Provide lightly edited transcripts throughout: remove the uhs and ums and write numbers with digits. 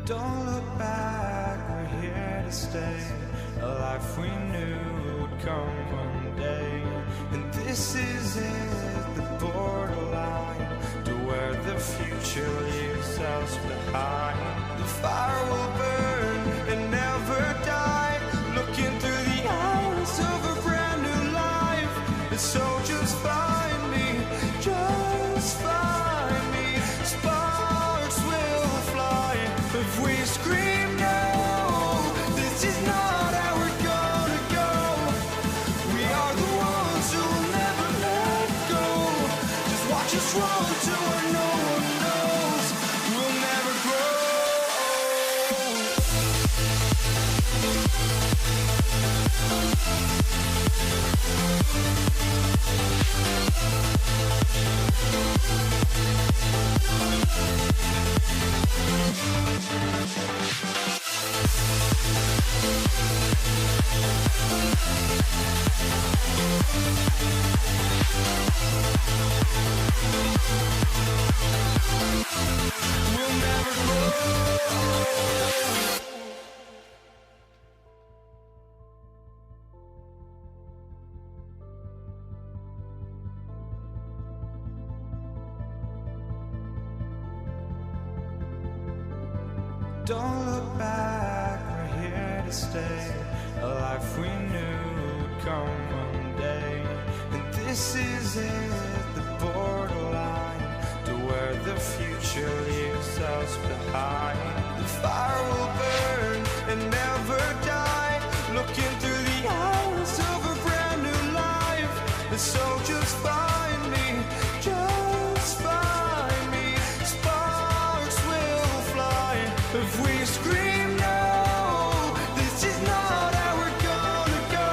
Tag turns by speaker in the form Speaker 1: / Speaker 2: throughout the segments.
Speaker 1: Don't look back, we're here to stay. A life we knew would come one day. And this is it, the borderline to where the future leaves us behind. The fire will burn and never die, looking through the eyes of a brand new life. And so just find me, just find me. Sparks will fly if we scream no. This is not how Don't look back, we're here to stay. A life we knew would come one day. And this is it, the borderline to where the future leaves us behind. The fire will burn and never die, looking through the eyes of a brand new life. And so just find me, just find me. Sparks will fly if we scream no. This is not how we're gonna go.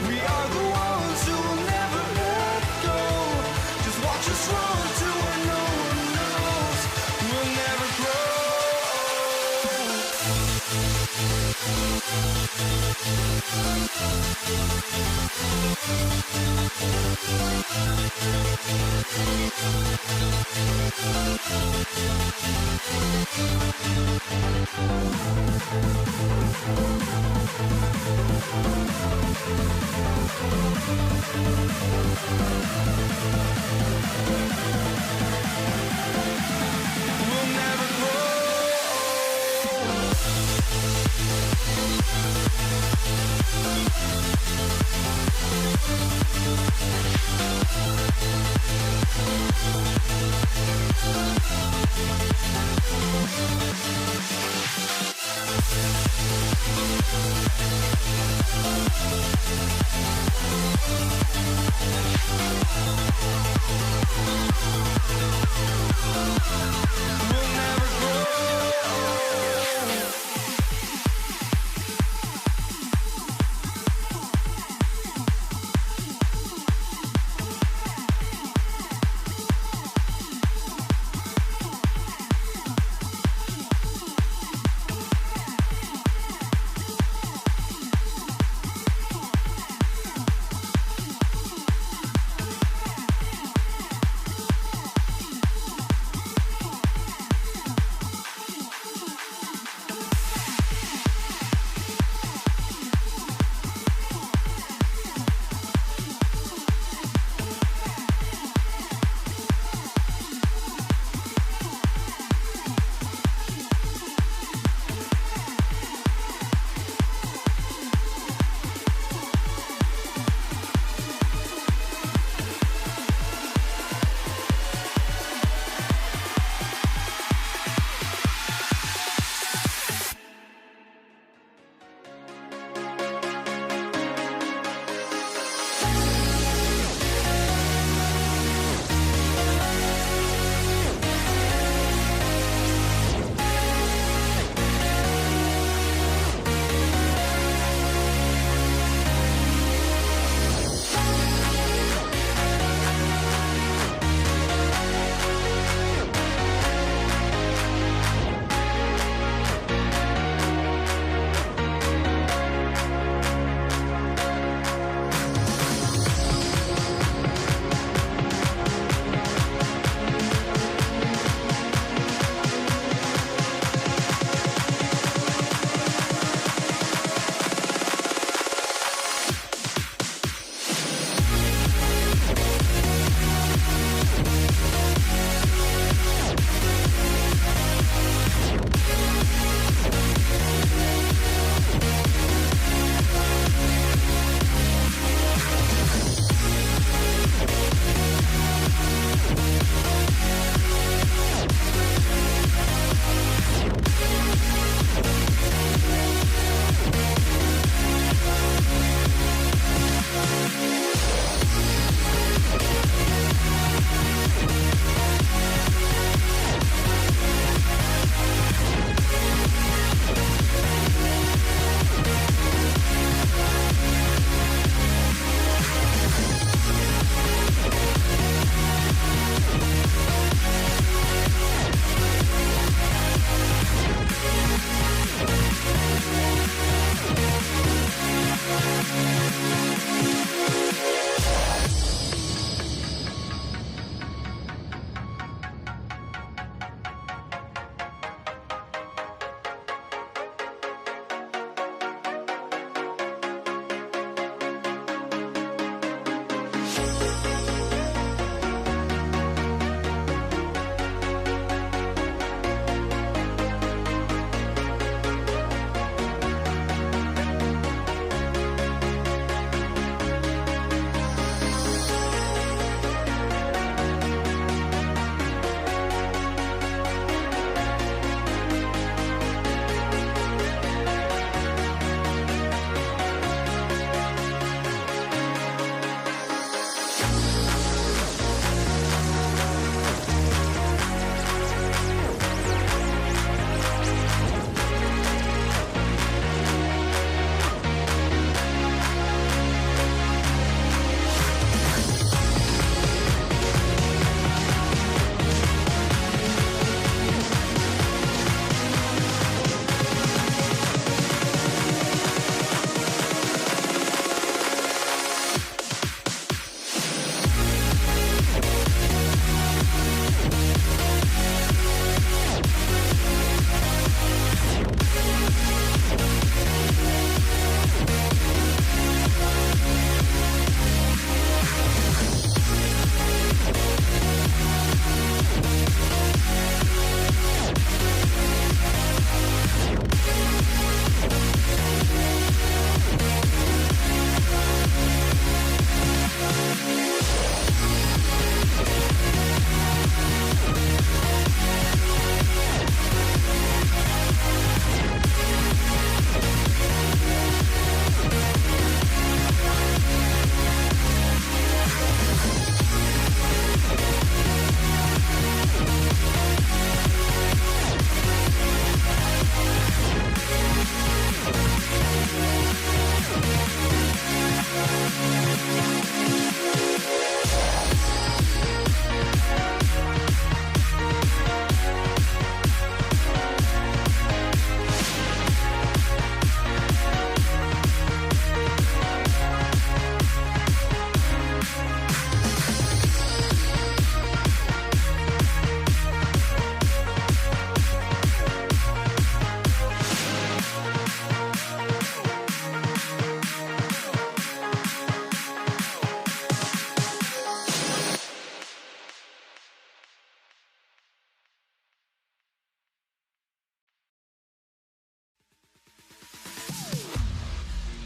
Speaker 1: We are the ones who will never let go. Just watch us run to where no one knows. We'll never grow. We'll never grow. We'll never grow.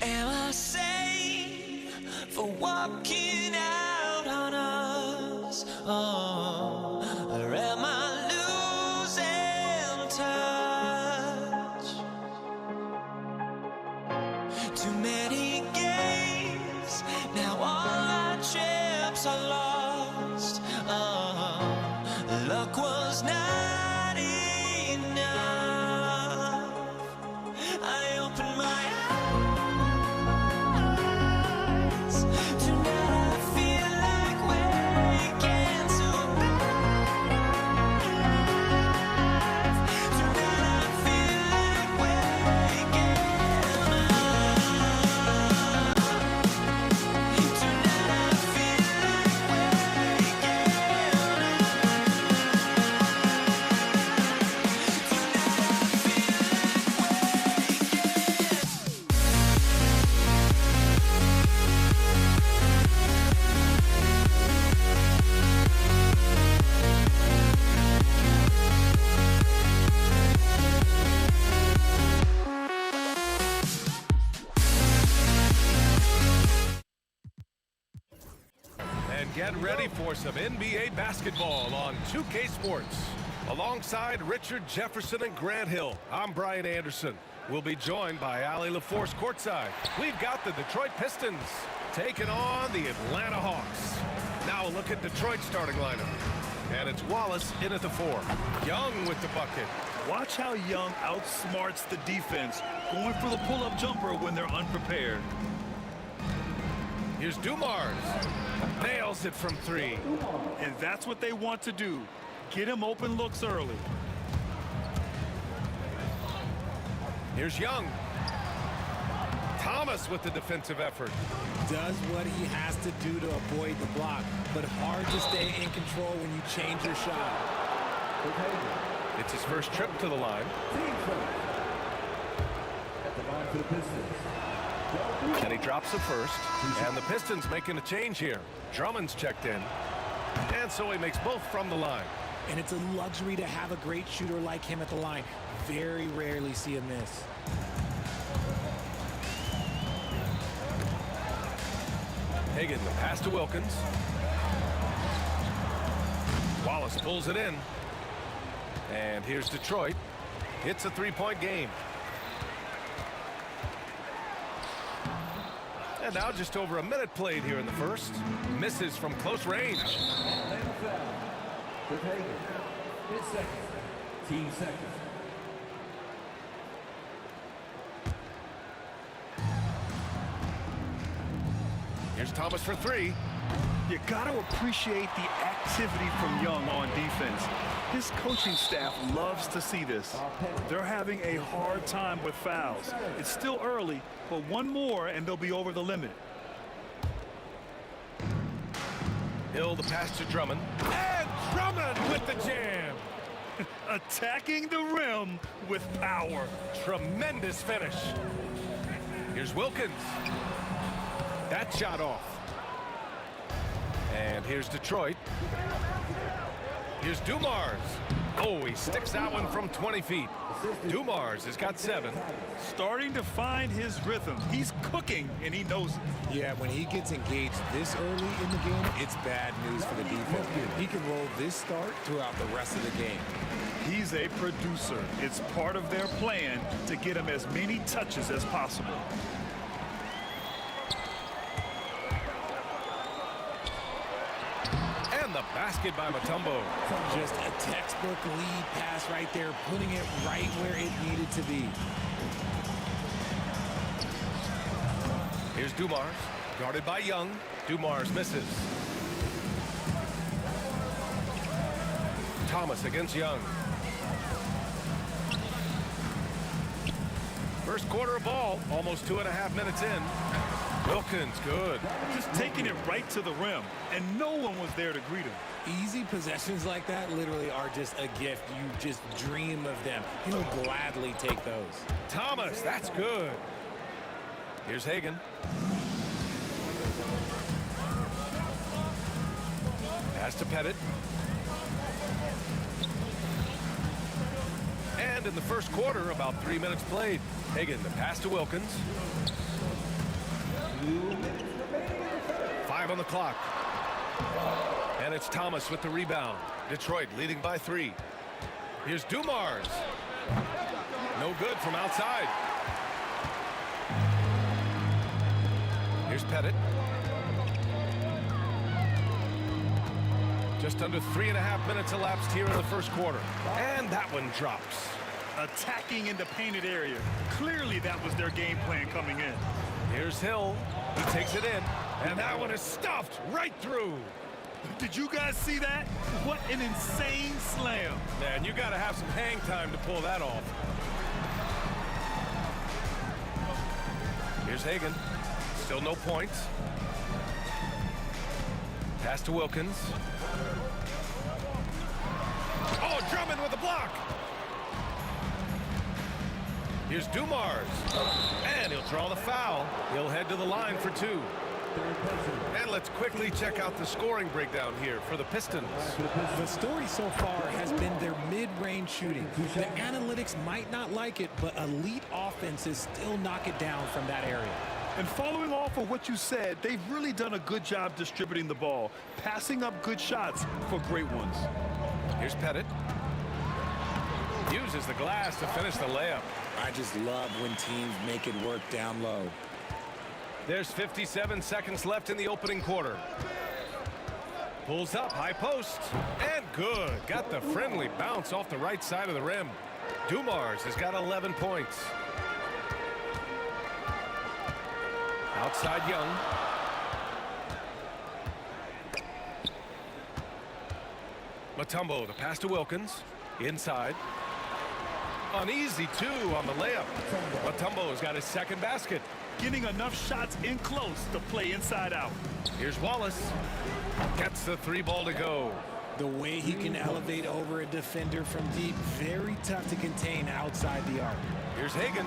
Speaker 1: Am I safe for walking out on us? Oh, or am I losing touch? Too many games, now all our chips are lost. Oh, luck was not enough. I opened my
Speaker 2: Get ready for some NBA basketball on 2K Sports. Alongside Richard Jefferson and Grant Hill, I'm Brian Anderson. We'll be joined by Allie LaForce courtside. We've got the Detroit Pistons taking on the Atlanta Hawks. Now a look at Detroit's starting lineup. And it's Wallace in at the 4. Young with the bucket.
Speaker 3: Watch how Young outsmarts the defense, going for the pull-up jumper when they're unprepared.
Speaker 2: Here's Dumars. Nails it from 3.
Speaker 3: And that's what they want to do. Get him open looks early.
Speaker 2: Here's Young. Thomas with the defensive effort.
Speaker 4: Does what he has to do to avoid the block, but hard to stay in control when you change your shot.
Speaker 2: It's his first trip to the line. And he drops the first. And the Pistons making a change here. Drummond's checked in. And so he makes both from the line.
Speaker 4: And it's a luxury to have a great shooter like him at the line. Very rarely see him miss.
Speaker 2: Hagan, the pass to Wilkins. Wallace pulls it in. And here's Detroit. It's a three-point game. And now just over a minute played here in the first. Misses from close range.
Speaker 5: Team second.
Speaker 2: Here's Thomas for 3.
Speaker 3: You got to appreciate the activity from Young on defense. His coaching staff loves to see this. They're having a hard time with fouls. It's still early, but one more and they'll be over the limit.
Speaker 2: Hill the pass to Drummond. And Drummond with the jam.
Speaker 3: Attacking the rim with power.
Speaker 2: Tremendous finish. Here's Wilkins. That shot off. And here's Detroit. Here's Dumars. Oh, he sticks that one from 20 feet. Dumars has got 7.
Speaker 3: Starting to find his rhythm. He's cooking, and he knows it.
Speaker 4: Yeah, when he gets engaged this early in the game, it's bad news for the defense. He can roll this start throughout the rest of the game.
Speaker 3: He's a producer. It's part of their plan to get him as many touches as possible.
Speaker 2: And the basket by Mutombo.
Speaker 4: Just a textbook lead pass right there, putting it right where it needed to be.
Speaker 2: Here's Dumars, guarded by Young. Dumars misses. Thomas against Young. First quarter of ball, almost 2.5 minutes in. Wilkins, good.
Speaker 3: Just taking it right to the rim, and no one was there to greet him.
Speaker 4: Easy possessions like that literally are just a gift. You just dream of them. He'll gladly take those.
Speaker 2: Thomas, that's good. Here's Hagan. Pass to Pettit. And in the first quarter, about 3 minutes played. Hagan, the pass to Wilkins. 5 on the clock. And it's Thomas with the rebound. Detroit leading by 3. Here's Dumars. No good from outside. Here's Pettit. Just under 3.5 minutes elapsed here in the first quarter. And that one drops.
Speaker 3: Attacking in the painted area. Clearly that was their game plan coming in.
Speaker 2: Here's Hill. He takes it in. And that one is stuffed right through.
Speaker 3: Did you guys see that? What an insane slam.
Speaker 2: Man, you got to have some hang time to pull that off. Here's Hagan. Still no points. Pass to Wilkins. Oh, Drummond with a block. Here's Dumars. And he'll draw the foul. He'll head to the line for 2. And let's quickly check out the scoring breakdown here for the Pistons.
Speaker 4: The story so far has been their mid-range shooting. The analytics might not like it, but elite offenses still knock it down from that area.
Speaker 3: And following off of what you said, they've really done a good job distributing the ball, passing up good shots for great ones.
Speaker 2: Here's Pettit. Uses the glass to finish the layup.
Speaker 4: I just love when teams make it work down low.
Speaker 2: There's 57 seconds left in the opening quarter. Pulls up, high post, and good. Got the friendly bounce off the right side of the rim. Dumars has got 11 points. Outside Young. Mutombo, the pass to Wilkins. Inside. Uneasy, 2 on the layup. Mutombo's got his second basket.
Speaker 3: Getting enough shots in close to play inside out.
Speaker 2: Here's Wallace. Gets the 3 ball to go.
Speaker 4: The way he can elevate over a defender from deep, very tough to contain outside the arc.
Speaker 2: Here's Hagan.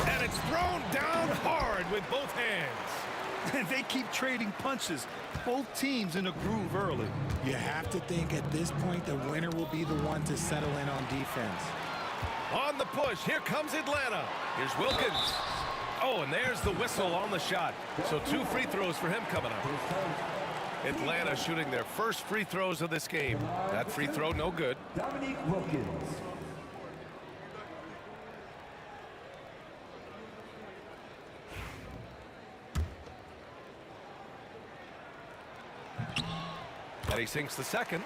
Speaker 2: And it's thrown down hard with both hands.
Speaker 3: And they keep trading punches. Both teams in a groove early.
Speaker 4: You have to think at this point the winner will be the one to settle in on defense.
Speaker 2: On the push, here comes Atlanta. Here's Wilkins. Oh, and there's the whistle on the shot. So 2 free throws for him coming up. Atlanta shooting their first free throws of this game. That free throw no good.
Speaker 5: Wilkins.
Speaker 2: And he sinks the second.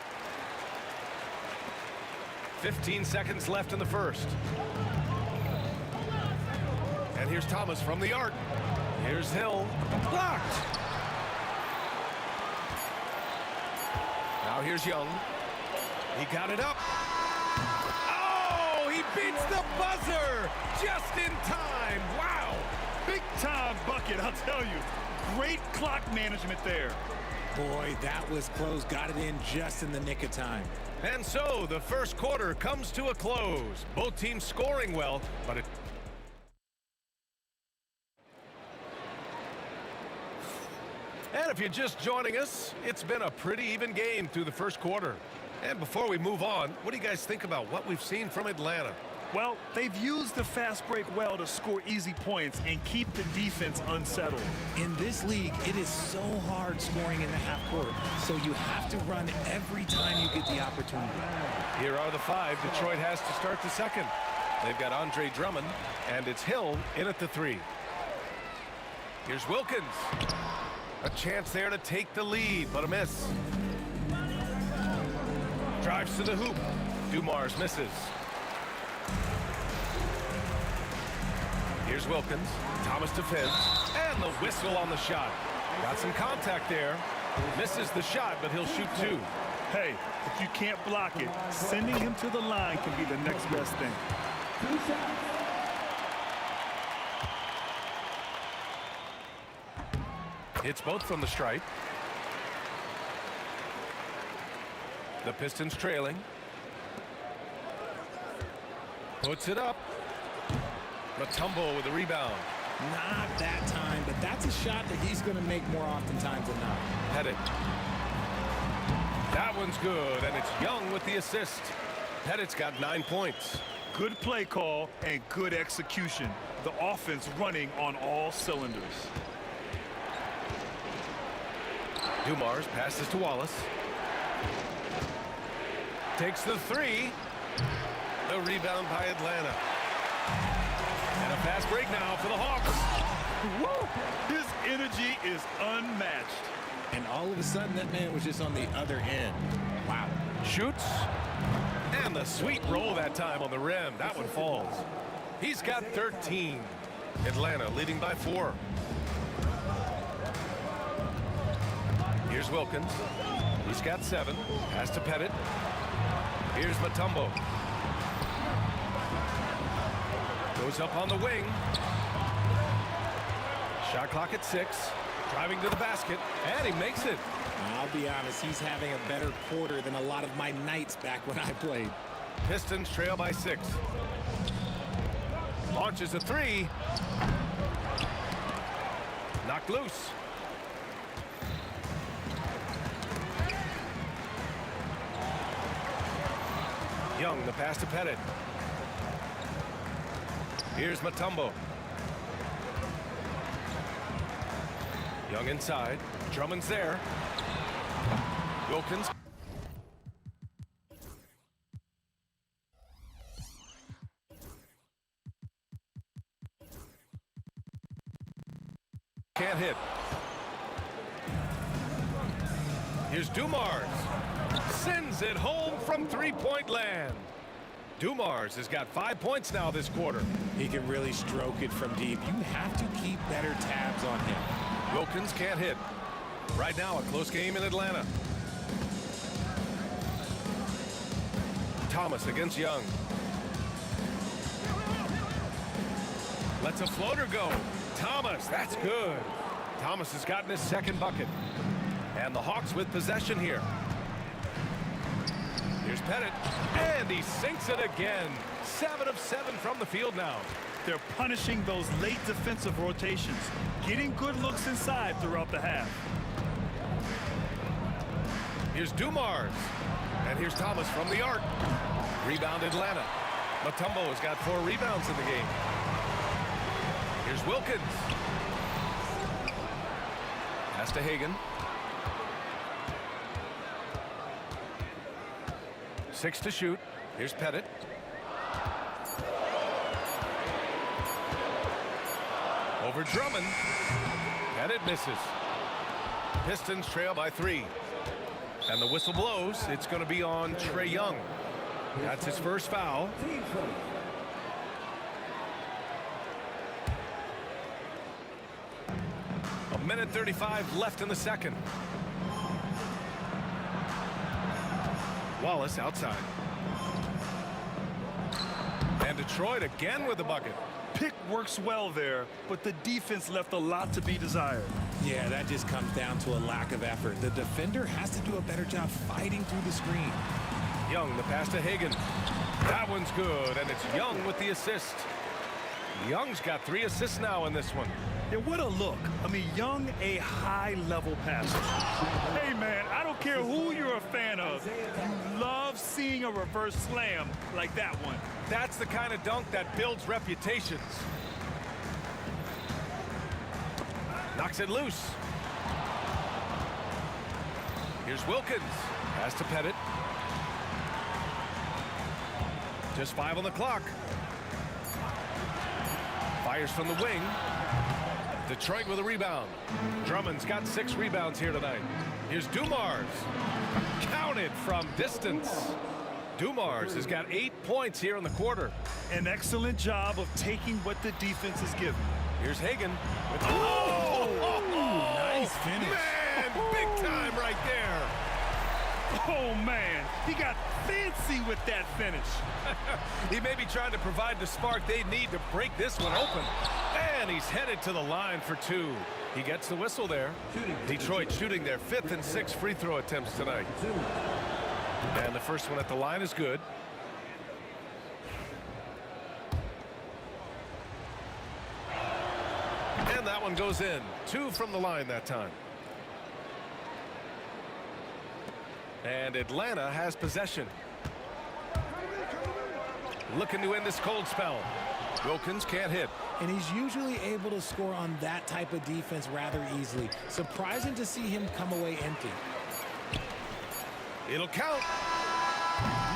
Speaker 2: 15 seconds left in the first. And here's Thomas from the arc. Here's Hill. Blocked. Now here's Young. He got it up. Oh, he beats the buzzer just in time. Wow.
Speaker 3: Big time bucket, I'll tell you. Great clock management there.
Speaker 4: Boy, that was close. Got it in just in the nick of time.
Speaker 2: And so the first quarter comes to a close. Both teams scoring well, but it... And if you're just joining us, it's been a pretty even game through the first quarter. And before we move on, what do you guys think about what we've seen from Atlanta?
Speaker 3: Well, they've used the fast break well to score easy points and keep the defense unsettled.
Speaker 4: In this league, it is so hard scoring in the half court, so you have to run every time you get the opportunity.
Speaker 2: Here are the 5 Detroit has to start the second. They've got Andre Drummond, and it's Hill in at the 3. Here's Wilkins. A chance there to take the lead, but a miss. Drives to the hoop. Dumars misses. Here's Wilkins. Thomas defends. And the whistle on the shot. Got some contact there. Misses the shot, but he'll shoot 2.
Speaker 3: Hey, if you can't block it, sending him to the line can be the next best thing.
Speaker 2: Hits both from the stripe. The Pistons trailing. Puts it up. Mutombo with the rebound.
Speaker 4: Not that time, but that's a shot that he's going to make more oftentimes than not.
Speaker 2: Pettit. That one's good, and it's Young with the assist. Pettit's got 9 points.
Speaker 3: Good play call and good execution. The offense running on all cylinders.
Speaker 2: Dumars passes to Wallace. Takes the 3. The rebound by Atlanta. And a fast break now for the Hawks.
Speaker 3: Woo! His energy is unmatched.
Speaker 4: And all of a sudden, that man was just on the other end. Wow.
Speaker 2: Shoots. And the sweet roll that time on the rim. That one falls. He's got 13. Atlanta leading by 4. Here's Wilkins. He's got 7. Pass to Pettit. Here's Mutombo. Goes up on the wing. Shot clock at 6. Driving to the basket, and he makes it.
Speaker 4: I'll be honest, he's having a better quarter than a lot of my nights back when I played.
Speaker 2: Pistons trail by 6. Launches a 3. Knocked loose. Young, the pass to Pettit. Here's Mutombo. Young inside. Drummond's there. Wilkins. Can't hit. Here's Dumars. Sends it home from three-point land. Dumars has got 5 points now this quarter.
Speaker 4: He can really stroke it from deep. You have to keep better tabs on him.
Speaker 2: Wilkins can't hit. Right now, a close game in Atlanta. Thomas against Young. Lets a floater go. Thomas, that's good. Thomas has gotten his second bucket. And the Hawks with possession here. Here's Pettit, and he sinks it again. 7 of 7 from the field now.
Speaker 3: They're punishing those late defensive rotations, getting good looks inside throughout the half.
Speaker 2: Here's Dumars, and here's Thomas from the arc. Rebound Atlanta. Mutombo has got 4 rebounds in the game. Here's Wilkins. Pass to Hagan. 6 to shoot. Here's Pettit. Over Drummond. Pettit misses. Pistons trail by 3. And the whistle blows. It's going to be on Trae Young. That's his first foul. A minute 35 left in the second. Wallace outside. And Detroit again with the bucket.
Speaker 3: Pick works well there, but the defense left a lot to be desired.
Speaker 4: Yeah, that just comes down to a lack of effort. The defender has to do a better job fighting through the screen.
Speaker 2: Young, the pass to Hagan. That one's good, and it's Young with the assist. Young's got 3 assists now in this one.
Speaker 3: Yeah, what a look. I mean, Young, a high-level passer. Hey, man, I don't care who you're a fan of. You love seeing a reverse slam like that one.
Speaker 2: That's the kind of dunk that builds reputations. Knocks it loose. Here's Wilkins. Pass to Pettit. Just 5 on the clock. Fires from the wing. Detroit with a rebound. Drummond's got 6 rebounds here tonight. Here's Dumars. Counted from distance. Dumars has got 8 points here in the quarter.
Speaker 3: An excellent job of taking what the defense is giving.
Speaker 2: Here's Hagan.
Speaker 4: Nice finish.
Speaker 2: Man, big time right there.
Speaker 3: Oh, man, he got fancy with that finish.
Speaker 2: He may be trying to provide the spark they need to break this one open. And he's headed to the line for 2. He gets the whistle there. Detroit shooting their 5th and 6th free throw attempts tonight. And the first one at the line is good. And that one goes in. 2 from the line that time. And Atlanta has possession. Looking to end this cold spell. Wilkins can't hit.
Speaker 4: And he's usually able to score on that type of defense rather easily. Surprising to see him come away empty.
Speaker 2: It'll count.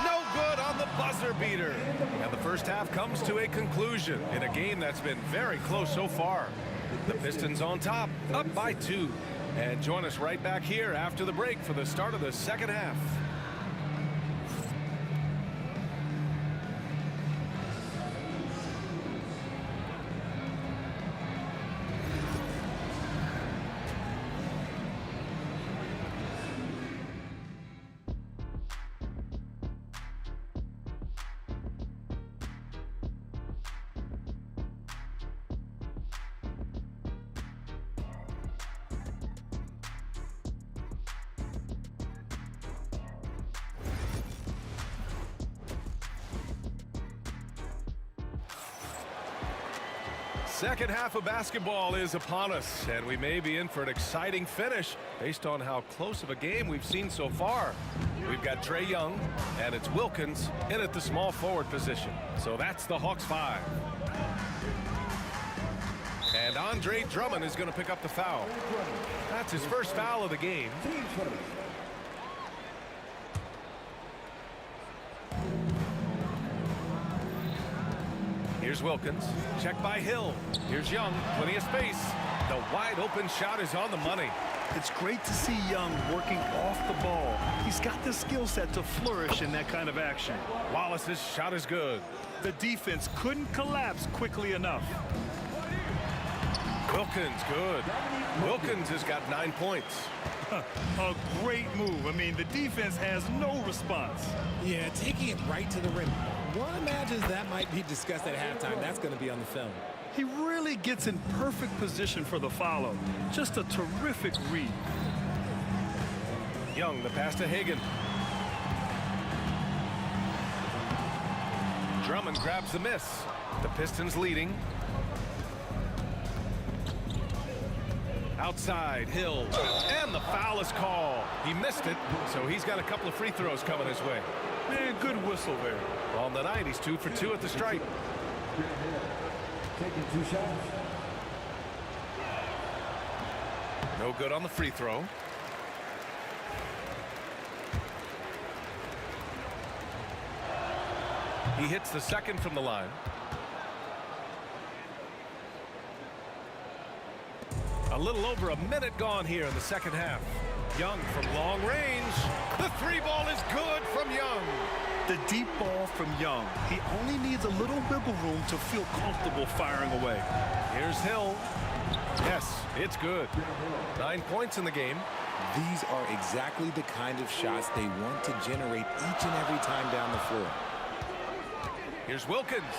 Speaker 2: No good on the buzzer beater. And the first half comes to a conclusion in a game that's been very close so far. The Pistons on top, up by 2. And join us right back here after the break for the start of the second half. Second half of basketball is upon us, and we may be in for an exciting finish based on how close of a game we've seen so far. We've got Trae Young, and it's Wilkins in at the small forward position. So that's the Hawks 5. And Andre Drummond is going to pick up the foul. That's his first foul of the game. Here's Wilkins. Checked by Hill. Here's Young. Plenty of space. The wide open shot is on the money.
Speaker 3: It's great to see Young working off the ball. He's got the skill set to flourish in that kind of action.
Speaker 2: Wallace's shot is good.
Speaker 3: The defense couldn't collapse quickly enough.
Speaker 2: Wilkins, good. Wilkins has got 9 points.
Speaker 3: A great move. I mean, the defense has no response.
Speaker 4: Yeah, taking it right to the rim. One imagines that might be discussed at halftime. That's going to be on the film.
Speaker 3: He really gets in perfect position for the follow. Just a terrific read.
Speaker 2: Young, the pass to Hagan. Drummond grabs the miss. The Pistons leading. Outside, Hill, and the foul is called. He missed it, so he's got a couple of free throws coming his way.
Speaker 3: Man, good whistle there.
Speaker 2: On the night, he's 2 for 2 at the stripe.
Speaker 5: Taking 2 shots.
Speaker 2: No good on the free throw. He hits the second from the line. A little over a minute gone here in the second half. Young from long range. The 3 ball is good from Young.
Speaker 3: The deep ball from Young. He only needs a little wiggle room to feel comfortable firing away.
Speaker 2: Here's Hill. Yes, it's good. 9 points in the game.
Speaker 4: These are exactly the kind of shots they want to generate each and every time down the floor.
Speaker 2: Here's Wilkins.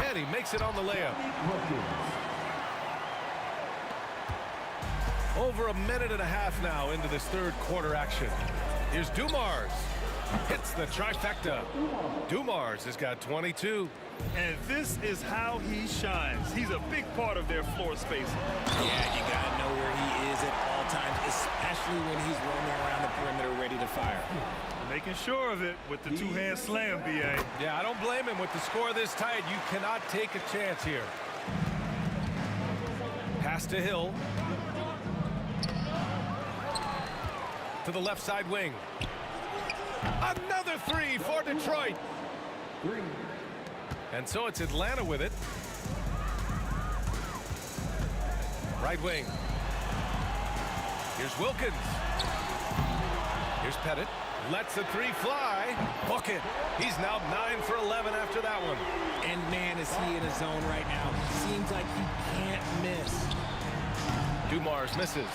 Speaker 2: And he makes it on the layup. Over a minute and a half now into this third quarter action. Here's Dumars. Hits the trifecta. Dumars has got 22.
Speaker 3: And this is how he shines. He's a big part of their floor spacing.
Speaker 4: Yeah, you got to know where he is at all times, especially when he's roaming around the perimeter ready to fire.
Speaker 3: Making sure of it with the 2-hand slam, B.A.
Speaker 2: Yeah, I don't blame him. With the score this tight, you cannot take a chance here. Pass to Hill. To the left side wing. Another 3 for Detroit. And so it's Atlanta with it. Right wing. Here's Wilkins. Here's Pettit. Lets the three fly. Book it. He's now 9 for 11 after that one.
Speaker 4: And man, is he in a zone right now. Seems like he can't miss.
Speaker 2: Dumars misses.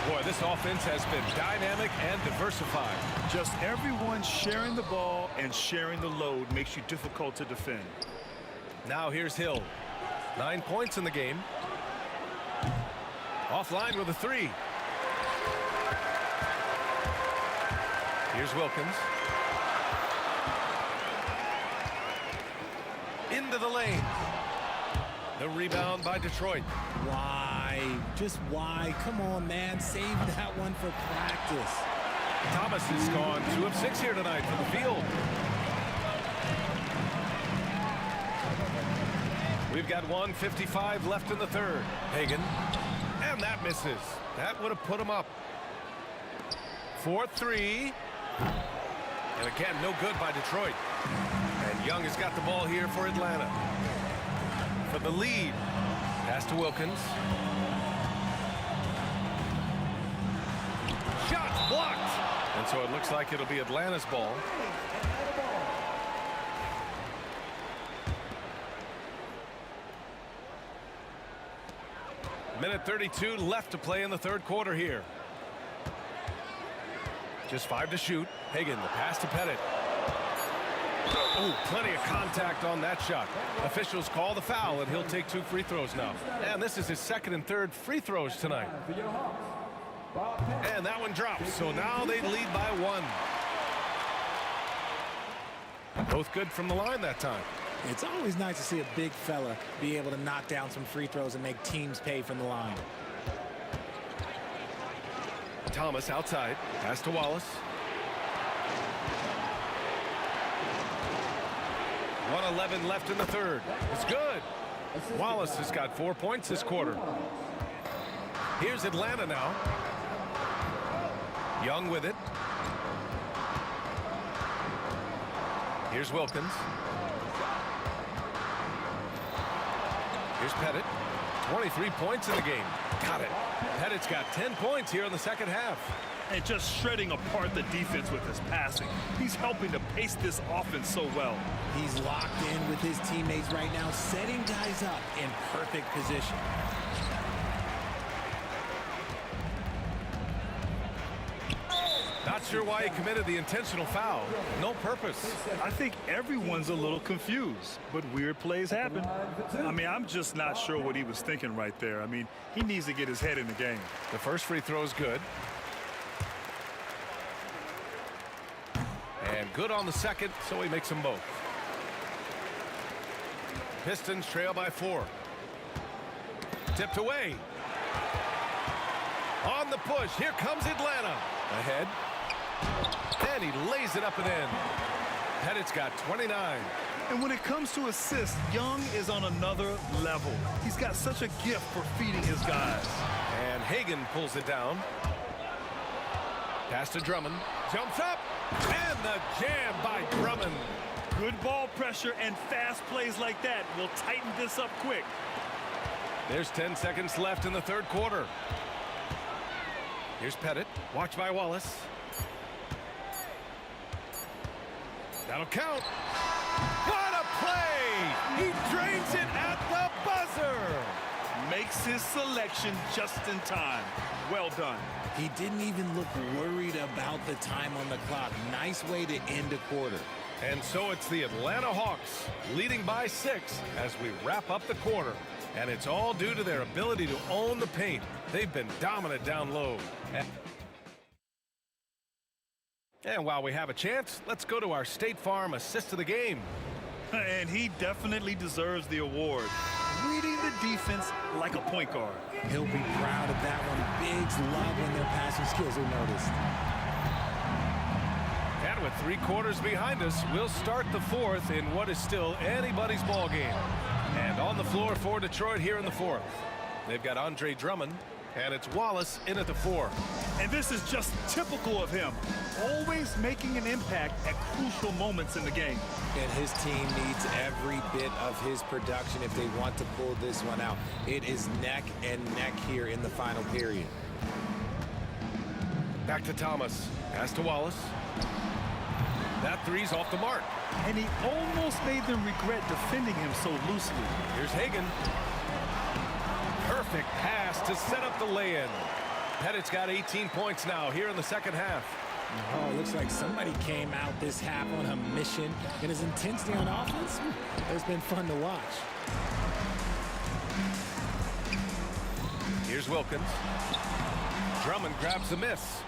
Speaker 2: Boy, this offense has been dynamic and diversified.
Speaker 3: Just everyone sharing the ball and sharing the load makes you difficult to defend.
Speaker 2: Now here's Hill. 9 points in the game. Offline with a three. Here's Wilkins. Into the lane. The rebound by Detroit.
Speaker 4: Why? Just why? Come on, man. Save that one for practice.
Speaker 2: Thomas has gone 2 of 6 here tonight from the field. We've got 1:55 left in the third. Hagan. And that misses. That would have put him up. 4-3. And again, no good by Detroit. And Young has got the ball here for Atlanta. For the lead. Pass to Wilkins. Shots blocked. And so it looks like it'll be Atlanta's ball. Minute 32 left to play in the third quarter here. Just 5 to shoot. Hagan, the pass to Pettit. Oh, plenty of contact on that shot. Officials call the foul, and he'll take 2 free throws now. And this is his second and third free throws tonight. And that one drops, so now they lead by 1. Both good from the line that time.
Speaker 4: It's always nice to see a big fella be able to knock down some free throws and make teams pay from the line.
Speaker 2: Thomas outside. Pass to Wallace. 1:11 left in the third. It's good. Wallace has got 4 points this quarter. Here's Atlanta now. Young with it. Here's Wilkins. Here's Pettit. 23 points in the game. Got it. Pettit's got 10 points here in the second half.
Speaker 3: And just shredding apart the defense with his passing. He's helping to pace this offense so well.
Speaker 4: He's locked in with his teammates right now, setting guys up in perfect position.
Speaker 2: Not sure why he committed the intentional foul. No purpose.
Speaker 3: I think everyone's a little confused, but weird plays happen. I mean, I'm just not sure what he was thinking right there. I mean, he needs to get his head in the game.
Speaker 2: The first free throw is good. And good on the second, so he makes them both. Pistons trail by 4. Tipped away. On the push, here comes Atlanta. Ahead. And he lays it up and in. Pettit's got 29.
Speaker 3: And when it comes to assists, Young is on another level. He's got such a gift for feeding his guys.
Speaker 2: And Hagan pulls it down. Pass to Drummond. Jumps up. And the jam by Drummond.
Speaker 3: Good ball pressure and fast plays like that will tighten this up quick.
Speaker 2: There's 10 seconds left in the third quarter. Here's Pettit. Watched by Wallace. That'll count. What a play! He drains it at the buzzer.
Speaker 3: Makes his selection just in time. Well done.
Speaker 4: He didn't even look worried about the time on the clock. Nice way to end a quarter.
Speaker 2: And so it's the Atlanta Hawks leading by 6 as we wrap up the quarter. And it's all due to their ability to own the paint. They've been dominant down low. And while we have a chance, let's go to our State Farm assist of the game.
Speaker 3: And he definitely deserves the award. Reading the defense like a point guard.
Speaker 4: He'll be proud of that one. Bigs love when their passing skills are noticed.
Speaker 2: And with 3 quarters behind us, we'll start the fourth in what is still anybody's ball game. And on the floor for Detroit here in the fourth. They've got Andre Drummond, and it's Wallace in at the 4.
Speaker 3: And this is just typical of him. Always making an impact at crucial moments in the game.
Speaker 4: And his team needs every bit of his production if they want to pull this one out. It is neck and neck here in the final period.
Speaker 2: Back to Thomas. Pass to Wallace. That three's off the mark.
Speaker 3: And he almost made them regret defending him so loosely.
Speaker 2: Here's Hagan. Perfect pass to set up the lay-in. Pettit's got 18 points now here in the second half.
Speaker 4: Oh, looks like somebody came out this half on a mission. And his intensity on offense has been fun to watch.
Speaker 2: Here's Wilkins. Drummond grabs the miss.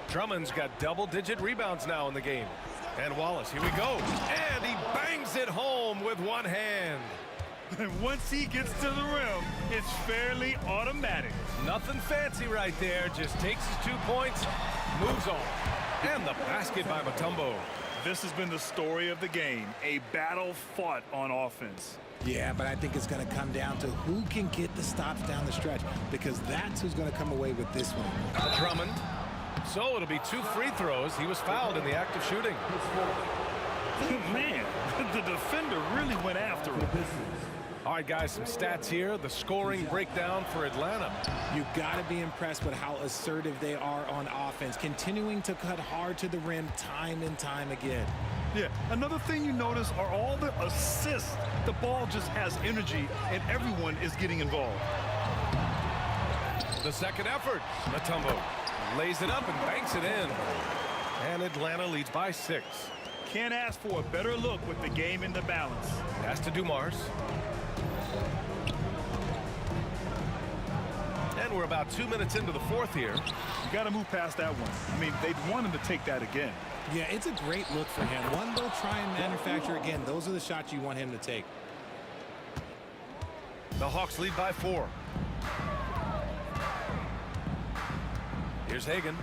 Speaker 2: Drummond's got double-digit rebounds now in the game. And Wallace, here we go. And he bangs it home with one hand.
Speaker 3: And once he gets to the rim, it's fairly automatic.
Speaker 2: Nothing fancy right there. Just takes his 2 points, moves on. And the basket by Mutombo.
Speaker 3: This has been the story of the game. A battle fought on offense.
Speaker 4: Yeah, but I think it's going to come down to who can get the stops down the stretch, because that's who's going to come away with this one.
Speaker 2: Drummond. So it'll be 2 free throws. He was fouled in the act of shooting.
Speaker 3: Man, the defender really went after him.
Speaker 2: All right, guys, some stats here. The scoring breakdown for Atlanta.
Speaker 4: You've got to be impressed with how assertive they are on offense, continuing to cut hard to the rim time and time again.
Speaker 3: Yeah, another thing you notice are all the assists. The ball just has energy, and everyone is getting involved.
Speaker 2: The second effort. Mutombo lays it up and banks it in. And Atlanta leads by 6.
Speaker 3: Can't ask for a better look with the game in the balance.
Speaker 2: Pass to Dumars. And we're about 2 minutes into the fourth here.
Speaker 3: You got to move past that one. I mean, they'd want him to take that again.
Speaker 4: Yeah, it's a great look for him. One they'll try and manufacture again. Those are the shots you want him to take.
Speaker 2: The Hawks lead by 4. Here's Hagan.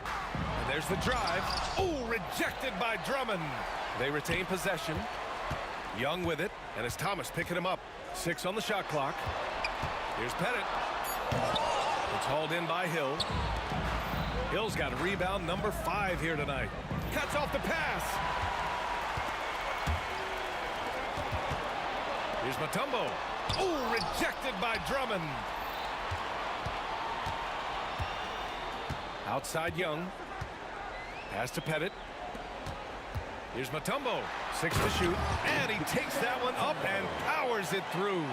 Speaker 2: And there's the drive. Oh, rejected by Drummond. They retain possession. Young with it, and it's Thomas picking him up. 6 on the shot clock. Here's Pettit. It's hauled in by Hill. Hill's got a rebound number 5 here tonight. Cuts off the pass. Here's Mutombo. Oh, rejected by Drummond. Outside Young. Pass to Pettit. Here's Mutombo. 6 to shoot. And he takes that one up and powers it through.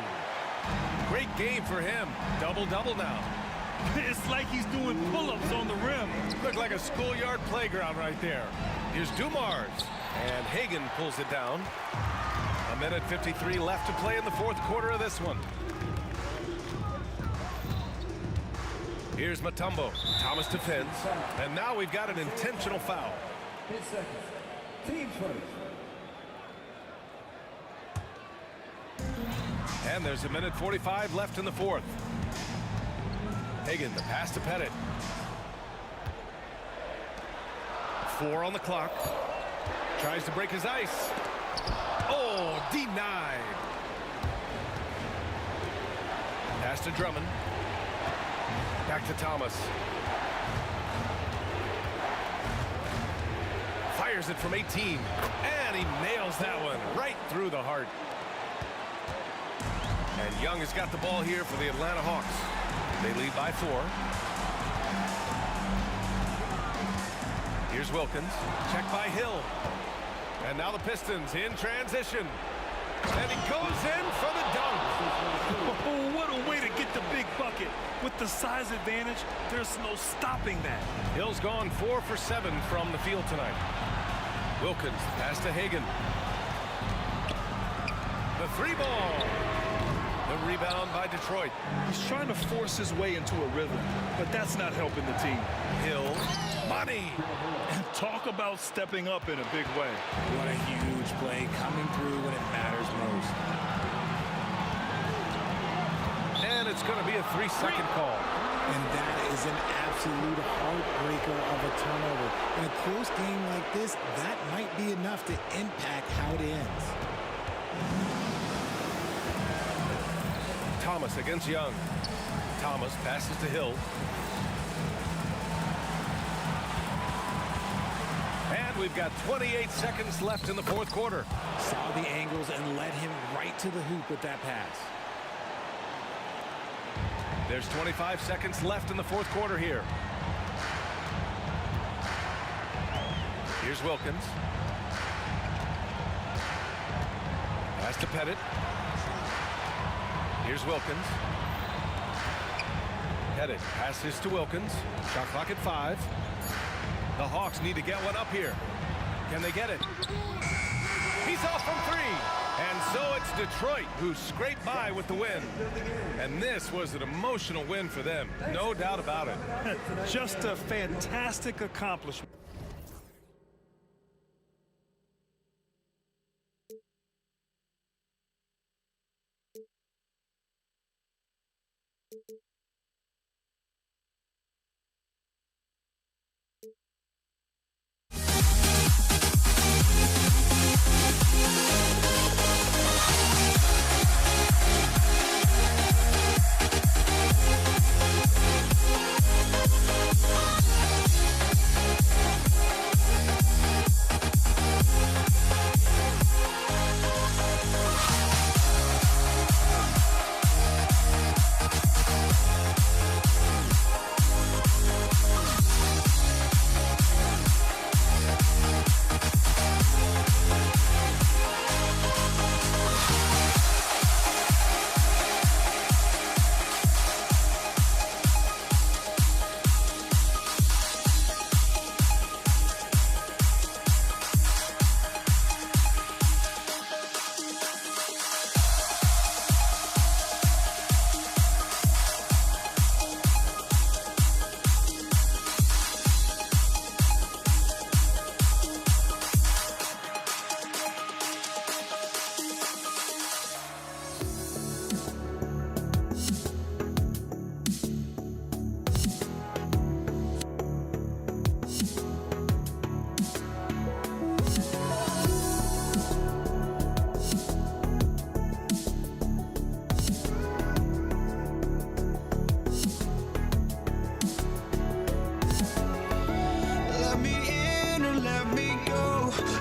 Speaker 2: Great game for him. Double-double now.
Speaker 3: It's like he's doing pull-ups on the rim.
Speaker 2: Looked like a schoolyard playground right there. Here's Dumars. And Hagan pulls it down. 1:53 left to play in the fourth quarter of this one. Here's Mutombo. Thomas defends. And now we've got an intentional foul.
Speaker 5: Team first.
Speaker 2: And there's 1:45 left in the fourth. Hagan, the pass to Pettit. 4 on the clock. Tries to break his ice. Oh, denied. Pass to Drummond. Back to Thomas. Fires it from 18. And he nails that one right through the heart. And Young has got the ball here for the Atlanta Hawks. They lead by 4. Here's Wilkins. Checked by Hill. And now the Pistons in transition. And he goes in for the dunk.
Speaker 3: Oh, what a way to get the big bucket. With the size advantage, there's no stopping that.
Speaker 2: Hill's gone 4 for 7 from the field tonight. Wilkins, pass to Hagan. The 3 ball. The rebound by Detroit.
Speaker 3: He's trying to force his way into a rhythm, but that's not helping the team.
Speaker 2: Hill, money.
Speaker 3: And talk about stepping up in a big way.
Speaker 4: What a huge play, coming through when it matters most.
Speaker 2: And it's going to be a 3-second call.
Speaker 4: And that is an absolute heartbreaker of a turnover. In a close game like this, that might be enough to impact how it ends.
Speaker 2: Thomas against Young. Thomas passes to Hill. And we've got 28 seconds left in the fourth quarter.
Speaker 4: Saw the angles and led him right to the hoop with that pass.
Speaker 2: There's 25 seconds left in the fourth quarter here. Here's Wilkins. Pass to Pettit. Here's Wilkins. Pettit passes to Wilkins. Shot clock at 5. The Hawks need to get one up here. Can they get it? He's off from 3. And so it's Detroit who scraped by with the win. And this was an emotional win for them. No doubt about it.
Speaker 3: Just a fantastic accomplishment.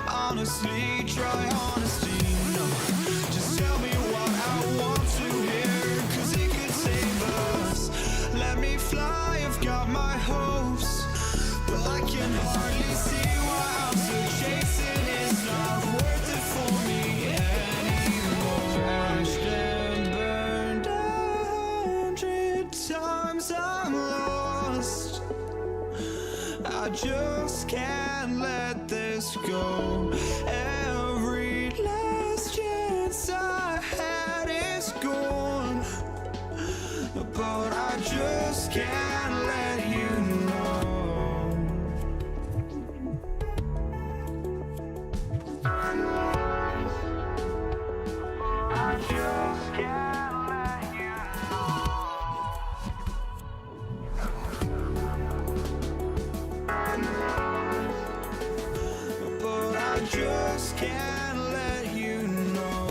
Speaker 1: Honestly, try honesty, no. Just tell me what I want to hear, 'cause it could save us. Let me fly, I've got my hopes, but I can hardly see why I'm still chasing. It's not worth it for me anymore. Crashed and burned 100 times, I'm lost. I just can't let this go. Every last chance I had is gone, but I just can't let you know. I just can't let you just can't let you know.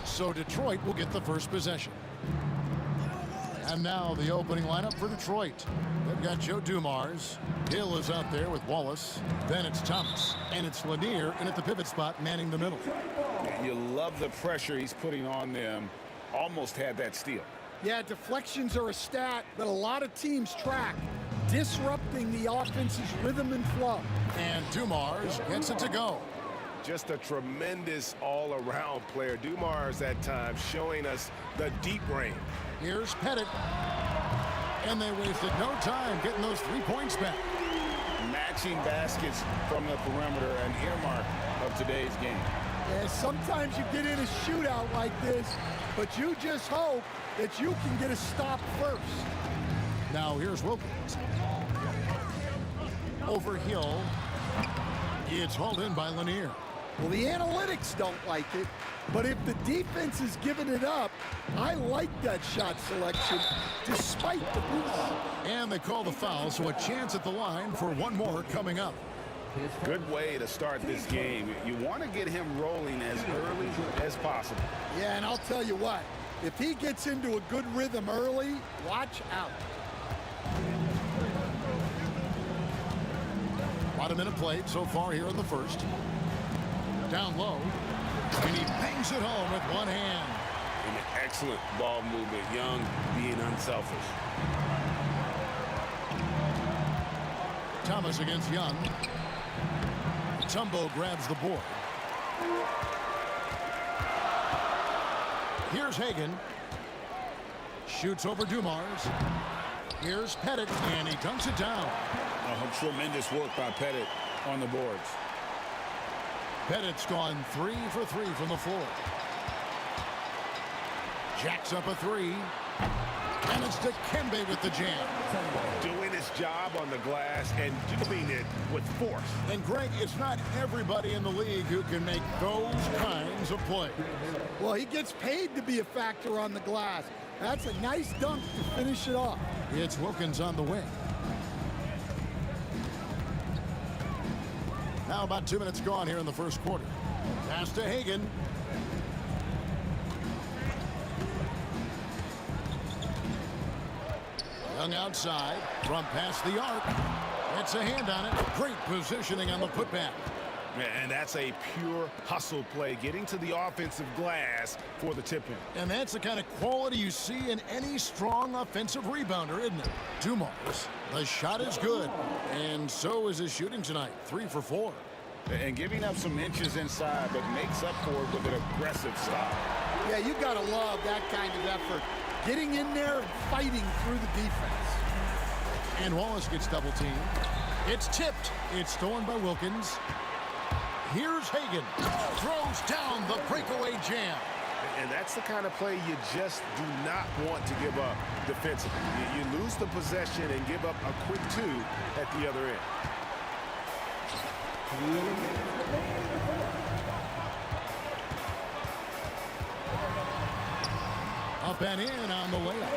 Speaker 6: So Detroit will get the first possession. And now the opening lineup for Detroit. They've got Joe Dumars. Hill is out there with Wallace. Then it's Thomas. And it's Lanier in at the pivot spot manning the middle.
Speaker 7: You love the pressure he's putting on them. Almost had that steal.
Speaker 8: Yeah, deflections are a stat that a lot of teams track. disrupting the offense's rhythm and flow.
Speaker 6: And Dumars gets it to go.
Speaker 7: Just a tremendous all-around player. Dumars at times showing us the deep range.
Speaker 6: Here's Pettit. And they wasted no time getting those 3 points back.
Speaker 7: Matching baskets from the perimeter, an earmark of today's game.
Speaker 8: Yeah, sometimes you get in a shootout like this, but you just hope that you can get a stop first.
Speaker 6: Now here's Wilkins. Over Hill. It's hauled in by Lanier.
Speaker 8: Well, the analytics don't like it, but if the defense is giving it up, I like that shot selection despite the boost.
Speaker 6: And they call the foul, so a chance at the line for one more coming up.
Speaker 7: Good way to start this game. You want to get him rolling as early as possible.
Speaker 8: Yeah, and I'll tell you what, if he gets into a good rhythm early, watch out.
Speaker 6: About a minute played so far here in the first. Down low, and he bangs it home with one hand.
Speaker 7: And an excellent ball movement. Young being unselfish.
Speaker 6: Thomas against Young. Tumbo grabs the board. Here's Hagan. Shoots over Dumars. Here's Pettit, and he dunks it down.
Speaker 7: Tremendous work by Pettit on the boards.
Speaker 6: Pettit's gone 3 for 3 from the floor. Jacks up a 3. And it's Dikembe with the jam.
Speaker 7: Doing his job on the glass and doing it with force.
Speaker 6: And Greg, it's not everybody in the league who can make those kinds of plays.
Speaker 8: Well, he gets paid to be a factor on the glass. That's a nice dunk to finish it off.
Speaker 6: It's Wilkins on the wing. Now about 2 minutes gone here in the first quarter. Pass to Hagan. Young outside from past the arc. It's a hand on it. Great positioning on the putback.
Speaker 7: And that's a pure hustle play, getting to the offensive glass for the tip-in.
Speaker 6: And that's the kind of quality you see in any strong offensive rebounder, isn't it? Dumars, the shot is good, and so is his shooting tonight, 3 for 4.
Speaker 7: And giving up some inches inside, but makes up for it with an aggressive stop.
Speaker 8: Yeah, you got to love that kind of effort. Getting in there and fighting through the defense.
Speaker 6: And Wallace gets double teamed. It's tipped. It's stolen by Wilkins. Here's Hagan. Throws down the breakaway jam.
Speaker 7: And that's the kind of play you just do not want to give up defensively. You lose the possession and give up a quick 2 at the other end.
Speaker 6: Up and in on the layup.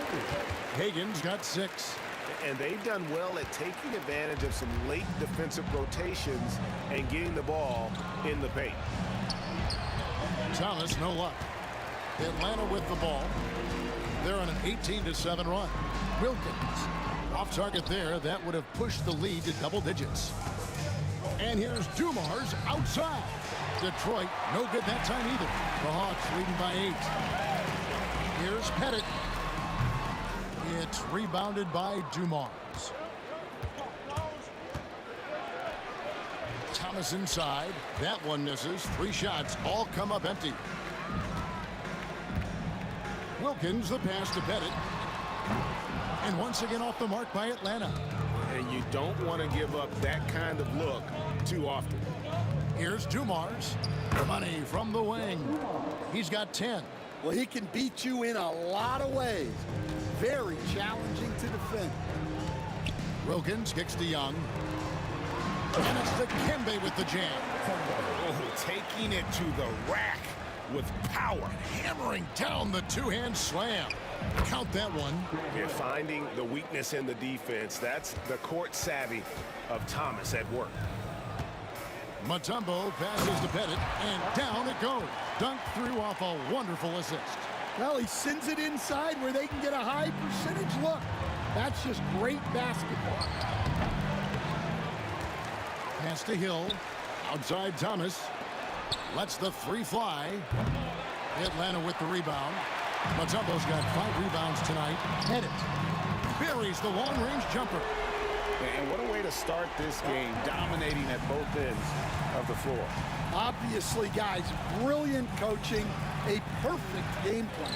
Speaker 6: Hagan's got 6.
Speaker 7: And they've done well at taking advantage of some late defensive rotations and getting the ball in the paint.
Speaker 6: Thomas, no luck. Atlanta with the ball. They're on an 18-7 run. Wilkins off target there. That would have pushed the lead to double digits. And here's Dumars outside. Detroit, no good that time either. The Hawks leading by 8. Here's Pettit. It's rebounded by Dumars. Thomas inside. That one misses. 3 shots all come up empty. Wilkins, the pass to Pettit. And once again off the mark by Atlanta.
Speaker 7: And you don't want to give up that kind of look too often.
Speaker 6: Here's Dumars. Money from the wing. He's got 10.
Speaker 8: Well, he can beat you in a lot of ways. Very challenging to defend.
Speaker 6: Wilkins kicks to Young. And it's Dikembe with the jam.
Speaker 7: Oh, taking it to the rack with power.
Speaker 6: Hammering down the 2-hand slam. Count that one.
Speaker 7: You're finding the weakness in the defense. That's the court savvy of Thomas at work.
Speaker 6: Mutombo passes to Pettit, and down it goes. Dunk through off a wonderful assist.
Speaker 8: Well, he sends it inside where they can get a high percentage look. That's just great basketball.
Speaker 6: Pass to Hill. Outside Thomas. Lets the 3 fly. Atlanta with the rebound. Mutombo's got 5 rebounds tonight. Pettit buries the long-range jumper.
Speaker 7: And what a way to start this game, dominating at both ends of the floor.
Speaker 8: Obviously, guys, brilliant coaching, a perfect game plan.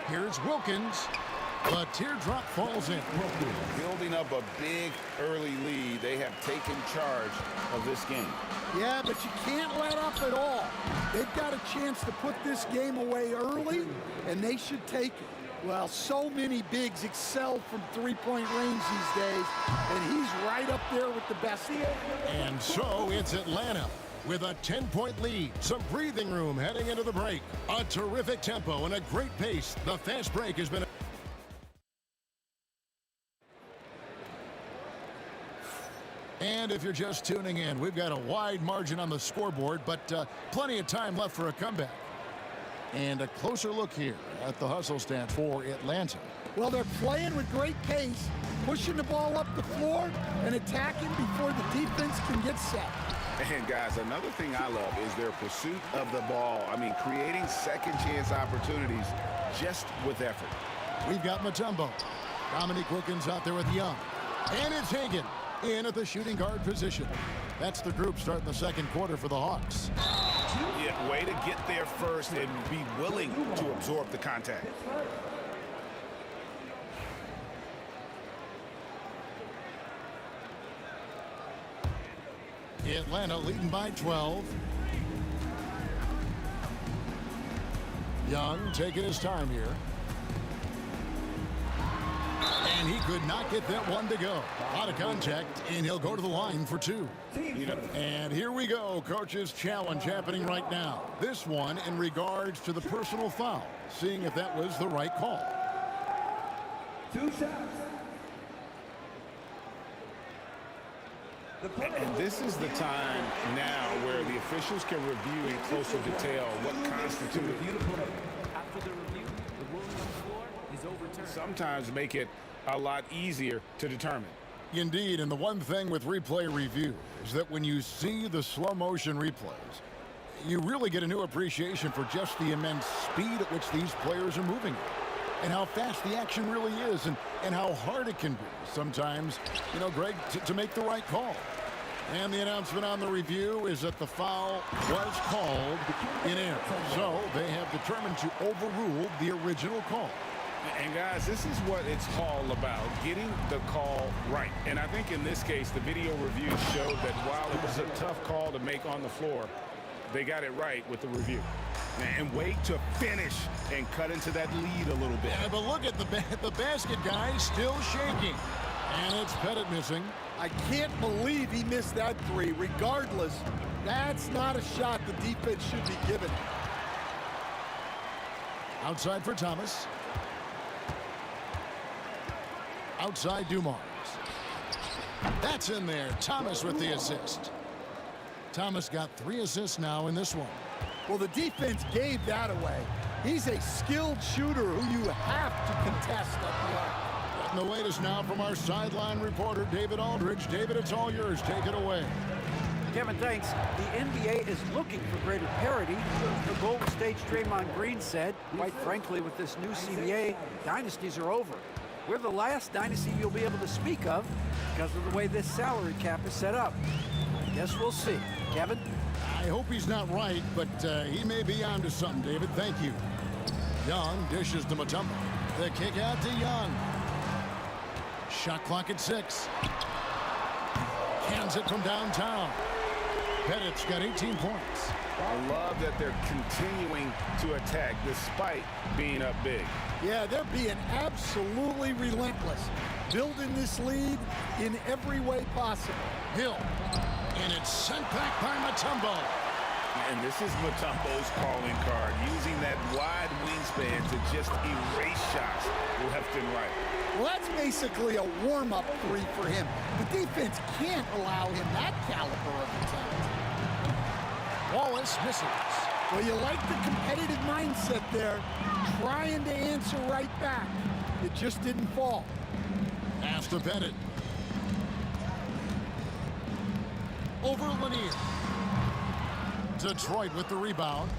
Speaker 6: Here's Wilkins. The teardrop falls in.
Speaker 7: Building up a big early lead. They have taken charge of this game.
Speaker 8: Yeah, but you can't let up at all. They've got a chance to put this game away early, and they should take it. Well, so many bigs excel from three-point range these days, and he's right up there with the best.
Speaker 6: And so it's Atlanta with a 10-point lead. Some breathing room heading into the break. A terrific tempo and a great pace. The fast break has been... And if you're just tuning in, we've got a wide margin on the scoreboard, but plenty of time left for a comeback. And a closer look here at the hustle stat for Atlanta.
Speaker 8: Well, they're playing with great pace, pushing the ball up the floor and attacking before the defense can get set.
Speaker 7: And guys, another thing I love is their pursuit of the ball. I mean, creating second chance opportunities just with effort.
Speaker 6: We've got Mutombo. Dominique Wilkins out there with Young. And it's Hagan in at the shooting guard position. That's the group starting the second quarter for the Hawks.
Speaker 7: Yeah, way to get there first and be willing to absorb the contact.
Speaker 6: Atlanta leading by 12. Young taking his time here. And he could not get that one to go. Out of contact, and he'll go to the line for two. And here we go. Coach's challenge happening right now. This one in regards to the personal foul. Seeing if that was the right call.
Speaker 5: 2 shots.
Speaker 7: And this is the time now where the officials can review in closer detail what constituted.
Speaker 9: After the review, the ruling on the floor is overturned.
Speaker 7: Sometimes make it a lot easier to determine.
Speaker 6: Indeed, and the one thing with replay review is that when you see the slow motion replays, you really get a new appreciation for just the immense speed at which these players are moving and how fast the action really is and how hard it can be sometimes, you know, Greg, to make the right call. And the announcement on the review is that the foul was called in error. So they have determined to overrule the original call.
Speaker 7: And guys, this is what it's all about, getting the call right. And I think in this case, the video review showed that while it was a tough call to make on the floor, they got it right with the review. And wait to finish and cut into that lead a little bit.
Speaker 6: Yeah, but look at the basket guy still shaking. And it's Pettit missing.
Speaker 8: I can't believe he missed that three. Regardless, that's not a shot the defense should be given.
Speaker 6: Outside for Thomas. Outside Dumars. That's in there. Thomas with the assist. Thomas got 3 assists now in this one.
Speaker 8: Well, the defense gave that away. He's a skilled shooter who you have to contest at the arc.
Speaker 6: And the latest now from our sideline reporter, David Aldridge. David, it's all yours. Take it away.
Speaker 10: Kevin, thanks. The NBA is looking for greater parity. The Golden State's Draymond Green said, quite frankly, with this new CBA, dynasties are over. We're the last dynasty you'll be able to speak of because of the way this salary cap is set up. I guess we'll see. Kevin?
Speaker 6: I hope he's not right, but he may be onto something, David. Thank you. Young dishes to Mutombo. The kick out to Young. Shot clock at 6. Cans it from downtown. Pettit's got 18 points.
Speaker 7: I love that they're continuing to attack despite being up big.
Speaker 8: Yeah, they're being absolutely relentless, building this lead in every way possible.
Speaker 6: Hill, and it's sent back by Mutombo.
Speaker 7: And this is Mutombo's calling card, using that wide wingspan to just erase shots left and right.
Speaker 8: Well, that's basically a warm-up three for him. The defense can't allow him that caliber of attack.
Speaker 6: Wallace misses.
Speaker 8: Well, you like the competitive mindset there, trying to answer right back. It just didn't fall.
Speaker 6: Pass to Pettit. Over Lanier. Detroit with the rebound.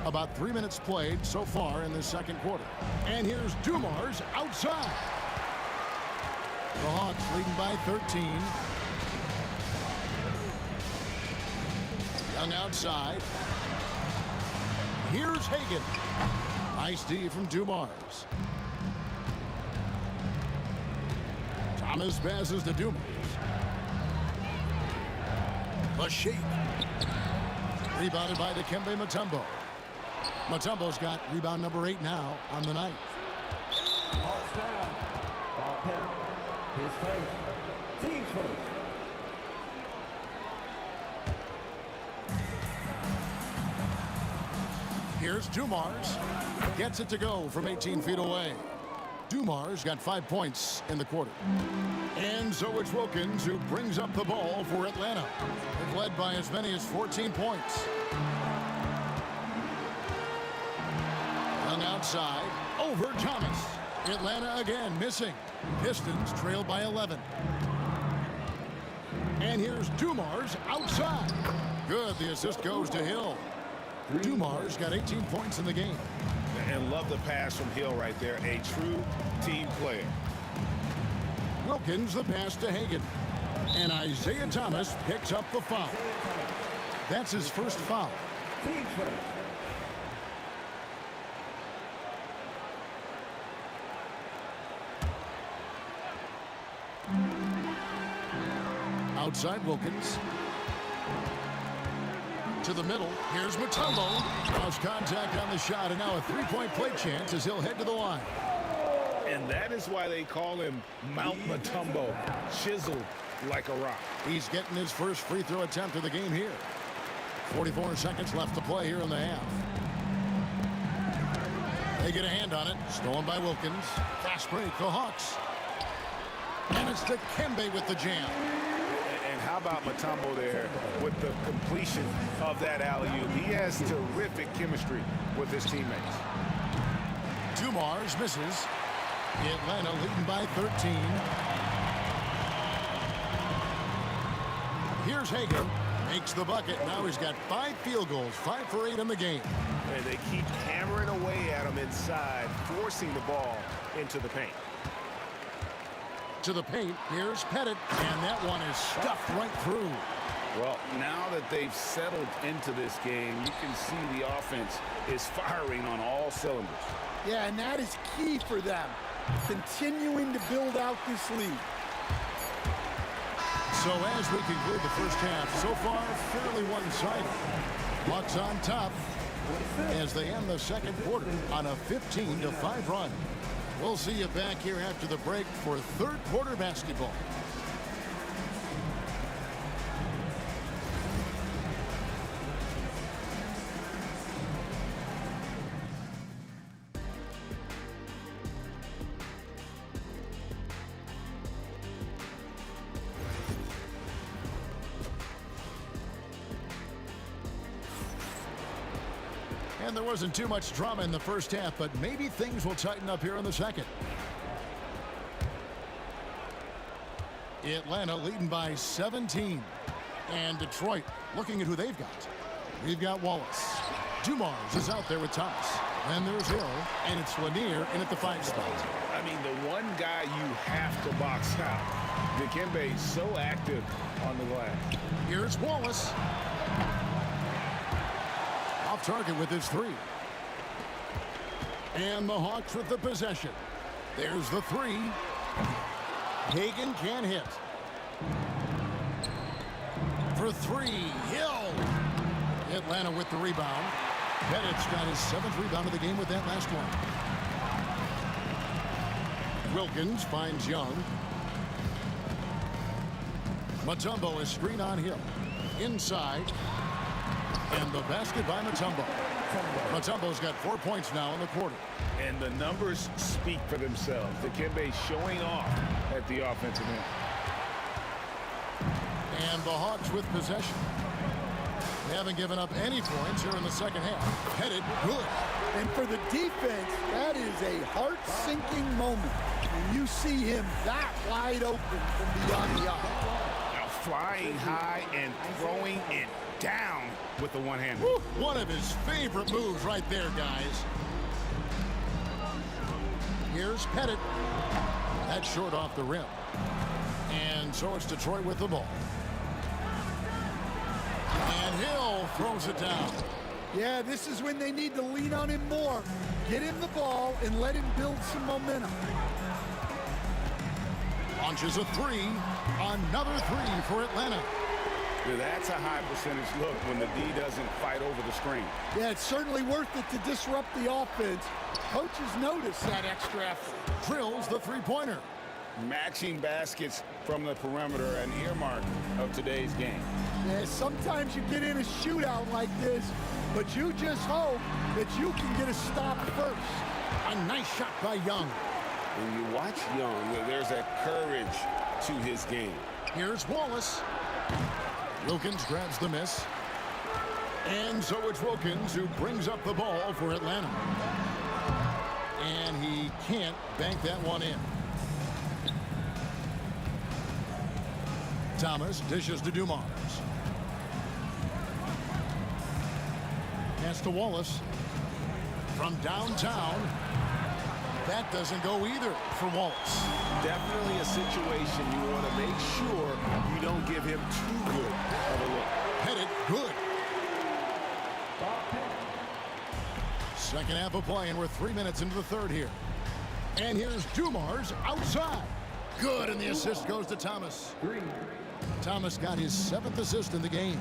Speaker 6: About 3 minutes played so far in the second quarter. And here's Dumars outside. The Hawks leading by 13. Young outside. Here's Hagan. Nice D from Dumars. Thomas passes to Dumars. The shake. Rebounded by Dikembe Mutombo. Mutombo's got rebound number 8 now on the night.
Speaker 5: Ball's down. Ball penalty. His first. Team's first.
Speaker 6: Here's Dumars. Gets it to go from 18 feet away. Dumars got 5 points in the quarter. And so it's Wilkins who brings up the ball for Atlanta. They've led by as many as 14 points. Young outside. Over Thomas. Atlanta again missing. Pistons trail by 11. And here's Dumars outside. Good. The assist goes to Hill. Dumars got 18 points in the game.
Speaker 7: And love the pass from Hill right there. A true team player.
Speaker 6: Wilkins the pass to Hagan. And Isaiah Thomas picks up the foul. That's his first foul.
Speaker 5: Team's first.
Speaker 6: Outside Wilkins. To the middle. Here's Mutombo. Lost contact on the shot, and now a three-point play chance as he'll head to the line.
Speaker 7: And that is why they call him Mount Mutombo, chiseled like a rock.
Speaker 6: He's getting his first free throw attempt of the game here. 44 seconds left to play here in the half. They get a hand on it. Stolen by Wilkins. Fast break, the Hawks. And it's Dikembe with the jam.
Speaker 7: And how about Mutombo there with the completion of that alley-oop? He has terrific chemistry with his teammates.
Speaker 6: Dumars misses. Atlanta leading by 13. Here's Hagan. Makes the bucket. Now he's got 5 field goals, 5 for 8 in the game.
Speaker 7: And they keep hammering away at him inside, forcing the ball into the paint.
Speaker 6: To the paint, here's Pettit, and that one is stuffed right through.
Speaker 7: Well, now that they've settled into this game, you can see the offense is firing on all cylinders.
Speaker 8: Yeah, and that is key for them, continuing to build out this lead.
Speaker 6: So as we conclude the first half, so far fairly one-sided. Bucks on top as they end the second quarter on a 15-5 run. We'll see you back here after the break for third quarter basketball. And there wasn't too much drama in the first half, but maybe things will tighten up here in the second. Atlanta leading by 17. And Detroit looking at who they've got. We've got Wallace. Dumars is out there with Thomas. Then there's Hill, and it's Lanier in at the 5 spot.
Speaker 7: I mean, the one guy you have to box out. Dikembe so active on the glass.
Speaker 6: Here's Wallace. Off target with his 3. And the Hawks with the possession. There's the 3. Hagan can't hit. For 3, Hill. Atlanta with the rebound. Pettit's got his 7th rebound of the game with that last one. Wilkins finds Young. Mutombo is screen on Hill. Inside. And the basket by Mutombo. Mutombo's got 4 points now in the quarter.
Speaker 7: And the numbers speak for themselves. Dikembe showing off at the offensive end.
Speaker 6: And the Hawks with possession. They haven't given up any points here in the second half. Headed good.
Speaker 8: And for the defense, that is a heart-sinking moment when you see him that wide open from beyond the arc.
Speaker 7: Now flying high and throwing it down with the one-hander.
Speaker 6: One of his favorite moves right there, guys. Here's Pettit. That's short off the rim. And so it's Detroit with the ball. And Hill throws it down.
Speaker 8: Yeah, this is when they need to lean on him more. Get him the ball and let him build some momentum.
Speaker 6: Launches a three. Another three for Atlanta.
Speaker 7: Yeah, that's a high percentage look when the D doesn't fight over the screen.
Speaker 8: Yeah, it's certainly worth it to disrupt the offense. Coaches notice that extra effort.
Speaker 6: Drills the three-pointer.
Speaker 7: Matching baskets from the perimeter, an earmark of today's game.
Speaker 8: Yeah, sometimes you get in a shootout like this, but you just hope that you can get a stop first.
Speaker 6: A nice shot by Young.
Speaker 7: When you watch Young, there's a courage to his game.
Speaker 6: Here's Wallace. Wilkins grabs the miss. And so it's Wilkins who brings up the ball for Atlanta. And he can't bank that one in. Thomas dishes to Dumars. Pass to Wallace. From downtown. That doesn't go either for Wallace.
Speaker 2: Definitely a situation you want to make sure you don't give him too good of a look.
Speaker 6: Pettit, good. Second half of play, and we're 3 minutes into the third here. And here's Dumars outside. Good, and the assist goes to Thomas. Thomas got his 7th assist in the game.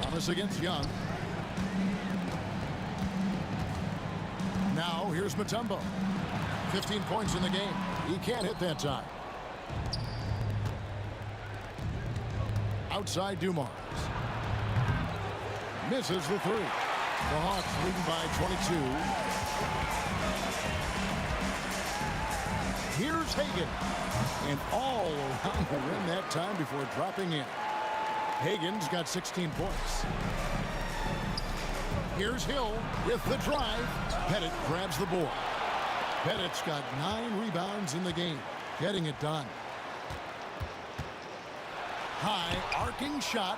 Speaker 6: Thomas against Young. Now here's Mutombo. 15 points in the game. He can't hit that time. Outside Dumars. Misses the three. The Hawks leading by 22. Here's Hagan. And all around the rim that time before dropping in. Hagan's got 16 points. Here's Hill with the drive. Pettit grabs the board. Pettit's got 9 rebounds in the game. Getting it done. High arcing shot.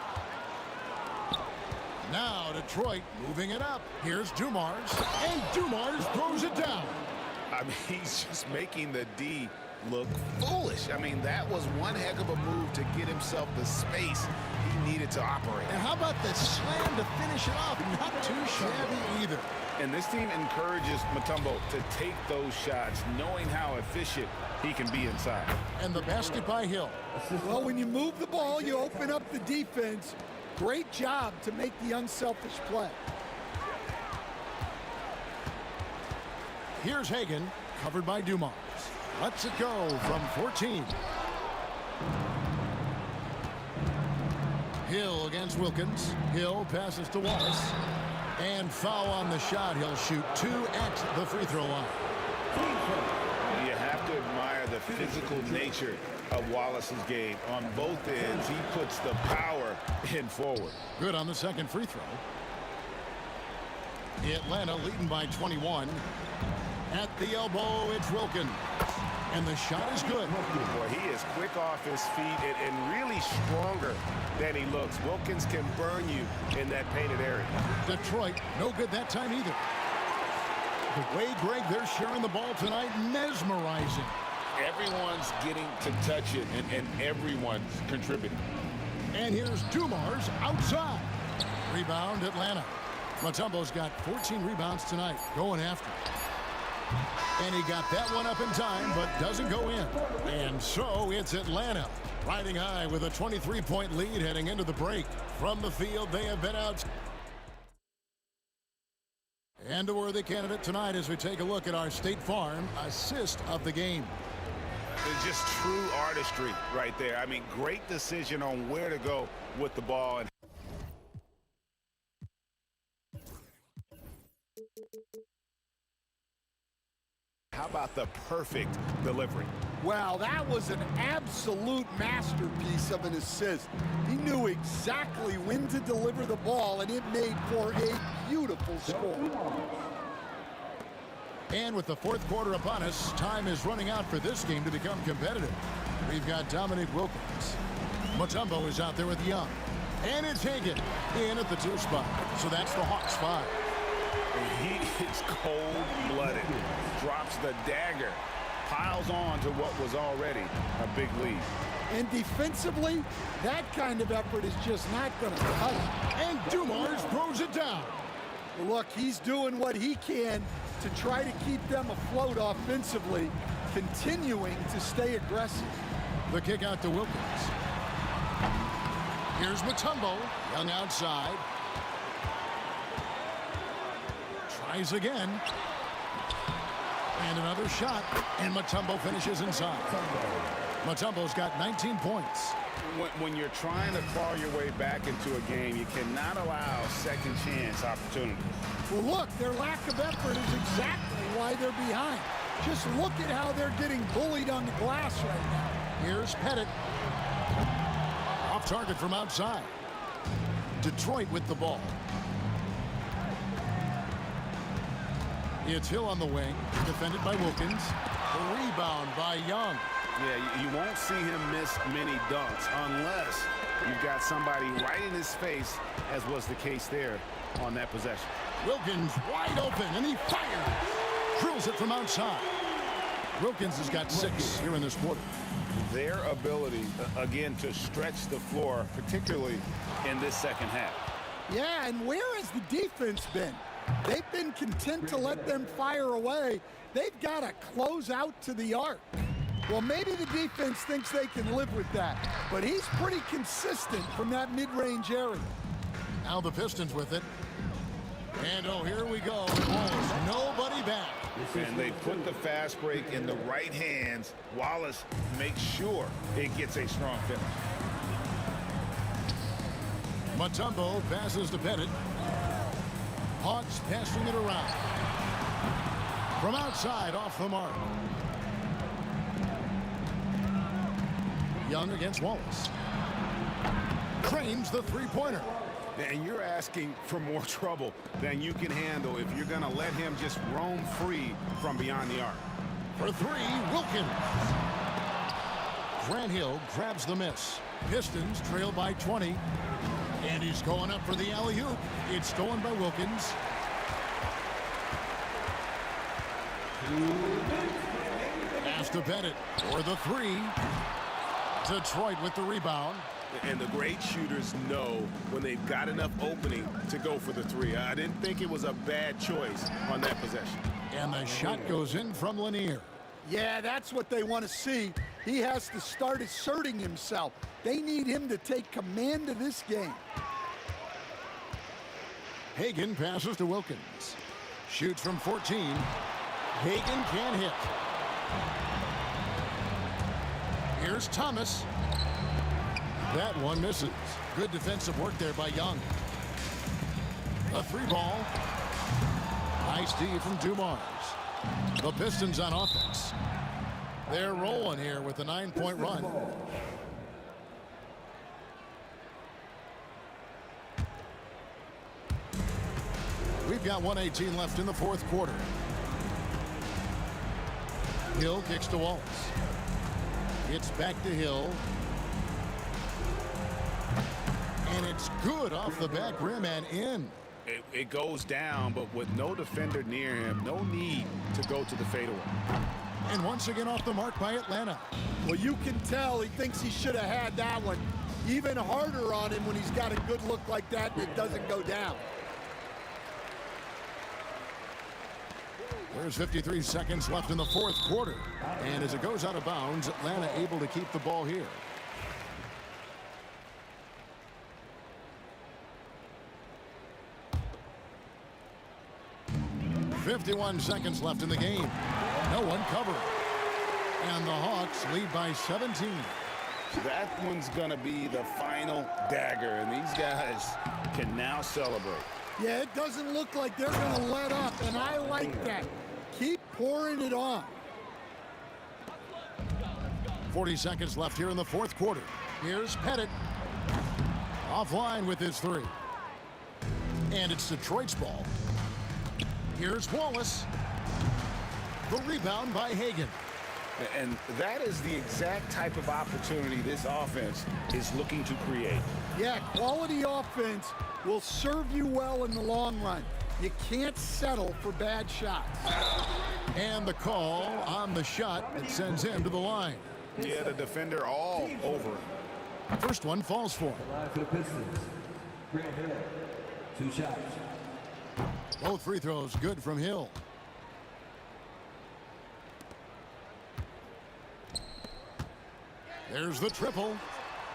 Speaker 6: Now Detroit moving it up. Here's Dumars. And Dumars throws it down.
Speaker 7: I mean, he's just making the D look foolish. I mean, that was one heck of a move to get himself the space he needed to operate.
Speaker 6: And how about the slam to finish it off? Not too shabby either.
Speaker 7: And this team encourages Mutombo to take those shots, knowing how efficient he can be inside.
Speaker 6: And the basket by Hill.
Speaker 8: Well, when you move the ball, you open up the defense. Great job to make the unselfish play.
Speaker 6: Here's Hagan, covered by Dumars. Lets it go from 14. Hill against Wilkins. Hill passes to Wallace. And foul on the shot. He'll shoot 2 at the free throw line.
Speaker 7: You have to admire the physical nature of Wallace's game. On both ends, he puts the power in forward.
Speaker 6: Good on the second free throw. Atlanta leading by 21. At the elbow, it's Wilkins. And the shot is good.
Speaker 7: Boy, he is quick off his feet and really stronger than he looks. Wilkins can burn you in that painted area.
Speaker 6: Detroit, no good that time either. The way, Greg, they're sharing the ball tonight, mesmerizing.
Speaker 7: Everyone's getting to touch it, and everyone's contributing.
Speaker 6: And here's Dumars outside. Rebound, Atlanta. Mutombo's got 14 rebounds tonight, going after it. And he got that one up in time, but doesn't go in. And so it's Atlanta, riding high with a 23-point lead heading into the break. From the field, they have been out. And a worthy candidate tonight as we take a look at our State Farm assist of the game.
Speaker 7: It's just true artistry right there. I mean, great decision on where to go with the ball. And how about the perfect delivery?
Speaker 8: Wow, that was an absolute masterpiece of an assist. He knew exactly when to deliver the ball, and it made for a beautiful score.
Speaker 6: And with the fourth quarter upon us, time is running out for this game to become competitive. We've got Dominic Wilkins. Mutombo is out there with Young. And it's Hagan in at the 2 spot. So that's the Hawks 5.
Speaker 7: He is cold-blooded. Drops the dagger. Piles on to what was already a big lead.
Speaker 8: And defensively, that kind of effort is just not going to cut it.
Speaker 6: And Dumars throws it down.
Speaker 8: Well, look, he's doing what he can to try to keep them afloat offensively, continuing to stay aggressive.
Speaker 6: The kick out to Wilkins. Here's Mutombo. Young outside. Tries again. And another shot. And Mutombo finishes inside. Mutombo's got 19 points.
Speaker 7: When you're trying to claw your way back into a game, you cannot allow second chance opportunities.
Speaker 8: Well, look, their lack of effort is exactly why they're behind. Just look at how they're getting bullied on the glass right now.
Speaker 6: Here's Pettit. Off target from outside. Detroit with the ball. It's Hill on the wing, defended by Wilkins. The rebound by Young.
Speaker 7: Yeah, you won't see him miss many dunks unless you've got somebody right in his face, as was the case there on that possession.
Speaker 6: Wilkins wide open, and he fires. Drills it from outside. Wilkins has got 6 here in this quarter.
Speaker 7: Their ability, again, to stretch the floor, particularly in this second half.
Speaker 8: Yeah, and where has the defense been? They've been content to let them fire away. They've got to close out to the arc. Well, maybe the defense thinks they can live with that, but he's pretty consistent from that mid-range area.
Speaker 6: Now the Pistons with it. And oh, here we go. Wallace, nobody back.
Speaker 7: And they put the fast break in the right hands. Wallace makes sure it gets a strong finish.
Speaker 6: Mutombo passes to Pettit. Hawks passing it around. From outside, off the mark. Young against Wallace. Cranes the three-pointer.
Speaker 7: And you're asking for more trouble than you can handle if you're going to let him just roam free from beyond the arc.
Speaker 6: For 3, Wilkins. Grant Hill grabs the miss. Pistons trail by 20. And he's going up for the alley-oop. It's stolen by Wilkins. Pass to Pettit for the 3. Detroit with the rebound.
Speaker 7: And the great shooters know when they've got enough opening to go for the 3. I didn't think it was a bad choice on that possession.
Speaker 6: And the shot goes in from Lanier.
Speaker 8: Yeah, that's what they want to see. He has to start asserting himself. They need him to take command of this game.
Speaker 6: Hagan passes to Wilkins. Shoots from 14. Hagan can't hit. Here's Thomas. That one misses. Good defensive work there by Young. A 3-ball. Nice D from Dumars. The Pistons on offense. They're rolling here with a 9-point run. We've got 1:18 left in the 4th quarter. Hill kicks to Wallace. It's back to Hill. And it's good off the back rim and in.
Speaker 7: It goes down, but with no defender near him, no need to go to the fadeaway.
Speaker 6: And once again off the mark by Atlanta.
Speaker 8: Well, you can tell he thinks he should have had that one. Even harder on him when he's got a good look like that and it doesn't go down.
Speaker 6: There's 53 seconds left in the 4th quarter. And as it goes out of bounds, Atlanta able to keep the ball here. .51 seconds left in the game. No one covering. And the Hawks lead by 17.
Speaker 7: That one's going to be the final dagger, and these guys can now celebrate.
Speaker 8: Yeah, it doesn't look like they're going to let up, and I like that. Keep pouring it on.
Speaker 6: 40 seconds left here in the 4th quarter. Here's Pettit. Offline with his 3. And it's Detroit's ball. Here's Wallace. The rebound by Hagan.
Speaker 7: And that is the exact type of opportunity this offense is looking to create.
Speaker 8: Yeah, quality offense will serve you well in the long run. You can't settle for bad shots.
Speaker 6: And the call on the shot that sends him to the line.
Speaker 7: Yeah, the defender all over him.
Speaker 6: First one falls for him.
Speaker 5: Line for the Pistons. Grant Hill. 2 shots.
Speaker 6: Both free throws good from Hill. There's the triple.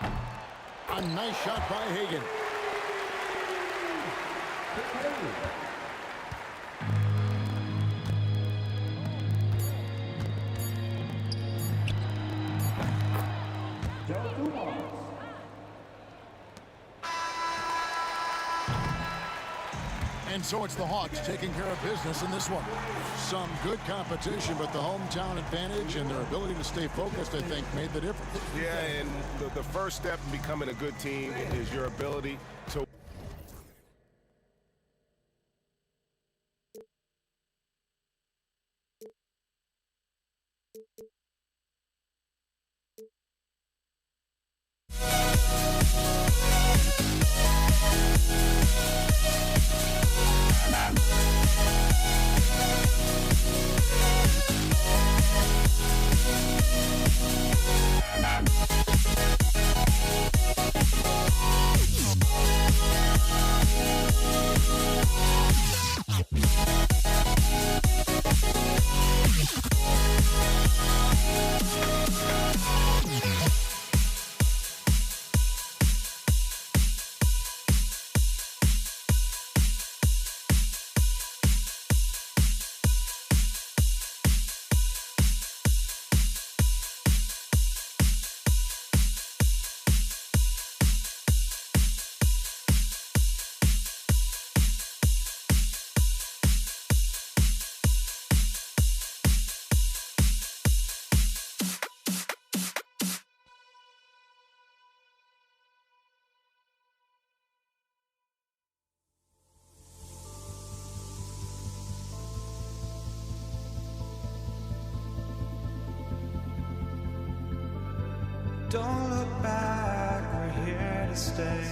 Speaker 6: A nice shot by Hagan. And so it's the Hawks taking care of business in this one. Some good competition, but the hometown advantage and their ability to stay focused, I think, made the difference.
Speaker 2: Yeah, and the first step in becoming a good team is your ability to
Speaker 1: Don't look back, we're here to stay.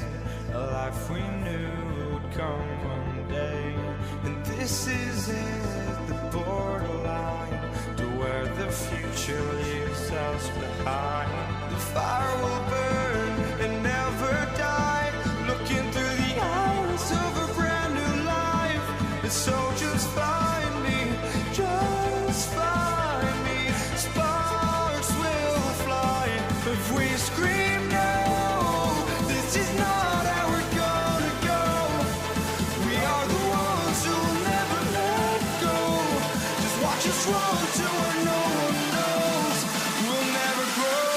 Speaker 1: A life we knew would come one day. And this is it, the borderline to where the future leaves us behind. The fire will burn and never die. Looking through the eyes of a brand new life. And so just find me, just find me. Sparks will fly if we scream no. This is not how we're gonna go. We are the ones who will never let go. Just watch us run to where no one knows. We'll never grow.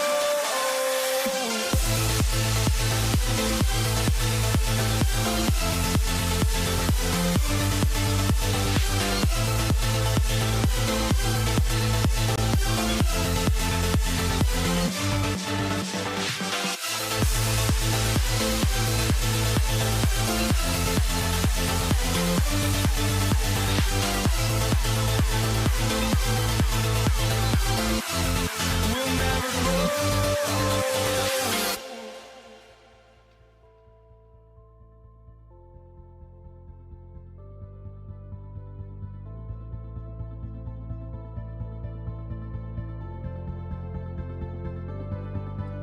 Speaker 1: We'll never grow.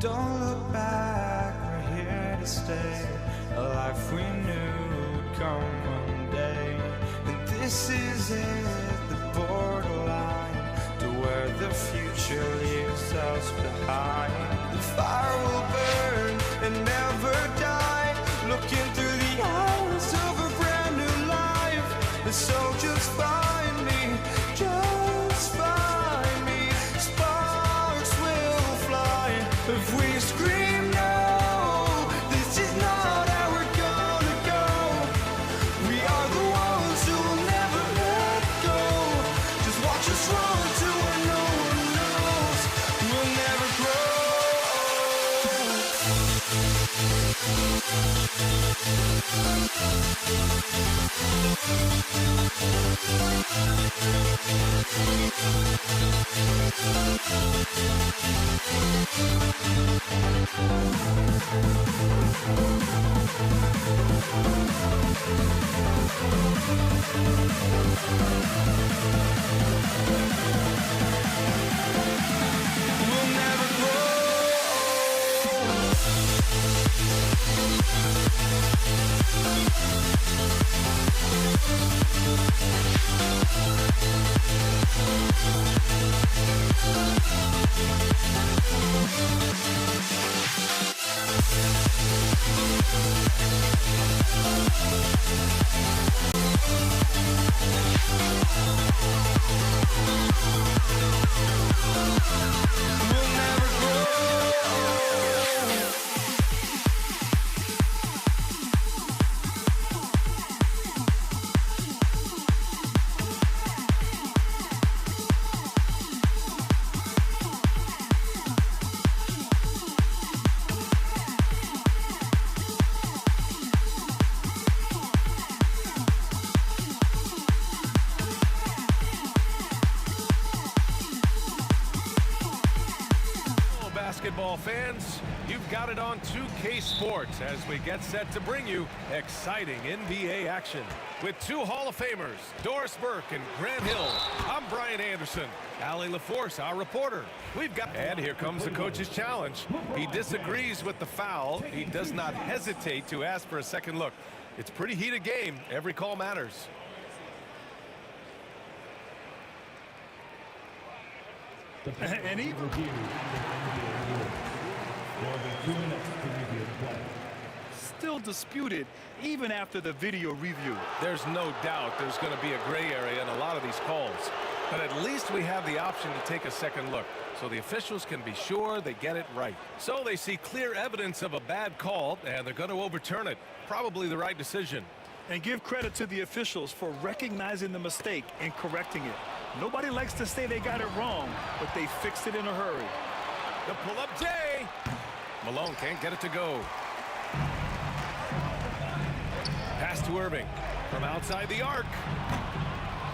Speaker 1: Don't look back, we're here to stay. A life we knew would come one day. And this is it, the borderline to where the future leaves us behind. The fire will burn and never die. Looking through the eyes of a brand new life. And so just find me, just find me. Sparks will fly if we scream no. This is not how we're gonna go. We are the ones who will never let go. Just watch us run to where no one knows. We'll never grow. We'll never grow. We'll never grow.
Speaker 2: Basketball fans, you've got it on 2K Sports as we get set to bring you exciting NBA action. With two Hall of Famers, Doris Burke and Grant Hill, I'm Brian Anderson. Allie LaForce, our reporter. And here comes the coach's challenge. He disagrees with the foul. He does not hesitate to ask for a second look. It's a pretty heated game. Every call matters.
Speaker 3: And even still disputed even after the video review.
Speaker 2: There's no doubt there's going to be a gray area in a lot of these calls. But at least we have the option to take a second look, so the officials can be sure they get it right. So they see clear evidence of a bad call, and they're going to overturn it. Probably the right decision.
Speaker 3: And give credit to the officials for recognizing the mistake and correcting it. Nobody likes to say they got it wrong, but they fixed it in a hurry.
Speaker 2: The pull-up J. Malone can't get it to go. Pass to Irving from outside the arc.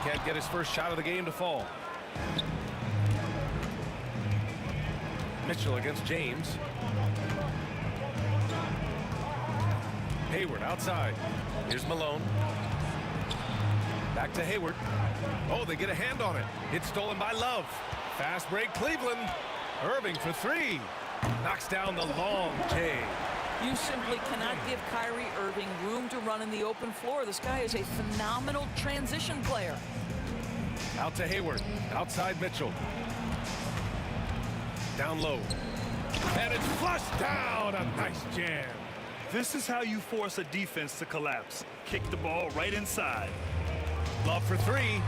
Speaker 2: Can't get his first shot of the game to fall. Mitchell against James. Hayward outside. Here's Malone. Back to Hayward. Oh, they get a hand on it. It's stolen by Love. Fast break, Cleveland. Irving for three. Knocks down the long J.
Speaker 11: You simply cannot give Kyrie Irving room to run in the open floor. This guy is a phenomenal transition player.
Speaker 2: Out to Hayward. Outside Mitchell. Down low. And it's flushed down. A nice jam.
Speaker 3: This is how you force a defense to collapse. Kick the ball right inside.
Speaker 2: Love for three.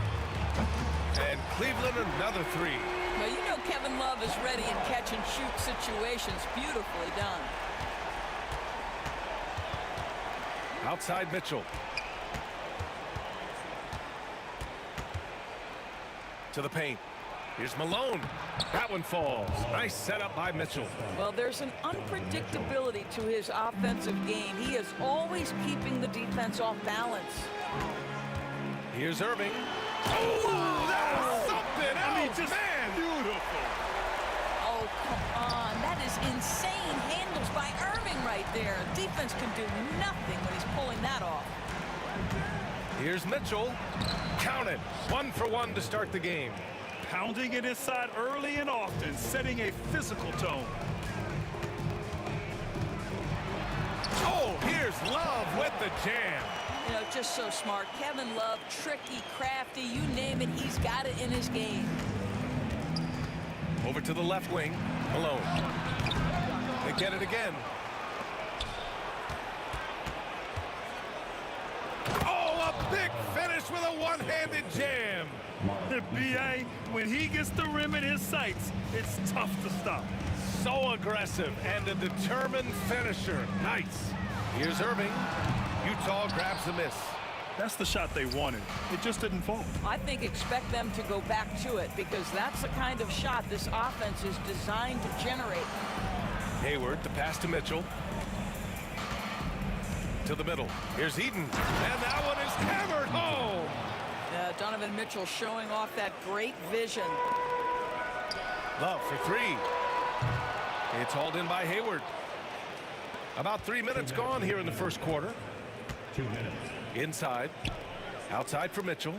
Speaker 2: And Cleveland another three.
Speaker 11: Well, you know Kevin Love is ready in catch-and-shoot situations. Beautifully done.
Speaker 2: Outside Mitchell. To the paint. Here's Malone. That one falls. Nice setup by Mitchell.
Speaker 11: Well, there's an unpredictability to his offensive game. He is always keeping the defense off balance.
Speaker 2: Here's Irving. Oh, that's something else, man.
Speaker 3: Beautiful.
Speaker 11: Oh, come on. That is insane handles by Irving right there. Defense can do nothing when he's pulling that off.
Speaker 2: Here's Mitchell. Count it. 1 for 1 to start the game.
Speaker 3: Pounding it inside early and often, setting a physical tone.
Speaker 2: Oh, here's Love with the jam.
Speaker 11: You know, just so smart. Kevin Love, tricky, crafty, you name it, he's got it in his game.
Speaker 2: Over to the left wing. Malone. They get it again. Oh, a big finish with a one-handed jam.
Speaker 3: The B.A., when he gets the rim in his sights, it's tough to stop.
Speaker 2: So aggressive and a determined finisher. Nice. Here's Irving. Utah grabs the miss.
Speaker 3: That's the shot they wanted. It just didn't fall.
Speaker 11: I think expect them to go back to it because that's the kind of shot this offense is designed to generate.
Speaker 2: Hayward, the pass to Mitchell. To the middle. Here's Eden. And that one is hammered home.
Speaker 11: Donovan Mitchell Mitchell showing off that great vision.
Speaker 2: Love for three. It's hauled in by Hayward. About 3 minutes gone here in the first quarter.
Speaker 5: 2 minutes.
Speaker 2: Inside. Outside for Mitchell.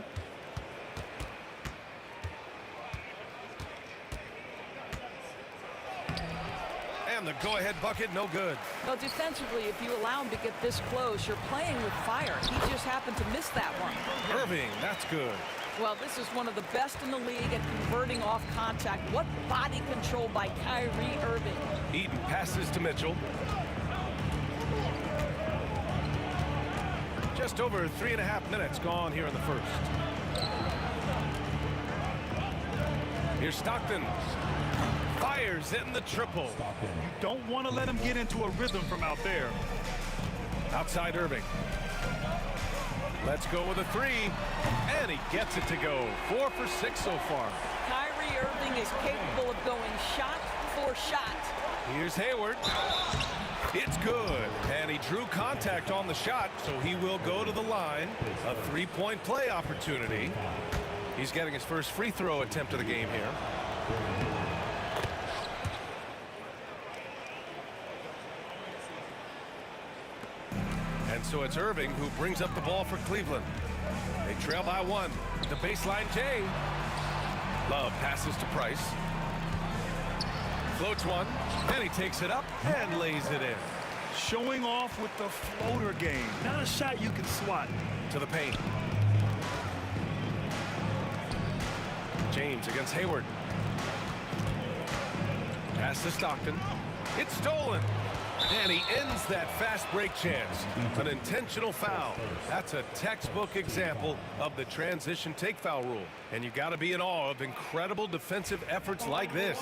Speaker 2: And the go-ahead bucket, no good.
Speaker 11: Well, defensively, if you allow him to get this close, you're playing with fire. He just happened to miss that one.
Speaker 2: Irving, that's good.
Speaker 11: Well, this is one of the best in the league at converting off contact. What body control by Kyrie Irving.
Speaker 2: Eaton passes to Mitchell. Just over 3.5 minutes gone here in the first. Here's Stockton. Fires in the triple.
Speaker 3: You don't want to let him get into a rhythm from out there.
Speaker 2: Outside Irving. Let's go with a three. And he gets it to go. 4 for 6 so far.
Speaker 11: Kyrie Irving is capable of going shot for shot.
Speaker 2: Here's Hayward. It's good. And he drew contact on the shot, so he will go to the line. A three-point play opportunity. He's getting his first free throw attempt of the game here. And so it's Irving who brings up the ball for Cleveland. They trail by 1. The baseline J. Love passes to Price. Floats one, and he takes it up and lays it in.
Speaker 3: Showing off with the floater game. Not a shot you can swat.
Speaker 2: To the paint. James against Hayward. Pass to Stockton. It's stolen. And he ends that fast break chance. An intentional foul. That's a textbook example of the transition take foul rule. And you got to be in awe of incredible defensive efforts like this.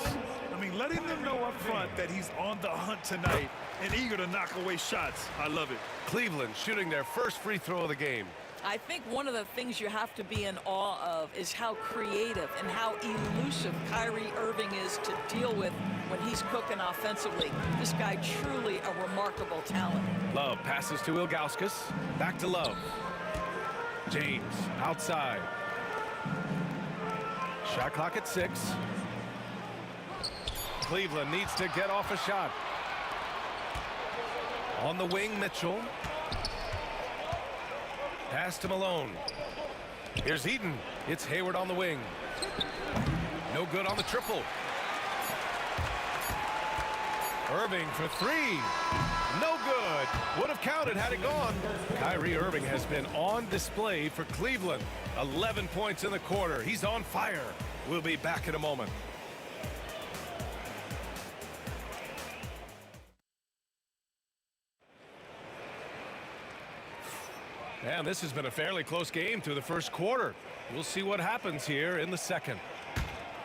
Speaker 3: I mean, letting them know up front that he's on the hunt tonight and eager to knock away shots. I love it.
Speaker 2: Cleveland shooting their first free throw of the game.
Speaker 11: I think one of the things you have to be in awe of is how creative and how elusive Kyrie Irving is to deal with when he's cooking offensively. This guy truly a remarkable talent.
Speaker 2: Love passes to Ilgauskas. Back to Love. James outside. Shot clock at 6. Cleveland needs to get off a shot. On the wing, Mitchell. Pass to Malone. Here's Eaton. It's Hayward on the wing. No good on the triple. Irving for three. No good. Would have counted had it gone. Kyrie Irving has been on display for Cleveland. 11 points in the quarter. He's on fire. We'll be back in a moment. And this has been a fairly close game through the first quarter. We'll see what happens here in the second.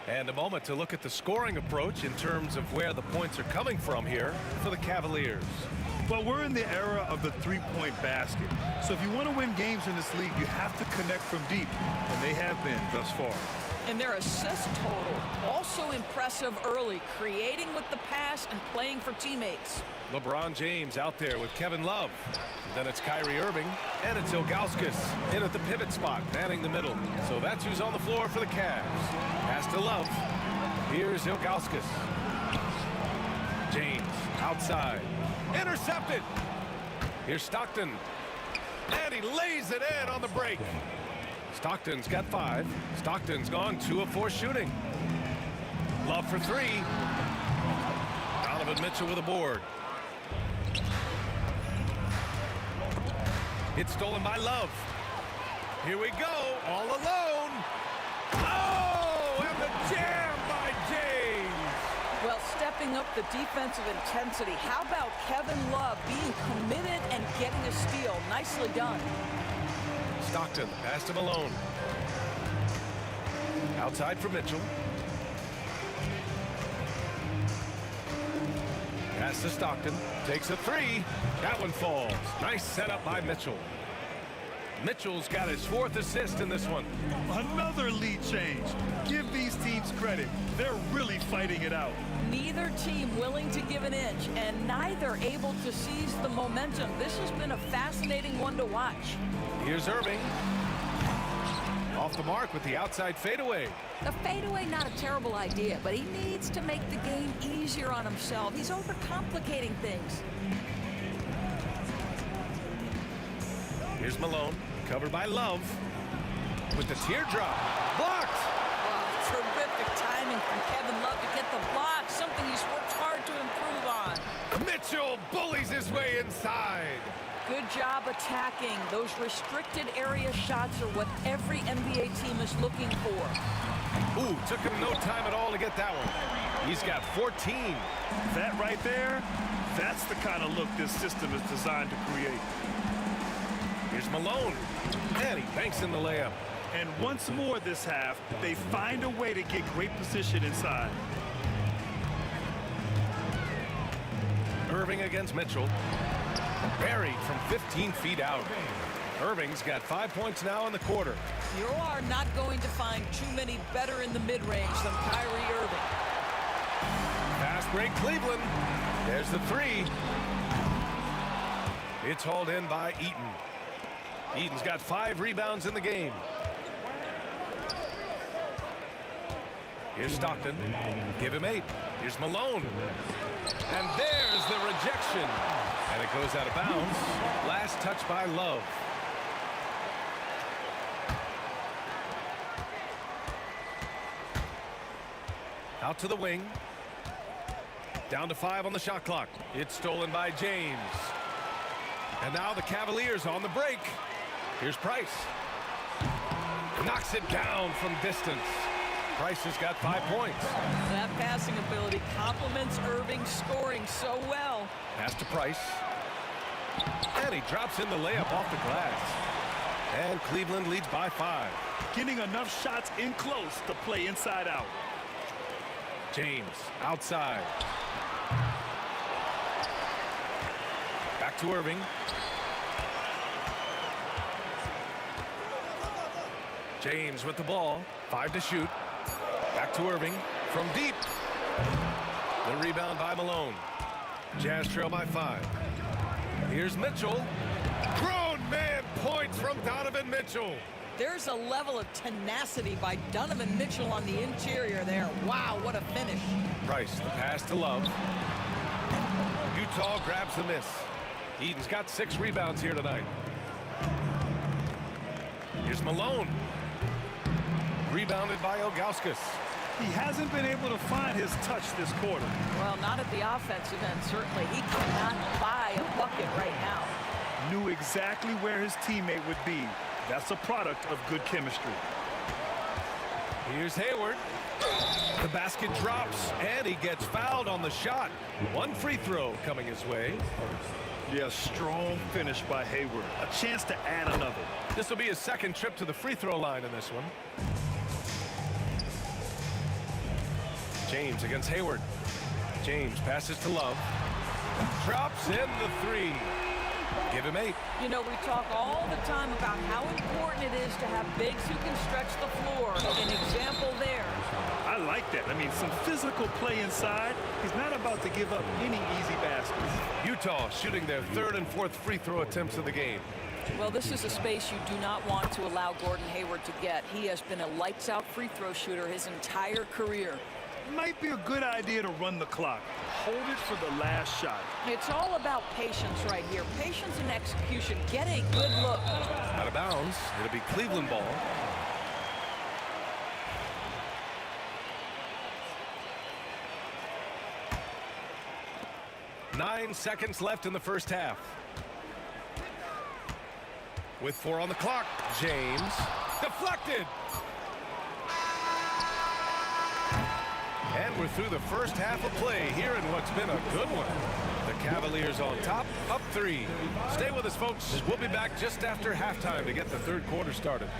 Speaker 2: And a moment to look at the scoring approach in terms of where the points are coming from here for the Cavaliers.
Speaker 3: Well, we're in the era of the three-point basket. So if you want to win games in this league, you have to connect from deep. And they have been thus far.
Speaker 11: And their assist total also impressive early, creating with the pass and playing for teammates.
Speaker 2: LeBron James out there with Kevin Love. Then it's Kyrie Irving, and it's Ilgauskas in at the pivot spot, manning the middle. So that's who's on the floor for the Cavs. Pass to Love. Here's Ilgauskas. James outside. Intercepted. Here's Stockton. And he lays it in on the break. Stockton's got 5. Stockton's gone 2 of 4 shooting. Love for 3. Donovan Mitchell with a board. It's stolen by Love. Here we go, all alone. Oh, and the jam by James.
Speaker 11: Well, stepping up the defensive intensity. How about Kevin Love being committed and getting a steal? Nicely done.
Speaker 2: Stockton, pass to Malone. Outside for Mitchell. Pass to Stockton. Takes a 3. That one falls. Nice setup by Mitchell. Mitchell's got his 4th assist in this one.
Speaker 3: Another lead change. Give these teams credit. They're really fighting it out.
Speaker 11: Neither team willing to give an inch, and neither able to seize the momentum. This has been a fascinating one to watch.
Speaker 2: Here's Irving. Off off the mark with the outside fadeaway.
Speaker 11: The fadeaway, not a terrible idea, but he needs to make the game easier on himself. He's overcomplicating things.
Speaker 2: Here's Malone, covered by Love, with the teardrop. Blocked!
Speaker 11: Oh, terrific timing from Kevin Love to get the block, something he's worked hard to improve on.
Speaker 2: Mitchell bullies his way inside.
Speaker 11: Good job attacking. Those restricted area shots are what every NBA team is looking for.
Speaker 2: Ooh, took him no time at all to get that one. He's got 14.
Speaker 3: That right there, that's the kind of look this system is designed to create.
Speaker 2: Here's Malone, and he banks in the layup.
Speaker 3: And once more this half, they find a way to get great position inside.
Speaker 2: Irving against Mitchell. Buried from 15 feet out. Irving's got 5 points now in the quarter.
Speaker 11: You are not going to find too many better in the mid-range than Kyrie Irving.
Speaker 2: Fast break Cleveland. There's the three. It's hauled in by Eaton. Eaton's got 5 rebounds in the game. Here's Stockton. Give him 8. Here's Malone. And there's the rejection. And it goes out of bounds. Last touch by Love. Out to the wing. Down to 5 on the shot clock. It's stolen by James. And now the Cavaliers on the break. Here's Price. Knocks it down from distance. Price has got 5 points.
Speaker 11: That passing ability complements Irving's scoring so well.
Speaker 2: Pass to Price. And he drops in the layup off the glass. And Cleveland leads by 5.
Speaker 3: Getting enough shots in close to play inside out.
Speaker 2: James outside. Back to Irving. James with the ball. 5 to shoot. Back to Irving from deep. The rebound by Malone. Jazz trail by 5. Here's Mitchell. Grown man points from Donovan Mitchell.
Speaker 11: There's a level of tenacity by Donovan Mitchell on the interior there. Wow, what a finish.
Speaker 2: Price, the pass to Love. Utah grabs the miss. Eden's got 6 rebounds here tonight. Here's Malone. Rebounded by Ilgauskas.
Speaker 3: He hasn't been able to find his touch this quarter.
Speaker 11: Well, not at the offensive end, certainly. He cannot buy a bucket right now.
Speaker 3: Knew exactly where his teammate would be. That's a product of good chemistry.
Speaker 2: Here's Hayward. The basket drops, and he gets fouled on the shot. 1 free throw coming his way.
Speaker 3: Yeah, strong finish by Hayward. A chance to add another.
Speaker 2: This will be his 2nd trip to the free throw line in this one. James against Hayward. James passes to Love. Drops in the 3. Give him 8.
Speaker 11: You know, we talk all the time about how important it is to have bigs who can stretch the floor. An example there.
Speaker 3: I like that. I mean, some physical play inside. He's not about to give up any easy baskets.
Speaker 2: Utah shooting their 3rd and 4th free throw attempts of the game.
Speaker 11: Well, this is a space you do not want to allow Gordon Hayward to get. He has been a lights-out free throw shooter his entire career.
Speaker 3: Might be a good idea to run the clock. Hold it for the last shot.
Speaker 11: It's all about patience right here. Patience and execution. Get a good look.
Speaker 2: Out of bounds. It'll be Cleveland ball. Nine seconds left in the first half. With 4 on the clock, James deflected. And we're through the first half of play here in what's been a good one. The Cavaliers on top, up 3. Stay with us, folks. We'll be back just after halftime to get the 3rd quarter started.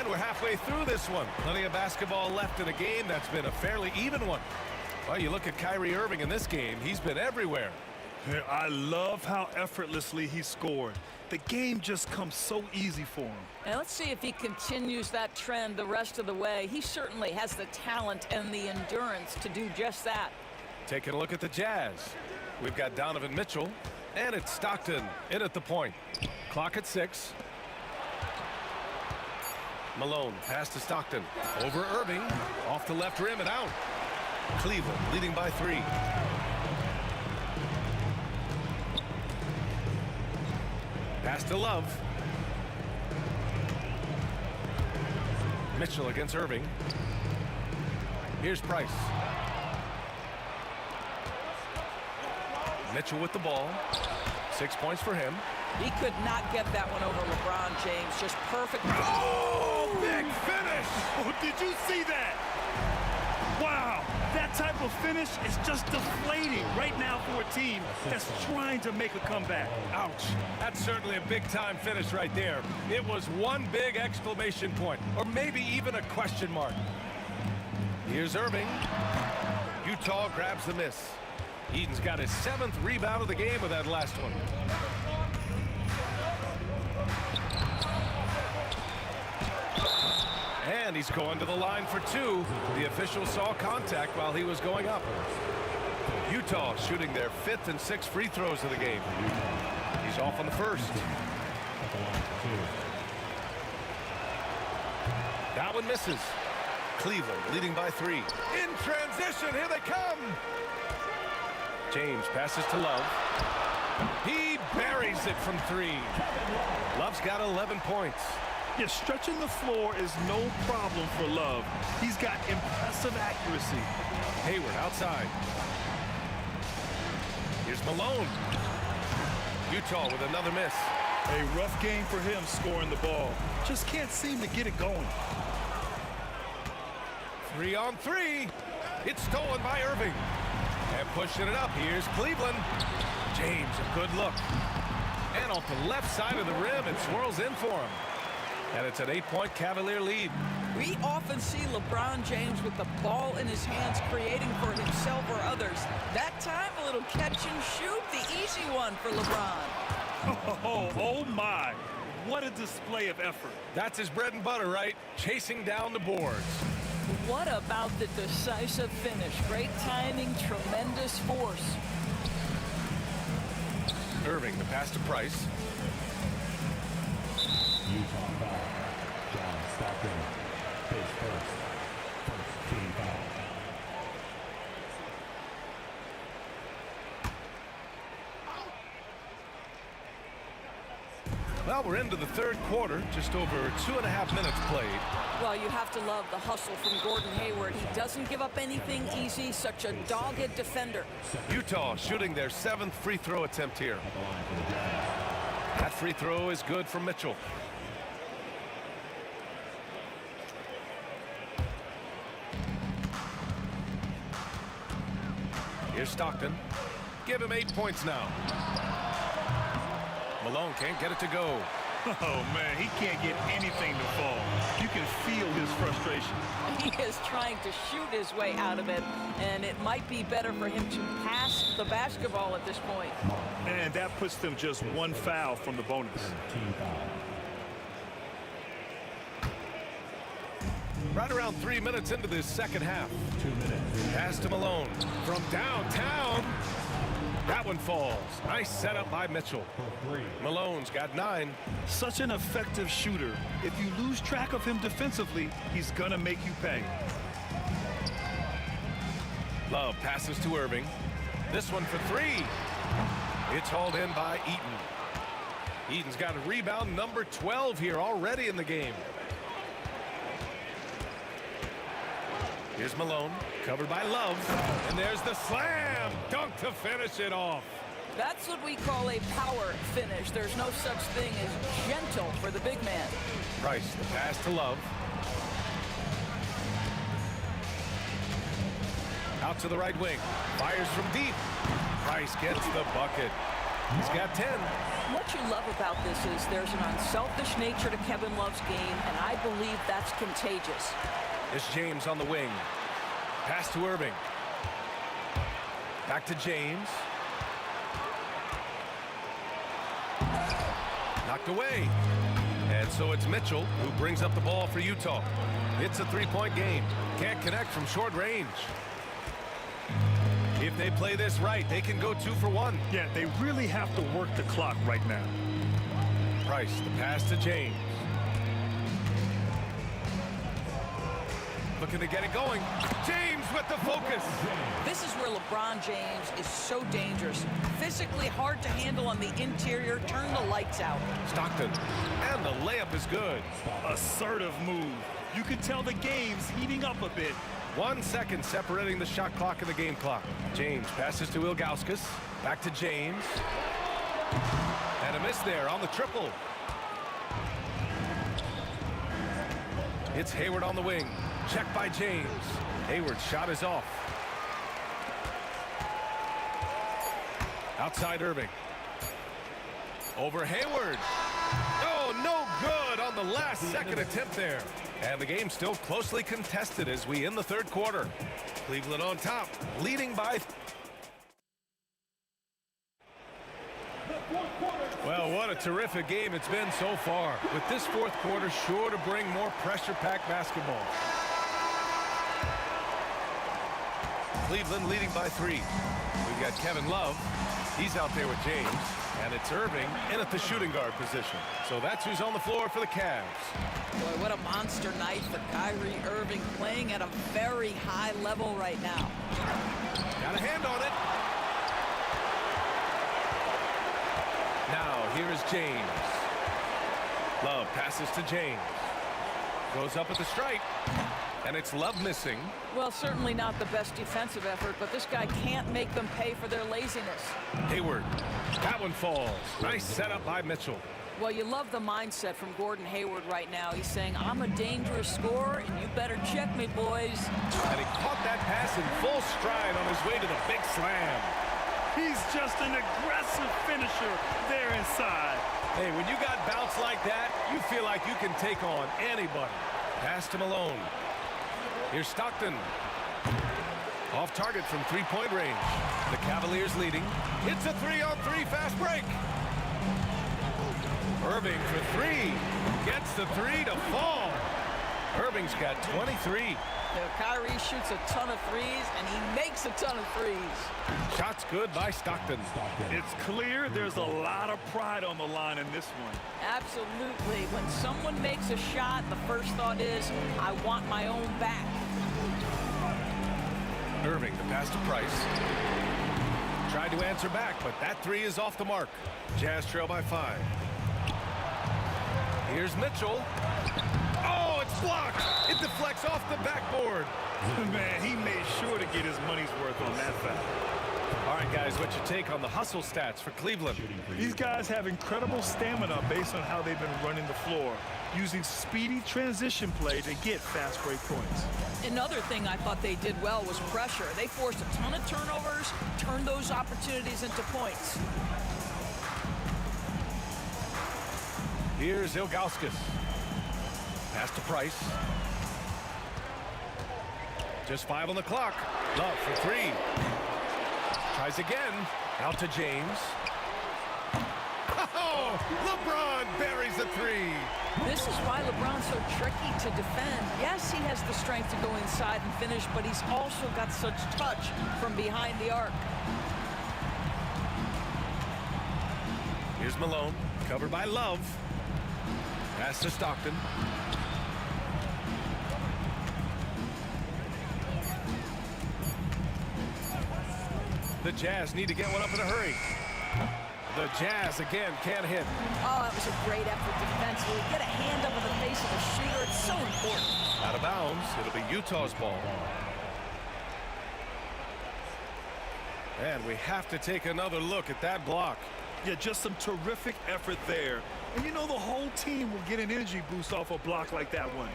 Speaker 2: we're halfway through this one. Plenty of basketball left in a game that's been a fairly even one. Well, you look at Kyrie Irving in this game, he's been everywhere.
Speaker 3: Yeah, I love how effortlessly he scored. The game just comes so easy for him.
Speaker 11: And let's see if he continues that trend the rest of the way. He certainly has the talent and the endurance to do just that.
Speaker 2: Taking a look at the Jazz. We've got Donovan Mitchell, and it's Stockton in at the point. Clock at 6. Malone pass to Stockton. Over Irving. Off the left rim and out. Cleveland leading by 3. Pass to Love. Mitchell against Irving. Here's Price. Mitchell with the ball. 6 points for him.
Speaker 11: He could not get that one over LeBron James. Just perfect.
Speaker 2: Oh, big finish!
Speaker 3: Oh, did you see that? Wow, that type of finish is just deflating right now for a team that's trying to make a comeback.
Speaker 2: Ouch. That's certainly a big-time finish right there. It was one big exclamation point, or maybe even a question mark. Here's Irving. Utah grabs the miss. Eden's got his 7th rebound of the game with that last one. And he's going to the line for 2. The official saw contact while he was going up. Utah shooting their 5th and 6th free throws of the game. He's off on the first. That one misses. Cleveland leading by 3. In transition, here they come. James passes to Love. He buries it from 3. Love's got 11 points.
Speaker 3: Yeah, stretching the floor is no problem for Love. He's got impressive accuracy.
Speaker 2: Hayward outside. Here's Malone. Utah with another miss.
Speaker 3: A rough game for him scoring the ball. Just can't seem to get it going.
Speaker 2: 3 on 3. It's stolen by Irving. And pushing it up. Here's Cleveland. James, a good look. And off the left side of the rim, it swirls in for him. And it's an 8-point Cavalier lead.
Speaker 11: We often see LeBron James with the ball in his hands creating for himself or others. That time, a little catch and shoot, the easy one for LeBron.
Speaker 3: Oh my. What a display of effort.
Speaker 2: That's his bread and butter, right? Chasing down the boards.
Speaker 11: What about the decisive finish? Great timing, tremendous force.
Speaker 2: Irving, the pass to Price.
Speaker 5: Utah foul. John Stockton. His first team foul.
Speaker 2: Well, we're into the 3rd quarter. Just over 2.5 minutes played.
Speaker 11: Well, you have to love the hustle from Gordon Hayward. He doesn't give up anything easy. Such a dogged defender.
Speaker 2: Utah shooting their 7th free throw attempt here. That free throw is good for Mitchell. Here's Stockton. Give him 8 points now. Malone can't get it to go.
Speaker 3: Oh, man, he can't get anything to fall. You can feel his frustration.
Speaker 11: He is trying to shoot his way out of it, and it might be better for him to pass the basketball at this point.
Speaker 3: And that puts them just 1 foul from the bonus.
Speaker 5: Team foul.
Speaker 2: Right around 3 minutes into this second half.
Speaker 5: 2 minutes.
Speaker 2: Pass to Malone from downtown. That one falls. Nice setup by Mitchell. Malone's got 9.
Speaker 3: Such an effective shooter. If you lose track of him defensively, he's gonna make you pay.
Speaker 2: Love passes to Irving. This one for 3. It's hauled in by Eaton. Eaton's got a rebound number 12 here already in the game. Here's Malone, covered by Love. And there's the slam dunk to finish it off.
Speaker 11: That's what we call a power finish. There's no such thing as gentle for the big man.
Speaker 2: Price, the pass to Love. Out to the right wing. Fires from deep. Price gets the bucket. He's got 10.
Speaker 11: What you love about this is there's an unselfish nature to Kevin Love's game, and I believe that's contagious.
Speaker 2: It's James on the wing. Pass to Irving. Back to James. Knocked away. And so it's Mitchell who brings up the ball for Utah. It's a three-point game. Can't connect from short range. If they play this right, they can go 2 for 1.
Speaker 3: Yeah, they really have to work the clock right now.
Speaker 2: Price, the pass to James. Looking to get it going. James with the focus.
Speaker 11: This is where LeBron James is so dangerous. Physically hard to handle on the interior. Turn the lights out.
Speaker 2: Stockton. And the layup is good.
Speaker 3: Assertive move. You can tell the game's heating up a bit.
Speaker 2: 1 second separating the shot clock and the game clock. James passes to Ilgauskas. Back to James. And a miss there on the triple. It's Hayward on the wing. Check by James. Hayward's shot is off. Outside Irving. Over Hayward. Oh, no good on the last second attempt there. And the game's still closely contested as we end the third quarter. Cleveland on top, leading by... Well, what a terrific game it's been so far. With this fourth quarter sure to bring more pressure-packed basketball. Cleveland leading by 3. We've got Kevin Love. He's out there with James. And it's Irving in at the shooting guard position. So that's who's on the floor for the Cavs.
Speaker 11: Boy, what a monster night for Kyrie Irving, playing at a very high level right now.
Speaker 2: Got a hand on it. Now, here is James. Love passes to James. Goes up at the stripe. And it's Love missing.
Speaker 11: Well, certainly not the best defensive effort, but this guy can't make them pay for their laziness.
Speaker 2: Hayward. That one falls. Nice setup by Mitchell.
Speaker 11: Well, you love the mindset from Gordon Hayward right now. He's saying, I'm a dangerous scorer, and you better check me, boys.
Speaker 2: And he caught that pass in full stride on his way to the big slam.
Speaker 3: He's just an aggressive finisher there inside.
Speaker 2: Hey, when you got bounce like that, you feel like you can take on anybody. Pass to Malone. Here's Stockton. Off target from three-point range. The Cavaliers leading. It's a 3-on-3 fast break. Irving for 3. Gets the 3 to fall. Irving's got 23.
Speaker 11: Kyrie shoots a ton of threes, and he makes a ton of threes.
Speaker 2: Shots good by Stockton.
Speaker 3: It's clear there's a lot of pride on the line in this one.
Speaker 11: Absolutely. When someone makes a shot, the first thought is, I want my own back.
Speaker 2: Irving, the pass to Price. Tried to answer back, but that 3 is off the mark. Jazz trail by 5. Here's Mitchell. Oh, it's blocked. It deflects off the backboard.
Speaker 3: Man, he made sure to get his money's worth on that foul.
Speaker 2: All right, guys, what's your take on the hustle stats for Cleveland?
Speaker 3: These guys have incredible stamina based on how they've been running the floor, using speedy transition play to get fast break points.
Speaker 11: Another thing I thought they did well was pressure. They forced a ton of turnovers, turned those opportunities into points.
Speaker 2: Here's Ilgauskas. Pass to Price. Just 5 on the clock. Love for 3. Tries again. Out to James. Oh, LeBron buries a 3.
Speaker 11: This is why LeBron's so tricky to defend. Yes, he has the strength to go inside and finish, but he's also got such touch from behind the arc.
Speaker 2: Here's Malone, covered by Love. Pass to Stockton. The Jazz need to get one up in a hurry. The Jazz, again, can't hit.
Speaker 11: Oh, that was a great effort defensively. Get a hand up in the face of the shooter. It's so important.
Speaker 2: Out of bounds. It'll be Utah's ball. And we have to take another look at that block.
Speaker 3: Yeah, just some terrific effort there. And you know the whole team will get an energy boost off a block like that one.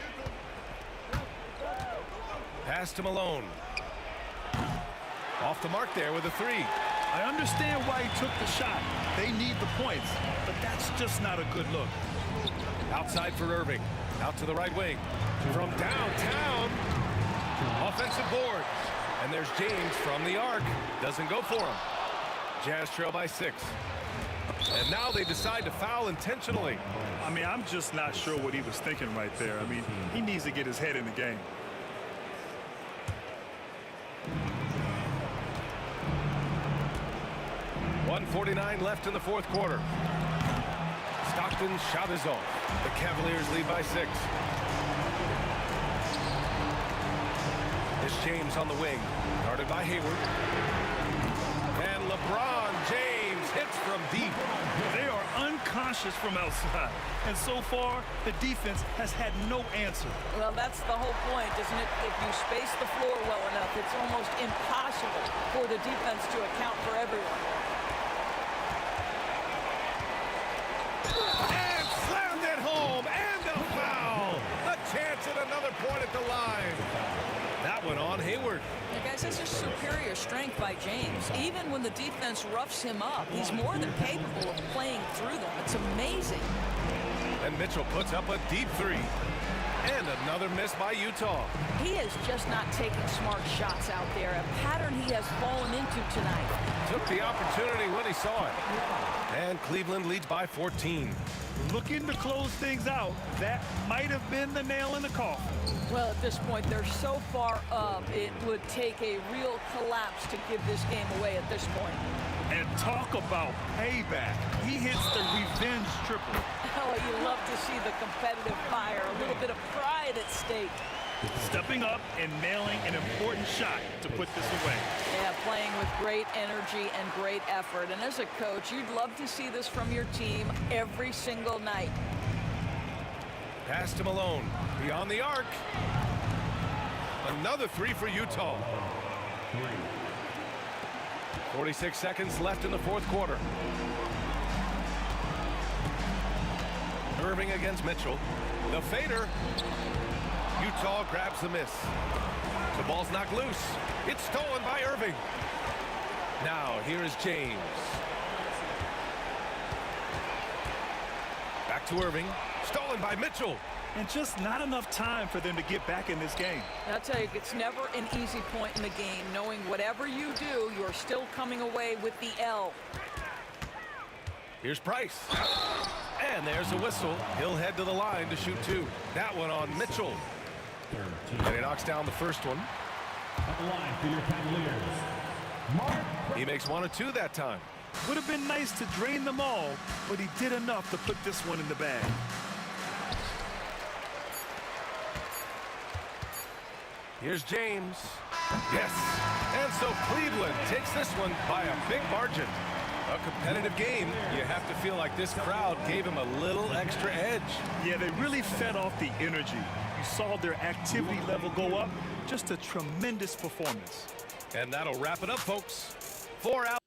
Speaker 2: Pass to Malone. Off the mark there with a 3.
Speaker 3: I understand why he took the shot. They need the points, but that's just not a good look.
Speaker 2: Outside for Irving. Out to the right wing. From downtown. Offensive board. And there's James from the arc. Doesn't go for him. Jazz trail by 6. And now they decide to foul intentionally.
Speaker 3: I mean, I'm just not sure what he was thinking right there. I mean, he needs to get his head in the game.
Speaker 2: .149 left in the fourth quarter. Stockton's shot is off. The Cavaliers lead by 6. It's James on the wing, guarded by Hayward. And LeBron James hits from deep.
Speaker 3: They are unconscious from outside. And so far, the defense has had no answer.
Speaker 11: Well, that's the whole point, isn't it? If you space the floor well enough, it's almost impossible for the defense to account for everyone.
Speaker 2: And slammed it home, and a foul. A chance at another point at the line. That one on Hayward.
Speaker 11: Yeah, guys, this is superior strength by James. Even when the defense roughs him up, he's more than capable of playing through them. It's amazing.
Speaker 2: And Mitchell puts up a deep 3. And another miss by Utah.
Speaker 11: He is just not taking smart shots out there, a pattern he has fallen into tonight.
Speaker 2: Took the opportunity when he saw it. And Cleveland leads by 14.
Speaker 3: Looking to close things out, that might have been the nail in the coffin.
Speaker 11: Well, at this point, they're so far up, it would take a real collapse to give this game away at this point.
Speaker 3: And talk about payback. He hits the revenge triple.
Speaker 11: Oh, you love to see the competitive fire, a little bit of pride at stake.
Speaker 3: Stepping up and nailing an important shot to put this away.
Speaker 11: Yeah, playing with great energy and great effort. And as a coach, you'd love to see this from your team every single night.
Speaker 2: Pass to Malone. Beyond the arc. Another 3 for Utah. 46 seconds left in the fourth quarter. Irving against Mitchell. The fader. Utah grabs the miss. The ball's knocked loose. It's stolen by Irving. Now here is James. Back to Irving. Stolen by Mitchell.
Speaker 3: And just not enough time for them to get back in this game.
Speaker 11: I'll tell you, it's never an easy point in the game, knowing whatever you do, you're still coming away with the L.
Speaker 2: Here's Price. And there's a whistle. He'll head to the line to shoot 2. That one on Mitchell. And he knocks down the first one.
Speaker 5: At the line for your Cavaliers.
Speaker 2: He makes 1 of 2 that time.
Speaker 3: Would have been nice to drain them all, but he did enough to put this one in the bag.
Speaker 2: Here's James. Yes. And so Cleveland takes this one by a big margin. A competitive game. You have to feel like this crowd gave him a little extra edge.
Speaker 3: Yeah, they really fed off the energy. You saw their activity level go up. Just a tremendous performance.
Speaker 2: And that'll wrap it up, folks. 4 out.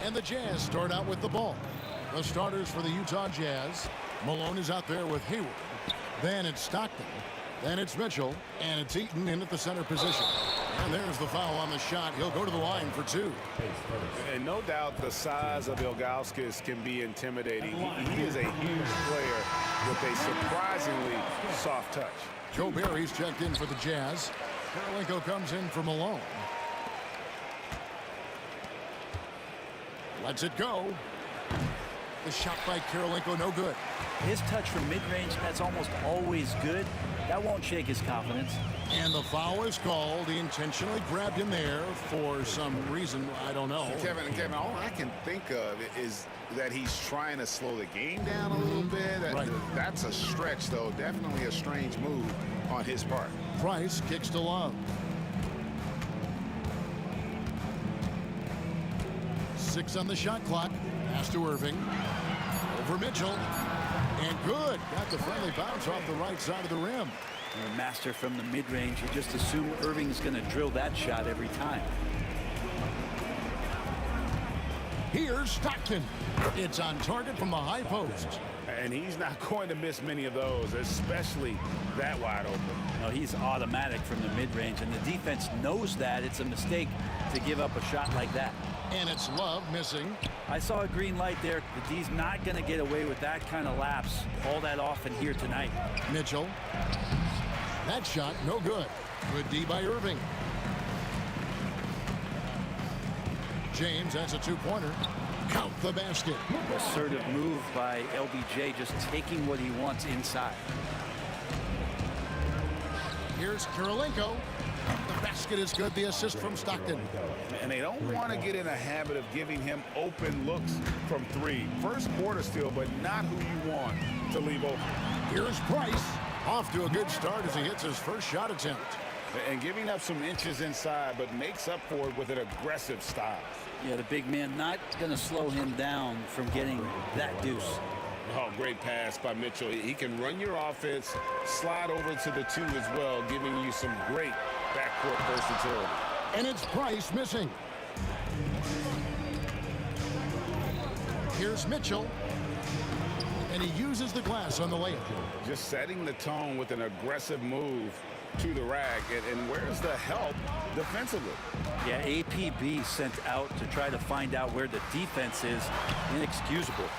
Speaker 6: And the Jazz start out with the ball. The starters for the Utah Jazz. Malone is out there with Hayward. Then it's Stockton. Then it's Mitchell. And it's Eaton in at the center position. And there's the foul on the shot. He'll go to the line for two.
Speaker 7: And no doubt the size of Ilgauskas can be intimidating. He is a huge player with a surprisingly soft touch.
Speaker 6: Joe Barry's checked in for the Jazz. Karolinko comes in for Malone. Lets it go. The shot by Karolinko, no good.
Speaker 12: His touch from mid-range, that's almost always good. That won't shake his confidence.
Speaker 6: And the foul is called. He intentionally grabbed him there for some reason. I don't know.
Speaker 7: Kevin, all I can think of is that he's trying to slow the game down a little bit.
Speaker 6: Right.
Speaker 7: That's a stretch, though. Definitely a strange move on his part.
Speaker 6: Price kicks to Love. 6 on the shot clock. Pass to Irving. Over Mitchell. And good. Got the friendly bounce off the right side of the rim.
Speaker 12: A master from the mid-range. You just assume Irving's going to drill that shot every time.
Speaker 6: Here's Stockton. It's on target from the high post.
Speaker 7: And he's not going to miss many of those, especially that wide open.
Speaker 12: No, he's automatic from the mid-range, and the defense knows that. It's a mistake to give up a shot like that.
Speaker 6: And it's Love missing.
Speaker 12: I saw a green light there. The D's not going to get away with that kind of lapse all that often here tonight.
Speaker 6: Mitchell. That shot, no good. Good D by Irving. James has a two-pointer. Count the basket.
Speaker 12: Assertive move by LBJ, just taking what he wants inside.
Speaker 6: Here's Karolinko. The basket is good. The assist from Stockton.
Speaker 7: And they don't want to get in a habit of giving him open looks from three. First quarter still, but not who you want to leave open.
Speaker 6: Here's Price. Off to a good start as he hits his first shot attempt.
Speaker 7: And giving up some inches inside, but makes up for it with an aggressive style.
Speaker 12: Yeah, the big man not going to slow him down from getting that deuce.
Speaker 7: Oh, great pass by Mitchell. He can run your offense, slide over to the two as well, giving you some great backcourt versatility.
Speaker 6: And it's Price missing. Here's Mitchell. And he uses the glass on the layup.
Speaker 7: Just setting the tone with an aggressive move to the rack. And where's the help defensively?
Speaker 12: Yeah, APB sent out to try to find out where the defense is. Inexcusable.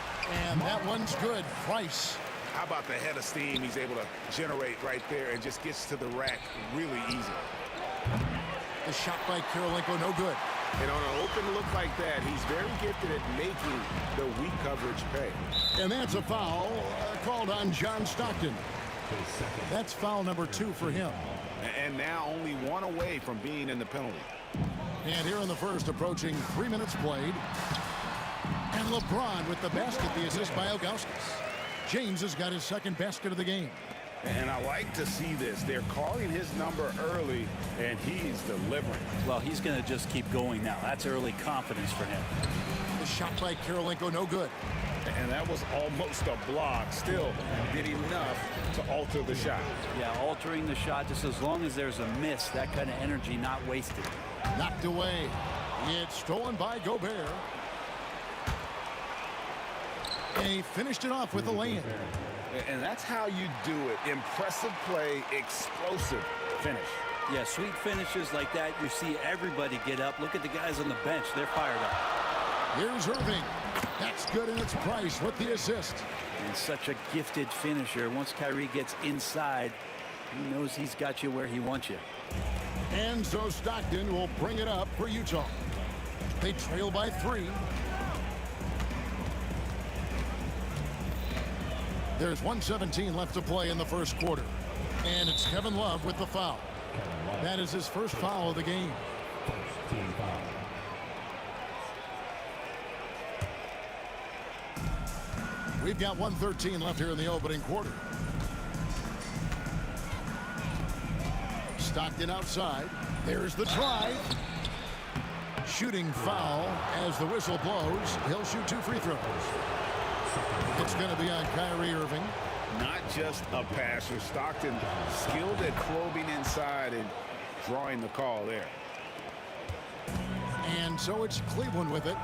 Speaker 6: And that one's good. Price.
Speaker 7: How about the head of steam he's able to generate right there and just gets to the rack really easy.
Speaker 6: The shot by Kirilenko, no good.
Speaker 7: And on an open look like that, he's very gifted at making the weak coverage pay.
Speaker 6: And that's a foul called on John Stockton. That's foul number 2 for him.
Speaker 7: And now only one away from being in the penalty.
Speaker 6: And here in the first, approaching 3 minutes played. And LeBron with the basket, the assist by Ilgauskas. James has got his second basket of the game.
Speaker 7: And I like to see this. They're calling his number early, and he's delivering.
Speaker 12: Well, he's going to just keep going now. That's early confidence for him.
Speaker 6: The shot by Kirilenko, no good.
Speaker 7: And that was almost a block. Still did enough to alter the shot.
Speaker 12: Yeah, altering the shot just as long as there's a miss. That kind of energy not wasted.
Speaker 6: Knocked away. It's stolen by Gobert. And he finished it off with a lay-in.
Speaker 7: And that's how you do it. Impressive play, explosive finish.
Speaker 12: Yeah, sweet finishes like that, you see everybody get up. Look at the guys on the bench. They're fired up.
Speaker 6: Here's Irving. That's good in its price with the assist.
Speaker 12: And such a gifted finisher. Once Kyrie gets inside, he knows he's got you where he wants you.
Speaker 6: And so Stockton will bring it up for Utah. They trail by 3. There's 1:17 left to play in the first quarter. And it's Kevin Love with the foul. That is his first foul of the game. We've got 1:13 left here in the opening quarter. Stockton outside. There's the drive. Shooting foul as the whistle blows. He'll shoot 2 free throws. It's going to be on Kyrie Irving.
Speaker 7: Not just a passer. Stockton skilled at probing inside and drawing the call there.
Speaker 6: And so it's Cleveland with it.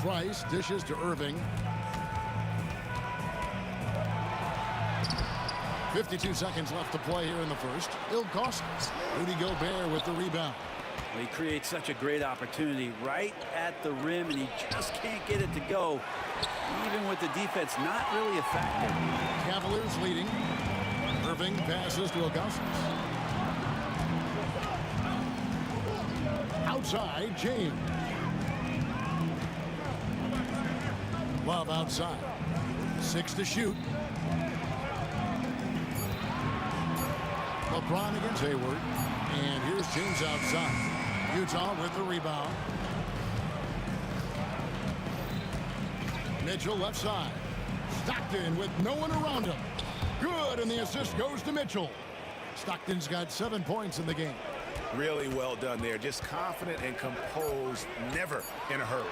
Speaker 6: Price dishes to Irving. 52 seconds left to play here in the first. Ilgauskas. Rudy Gobert with the rebound.
Speaker 12: He creates such a great opportunity right at the rim, and he just can't get it to go. Even with the defense not really a factor.
Speaker 6: Cavaliers leading. Irving passes to Ilgauskas. Outside, James. Love outside. 6 to shoot. LeBron against Hayward. And here's James outside. Utah with the rebound. Mitchell left side. Stockton with no one around him. Good, and the assist goes to Mitchell. Stockton's got 7 points in the game.
Speaker 7: Really well done there. Just confident and composed, never in a hurry.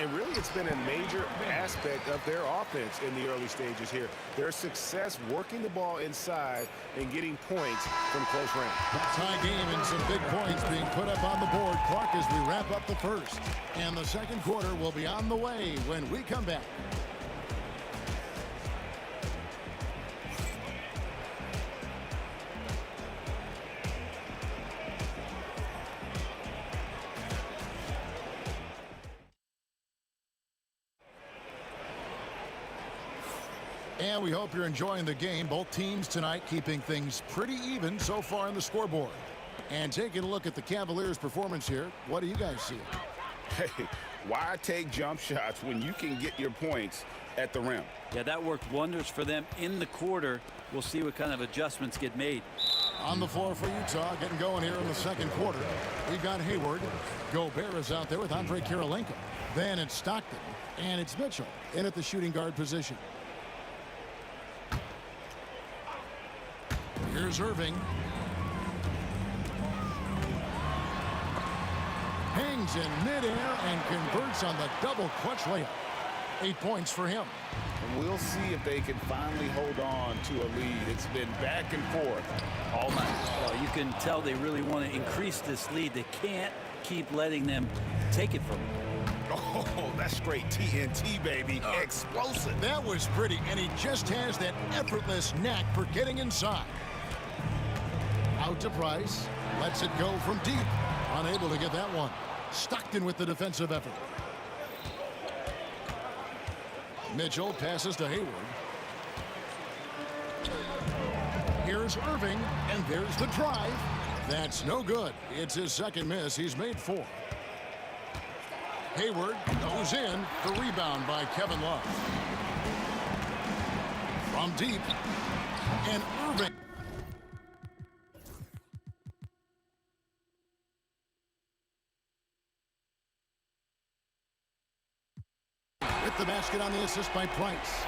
Speaker 7: And really, it's been a major aspect of their offense in the early stages here. Their success working the ball inside and getting points from close range.
Speaker 6: Tie game and some big points being put up on the board. Clark, as we wrap up the first. And the second quarter will be on the way when we come back. And we hope you're enjoying the game. Both teams tonight keeping things pretty even so far on the scoreboard. And taking a look at the Cavaliers' performance here, what do you guys see?
Speaker 7: Hey, why take jump shots when you can get your points at the rim?
Speaker 12: Yeah, that worked wonders for them in the quarter. We'll see what kind of adjustments get made.
Speaker 6: On the floor for Utah, getting going here in the second quarter. We've got Hayward. Gobert is out there with Andre Kirilenko. Then it's Stockton. And it's Mitchell in at the shooting guard position. Here's Irving. Hangs in midair and converts on the double clutch layup. 8 points for him.
Speaker 7: And we'll see if they can finally hold on to a lead. It's been back and forth all night.
Speaker 12: Well, you can tell they really want to increase this lead. They can't keep letting them take it from them.
Speaker 7: Oh, that's straight TNT, baby. Explosive.
Speaker 6: That was pretty, and he just has that effortless knack for getting inside. Out to Price. Lets it go from deep. Unable to get that one. Stockton with the defensive effort. Mitchell passes to Hayward. Here's Irving, and there's the drive. That's no good. It's his second miss. He's made 4. Hayward goes in. The rebound by Kevin Love. From deep. And Irving. Hit the basket on the assist by Price.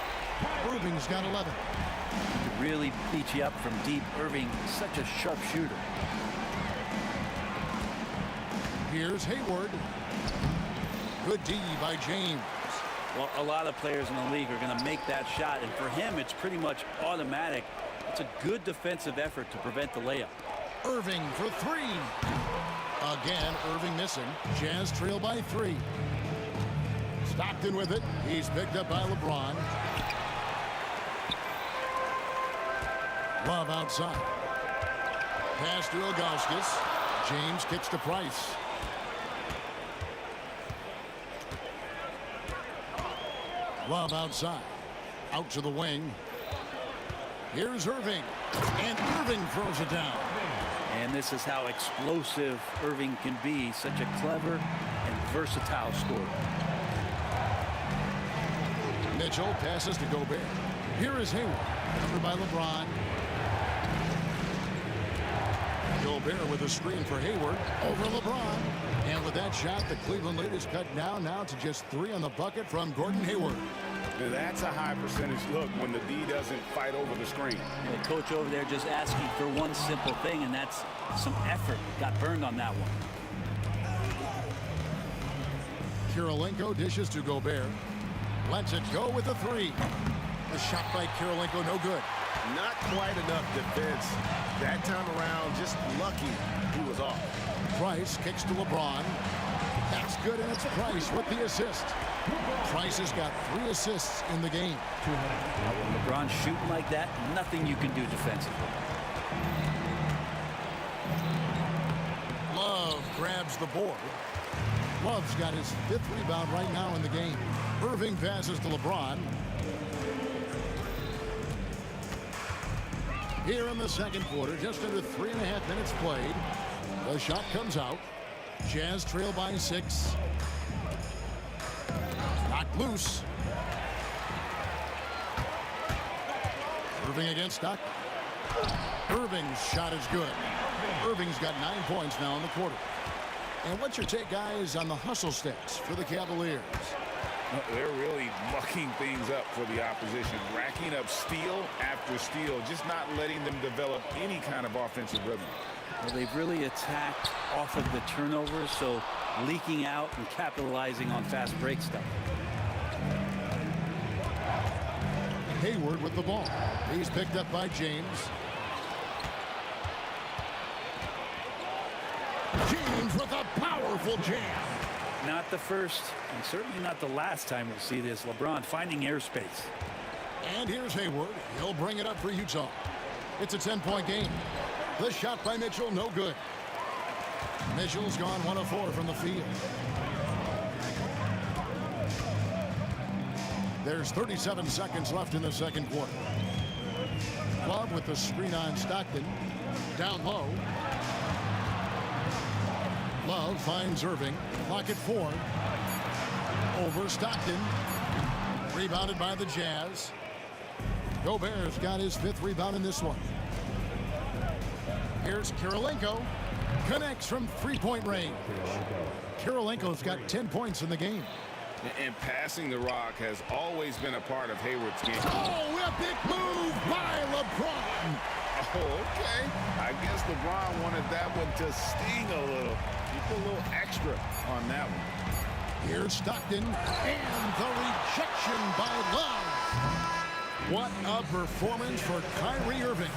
Speaker 6: Irving's got 11.
Speaker 12: To really beat you up from deep, Irving is such a sharp shooter.
Speaker 6: Here's Hayward. Good D by James.
Speaker 12: Well, a lot of players in the league are going to make that shot, and for him, it's pretty much automatic. It's a good defensive effort to prevent the layup.
Speaker 6: Irving for 3. Again, Irving missing. Jazz trail by 3. Stockton with it. He's picked up by LeBron. Love outside. Pass to Ilgauskas. James kicks to Price. Love outside. Out to the wing. Here's Irving. And Irving throws it down.
Speaker 12: And this is how explosive Irving can be. Such a clever and versatile scorer.
Speaker 6: Mitchell passes to Gobert. Here is Hayward. Covered by LeBron. Gobert with a screen for Hayward. Over LeBron. And with that shot, the Cleveland lead is cut down now to just 3 on the bucket from Gordon Hayward.
Speaker 7: Now that's a high percentage look when the D doesn't fight over the screen.
Speaker 12: And the coach over there just asking for one simple thing, and that's some effort. Got burned on that one.
Speaker 6: Kirilenko dishes to Gobert. Lets it go with a 3. The shot by Kirilenko, no good.
Speaker 13: Not quite enough defense. That time around, just lucky he was off.
Speaker 6: Price kicks to LeBron. That's good, and it's Price with the assist. Price has got 3 assists in the game.
Speaker 12: When LeBron's shooting like that, nothing you can do defensively.
Speaker 6: Love grabs the board. Love's got his 5th rebound right now in the game. Irving passes to LeBron. Here in the second quarter, just under 3.5 minutes played. The shot comes out. Jazz trail by 6. Knocked loose. Irving against Stockton. Irving's shot is good. Irving's got 9 points now in the quarter. And what's your take, guys, on the hustle stats for the Cavaliers?
Speaker 7: They're really mucking things up for the opposition, racking up steal after steal, just not letting them develop any kind of offensive rhythm.
Speaker 12: Well, they've really attacked off of the turnovers, so leaking out and capitalizing on fast break stuff.
Speaker 6: Hayward with the ball. He's picked up by James. James with a powerful jam.
Speaker 12: Not the first, and certainly not the last time we'll see this. LeBron finding airspace.
Speaker 6: And here's Hayward. He'll bring it up for Utah. It's a 10-point game. The shot by Mitchell, no good. Mitchell's gone 1 of 4 from the field. There's 37 seconds left in the second quarter. Love with the screen on Stockton. Down low. Love finds Irving. Clock at 4. Over Stockton. Rebounded by the Jazz. Gobert's got his 5th rebound in this one. Here's Kirilenko. Connects from 3-point range. Kirilenko's got 10 points in the game.
Speaker 7: And passing the rock has always been a part of Hayward's game.
Speaker 6: Oh, epic move by LeBron.
Speaker 7: Oh, okay. I guess LeBron wanted that one to sting a little. He put a little extra on that one.
Speaker 6: Here's Stockton. And the rejection by Love. What a performance for Kyrie Irving.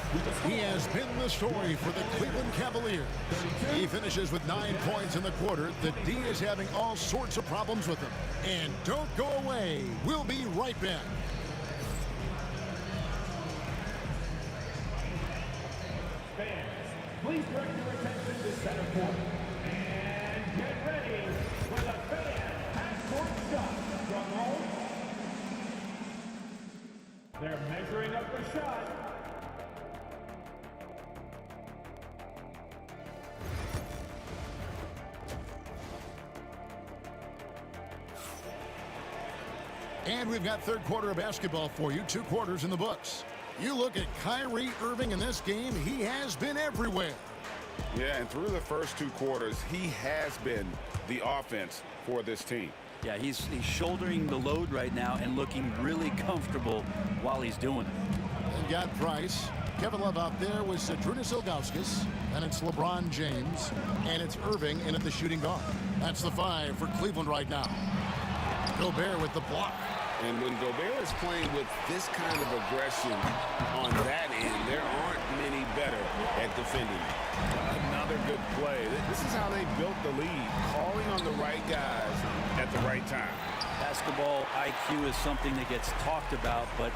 Speaker 6: He has been the story for the Cleveland Cavaliers. He finishes with 9 points in the quarter. The D is having all sorts of problems with him. And don't go away. We'll be right back.
Speaker 5: Fans, please direct your attention to center court. And get ready for the fan half-court shot from home. They're measuring up the shot.
Speaker 6: And we've got third quarter of basketball for you. 2 quarters in the books. You look at Kyrie Irving in this game, he has been everywhere.
Speaker 7: Yeah, and through the first 2 quarters, he has been the offense for this team.
Speaker 12: Yeah, he's shouldering the load right now and looking really comfortable while he's doing it.
Speaker 6: And got Price. Kevin Love out there with Zydrunas Ilgauskas. And it's LeBron James. And it's Irving in at the shooting guard. That's the 5 for Cleveland right now. Gobert with the block.
Speaker 7: And when Gobert is playing with this kind of aggression on that end, there aren't many better at defending. Another good play. This is how they built the lead, calling on the right guys at the right time.
Speaker 12: Basketball IQ is something that gets talked about, but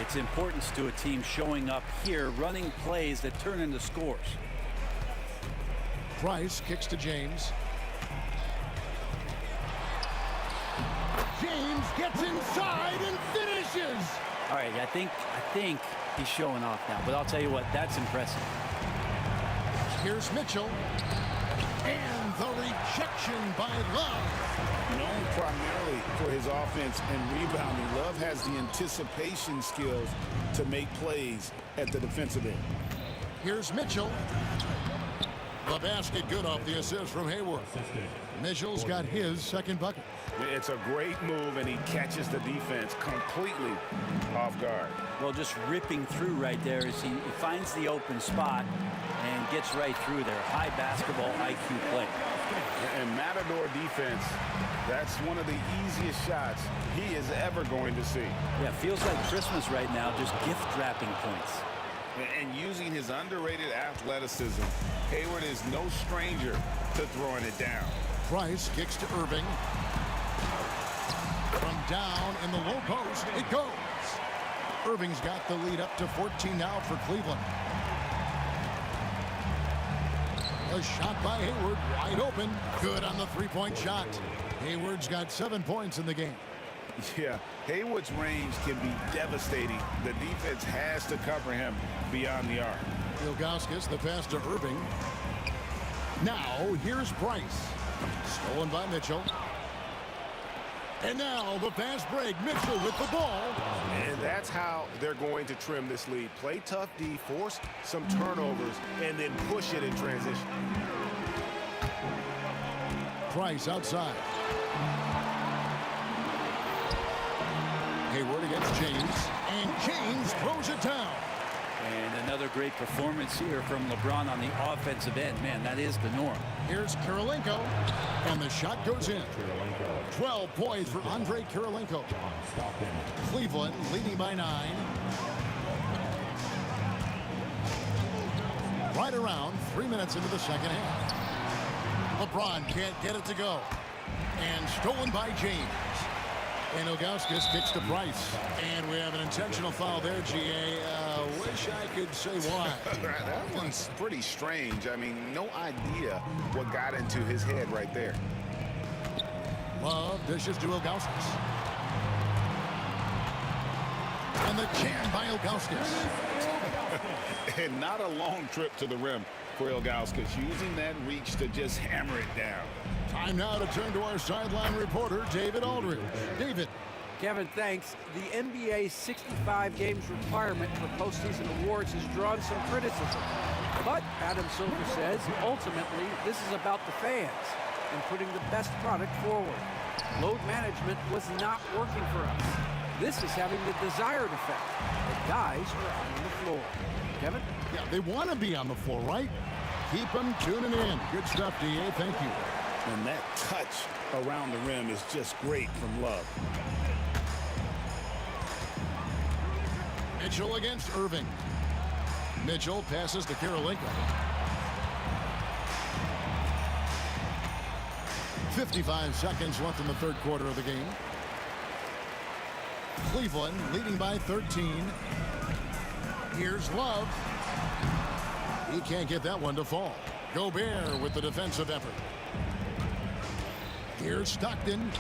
Speaker 12: its importance to a team showing up here, running plays that turn into scores.
Speaker 6: Price kicks to James. James gets inside and finishes.
Speaker 12: All right, I think he's showing off now, but I'll tell you what, that's impressive.
Speaker 6: Here's Mitchell. And the rejection by Love.
Speaker 7: Known primarily for his offense and rebounding, Love has the anticipation skills to make plays at the defensive end.
Speaker 6: Here's Mitchell. The basket good off the assist from Hayward. Mitchell's got his second bucket.
Speaker 7: It's a great move, and he catches the defense completely off guard.
Speaker 12: Well, just ripping through right there as he finds the open spot and gets right through there. High basketball IQ play.
Speaker 7: And Matador defense, that's one of the easiest shots he is ever going to see.
Speaker 12: Yeah, feels like Christmas right now, just gift wrapping points.
Speaker 7: And using his underrated athleticism, Hayward is no stranger to throwing it down.
Speaker 6: Price kicks to Irving. From down in the low post, it goes. Irving's got the lead up to 14 now for Cleveland. A shot by Hayward, wide open. Good on the three-point shot. Hayward's got 7 points in the game.
Speaker 7: Yeah, Hayward's range can be devastating. The defense has to cover him beyond the arc.
Speaker 6: Ilgauskas, the pass to Irving. Now, here's Price. Stolen by Mitchell. And now the fast break. Mitchell with the ball.
Speaker 13: And that's how they're going to trim this lead. Play tough D, force some turnovers, and then push it in transition.
Speaker 6: Price outside. Hayward against James. And James throws it down.
Speaker 12: And another great performance here from LeBron on the offensive end. Man, that is the norm.
Speaker 6: Here's Kirilenko. And the shot goes in. 12 points for Andre Kirilenko. Cleveland leading by 9. Right around 3 minutes into the second half. LeBron can't get it to go. And stolen by James. And Ilgauskas kicks to Price. And we have an intentional foul there, GA. Wish I could say why.
Speaker 7: That one's pretty strange. I mean, no idea what got into his head right there.
Speaker 6: Love dishes to Ilgauskas. And the jam by Ilgauskas.
Speaker 7: And not a long trip to the rim for Ilgauskas, using that reach to just hammer it down.
Speaker 6: Time now to turn to our sideline reporter, David Aldridge. David.
Speaker 10: Kevin, thanks. The NBA 65 games requirement for postseason awards has drawn some criticism. But, Adam Silver says, ultimately, this is about the fans and putting the best product forward. Load management was not working for us. This is having the desired effect. The guys are on the floor. Kevin?
Speaker 6: Yeah, they want to be on the floor, right? Keep them tuning in. Good stuff, DA. Thank you.
Speaker 7: And that touch around the rim is just great from Love.
Speaker 6: Mitchell against Irving. Mitchell passes to Kirilenko. 55 seconds left in the third quarter of the game. Cleveland leading by 13. Here's Love. He can't get that one to fall. Gobert with the defensive effort. Here's Stockton.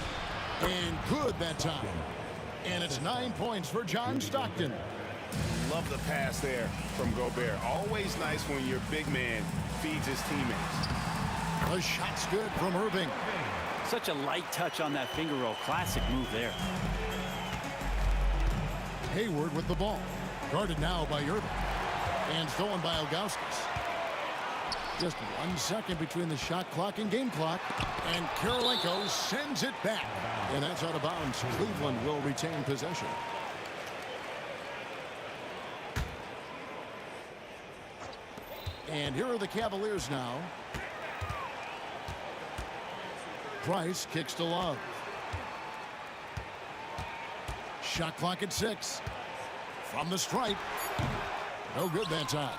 Speaker 6: And good that time. And it's 9 points for John Stockton.
Speaker 7: Love the pass there from Gobert. Always nice when your big man feeds his teammates.
Speaker 6: The shot's good from Irving.
Speaker 12: Such a light touch on that finger roll. Classic move there.
Speaker 6: Hayward with the ball. Guarded now by Irving. And stolen by Ilgauskas. Just 1 second between the shot clock and game clock. And Kirilenko sends it back. And that's out of bounds. Cleveland will retain possession. And here are the Cavaliers now. Price kicks to Love. Shot clock at 6. From the stripe. No good that time.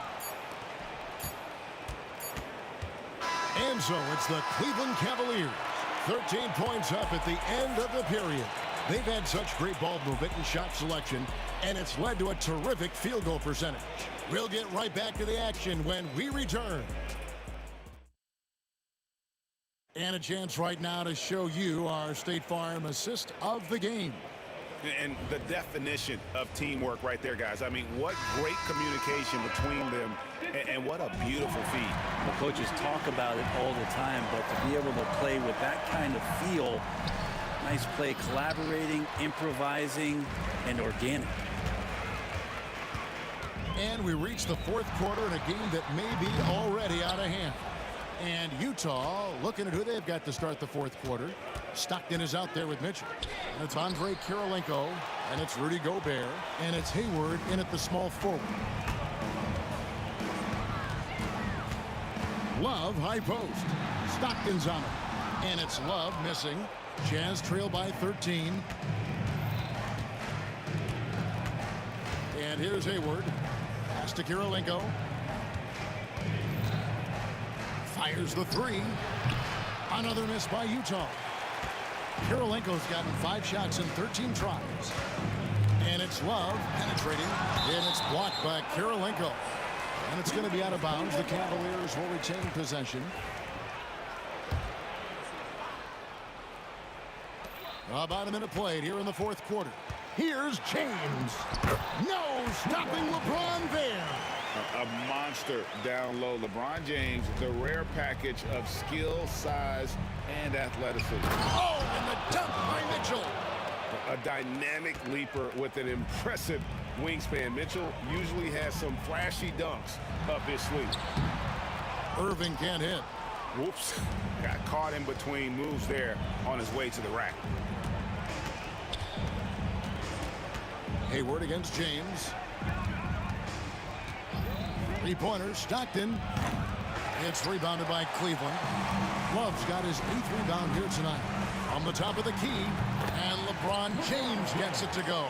Speaker 6: And so it's the Cleveland Cavaliers. 13 points up at the end of the period. They've had such great ball movement and shot selection, and it's led to a terrific field goal percentage. We'll get right back to the action when we return. And a chance right now to show you our State Farm assist of the game.
Speaker 7: And the definition of teamwork right there, guys. I mean, what great communication between them, and what a beautiful feed.
Speaker 12: The coaches talk about it all the time, but to be able to play with that kind of feel, nice play, collaborating, improvising, and organic.
Speaker 6: And we reach the fourth quarter in a game that may be already out of hand. And Utah looking at who they've got to start the fourth quarter. Stockton is out there with Mitchell. And it's Andre Kirilenko. And it's Rudy Gobert. And it's Hayward in at the small forward. Love high post. Stockton's on it. And it's Love missing. Jazz trail by 13. And here's Hayward. Pass to Kirilenko. Fires the three. Another miss by Utah. Kirilenko's gotten 5 shots in 13 tries. And it's Love penetrating. And it's blocked by Kirilenko. And it's going to be out of bounds. The Cavaliers will retain possession. About a minute played here in the fourth quarter. Here's James. No stopping LeBron there.
Speaker 7: A monster down low. LeBron James, the rare package of skill, size, and athleticism.
Speaker 6: Oh, and the dunk by Mitchell.
Speaker 7: A dynamic leaper with an impressive wingspan. Mitchell usually has some flashy dunks up his sleeve.
Speaker 6: Irving can't hit.
Speaker 7: Whoops. Got caught in between moves there on his way to the rack.
Speaker 6: Hayward against James. Three-pointer, Stockton. It's rebounded by Cleveland. Love's got his 8th rebound here tonight. On the top of the key, and LeBron James gets it to go.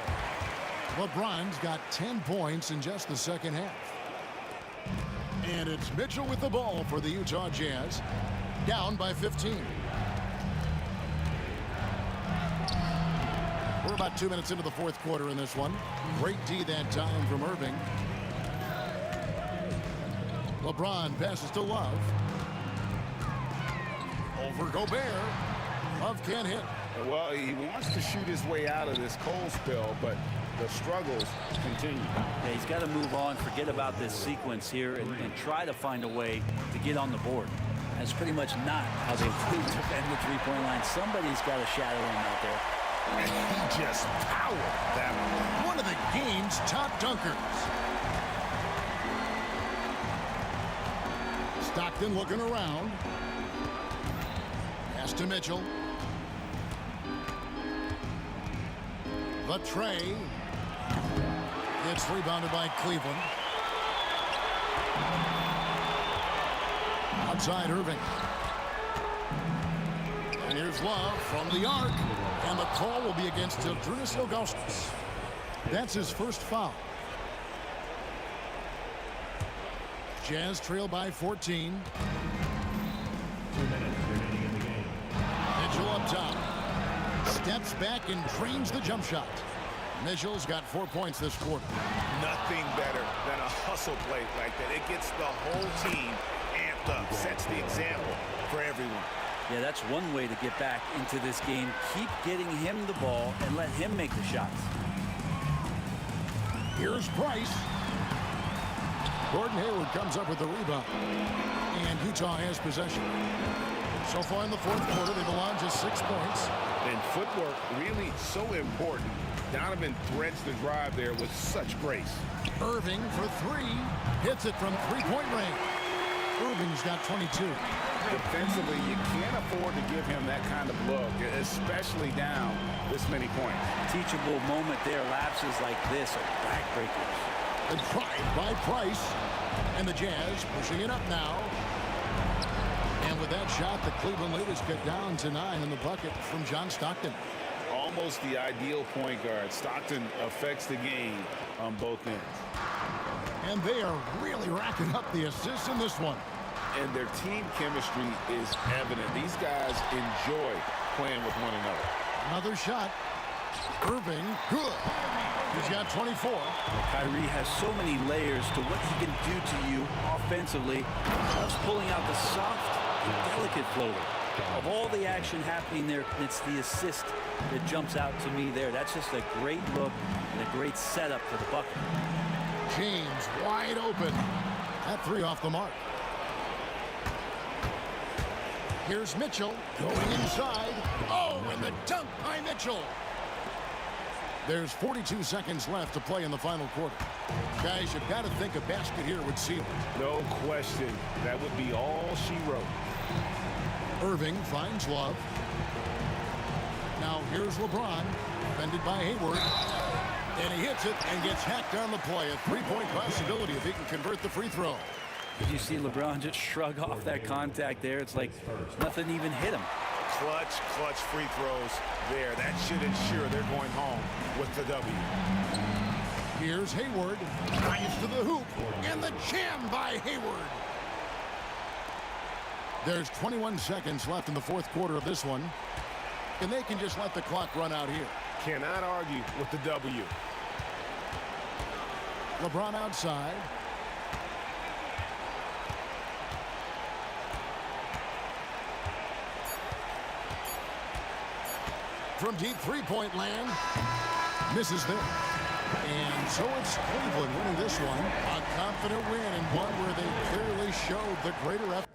Speaker 6: LeBron's got 10 points in just the second half. And it's Mitchell with the ball for the Utah Jazz. Down by 15. We're about 2 minutes into the fourth quarter in this one. Great D that time from Irving. LeBron passes to Love. Over Gobert. Love can't hit.
Speaker 7: Well, he wants to shoot his way out of this cold spell, but the struggles continue.
Speaker 12: Yeah, he's got to move on, forget about this sequence here, and try to find a way to get on the board. That's pretty much not how they defend the three-point line. Somebody's got to shadow him out there.
Speaker 6: And he just powered that one of the game's top dunkers. Stockton looking around. Pass to Mitchell. The tray. It's rebounded by Cleveland. Outside Irving. And here's Love from the arc. And the call will be against Ilgauskas Ilgauskas. That's his first foul. Jazz trail by 14.
Speaker 5: 2 minutes remaining in the game.
Speaker 6: Mitchell up top. Steps back and drains the jump shot. Mitchell's got 4 points this quarter.
Speaker 13: Nothing better than a hustle play like that. It gets the whole team amped up, sets the example for everyone.
Speaker 12: Yeah, that's one way to get back into this game. Keep getting him the ball and let him make the shots.
Speaker 6: Here's Price. Gordon Hayward comes up with the rebound. And Utah has possession. So far in the fourth quarter, they've allowed just 6 points.
Speaker 7: And footwork really so important. Donovan threads the drive there with such grace.
Speaker 6: Irving for 3. Hits it from 3-point range. Irving's got 22.
Speaker 7: Defensively, you can't afford to give him that kind of look, especially down this many points.
Speaker 12: Teachable moment there. Lapses like this are backbreakers.
Speaker 6: And tried by Price. And the Jazz pushing it up now. And with that shot, the Cleveland leaders get down to 9 in the bucket from John Stockton.
Speaker 7: Almost the ideal point guard. Stockton affects the game on both ends.
Speaker 6: And they are really racking up the assists in this one.
Speaker 7: And their team chemistry is evident. These guys enjoy playing with one another.
Speaker 6: Another shot. Irving, good. He's got 24.
Speaker 12: Kyrie has so many layers to what he can do to you offensively. Just pulling out the soft and delicate floater. Of all the action happening there, it's the assist that jumps out to me there. That's just a great look and a great setup for the bucket.
Speaker 6: James wide open. That 3 off the mark. Here's Mitchell going inside. Oh, and the dunk by Mitchell. There's 42 seconds left to play in the final quarter. Guys, you've got to think a basket here would seal it.
Speaker 7: No question. That would be all she wrote.
Speaker 6: Irving finds Love. Now here's LeBron, defended by Hayward. And he hits it and gets hacked on the play. A 3-point possibility if he can convert the free throw.
Speaker 12: Did you see LeBron just shrug off that contact there? It's like nothing even hit him.
Speaker 13: Clutch free throws there. That should ensure they're going home with the W.
Speaker 6: Here's Hayward. Drives to the hoop. And the jam by Hayward. There's 21 seconds left in the fourth quarter of this one. And they can just let the clock run out here.
Speaker 13: Cannot argue with the W.
Speaker 6: LeBron outside. From deep three-point land. Misses there. And so it's Cleveland winning this one. A confident win and one where they clearly showed the greater effort.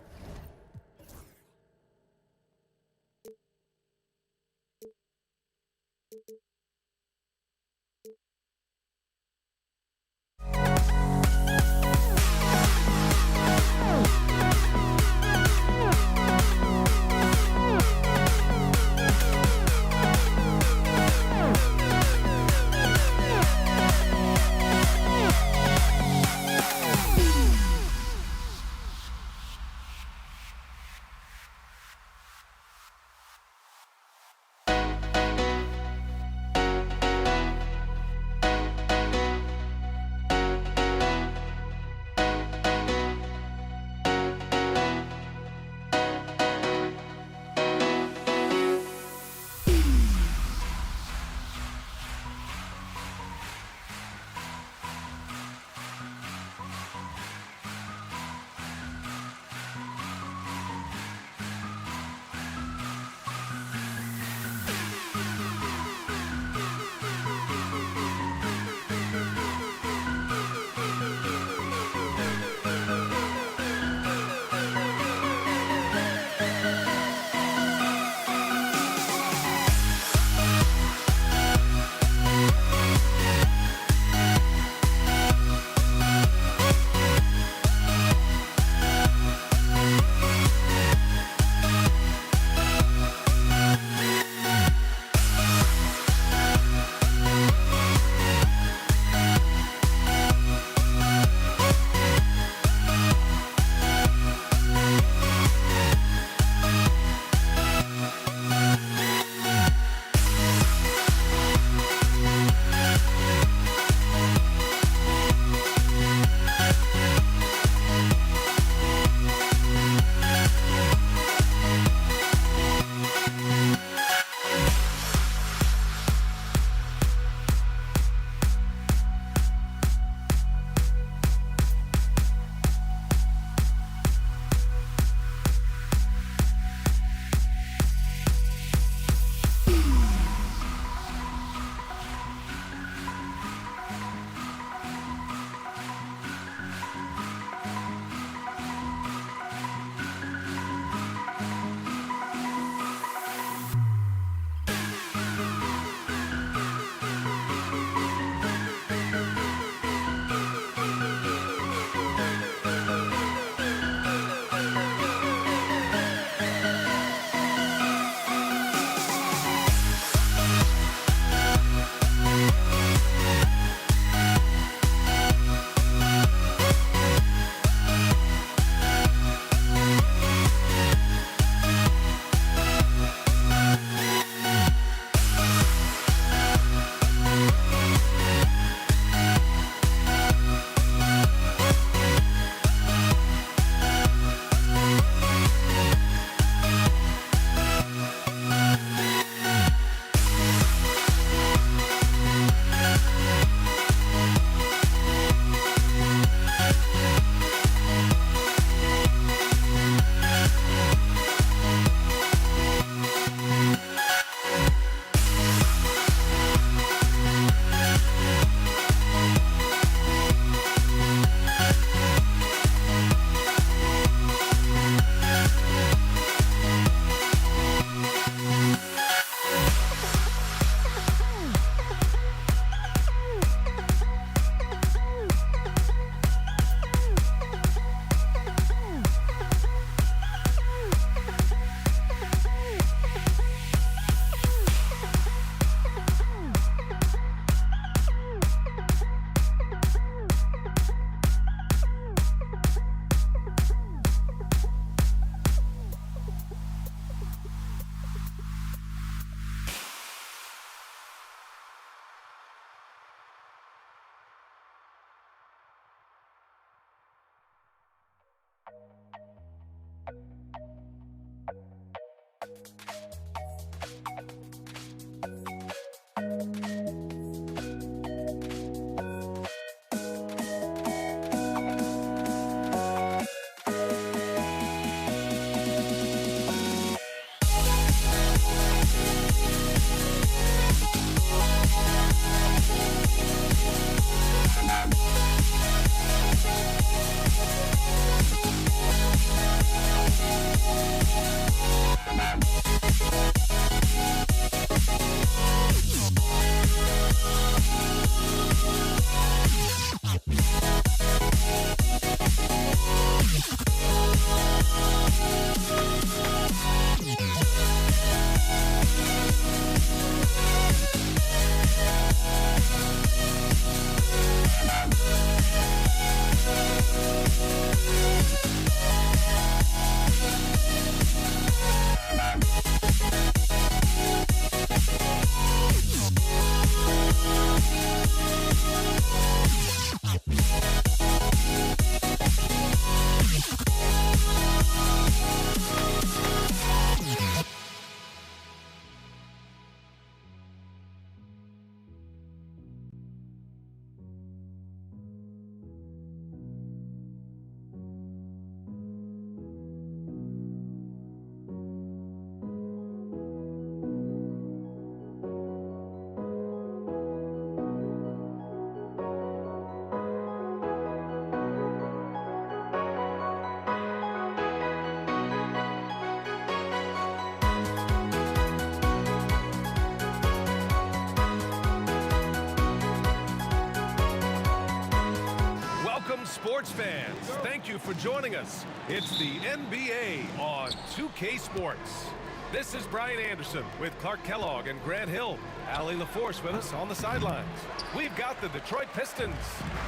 Speaker 2: sports fans, thank you for joining us. It's the NBA on 2K Sports. This is Brian Anderson with Clark Kellogg and Grant Hill. Allie LaForce with us on the sidelines. We've got the Detroit Pistons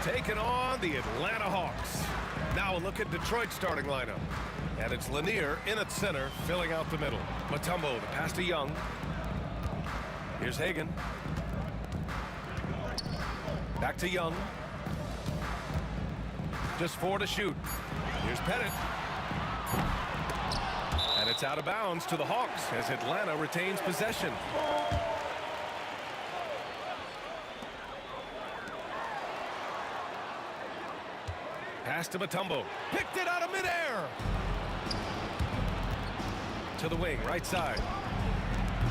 Speaker 2: taking on the Atlanta Hawks. Now a look at Detroit's starting lineup. And it's Lanier in at center, filling out the middle. Mutombo, the pass to Young. Here's Hagan. Back to Young. Just 4 to shoot. Here's Pettit. And it's out of bounds to the Hawks as Atlanta retains possession. Pass to Mutombo. Picked it out of midair. To the wing, right side.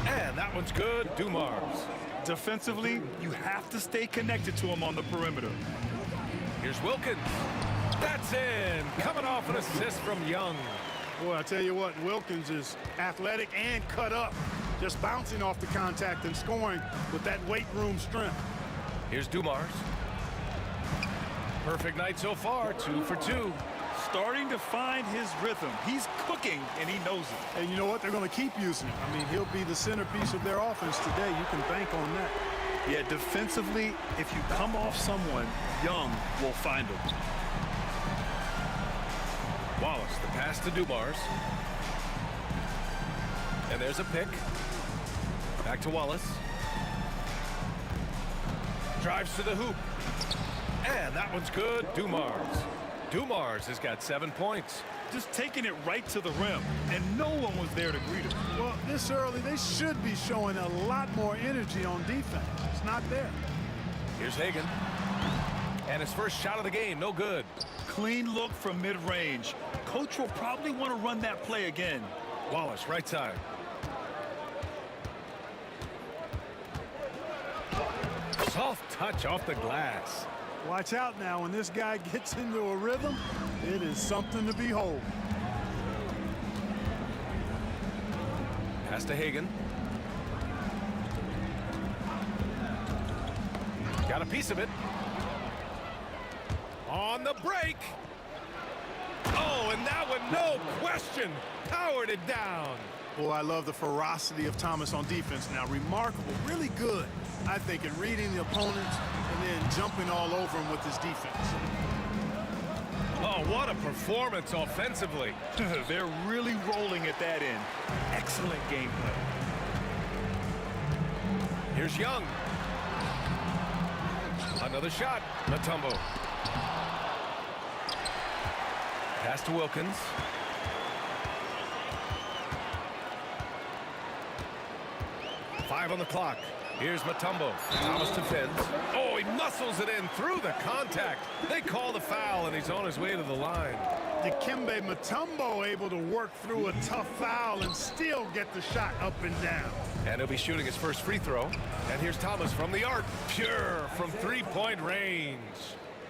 Speaker 2: And that one's good. Dumars.
Speaker 3: Defensively, you have to stay connected to him on the perimeter.
Speaker 2: Here's Wilkins. That's in. Coming off an assist from Young.
Speaker 14: Boy, I tell you what, Wilkins is athletic and cut up. Just bouncing off the contact and scoring with that weight room strength.
Speaker 2: Here's Dumars. Perfect night so far, 2 for 2.
Speaker 3: Starting to find his rhythm. He's cooking, and he knows it.
Speaker 14: And you know what? They're going to keep using him. I mean, he'll be the centerpiece of their offense today. You can bank on that.
Speaker 3: Yeah, defensively, if you come off someone, Young will find him.
Speaker 2: Wallace, the pass to Dumars. And there's a pick. Back to Wallace. Drives to the hoop. And that one's good. Dumars. Dumars has got 7 points.
Speaker 3: Just taking it right to the rim, and no one was there to greet him.
Speaker 14: Well, this early, they should be showing a lot more energy on defense. It's not there.
Speaker 2: Here's Hagan. And his first shot of the game, no good.
Speaker 3: Clean look from mid-range. Coach will probably want to run that play again.
Speaker 2: Wallace, right side. Soft touch off the glass.
Speaker 14: Watch out now. When this guy gets into a rhythm, it is something to behold.
Speaker 2: Pass to Hagan. Got a piece of it. On the break. Oh, and that one, no question, powered it down.
Speaker 14: Boy, I love the ferocity of Thomas on defense now. Remarkable, really good, I think, at reading the opponents and then jumping all over him with his defense.
Speaker 2: Oh, what a performance offensively.
Speaker 3: They're really rolling at that end. Excellent gameplay.
Speaker 2: Here's Young. Another shot. Mutombo. Pass to Wilkins. Five on the clock. Here's Mutombo. Thomas defends. Oh, he muscles it in through the contact. They call the foul, and he's on his way to the line.
Speaker 14: Dikembe Mutombo able to work through a tough foul and still get the shot up and down.
Speaker 2: And he'll be shooting his first free throw. And here's Thomas from the arc. Pure from three-point range.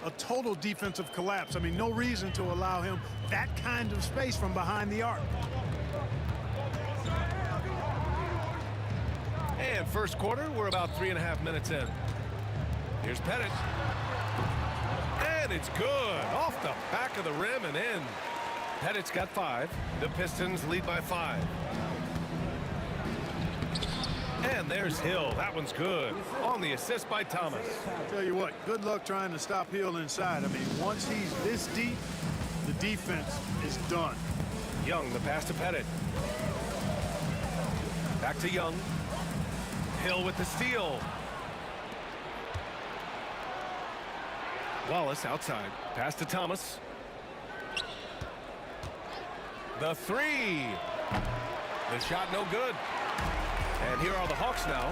Speaker 14: A total defensive collapse. I mean, no reason to allow him that kind of space from behind the arc.
Speaker 2: And first quarter, we're about 3.5 minutes in. Here's Pettit. And it's good. Off the back of the rim and in. Pettit's got 5. The Pistons lead by 5. And there's Hill. That one's good. On the assist by Thomas.
Speaker 14: Tell you what, good luck trying to stop Hill inside. I mean, once he's this deep, the defense is done.
Speaker 2: Young, the pass to Pettit. Back to Young. Hill with the steal. Wallace outside. Pass to Thomas. The 3. The shot no good. And here are the Hawks now.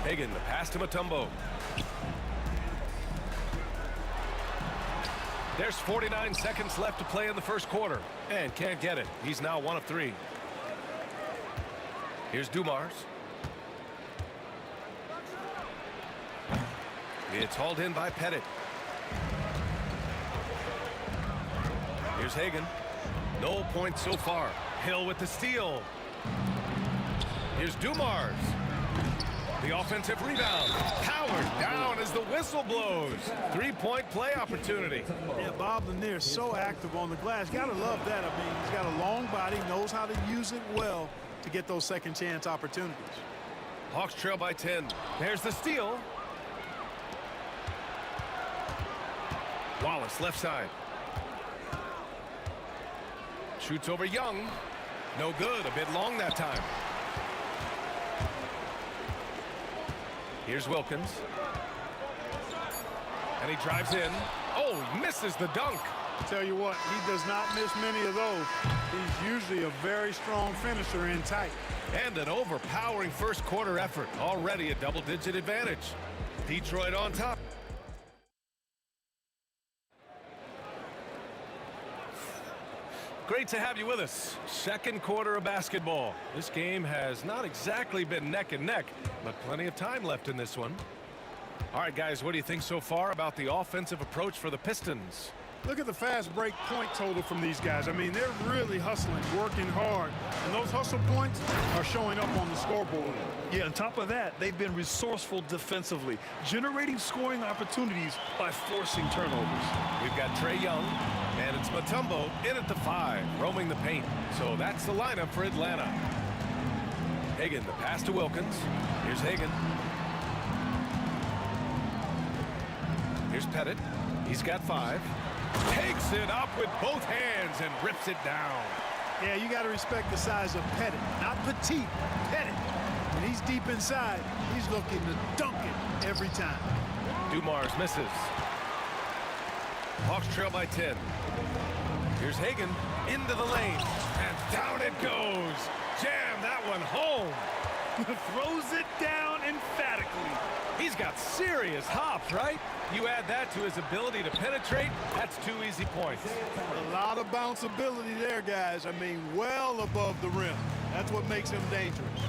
Speaker 2: Hagan, the pass to Mutombo. There's 49 seconds left to play in the first quarter. And can't get it. He's now 1 of 3. Here's Dumars. It's hauled in by Pettit. Here's Hagan. No points so far. Hill with the steal. Here's Dumars. The offensive rebound. Powered down as the whistle blows. Three-point play opportunity.
Speaker 14: Yeah, Bob Lanier is so active on the glass. Got to love that. I mean, he's got a long body, knows how to use it well to get those second chance opportunities.
Speaker 2: Hawks trail by 10. There's the steal. Wallace, left side. Shoots over Young. No good. A bit long that time. Here's Wilkins. And he drives in. Oh, he misses the dunk.
Speaker 14: Tell you what, he does not miss many of those. He's usually a very strong finisher in tight.
Speaker 2: And an overpowering first quarter effort. Already a double-digit advantage. Detroit on top. Great to have you with us. Second quarter of basketball. This game has not exactly been neck and neck, but plenty of time left in this one. All right, guys, what do you think so far about the offensive approach for the Pistons?
Speaker 14: Look at the fast break point total from these guys. I mean, they're really hustling, working hard, and those hustle points are showing up on the scoreboard.
Speaker 3: Yeah, on top of that, they've been resourceful defensively, generating scoring opportunities by forcing turnovers.
Speaker 2: We've got Trae Young, and it's Mutombo in at the 5, roaming the paint. So that's the lineup for Atlanta. Hagan, the pass to Wilkins. Here's Hagan. Here's Pettit. He's got 5. Takes it up with both hands and rips it down.
Speaker 14: Yeah, you got to respect the size of Pettit, not petite, Pettit. When he's deep inside, he's looking to dunk it every time.
Speaker 2: Dumars misses. Hawks trail by 10. Here's Hagan into the lane, and down it goes. Jam that one home.
Speaker 3: Throws it down emphatically.
Speaker 2: He's got serious hops, right? You add that to his ability to penetrate, that's 2 easy points.
Speaker 14: A lot of bounceability there, guys. I mean, well above the rim. That's what makes him dangerous.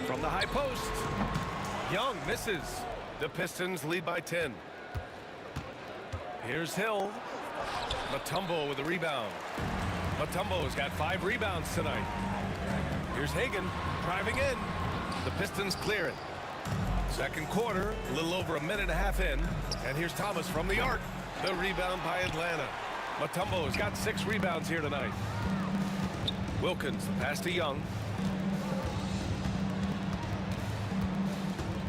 Speaker 2: From the high post, Young misses. The Pistons lead by 10. Here's Hill. Mutombo with the rebound. Mutombo's got 5 rebounds tonight. Here's Hagan driving in. The Pistons clear it. Second quarter, a little over a minute and a half in. And here's Thomas from the arc. The rebound by Atlanta. Mutombo's got 6 rebounds here tonight. Wilkins, pass to Young.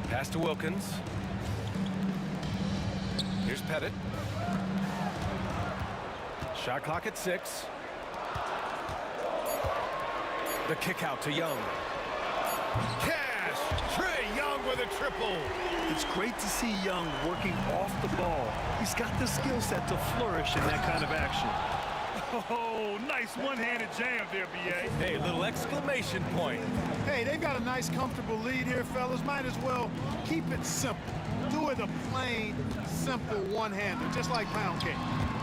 Speaker 2: Pass to Wilkins. Here's Pettit. Shot clock at 6. The kick out to Young. Cash! Trae Young with a triple.
Speaker 3: It's great to see Young working off the ball. He's got the skill set to flourish in that kind of action. Oh, nice one-handed jam there, B.A.
Speaker 2: Hey, little exclamation point.
Speaker 14: Hey, they've got a nice, comfortable lead here, fellas. Might as well keep it simple. Do it a plain, simple one-hander, just like pound cake.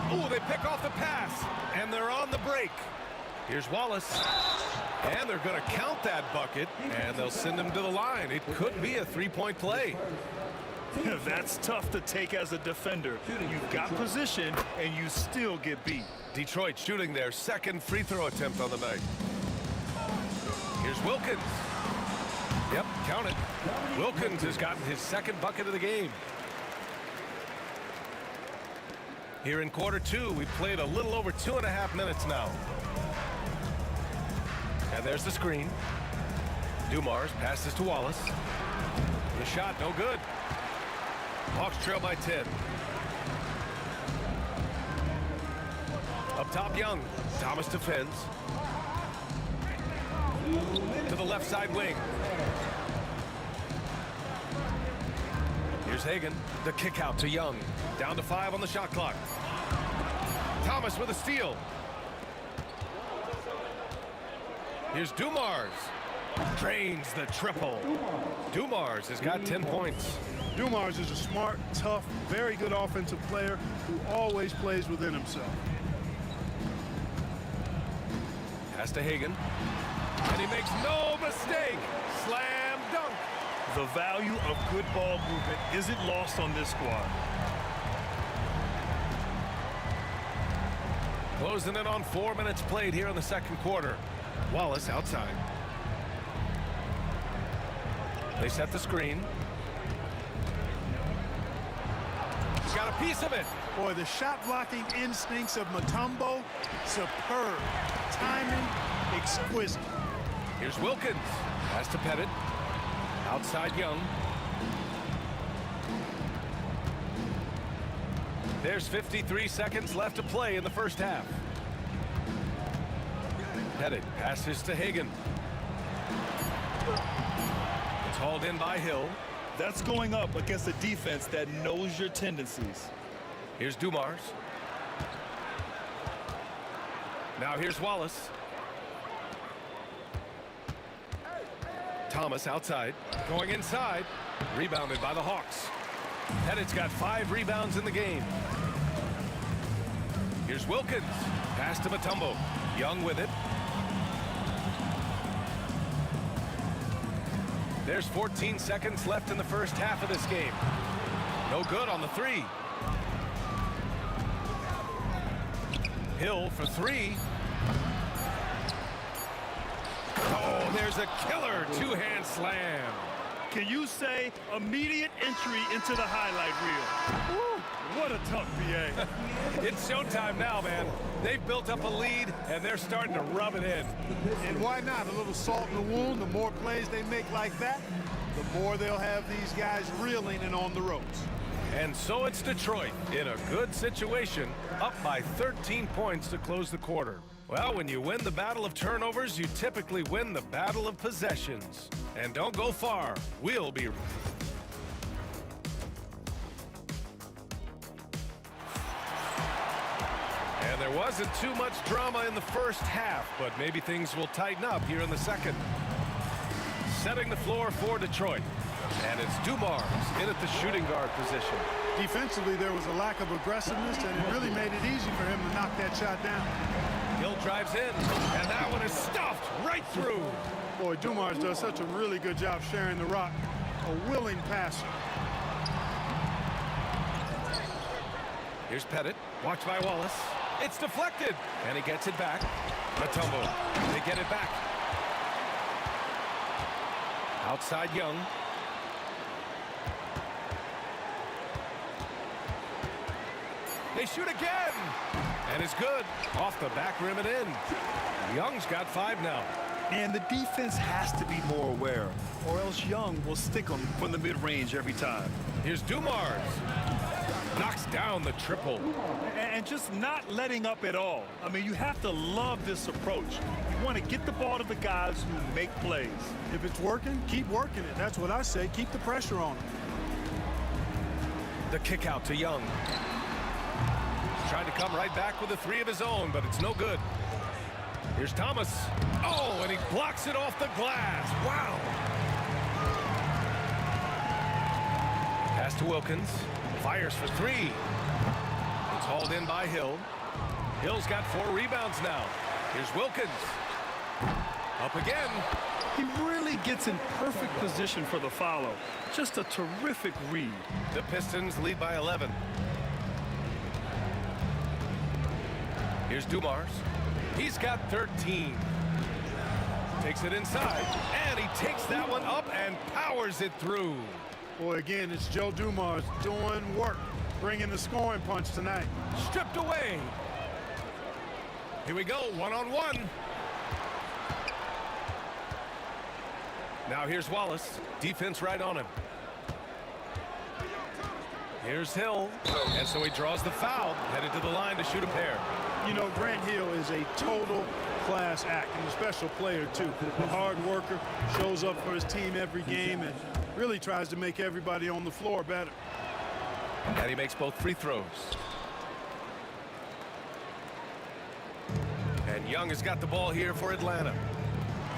Speaker 2: Oh, they pick off the pass, and they're on the break. Here's Wallace. And they're going to count that bucket, and they'll send him to the line. It could be a 3-point play.
Speaker 3: That's tough to take as a defender. You've got position, and you still get beat.
Speaker 2: Detroit shooting their second free throw attempt on the night. Here's Wilkins. Yep, count it. Wilkins has gotten his second bucket of the game. Here in quarter 2, we've played a little over 2.5 minutes now. And there's the screen. Dumars passes to Wallace. The shot, no good. Hawks trail by 10. Up top, Young. Thomas defends. To the left side wing. Here's Hagan. The kick out to Young. Down to 5 on the shot clock. Thomas with a steal. Here's Dumars. Drains the triple. Dumars has got 10 points.
Speaker 14: Dumars is a smart, tough, very good offensive player who always plays within himself.
Speaker 2: Pass to Hagan. And he makes no mistake. Slam dunk.
Speaker 3: The value of good ball movement isn't lost on this squad.
Speaker 2: Closing in on 4 minutes played here in the second quarter. Wallace outside. They set the screen. He's got a piece of it.
Speaker 14: Boy, the shot blocking instincts of Mutombo, superb. Timing, exquisite.
Speaker 2: Here's Wilkins. Has to Pettit. Outside Young. There's 53 seconds left to play in the first half. Pettit passes to Hagan. It's hauled in by Hill.
Speaker 15: That's going up against a defense that knows your tendencies.
Speaker 2: Here's Dumars. Now here's Wallace. Thomas outside. Going inside. Rebounded by the Hawks. Pettit's got 5 rebounds in the game. Here's Wilkins. Pass to Mutombo. Young with it. There's 14 seconds left in the first half of this game. No good on the 3. Hill for 3. Oh, there's a killer 2-hand slam.
Speaker 3: Can you say immediate entry into the highlight reel? Woo, what a tough BA.
Speaker 2: It's showtime now, man. They've built up a lead, and they're starting to rub it in.
Speaker 14: And why not? A little salt in the wound. The more plays they make like that, the more they'll have these guys reeling and on the ropes.
Speaker 2: And so it's Detroit in a good situation, up by 13 points to close the quarter. Well, when you win the battle of turnovers, you typically win the battle of possessions. And don't go far. We'll be... And there wasn't too much drama in the first half, but maybe things will tighten up here in the second. Setting the floor for Detroit. And it's Dumars in at the shooting guard position.
Speaker 14: Defensively, there was a lack of aggressiveness, and it really made it easy for him to knock that shot down.
Speaker 2: Hill drives in, and that one is stuffed right through.
Speaker 14: Boy, Dumars does such a really good job sharing the rock. A willing passer.
Speaker 2: Here's Pettit, watched by Wallace. It's deflected, and he gets it back. Mutombo, they get it back. Outside Young. They shoot again, and it's good. Off the back rim and in. Young's got 5 now.
Speaker 3: And the defense has to be more aware, or else Young will stick them from the mid-range every time.
Speaker 2: Here's Dumars. Knocks down the triple.
Speaker 3: And just not letting up at all. I mean, you have to love this approach. You want to get the ball to the guys who make plays.
Speaker 14: If it's working, keep working it. That's what I say. Keep the pressure on them.
Speaker 2: The kick out to Young. Trying to come right back with a 3 of his own, but it's no good. Here's Thomas. Oh, and he blocks it off the glass. Wow. Pass to Wilkins. Fires for 3. It's hauled in by Hill. Hill's got 4 rebounds now. Here's Wilkins. Up again.
Speaker 3: He really gets in perfect position for the follow. Just a terrific read.
Speaker 2: The Pistons lead by 11. Here's Dumars. He's got 13. Takes it inside, and he takes that one up and powers it through.
Speaker 14: Boy, again, it's Joe Dumars doing work, bringing the scoring punch tonight.
Speaker 2: Stripped away. Here we go, one-on-one. Now here's Wallace. Defense right on him. Here's Hill, and so he draws the foul, headed to the line to shoot a pair.
Speaker 14: You know, Grant Hill is a total class act and a special player, too. A hard worker, shows up for his team every game, and really tries to make everybody on the floor better.
Speaker 2: And he makes both free throws. And Young has got the ball here for Atlanta.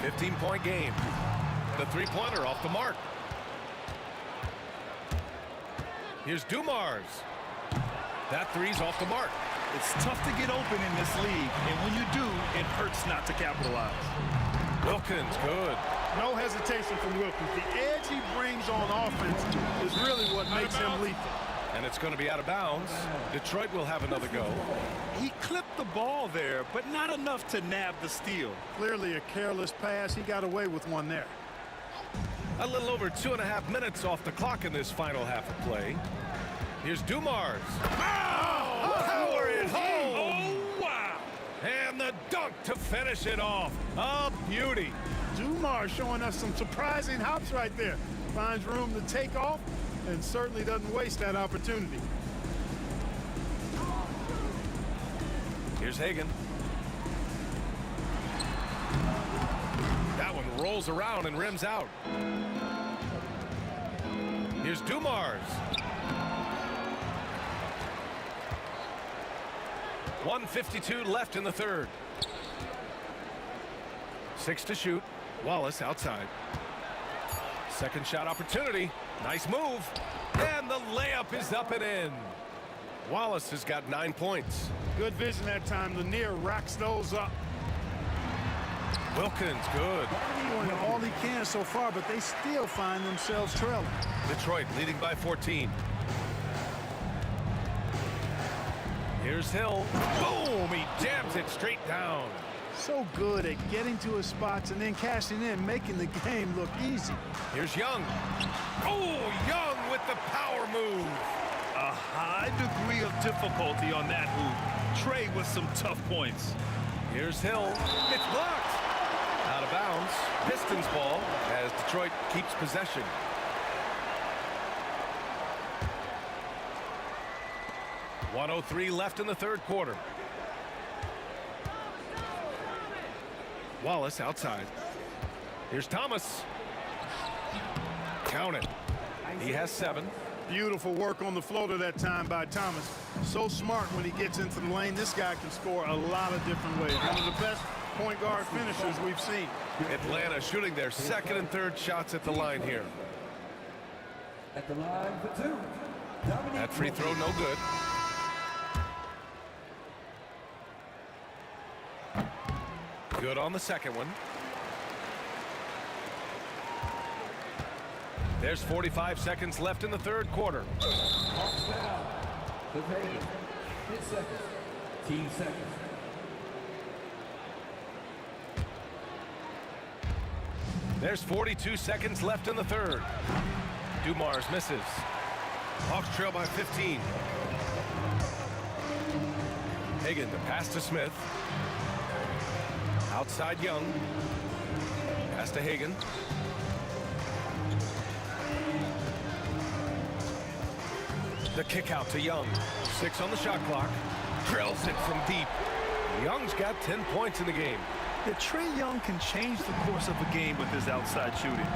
Speaker 2: 15-point game. The three-pointer off the mark. Here's Dumars. That 3's off the mark.
Speaker 3: It's tough to get open in this league, and when you do, it hurts not to capitalize.
Speaker 2: Wilkins, good.
Speaker 14: No hesitation from Wilkins. The edge he brings on offense is really what makes him lethal.
Speaker 2: And it's going to be out of bounds. Detroit will have another go.
Speaker 3: He clipped the ball there, but not enough to nab the steal.
Speaker 14: Clearly a careless pass. He got away with one there.
Speaker 2: A little over 2.5 minutes off the clock in this final half of play. Here's Dumars. Oh, power it home.
Speaker 3: Oh, wow.
Speaker 2: And the dunk to finish it off. A beauty.
Speaker 14: Dumars showing us some surprising hops right there. Finds room to take off and certainly doesn't waste that opportunity.
Speaker 2: Here's Hagan. That one rolls around and rims out. Here's Dumars. 1:52 left in the third. 6 to shoot. Wallace outside. Second shot opportunity. Nice move. And the layup is up and in. Wallace has got 9 points.
Speaker 14: Good vision that time. Lanier racks those up.
Speaker 2: Wilkins, good.
Speaker 14: Doing all he can so far, but they still find themselves trailing.
Speaker 2: Detroit leading by 14. Here's Hill. Boom! He jams it straight down.
Speaker 14: So good at getting to his spots and then cashing in, making the game look easy.
Speaker 2: Here's Young. Oh, Young with the power move.
Speaker 15: A high degree of difficulty on that hoop. Trey with some tough points.
Speaker 2: Here's Hill. It's blocked. Out of bounds. Pistons ball as Detroit keeps possession. .103 left in the third quarter. Wallace outside. Here's Thomas. Count it. He has 7.
Speaker 14: Beautiful work on the floater that time by Thomas. So smart when he gets into the lane. This guy can score a lot of different ways. One of the best point guard finishers we've seen.
Speaker 2: Atlanta shooting their second and third shots at the line here.
Speaker 5: At the line for 2.
Speaker 2: That free throw no good. Good on the second one. There's 45 seconds left in the third quarter.
Speaker 5: Hawks down. The Vegas. 10 seconds. Team seconds.
Speaker 2: There's 42 seconds left in the third. Dumars misses. Hawks trail by 15. Hagan, the pass to Smith. Outside Young. Pass to Hagan. The kick out to Young. 6 on the shot clock. Drills it from deep. Young's got 10 points in the game.
Speaker 15: Yeah, Trey Young can change the course of a game with his outside shooting.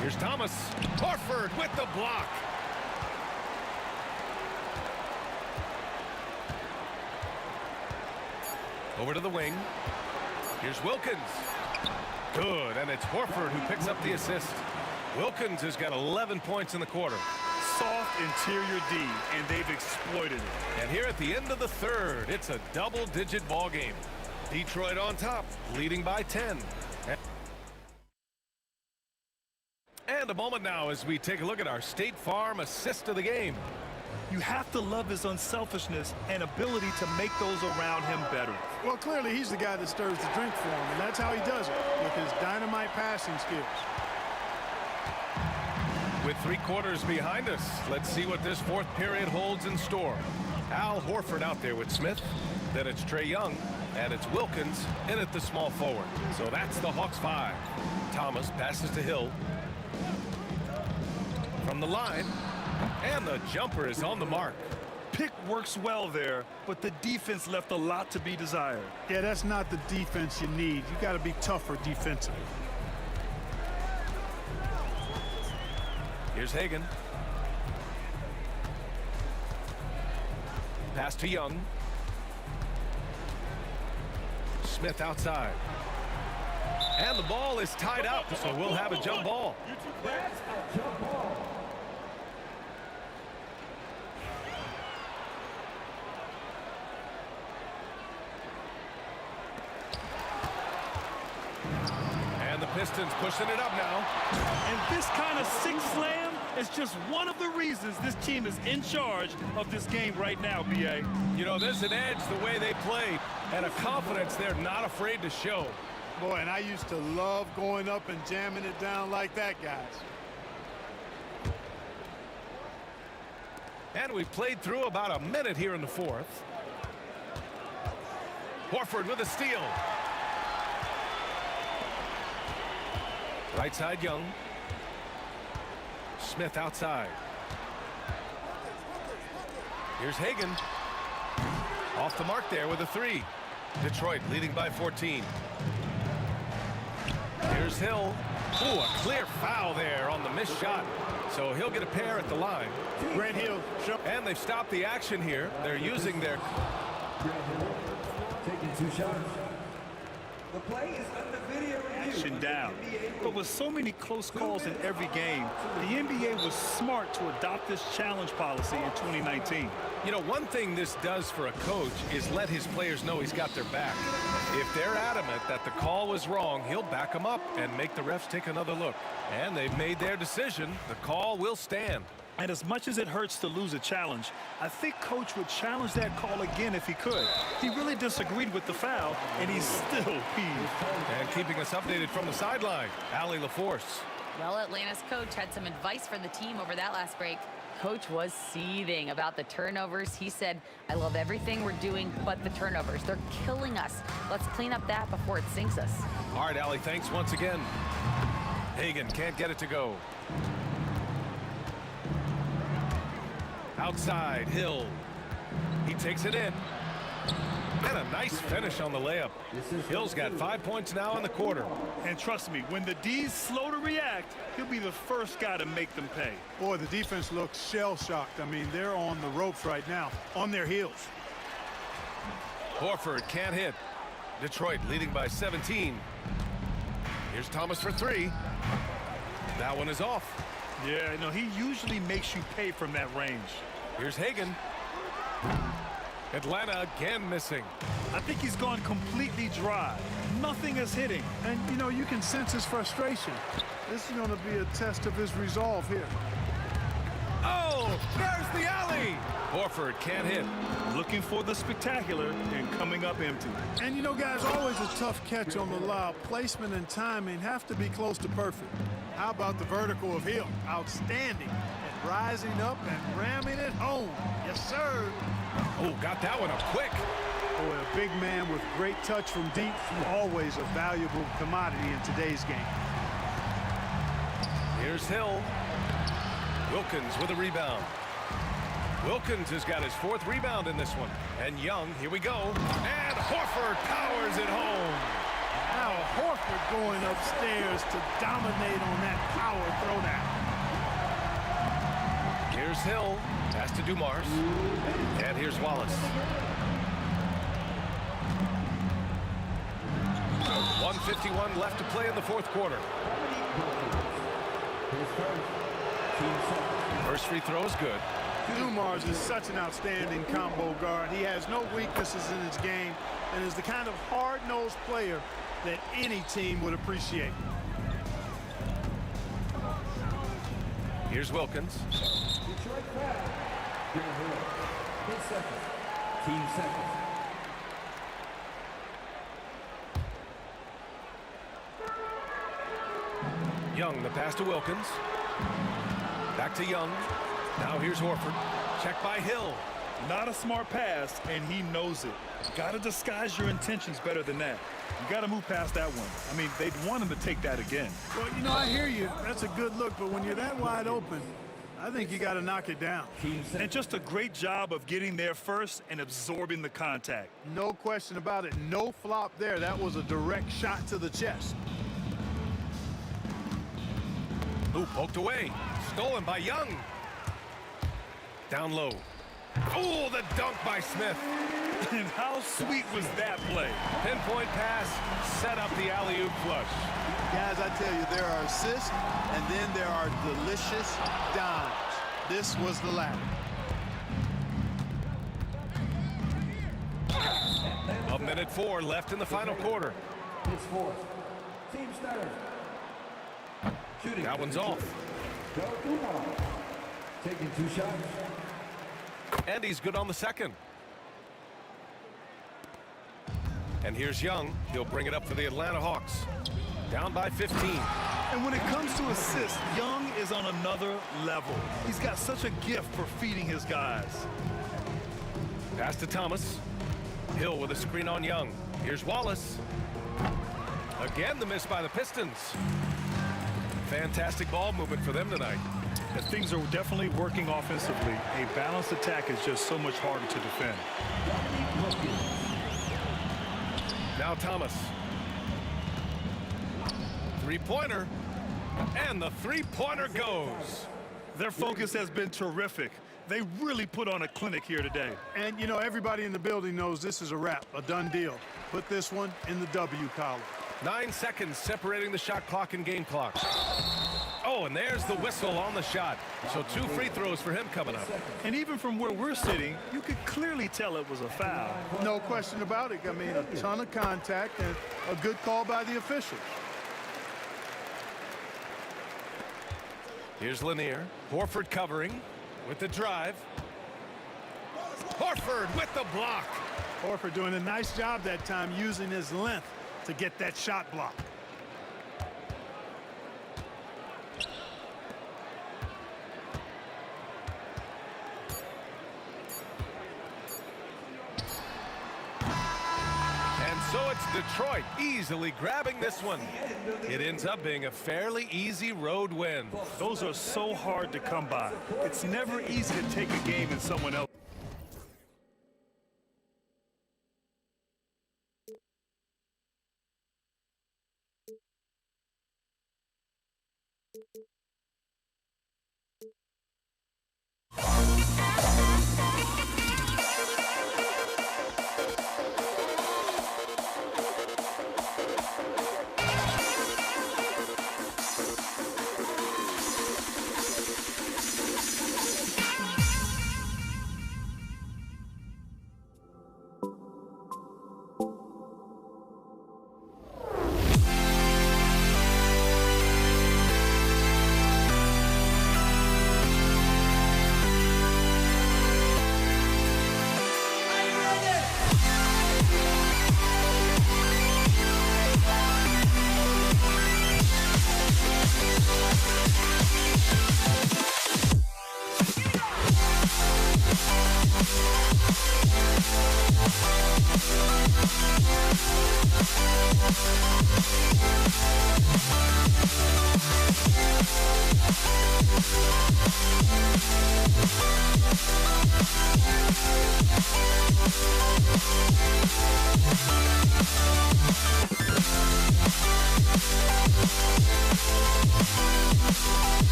Speaker 2: Here's Thomas. Horford with the block. Over to the wing. Here's Wilkins. Good, and it's Horford who picks up the assist. Wilkins has got 11 points in the quarter.
Speaker 15: Soft interior D, and they've exploited it.
Speaker 2: And here at the end of the third, it's a double-digit ball game. Detroit on top, leading by 10. And a moment now as we take a look at our State Farm assist of the game.
Speaker 15: You have to love his unselfishness and ability to make those around him better.
Speaker 14: Well, clearly he's the guy that stirs the drink for him, and that's how he does it, with his dynamite passing skills.
Speaker 2: With 3 quarters behind us, let's see what this fourth period holds in store. Al Horford out there with Smith, then it's Trey Young, and it's Wilkins in at the small forward. So that's the Hawks 5. Thomas passes to Hill. From the line, and the jumper is on the mark.
Speaker 15: Pick works well there, but the defense left a lot to be desired.
Speaker 14: Yeah, that's not the defense you need. You got to be tougher defensively.
Speaker 2: Here's Hagan. Pass to Young. Smith outside. And the ball is tied up, so we'll have a jump ball.
Speaker 5: That's a jump ball.
Speaker 2: And the Pistons pushing it up now.
Speaker 15: And this kind of six slam is just one of the reasons this team is in charge of this game right now, B.A.
Speaker 2: You know, there's an edge the way they played and a confidence they're not afraid to show.
Speaker 14: Boy, and I used to love going up and jamming it down like that, guys.
Speaker 2: And we've played through about a minute here in the fourth. Horford with a steal. Right side, Young. Smith outside. Here's Hagan. Off the mark there with a three. Detroit leading by 14. Here's Hill. Ooh, a clear foul there on the missed shot. So he'll get a pair at the line.
Speaker 14: Grant Hill.
Speaker 2: And they've stopped the action here. They're using their...
Speaker 5: Taking 2 shots. The play is under video review.
Speaker 3: Action down. But with so many close calls in every game, the NBA was smart to adopt this challenge policy in 2019.
Speaker 2: You know, one thing this does for a coach is let his players know he's got their back. If they're adamant that the call was wrong, he'll back them up and make the refs take another look. And they've made their decision. The call will stand.
Speaker 3: And as much as it hurts to lose a challenge, I think Coach would challenge that call again if he could. He really disagreed with the foul, and he's still peeved.
Speaker 2: And keeping us updated from the sideline, Allie LaForce.
Speaker 16: Well, Atlanta's coach had some advice for the team over that last break. Coach was seething about the turnovers. He said, I love everything we're doing but the turnovers. They're killing us. Let's clean up that before it sinks us.
Speaker 2: All right, Allie, thanks once again. Hagan can't get it to go. Outside, Hill. He takes it in. And a nice finish on the layup. Hill's got 5 points now in the quarter.
Speaker 3: And trust me, when the D's slow to react, he'll be the first guy to make them pay.
Speaker 14: Boy, the defense looks shell-shocked. I mean, they're on the ropes right now, on their heels.
Speaker 2: Horford can't hit. Detroit leading by 17. Here's Thomas for three. That one is off.
Speaker 3: Yeah, no, he usually makes you pay from that range.
Speaker 2: Here's Hagan. Atlanta again missing.
Speaker 3: I think he's gone completely dry. Nothing is hitting.
Speaker 14: And, you know, you can sense his frustration. This is going to be a test of his resolve here.
Speaker 2: Oh, there's the alley. Horford can't hit.
Speaker 3: Looking for the spectacular and coming up empty.
Speaker 14: And, you know, guys, always a tough catch on the lob. Placement and timing have to be close to perfect. How about the vertical of Hill? Outstanding. And rising up and ramming it home. Yes, sir.
Speaker 2: Oh, got that one up quick.
Speaker 14: Boy, a big man with great touch from deep, always a valuable commodity in today's game.
Speaker 2: Here's Hill. Wilkins with a rebound. Wilkins has got his 4th rebound in this one. And Young, here we go. And Horford powers it home.
Speaker 14: Now Horford going upstairs to dominate on that power throwdown.
Speaker 2: Here's Hill. Pass to Dumars. And here's Wallace. 1:51 left to play in the 4th quarter. First free throw is good.
Speaker 14: Dumars is such an outstanding combo guard. He has no weaknesses in his game and is the kind of hard-nosed player that any team would appreciate.
Speaker 2: Here's Wilkins.
Speaker 5: Detroit foul. 10 seconds. Team seconds.
Speaker 2: Young, the pass to Wilkins. Back to Young. Now here's Horford. Check by Hill.
Speaker 3: Not a smart pass, and he knows it. Got to disguise your intentions better than that. You got to move past that one. I mean, they'd want him to take that again.
Speaker 14: Well, you know, I hear you. That's a good look, but when you're that wide open, I think you got to knock it down.
Speaker 3: And just a great job of getting there first and absorbing the contact.
Speaker 14: No question about it. No flop there. That was a direct shot to the chest.
Speaker 2: Ooh, poked away. Stolen by Young. Down low. Oh, the dunk by Smith.
Speaker 3: And how sweet was that play?
Speaker 2: Pinpoint pass, set up the alley-oop flush.
Speaker 14: Guys, I tell you, there are assists, and then there are delicious dimes. This was the latter.
Speaker 2: A minute 4 left in the final quarter.
Speaker 5: It's 4. Team starter. Shooting.
Speaker 2: That one's off.
Speaker 5: Go Kumar. Taking 2 shots.
Speaker 2: And he's good on the second. And here's Young. He'll bring it up for the Atlanta Hawks. Down by 15.
Speaker 3: And when it comes to assists, Young is on another level. He's got such a gift for feeding his guys.
Speaker 2: Pass to Thomas. Hill with a screen on Young. Here's Wallace. Again, the miss by the Pistons. Fantastic ball movement for them tonight.
Speaker 3: And things are definitely working offensively. A balanced attack is just so much harder to defend.
Speaker 2: Now Thomas. Three-pointer. And the three-pointer goes.
Speaker 3: Their focus has been terrific. They really put on a clinic here today.
Speaker 14: And, you know, everybody in the building knows this is a wrap, a done deal. Put this one in the W column.
Speaker 2: 9 seconds separating the shot clock and game clock. Oh, and there's the whistle on the shot. So 2 free throws for him coming up.
Speaker 3: And even from where we're sitting, you could clearly tell it was a foul.
Speaker 14: No question about it. I mean, a ton of contact and a good call by the officials.
Speaker 2: Here's Lanier. Horford covering with the drive. Horford with the block.
Speaker 14: Horford doing a nice job that time using his length to get that shot block.
Speaker 2: And so it's Detroit easily grabbing this one. It ends up being a fairly easy road win.
Speaker 3: Those are so hard to come by. It's never easy to take a game in someone else.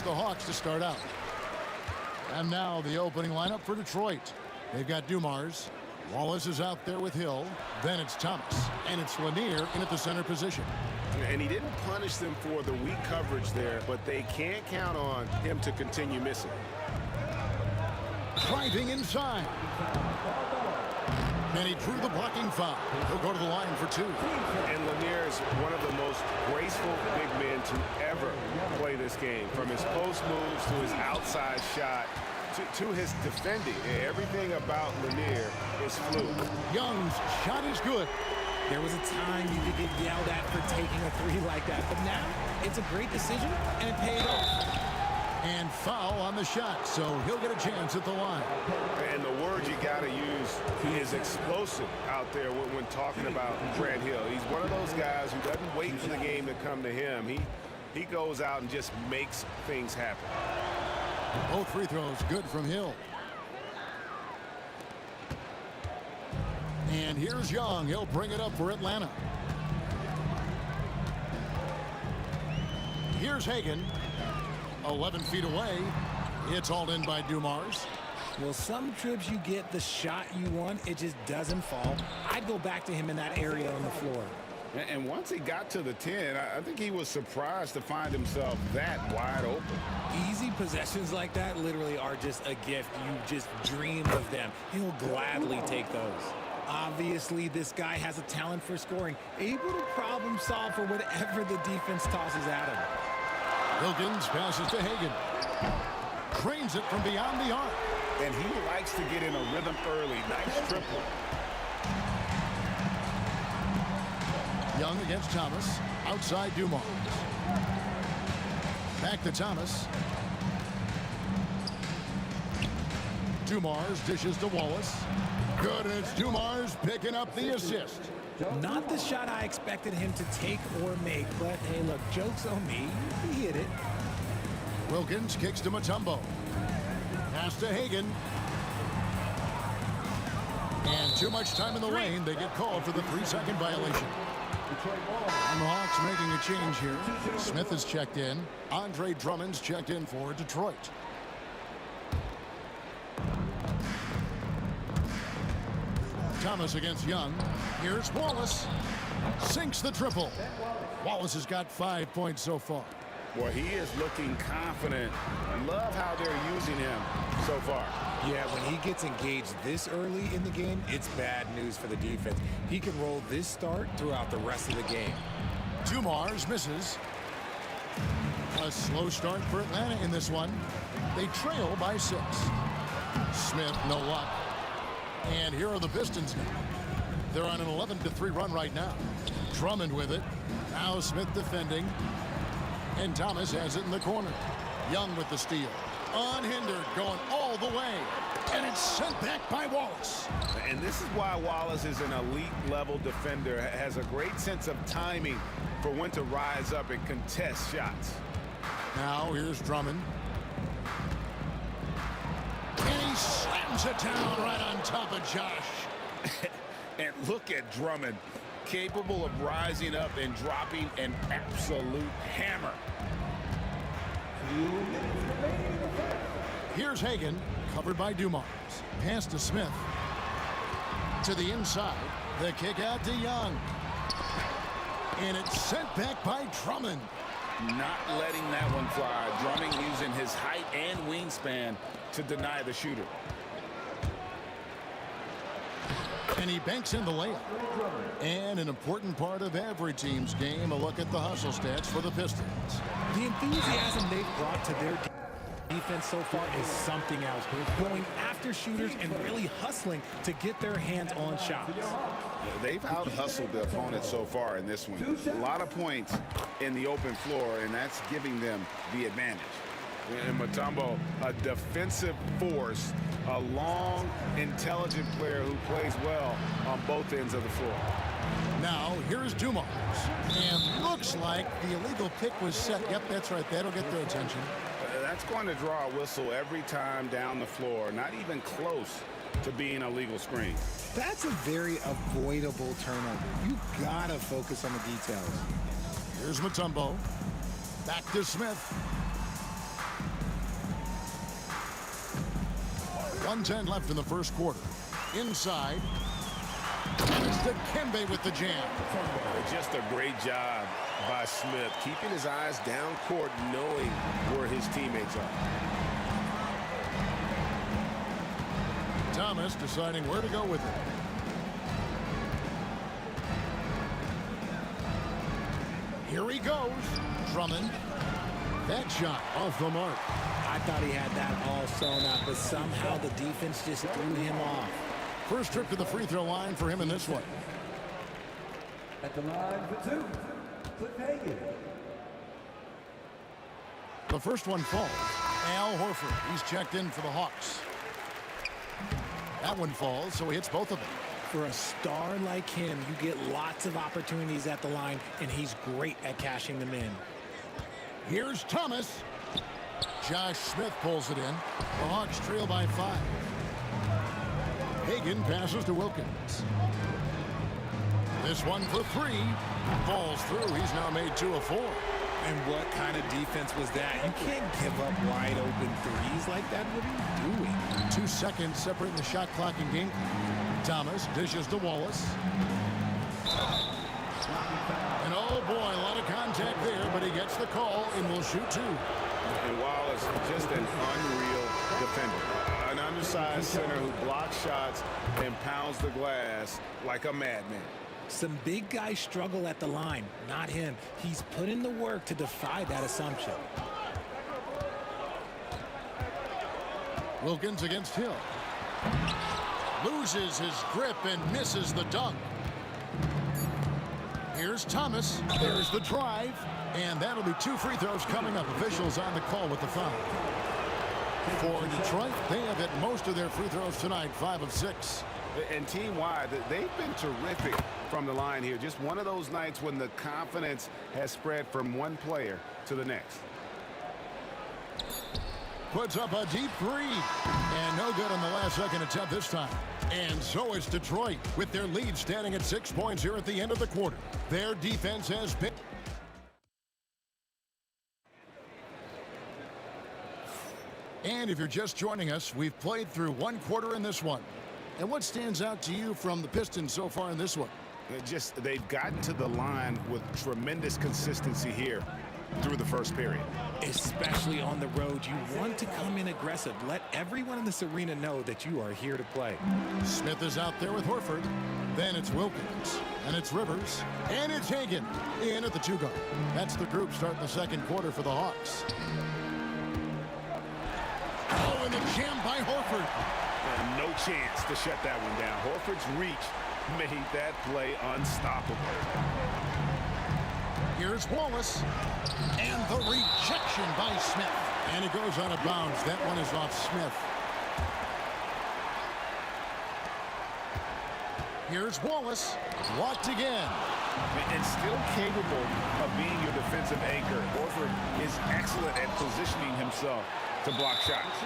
Speaker 6: The Hawks to start out. And now the opening lineup for Detroit. They've got Dumars. Wallace is out there with Hill. Then it's Thomas. And it's Lanier in at the center position.
Speaker 13: And he didn't punish them for the weak coverage there, but they can't count on him to continue missing.
Speaker 6: Driving inside. And he drew the blocking foul. He'll go to the line for two.
Speaker 13: And Lanier is one of the most graceful big men to ever play this game. From his post moves to his outside shot to his defending. Everything about Lanier is fluid.
Speaker 6: Young's shot is good.
Speaker 4: There was a time you could get yelled at for taking a three like that, but now it's a great decision and it paid off.
Speaker 6: And foul on the shot, so he'll get a chance at the line.
Speaker 13: And the word you got to use, he is explosive out there when talking about Grant Hill. He's one of those guys who doesn't wait for the game to come to him. He goes out and just makes things happen.
Speaker 6: Both free throws good from Hill. And here's Young. He'll bring it up for Atlanta. Here's Hagan. 11 feet away. It's hauled in by Dumars.
Speaker 4: Well, some trips you get the shot you want, it just doesn't fall. I'd go back to him in that area on the floor.
Speaker 7: And once he got to the 10, I think he was surprised to find himself that wide open.
Speaker 4: Easy possessions like that literally are just a gift. You just dream of them. He'll gladly take those. Obviously, this guy has a talent for scoring, able to problem solve for whatever the defense tosses at him.
Speaker 6: Wilkins passes to Hagan. Cranes it from beyond the arc.
Speaker 7: And he likes to get in a rhythm early. Nice triple.
Speaker 6: Young against Thomas. Outside Dumars. Back to Thomas. Dumars dishes to Wallace. Good, and it's Dumars picking up the assist.
Speaker 4: Not the shot I expected him to take or make, but hey, look, joke's on me. He hit it.
Speaker 6: Wilkins kicks to Mutombo. Pass to Hagan. And too much time in the lane. They get called for the 3-second violation. And the Hawks making a change here. Smith is checked in. Andre Drummond's checked in for Detroit. Thomas against Young. Here's Wallace. Sinks the triple. Wallace has got 5 points so far.
Speaker 7: Well, he is looking confident. I love how they're using him. so far.
Speaker 4: Yeah, when he gets engaged this early in the game, it's bad news for the defense. He can roll this start throughout the rest of the game.
Speaker 6: Dumars misses. A slow start for Atlanta in this one. They trail by 6. Smith, no luck. And here are the Pistons now. They're on an 11-3 run right now. Drummond with it. Now Smith defending. And Thomas has it in the corner. Young with the steal. Unhindered, going all the way. And it's sent back by Wallace.
Speaker 13: And this is why Wallace is an elite-level defender. Has a great sense of timing for when to rise up and contest shots.
Speaker 6: Now here's Drummond. And he slams it down right on top of Josh.
Speaker 7: And look at Drummond, capable of rising up and dropping an absolute hammer.
Speaker 6: Here's Hagan, covered by Dumars. Pass to Smith. To the inside. The kick out to Young. And it's sent back by Drummond.
Speaker 7: Not letting that one fly. Drummond using his height and wingspan to deny the shooter.
Speaker 6: And he banks in the layup. And an important part of every team's game, a look at the hustle stats for the Pistons.
Speaker 4: The enthusiasm they've brought to their defense so far is something else. Going after shooters and really hustling to get their hands on shots.
Speaker 7: They've out-hustled the opponent so far in this one. A lot of points in the open floor, and that's giving them the advantage.
Speaker 13: And Mutombo, a defensive force, a long, intelligent player who plays well on both ends of the floor.
Speaker 6: Now, here's Dumars. And looks like the illegal pick was set. Yep, that's right. That'll get their attention.
Speaker 13: That's going to draw a whistle every time down the floor. Not even close to being a legal screen.
Speaker 4: That's a very avoidable turnover. You gotta focus on the details.
Speaker 6: Here's Mutombo. Back to Smith. 1:10 left in the first quarter. Inside. And it's Dikembe with the jam.
Speaker 13: Just a great job by Smith, keeping his eyes down court, knowing where his teammates are.
Speaker 6: Thomas deciding where to go with it. Here he goes. Drummond. That shot off the mark.
Speaker 4: I thought he had that all sewn up, but somehow the defense just threw him off.
Speaker 6: First trip to the free throw line for him in this one.
Speaker 5: At the line for 2, Cliff Hagan.
Speaker 6: The first one falls. Al Horford, he's checked in for the Hawks. That one falls, so he hits both of them.
Speaker 4: For a star like him, you get lots of opportunities at the line, and he's great at cashing them in.
Speaker 6: Here's Thomas. Josh Smith pulls it in. The Hawks trail by 5. Hagan passes to Wilkins. This one for 3. Falls through. He's now made 2 of 4.
Speaker 4: And what kind of defense was that? You can't give up wide open threes like that. What are you doing?
Speaker 6: 2 seconds separating the shot clock and game. Thomas dishes to Wallace. And oh boy, a lot of contact there, but he gets the call and will shoot 2.
Speaker 13: And Wallace, just an unreal defender. An undersized center who blocks shots and pounds the glass like a madman.
Speaker 4: Some big guys struggle at the line, not him. He's put in the work to defy that assumption.
Speaker 6: Wilkins against Hill. Loses his grip and misses the dunk. Here's Thomas. There's the drive. And that'll be 2 free throws coming up. Officials on the call with the foul. For Detroit, they have hit most of their free throws tonight, 5 of 6.
Speaker 13: And team-wide, they've been terrific from the line here. Just one of those nights when the confidence has spread from one player to the next.
Speaker 6: Puts up a deep 3. And no good on the last second attempt this time. And so it's Detroit with their lead standing at 6 points here at the end of the quarter. Their defense has been... And if you're just joining us, we've played through 1 quarter in this one. And what stands out to you from the Pistons so far in this one?
Speaker 13: They've gotten to the line with tremendous consistency here. through the first period.
Speaker 4: Especially on the road, you want to come in aggressive. Let everyone in this arena know that you are here to play.
Speaker 6: Smith is out there with Horford. Then it's Wilkins. And it's Rivers. And it's Hagan in at the 2-guard. That's the group starting the second quarter for the Hawks. Oh, and the jam by Horford.
Speaker 13: And no chance to shut that one down. Horford's reach made that play unstoppable.
Speaker 6: Here's Wallace. And the rejection by Smith. And it goes out of bounds. That one is off Smith. Here's Wallace. Blocked again.
Speaker 13: And still capable of being your defensive anchor. Horford is excellent at positioning himself to block shots.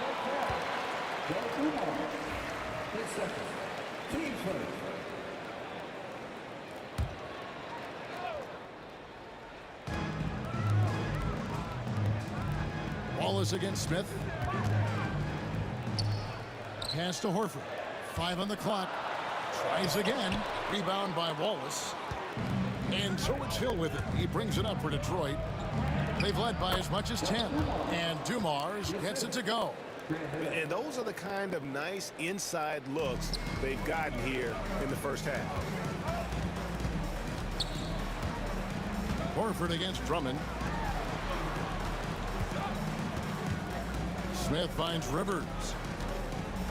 Speaker 6: Wallace against Smith. Pass to Horford. 5 on the clock. Tries again. Rebound by Wallace. And so it's Hill with it. He brings it up for Detroit. They've led by as much as 10. And Dumars gets it to go.
Speaker 13: And those are the kind of nice inside looks they've gotten here in the first half.
Speaker 6: Horford against Drummond. Smith finds Rivers.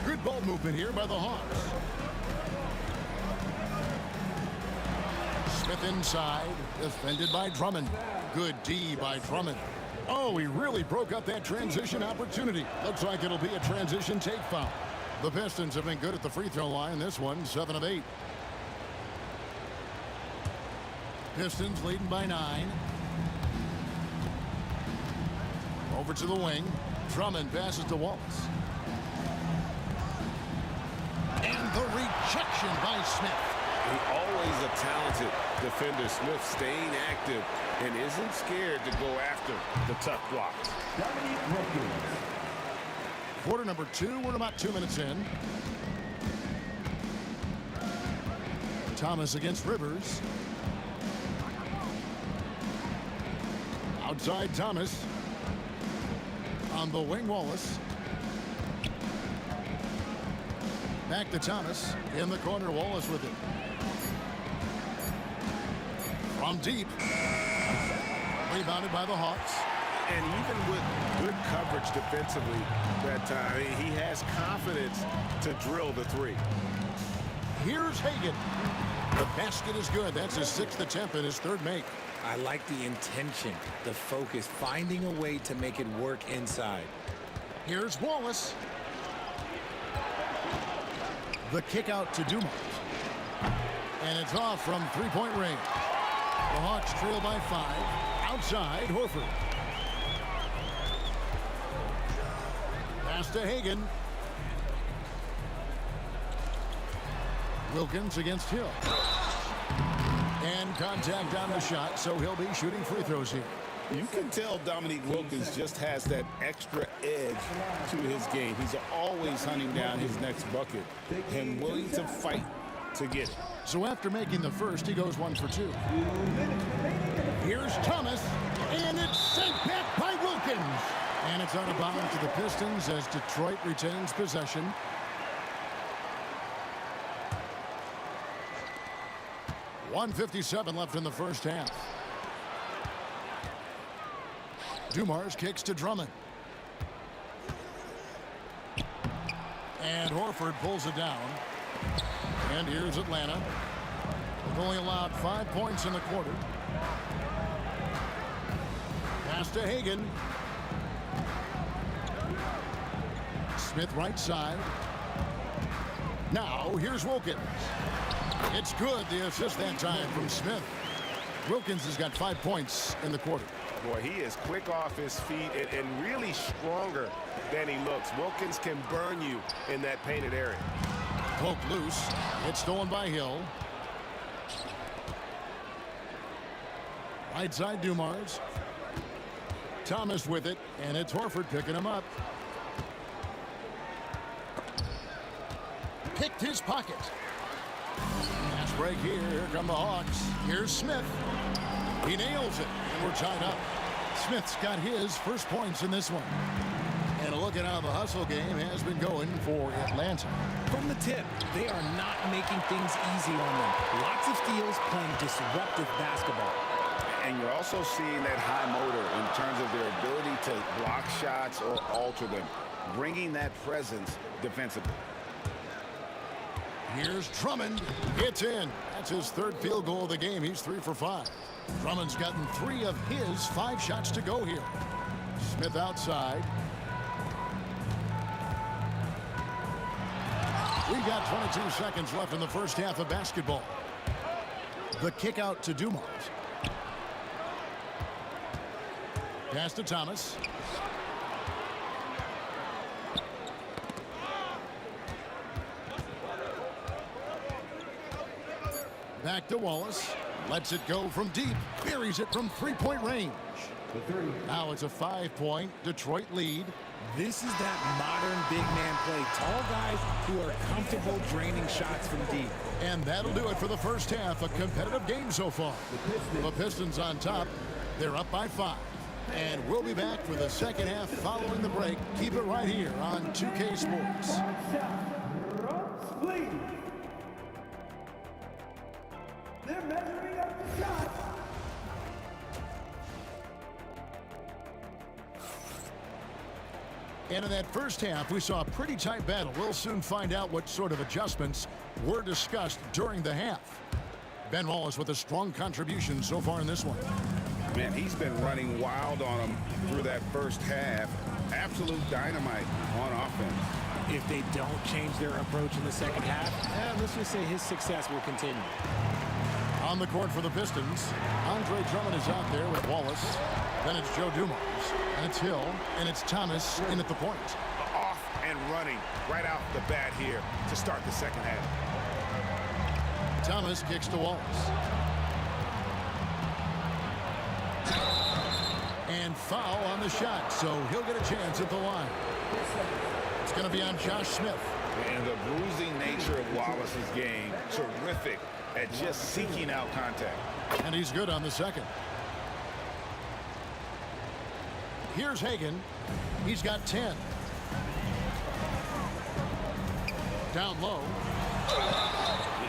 Speaker 6: Good ball movement here by the Hawks. Smith inside, defended by Drummond. Good D by Drummond. Oh, he really broke up that transition opportunity. Looks like it'll be a transition take foul. The Pistons have been good at the free throw line. This one, 7 of 8. Pistons leading by 9. Over to the wing. Drummond passes to Wallace. And the rejection by Smith.
Speaker 13: Always a talented defender. Smith staying active and isn't scared to go after the tough blocks.
Speaker 6: Quarter number 2. We're about 2 minutes in. Thomas against Rivers. Outside Thomas. On the wing, Wallace. Back to Thomas. In the corner, Wallace with it. From deep. Rebounded by the Hawks.
Speaker 13: And even with good coverage defensively that time, he has confidence to drill the 3.
Speaker 6: Here's Hagan. The basket is good. That's his 6th attempt and his 3rd make.
Speaker 4: I like the intention, the focus, finding a way to make it work inside.
Speaker 6: Here's Wallace. The kick out to Dumars. And it's off from 3-point range. The Hawks trail by 5. Outside, Horford. Pass to Hagan. Wilkins against Hill. And contact on the shot, so he'll be shooting free throws here.
Speaker 13: You can tell Dominique Wilkins just has that extra edge to his game. He's always hunting down his next bucket and willing to fight to get it.
Speaker 6: So after making the first, he goes 1 for 2. Here's Thomas, and it's sent back by Wilkins. And it's out of bounds to the Pistons as Detroit retains possession. .157 left in the first half. Dumars kicks to Drummond. And Horford pulls it down. And here's Atlanta. They've only allowed 5 points in the quarter. Pass to Hagan. Smith right side. Now here's Wilkins. It's good, the assist that time from Smith. Wilkins has got 5 points in the quarter.
Speaker 13: Boy, he is quick off his feet and really stronger than he looks. Wilkins can burn you in that painted area.
Speaker 6: Poke loose. It's stolen by Hill. Right side Dumars. Thomas with it, and it's Horford picking him up. Picked his pocket. Pass break here. Here come the Hawks. Here's Smith. He nails it, and we're tied up. Smith's got his first points in this one. And a look at how the hustle game has been going for Atlanta.
Speaker 4: From the tip, they are not making things easy on them. Lots of steals, playing disruptive basketball.
Speaker 7: And you're also seeing that high motor in terms of their ability to block shots or alter them, bringing that presence defensively.
Speaker 6: Here's Drummond. It's in. That's his third field goal of the game. He's 3 for 5. Drummond's gotten 3 of his 5 shots to go here. Smith outside. We've got 22 seconds left in the first half of basketball. The kick out to Dumars. Pass to Thomas. Back to Wallace. Lets it go from deep. Buries it from three-point range. Now it's a 5-point Detroit lead.
Speaker 4: This is that modern big man play. Tall guys who are comfortable draining shots from deep.
Speaker 6: And that'll do it for the first half. A competitive game so far. The Pistons on top. They're up by 5. And we'll be back for the second half following the break. Keep it right here on 2K Sports.
Speaker 5: They're measuring up the shot.
Speaker 6: And in that first half, we saw a pretty tight battle. We'll soon find out what sort of adjustments were discussed during the half. Ben Wallace with a strong contribution so far in this one.
Speaker 7: Man, he's been running wild on them through that first half. Absolute dynamite on offense.
Speaker 4: If they don't change their approach in the second half, let's just say his success will continue.
Speaker 6: On the court for the Pistons, Andre Drummond is out there with Wallace. Then it's Joe Dumars, and it's Hill, and it's Thomas in at the point.
Speaker 7: Off and running right out the bat here to start the second half.
Speaker 6: Thomas kicks to Wallace. And foul on the shot, so he'll get a chance at the line. It's going to be on Josh Smith.
Speaker 7: And the bruising nature of Wallace's game, terrific at just seeking out contact.
Speaker 6: And he's good on the second. Here's Hagan. He's got 10. Down low.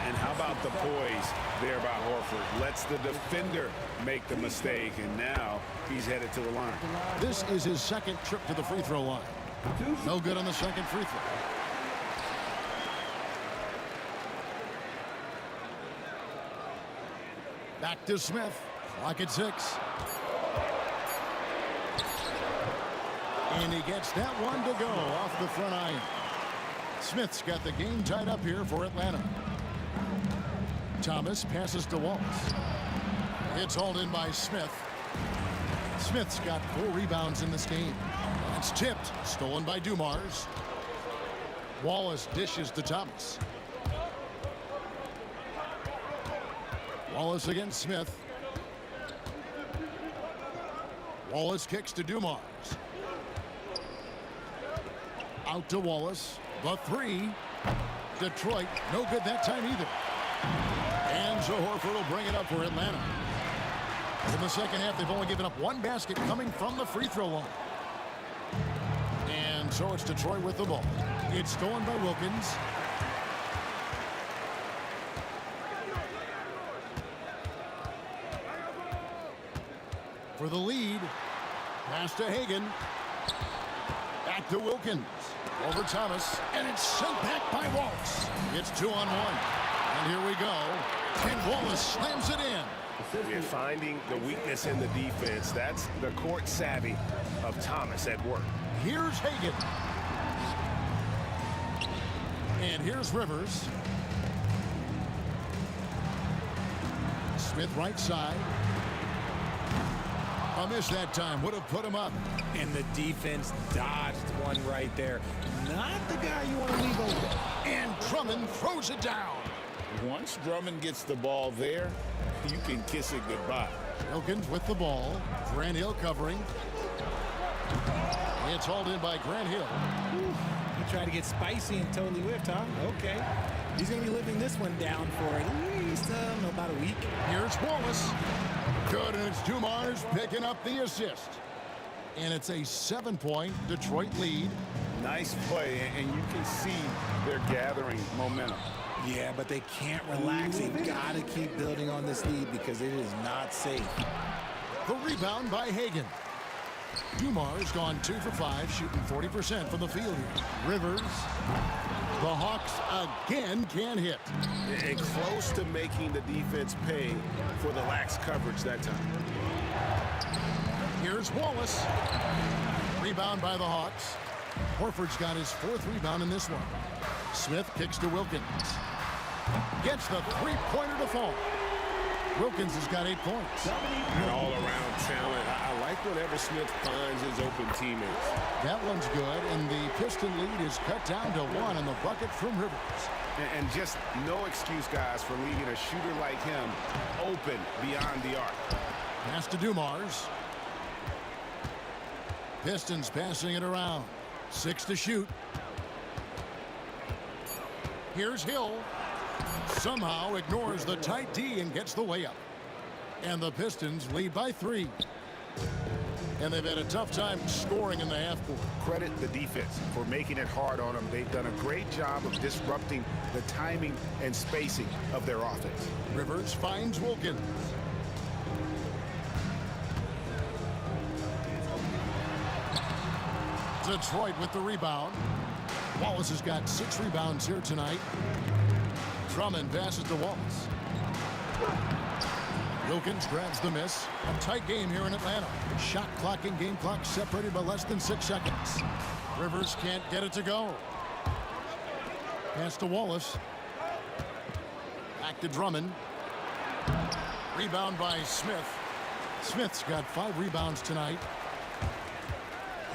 Speaker 7: And how about the poise there by Horford? Lets the defender make the mistake, and now he's headed to the line.
Speaker 6: This is his second trip to the free throw line. No good on the second free throw. Back to Smith. Clock at 6. And he gets that one to go off the front iron. Smith's got the game tied up here for Atlanta. Thomas passes to Wallace. It's hauled in by Smith. Smith's got 4 rebounds in this game. It's tipped, stolen by Dumars. Wallace dishes to Thomas. Wallace against Smith. Wallace kicks to Dumars. Out to Wallace. The 3. Detroit, no good that time either. And so Horford will bring it up for Atlanta. In the second half, they've only given up 1 basket coming from the free throw line. And so it's Detroit with the ball. It's stolen by Wilkins. For the lead, pass to Hagan. Back to Wilkins. Over Thomas, and it's sent back by Wallace. It's 2-on-1. And here we go. And Wallace slams it in.
Speaker 13: We're finding the weakness in the defense. That's the court savvy of Thomas at work.
Speaker 6: Here's Hagan. And here's Rivers. Smith right side. A miss that time. Would have put him up.
Speaker 4: And the defense dodged one right there. Not the guy you want to leave open.
Speaker 6: And Drummond throws it down.
Speaker 7: Once Drummond gets the ball there, you can kiss it goodbye.
Speaker 6: Wilkins with the ball. Grant Hill covering. It's hauled in by Grant Hill.
Speaker 4: He tried to get spicy and totally whiffed, huh? Okay. He's going to be living this one down for at least about a week.
Speaker 6: Here's Wallace. Good, and it's Dumars picking up the assist. And it's a 7-point Detroit lead.
Speaker 7: Nice play, and you can see they're gathering momentum.
Speaker 4: Yeah, but they can't relax. They've got to keep building on this lead because it is not safe.
Speaker 6: The rebound by Hagan. Dumars gone 2 for 5, shooting 40% from the field here. Rivers. The Hawks again can't hit.
Speaker 13: And close to making the defense pay for the lax coverage that time.
Speaker 6: Here's Wallace. Rebound by the Hawks. Horford's got his 4th rebound in this one. Smith kicks to Wilkins. Gets the three-pointer to fall. Wilkins has got 8 points.
Speaker 13: And all-around talent. I like whenever Smith finds his open teammates.
Speaker 6: That one's good, and the Piston lead is cut down to 1 on the bucket from Rivers.
Speaker 13: And just no excuse, guys, for leaving a shooter like him open beyond the arc.
Speaker 6: Pass to Dumars. Pistons passing it around. 6 to shoot. Here's Hill. Somehow ignores the tight D and gets the way up. And the Pistons lead by 3. And they've had a tough time scoring in the half court.
Speaker 13: Credit the defense for making it hard on them. They've done a great job of disrupting the timing and spacing of their offense.
Speaker 6: Rivers finds Wilkins. Detroit with the rebound. Wallace has got 6 rebounds here tonight. Drummond passes to Wallace. Wilkins grabs the miss. A tight game here in Atlanta. Shot clock and game clock separated by less than 6 seconds. Rivers can't get it to go. Pass to Wallace. Back to Drummond. Rebound by Smith. Smith's got 5 rebounds tonight.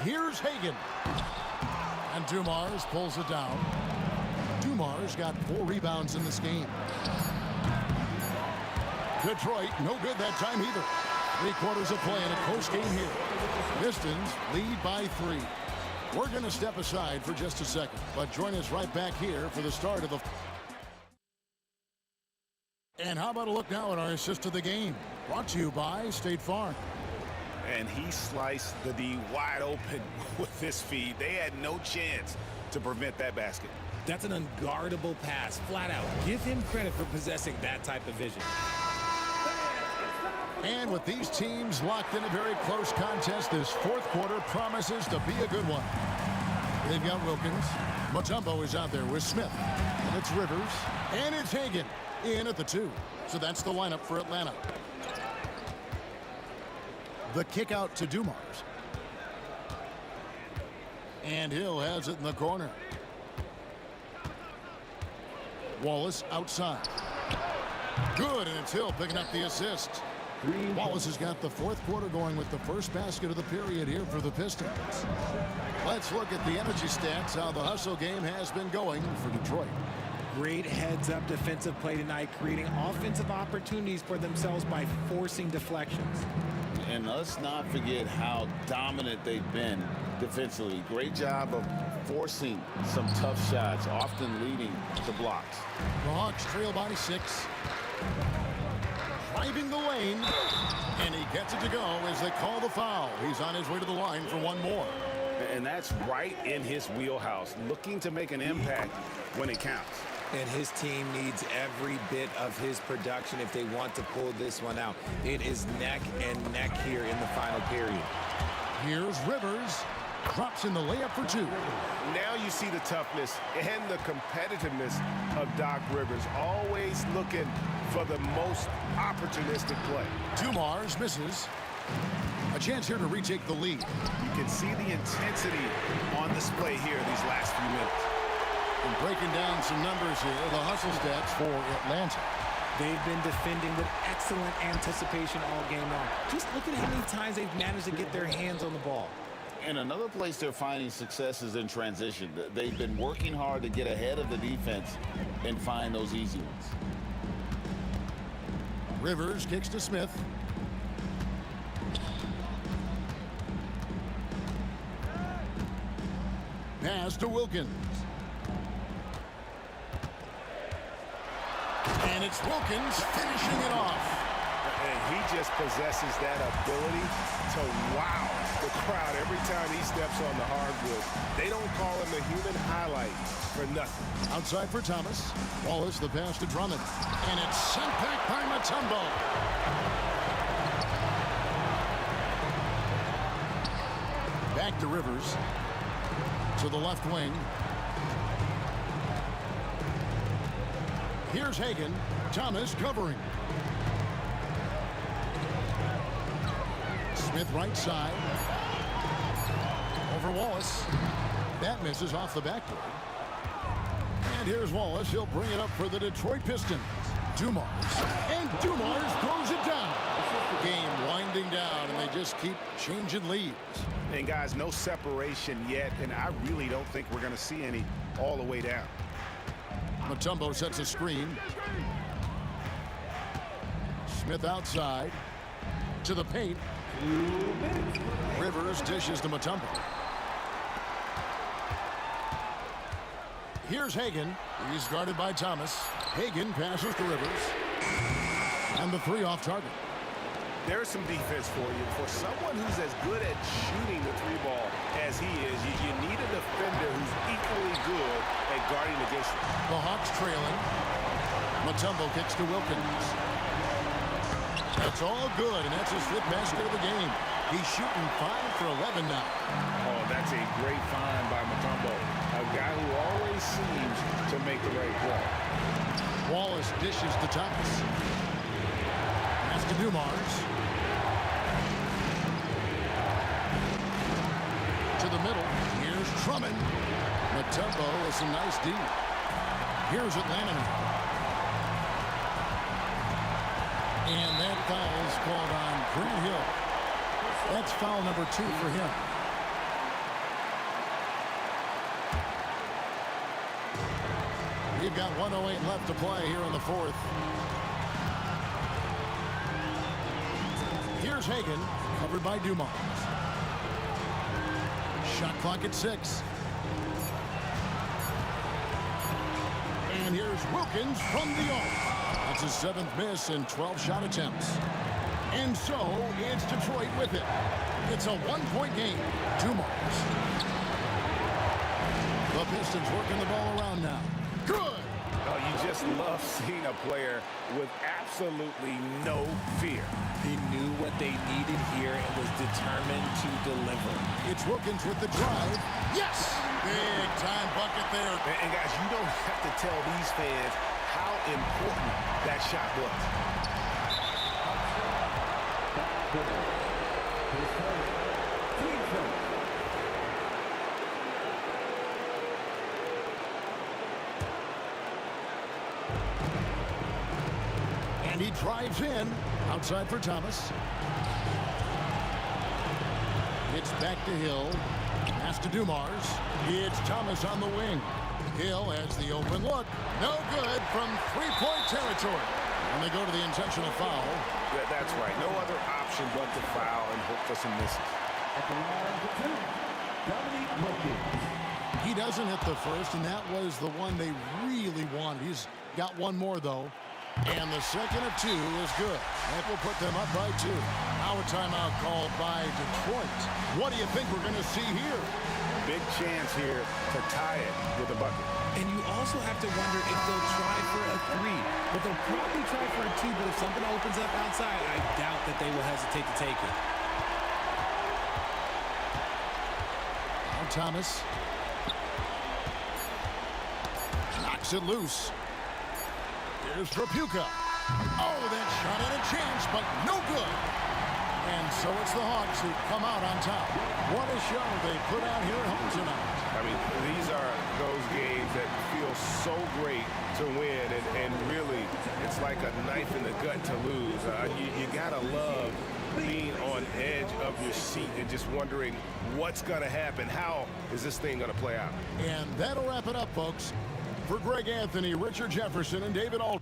Speaker 6: Here's Hagan. And Dumars pulls it down. Dumars got 4 rebounds in this game. Detroit, no good that time either. 3 quarters of play in a close game here. Pistons lead by 3. We're going to step aside for just a second, but join us right back here for the start of the... And how about a look now at our assist of the game? Brought to you by State Farm.
Speaker 13: And he sliced the D wide open with his feed. They had no chance to prevent that basket.
Speaker 4: That's an unguardable pass, flat out. Give him credit for possessing that type of vision.
Speaker 6: And with these teams locked in a very close contest, this 4th quarter promises to be a good one. They've got Wilkins. Mutombo is out there with Smith. And it's Rivers. And it's Hagan in at the 2. So that's the lineup for Atlanta. The kick out to Dumars. And Hill has it in the corner. Wallace outside. Good, and it's Hill picking up the assist. Wallace has got the 4th quarter going with the first basket of the period here for the Pistons. Let's look at the energy stats, how the hustle game has been going for Detroit.
Speaker 4: Great heads-up defensive play tonight, creating offensive opportunities for themselves by forcing deflections.
Speaker 12: And let's not forget how dominant they've been defensively. Great job of forcing some tough shots, often leading to blocks.
Speaker 6: The Hawks trail by 6. Driving the lane, and he gets it to go as they call the foul. He's on his way to the line for 1 more.
Speaker 13: And that's right in his wheelhouse, looking to make an impact when it counts.
Speaker 4: And his team needs every bit of his production if they want to pull this one out. It is neck and neck here in the final period.
Speaker 6: Here's Rivers. Drops in the layup for 2.
Speaker 13: Now you see the toughness and the competitiveness of Doc Rivers, always looking for the most opportunistic play.
Speaker 6: Dumars misses. A chance here to retake the lead.
Speaker 13: You can see the intensity on display here these last few minutes.
Speaker 6: And breaking down some numbers here, the hustle stats for Atlanta.
Speaker 4: They've been defending with excellent anticipation all game long. Just look at how many times they've managed to get their hands on the ball.
Speaker 12: And another place they're finding success is in transition. They've been working hard to get ahead of the defense and find those easy ones.
Speaker 6: Rivers kicks to Smith. Pass to Wilkins. And it's Wilkins finishing it off.
Speaker 13: And he just possesses that ability to wow the crowd every time he steps on the hardwood. They don't call him the human highlight for nothing.
Speaker 6: Outside for Thomas. Wallace, the pass to Drummond. And it's sent back by Mutombo. Back to Rivers. To the left wing. Here's Hagan. Thomas covering. Smith right side. Over Wallace. That misses off the backboard. And here's Wallace. He'll bring it up for the Detroit Pistons. Dumars. And Dumars throws it down. Game winding down, and they just keep changing leads.
Speaker 13: And guys, no separation yet, and I really don't think we're going to see any all the way down.
Speaker 6: Mutombo sets a screen. Smith outside. To the paint. Rivers dishes to Mutombo. Here's Hagan. He's guarded by Thomas. Hagan passes to Rivers. And the three off target.
Speaker 13: There's some defense for you. For someone who's as good at shooting the three ball as he is, you need a defender who's equally good at guarding against him.
Speaker 6: The Hawks trailing. Mutombo kicks to Wilkins. That's all good, and that's his fifth basket of the game. He's shooting 5 for 11 now.
Speaker 13: Oh, that's a great find by Mutombo. A guy who always seems to make the right play.
Speaker 6: Wallace dishes to Thomas. Pass to Dumars. To the middle. Here's Drummond. Mutombo with some nice D. Here's Atlanta now. And that foul is called on Grant Hill. That's foul number 2 for him. We've got 1:08 left to play here in the fourth. Here's Hagan, covered by Dumars. Shot clock at 6. And here's Wilkins from the arc. That's his 7th miss in 12 shot attempts. And so it's Detroit with it. It's a 1-point game. Dumars. The Pistons working the ball around now. Good.
Speaker 13: Oh, you just love seeing a player with absolutely no fear.
Speaker 4: He knew what they needed here and was determined to deliver.
Speaker 6: It's Wilkins with the drive. Yes! Big time bucket there.
Speaker 13: And guys, you don't have to tell these fans how important that shot was.
Speaker 6: And he drives in. Outside for Thomas. It's back to Hill. Pass to Dumars. It's Thomas on the wing. Hill has the open look. No good from three-point territory. And they go to the intentional foul.
Speaker 13: That's right. No other option but to foul and hope for some misses.
Speaker 6: He doesn't hit the first, and that was the one they really wanted. He's got one more, though. And the second of 2 is good. That will put them up by 2. Now a timeout called by Detroit. What do you think we're going to see here?
Speaker 13: Big chance here to tie it with a bucket.
Speaker 4: And you also have to wonder if they'll try for a 3. But they'll probably try for a 2. But if something opens up outside, I doubt that they will hesitate to take it.
Speaker 6: Now Thomas knocks it loose. Here's Trapuka. Oh, that shot had a chance, but no good. And so it's the Hawks who come out on top. What a show they put out here at home tonight.
Speaker 13: I mean, these are those games that feel so great to win, and really, it's like a knife in the gut to lose. You gotta love being on edge of your seat and just wondering what's gonna happen. How is this thing gonna play out?
Speaker 6: And that'll wrap it up, folks. For Greg Anthony, Richard Jefferson, and David Alton.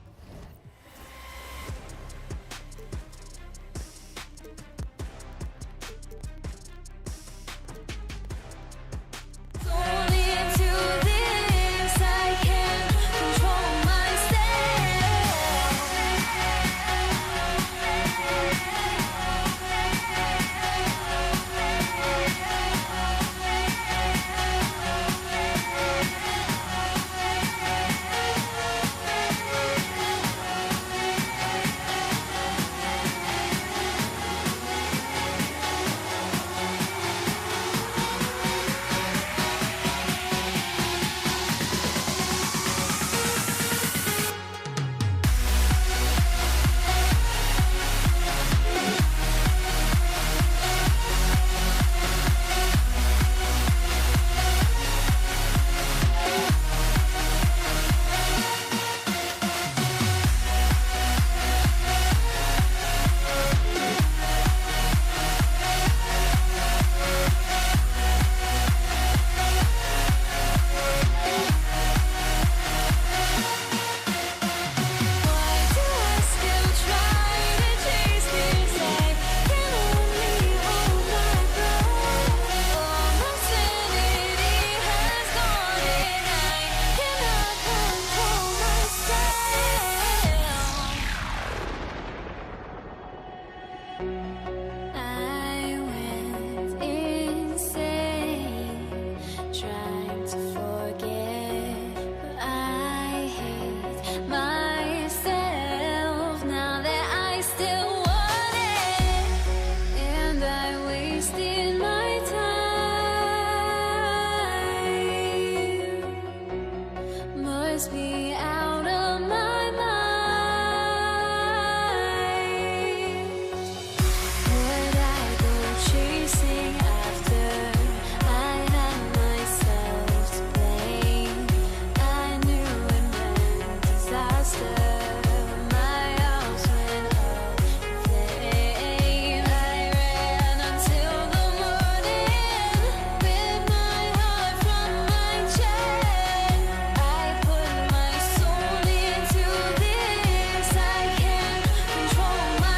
Speaker 17: must be out of my mind. Would I go chasing after? I had myself to blame. I knew it meant disaster. My house went up in flames. I ran until the morning with my heart from my chest. I put my soul into this. I can't control my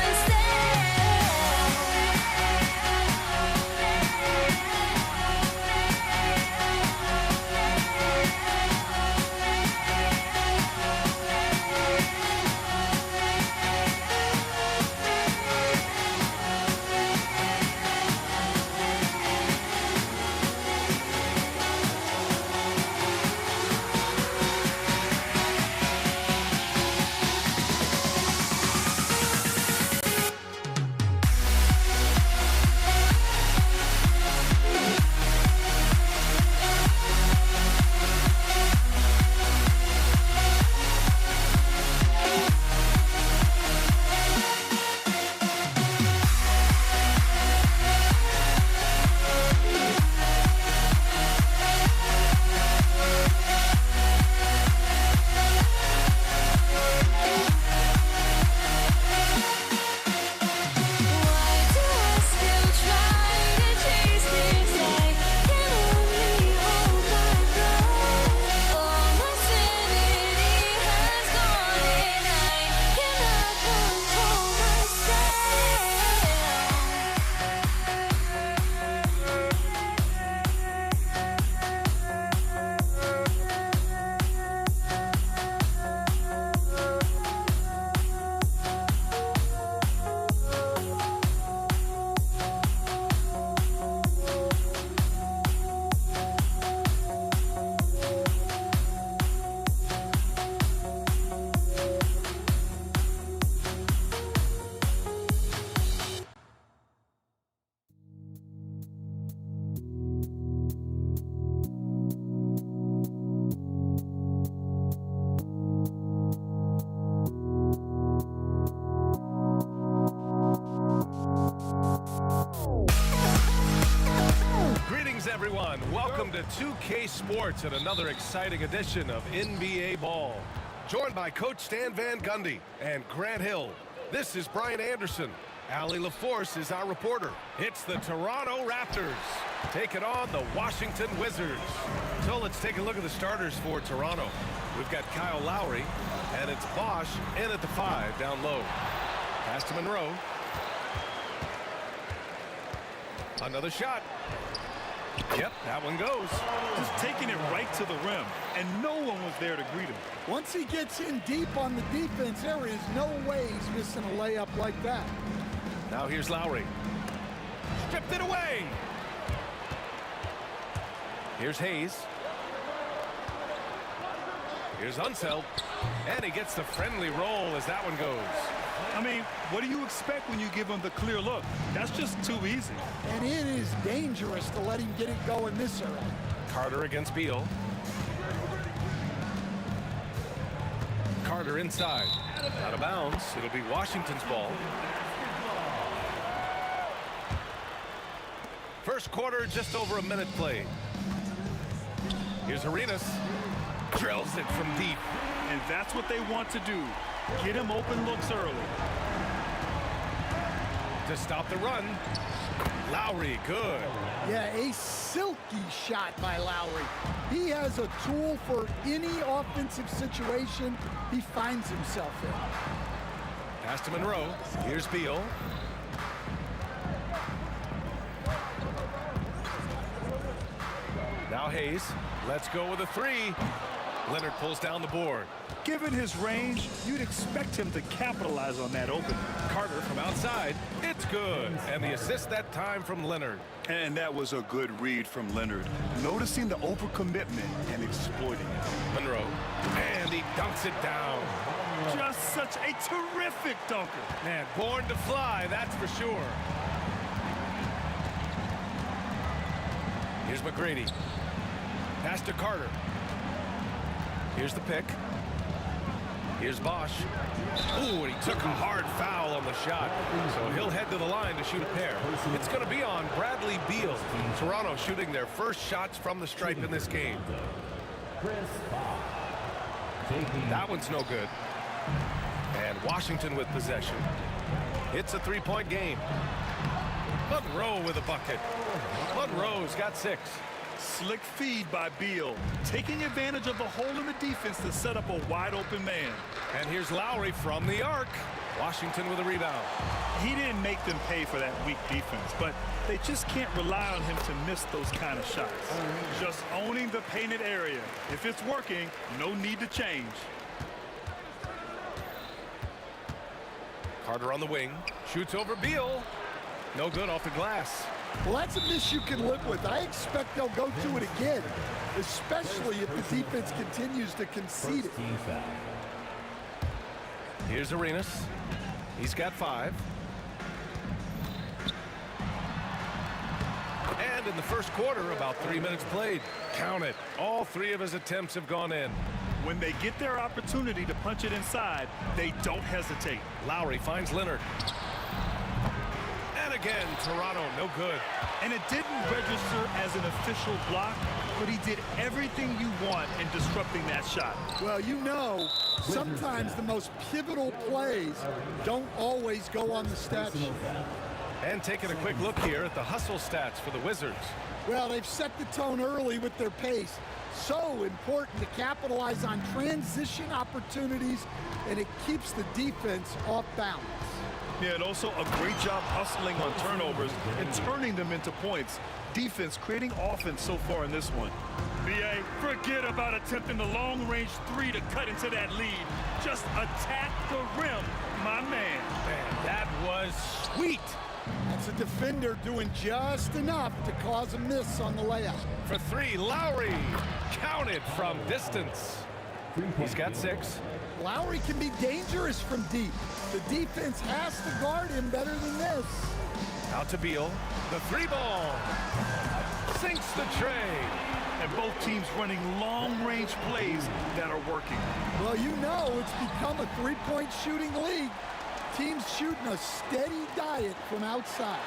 Speaker 2: Greetings, everyone. Welcome to 2K Sports and another exciting edition of NBA Ball. Joined by Coach Stan Van Gundy and Grant Hill. This is Brian Anderson. Allie LaForce is our reporter. It's the Toronto Raptors taking on the Washington Wizards. So let's take a look at the starters for Toronto. We've got Kyle Lowry, and it's Bosch in at the 5 down low. Pass to Monroe. Another shot. Yep, that one goes.
Speaker 3: Just taking it right to the rim, and no one was there to greet him.
Speaker 8: Once he gets in deep on the defense, there is no way he's missing a layup like that.
Speaker 2: Now here's Lowry. Stripped it away. Here's Hayes. Here's Unseld. And he gets the friendly roll as that one goes.
Speaker 3: I mean, what do you expect when you give him the clear look? That's just too easy.
Speaker 8: And it is dangerous to let him get it going this early.
Speaker 2: Carter against Beal. Carter inside. Out of bounds. It'll be Washington's ball. First quarter, just over a minute played. Here's Arenas. Drills it from deep.
Speaker 3: And that's what they want to do. Get him open looks early.
Speaker 2: To stop the run. Lowry, good.
Speaker 8: Yeah, a silky shot by Lowry. He has a tool for any offensive situation he finds himself in.
Speaker 2: Pass to Monroe. Here's Beal. Now Hayes. Let's go with a 3. Leonard pulls down the board.
Speaker 3: Given his range, you'd expect him to capitalize on that opening.
Speaker 2: Carter from outside. It's good. And the assist that time from Leonard.
Speaker 3: And that was a good read from Leonard. Noticing the overcommitment and exploiting it.
Speaker 2: Monroe. And he dunks it down.
Speaker 3: Just such a terrific dunker.
Speaker 2: Man, born to fly, that's for sure. Here's McGrady. Pass to Carter. Here's the pick. Here's Bosch. Ooh, and he took a hard foul on the shot. So he'll head to the line to shoot a pair. It's going to be on Bradley Beal. Toronto shooting their first shots from the stripe in this game. That one's no good. And Washington with possession. It's a three-point game. Monroe with a bucket. Monroe's got 6.
Speaker 3: Slick feed by Beal, taking advantage of the hole in the defense to set up a wide-open man.
Speaker 2: And here's Lowry from the arc. Washington with a rebound.
Speaker 3: He didn't make them pay for that weak defense, but they just can't rely on him to miss those kind of shots. Just owning the painted area. If it's working, no need to change.
Speaker 2: Carter on the wing. Shoots over Beal. No good off the glass.
Speaker 8: Well, that's a miss you can live with. I expect they'll go to it again, especially if the defense continues to concede it.
Speaker 2: Here's Arenas. He's got 5. And in the first quarter, about 3 minutes played. Count it. All 3 of his attempts have gone in.
Speaker 3: When they get their opportunity to punch it inside, they don't hesitate.
Speaker 2: Lowry finds Leonard. And again, Toronto, no good.
Speaker 3: And it didn't register as an official block, but he did everything you want in disrupting that shot.
Speaker 8: Well, you know, sometimes the most pivotal plays don't always go on the stat sheet.
Speaker 2: And taking a quick look here at the hustle stats for the Wizards.
Speaker 8: Well, they've set the tone early with their pace. So important to capitalize on transition opportunities, and it keeps the defense off balance.
Speaker 3: Yeah, and also a great job hustling on turnovers and turning them into points. Defense creating offense so far in this one. BA, forget about attempting the long-range 3 to cut into that lead. Just attack the rim, my man.
Speaker 2: Man, that was sweet.
Speaker 8: That's a defender doing just enough to cause a miss on the layup.
Speaker 2: For 3, Lowry. Counted from distance. He's got 6.
Speaker 8: Lowry can be dangerous from deep. The defense has to guard him better than this.
Speaker 2: Out to Beal. The 3-ball. Sinks the tray.
Speaker 3: And both teams running long-range plays that are working.
Speaker 8: Well, you know it's become a 3-point shooting league. Teams shooting a steady diet from outside.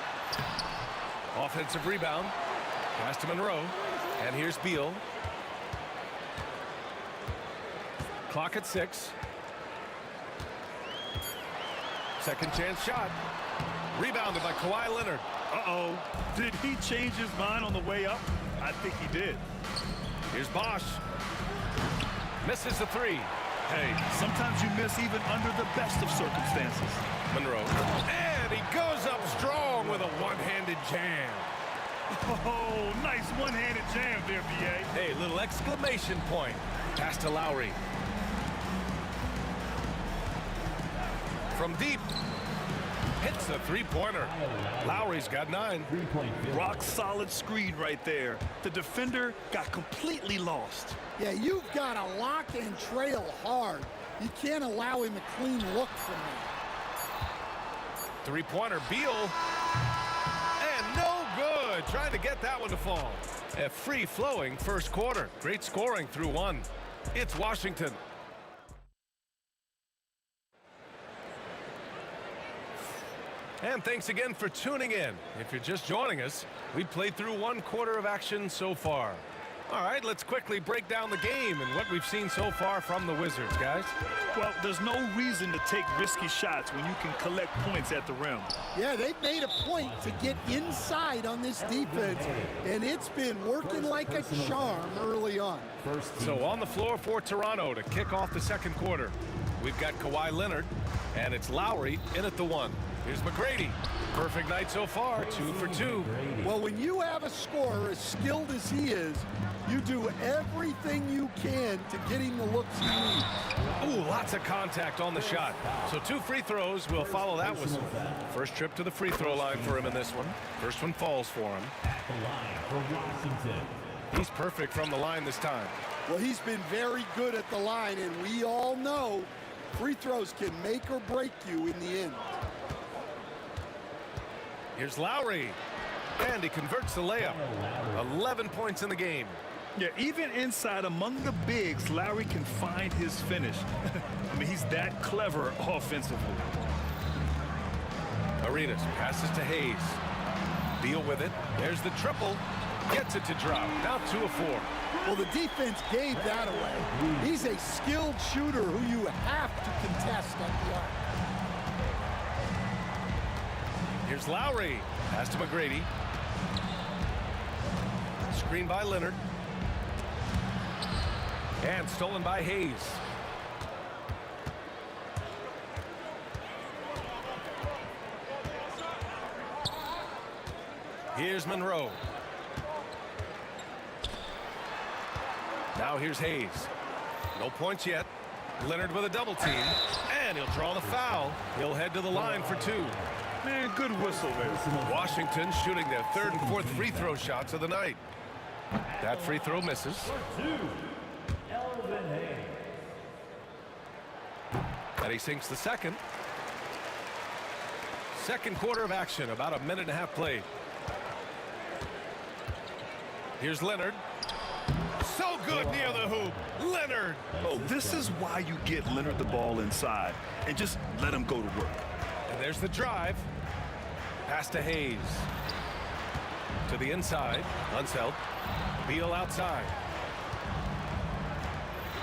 Speaker 2: Offensive rebound. Pass to Monroe. And here's Beal. Clock at 6. Second chance shot. Rebounded by Kawhi Leonard.
Speaker 3: Uh-oh. Did he change his mind on the way up? I think he did.
Speaker 2: Here's Bosch. Misses the 3.
Speaker 3: Hey, sometimes you miss even under the best of circumstances.
Speaker 2: Monroe. And he goes up strong with a one-handed jam.
Speaker 3: Oh, nice one-handed jam there, BA.
Speaker 2: Hey, little exclamation point. Pass to Lowry. From deep. Hits the 3-pointer. Lowry's got 9.
Speaker 3: Rock solid screen right there. The defender got completely lost.
Speaker 8: Yeah, you've got to lock and trail hard. You can't allow him a clean look from there.
Speaker 2: 3-pointer, Beal. And no good. Trying to get that one to fall. A free-flowing first quarter. Great scoring through 1. It's Washington. And thanks again for tuning in. If you're just joining us, we've played through 1 quarter of action so far. All right, let's quickly break down the game and what we've seen so far from the Wizards, guys.
Speaker 3: Well, there's no reason to take risky shots when you can collect points at the rim.
Speaker 8: Yeah, they've made a point to get inside on this defense, and it's been working like a charm early on.
Speaker 2: So on the floor for Toronto to kick off the second quarter, we've got Kawhi Leonard, and it's Lowry in at the 1. Here's McGrady. Perfect night so far, 2 for 2.
Speaker 8: Well, when you have a scorer as skilled as he is, you do everything you can to get him the looks he needs.
Speaker 2: Ooh, lots of contact on the shot. So 2 free throws will follow that whistle. First trip to the free throw line for him in this one. First one falls for him. He's perfect from the line this time.
Speaker 8: Well, he's been very good at the line, and we all know free throws can make or break you in the end.
Speaker 2: Here's Lowry, and he converts the layup. 11 points in the game.
Speaker 3: Yeah, even inside among the bigs, Lowry can find his finish. I mean, he's that clever offensively.
Speaker 2: Arenas passes to Hayes. Beal with it. There's the triple. Gets it to drop. Now 2 of 4.
Speaker 8: Well, the defense gave that away. He's a skilled shooter who you have to contest at the arc.
Speaker 2: Here's Lowry. Pass to McGrady. Screen by Leonard. And stolen by Hayes. Here's Monroe. Now here's Hayes. No points yet. Leonard with a double team. And he'll draw the foul. He'll head to the line for 2.
Speaker 3: Man, good whistle there.
Speaker 2: Washington shooting their 3rd and 4th free throw shots of the night. That free throw misses. And he sinks the second. Second quarter of action, about a minute and a half played. Here's Leonard. So good near the hoop. Leonard.
Speaker 3: Oh, this is why you get Leonard the ball inside and just let him go to work.
Speaker 2: And there's the drive. Pass to Hayes. To the inside. Unseld. Beal outside.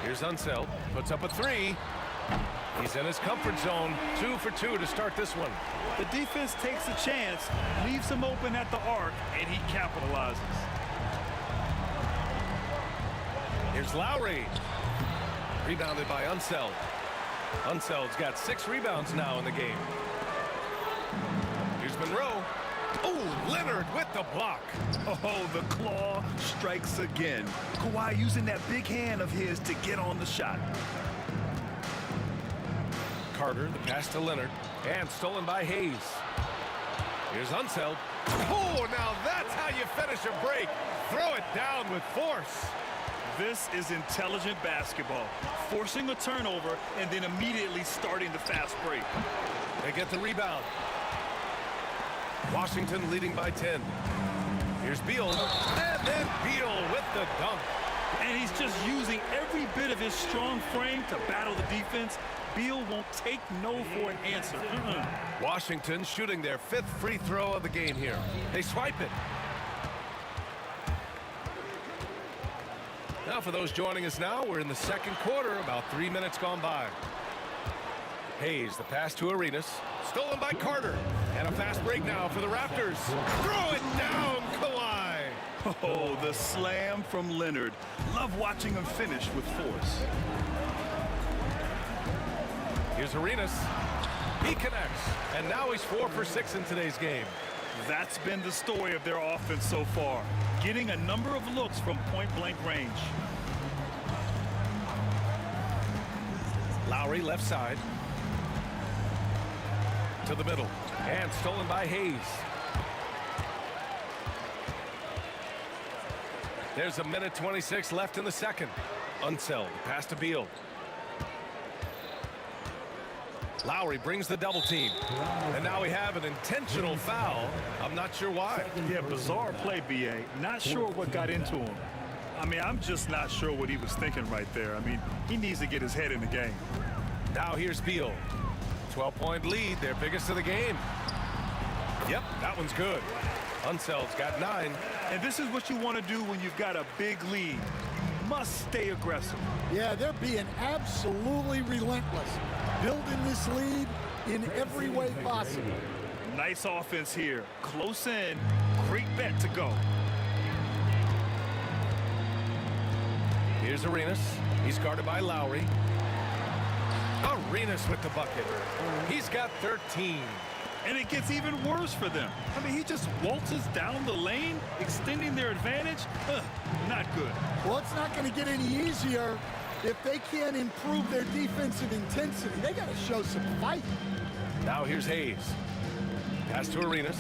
Speaker 2: Here's Unseld. Puts up a 3. He's in his comfort zone. 2 for 2 to start this one.
Speaker 3: The defense takes a chance, leaves him open at the arc, and he capitalizes.
Speaker 2: Here's Lowry. Rebounded by Unseld. Unseld's got 6 rebounds now in the game. Here's Monroe. Oh, Leonard with the block.
Speaker 3: Oh, the claw strikes again. Kawhi using that big hand of his to get on the shot.
Speaker 2: Carter, the pass to Leonard. And stolen by Hayes. Here's Unseld. Oh, now that's how you finish a break. Throw it down with force.
Speaker 3: This is intelligent basketball. Forcing a turnover and then immediately starting the fast break.
Speaker 2: They get the rebound. Washington leading by 10. Here's Beal. And then Beal with the dunk.
Speaker 3: And he's just using every bit of his strong frame to battle the defense. Beal won't take no for an answer.
Speaker 2: Washington shooting their 5th free throw of the game here. They swipe it. Now for those joining us now, we're in the second quarter, about 3 minutes gone by. Hayes, the pass to Arenas. Stolen by Carter. And a fast break now for the Raptors. Throw it down, Kawhi.
Speaker 3: Oh, the slam from Leonard. Love watching him finish with force.
Speaker 2: Here's Arenas. He connects. And now he's 4 for 6 in today's game.
Speaker 3: That's been the story of their offense so far. Getting a number of looks from point-blank range.
Speaker 2: Lowry left side. To the middle. And stolen by Hayes. There's a minute 26 left in the second. Unseld. Pass to Beal. Lowry brings the double team. And now we have an intentional foul. I'm not sure why.
Speaker 3: Yeah, bizarre play, B.A. Not sure what got into him. I mean, I'm just not sure what he was thinking right there. I mean, he needs to get his head in the game.
Speaker 2: Now here's Beal. 12-point lead, their biggest of the game. Yep, that one's good. Unseld's got 9.
Speaker 3: And this is what you want to do when you've got a big lead. You must stay aggressive.
Speaker 8: Yeah, they're being absolutely relentless. Building this lead in every way possible.
Speaker 3: Nice offense here. Close in. Great bet to go.
Speaker 2: Here's Arenas. He's guarded by Lowry. Arenas with the bucket. He's got 13.
Speaker 3: And it gets even worse for them. I mean, he just waltzes down the lane, extending their advantage. Not good.
Speaker 8: Well, it's not going to get any easier if they can't improve their defensive intensity. They got to show some fight.
Speaker 2: Now here's Hayes. Pass to Arenas.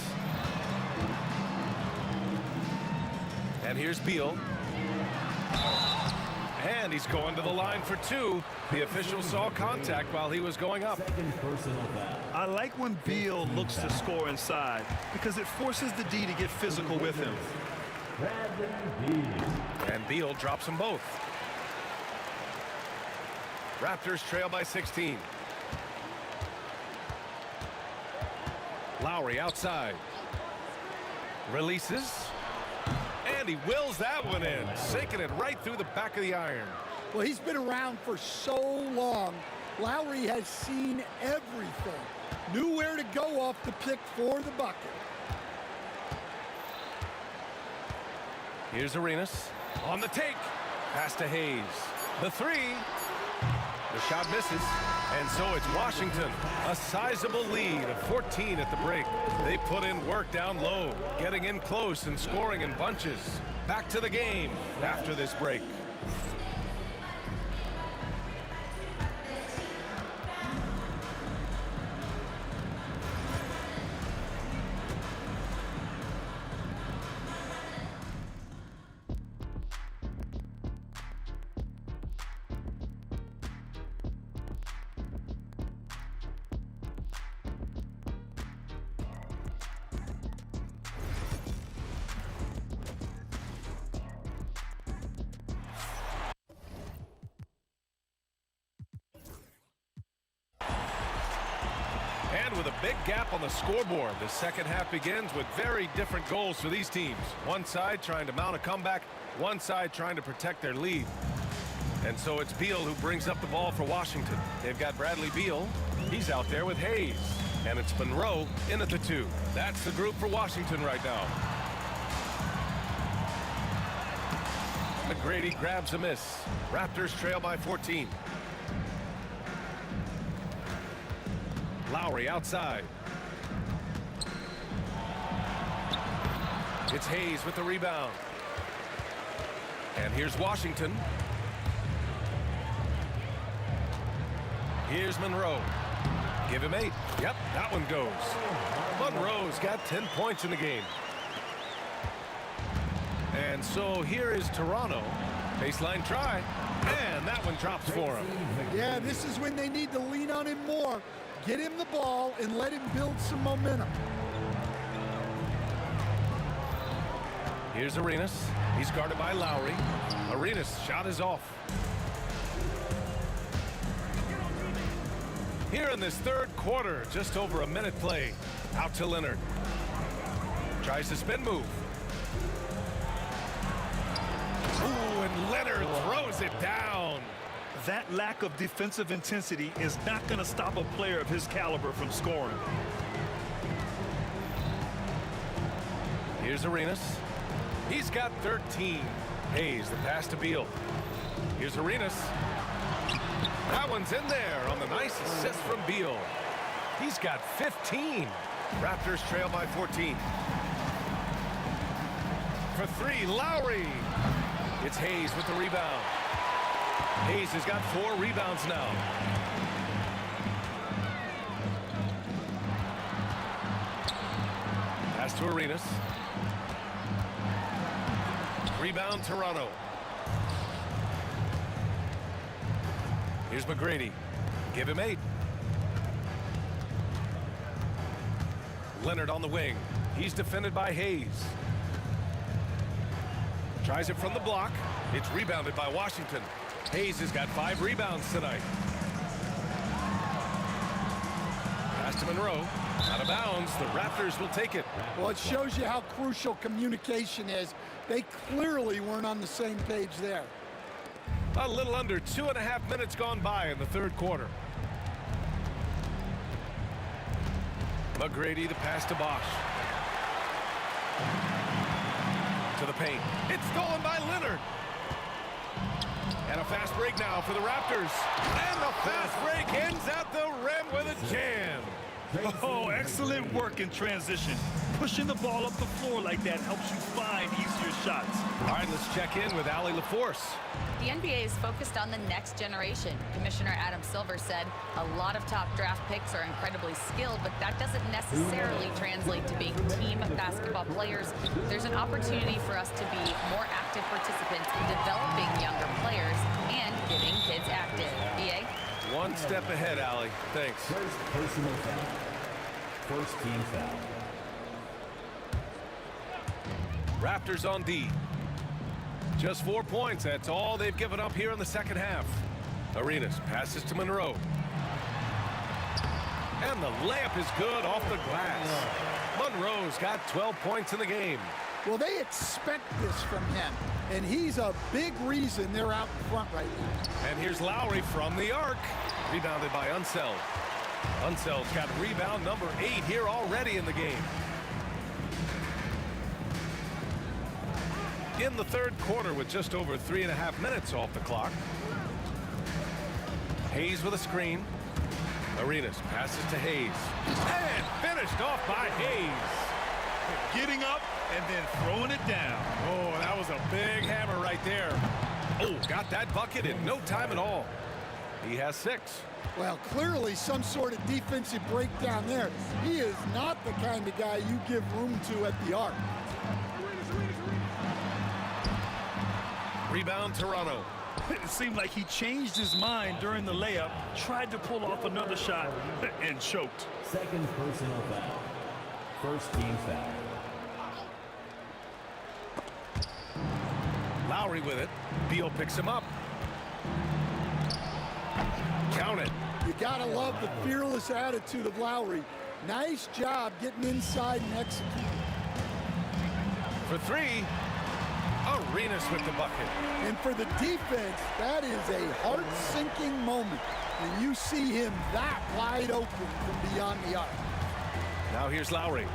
Speaker 2: And here's Beal. And he's going to the line for 2. The official saw contact while he was going up.
Speaker 3: I like when Beal looks to score inside because it forces the D to get physical with him.
Speaker 5: Bradley Beal.
Speaker 2: And Beal drops them both. Raptors trail by 16. Lowry outside. Releases. And he wills that one in, sinking it right through the back of the iron.
Speaker 8: Well, he's been around for so long. Lowry has seen everything. Knew where to go off the pick for the bucket.
Speaker 2: Here's Arenas on the take. Pass to Hayes. The three. The shot misses. And so it's Washington. A sizable lead of 14 at the break. They put in work down low, getting in close and scoring in bunches. Back to the game after this break. And with a big gap on the scoreboard, the second half begins with very different goals for these teams. One side trying to mount a comeback, one side trying to protect their lead. And so it's Beal who brings up the ball for Washington. They've got Bradley Beal. He's out there with Hayes. And it's Monroe in at the 2. That's the group for Washington right now. McGrady grabs a miss. Raptors trail by 14. Lowry outside. It's Hayes with the rebound. And here's Washington. Here's Monroe. Give him 8. Yep, that one goes. Monroe's got 10 points in the game. And so here is Toronto. Baseline try. And that one drops for him.
Speaker 8: Yeah, this is when they need to lean on him more. Get him the ball and let him build some momentum.
Speaker 2: Here's Arenas. He's guarded by Lowry. Arenas' shot is off. Here in this third quarter, just over a minute play. Out to Leonard. Tries to spin move. Ooh, and Leonard throws it down.
Speaker 15: That lack of defensive intensity is not going to stop a player of his caliber from scoring.
Speaker 2: Here's Arenas. He's got 13. Hayes, the pass to Beal. Here's Arenas. That one's in there on the nice assist from Beal. He's got 15. Raptors trail by 14. For 3, Lowry. It's Hayes with the rebound. Hayes has got 4 rebounds now. Pass to Arenas. Rebound Toronto. Here's McGrady. Give him 8. Leonard on the wing. He's defended by Hayes. Tries it from the block. It's rebounded by Washington. Hayes has got 5 rebounds tonight. Pass to Monroe. Out of bounds. The Raptors will take it.
Speaker 8: Well, it shows you how crucial communication is. They clearly weren't on the same page there.
Speaker 2: A little under 2.5 minutes gone by in the third quarter. McGrady, the pass to Bosch. To the paint. It's stolen by Leonard. And a fast break now for the Raptors. And the fast break ends at the rim with a jam.
Speaker 15: Oh, excellent work in transition. Pushing the ball up the floor like that helps you find easier shots.
Speaker 2: All right, let's check in with Allie LaForce.
Speaker 16: The NBA is focused on the next generation. Commissioner Adam Silver said a lot of top draft picks are incredibly skilled, but that doesn't necessarily translate to being team basketball players. There's an opportunity for us to be more active participants in developing younger players and getting kids active. EA?
Speaker 2: One step ahead, Allie. Thanks.
Speaker 5: First personal foul. First team foul.
Speaker 2: Raptors on D. Just 4 points. That's all they've given up here in the second half. Arenas passes to Monroe. And the layup is good off the glass. Monroe's got 12 points in the game.
Speaker 8: Well, they expect this from him, and he's a big reason they're out in front right now.
Speaker 2: And here's Lowry from the arc. Rebounded by Unseld. Unseld's got rebound number 8 here already in the game. In the third quarter with just over 3.5 minutes off the clock. Hayes with a screen. Arenas passes to Hayes. And finished off by Hayes.
Speaker 3: Getting up and then throwing it down.
Speaker 2: Oh, that was a big hammer right there. Oh, got that bucket in no time at all. He has 6.
Speaker 8: Well, clearly some sort of defensive breakdown there. He is not the kind of guy you give room to at the arc.
Speaker 2: Rebound, Toronto.
Speaker 3: It seemed like he changed his mind during the layup, tried to pull off another shot, and choked.
Speaker 5: Second personal foul. First team foul.
Speaker 2: Lowry with it. Beal picks him up. Count it.
Speaker 8: You gotta love the fearless attitude of Lowry. Nice job getting inside and executing.
Speaker 2: For 3. Arenas with the bucket.
Speaker 8: And for the defense, that is a heart-sinking moment when you see him that wide open from beyond the arc.
Speaker 2: Now here's Lowry.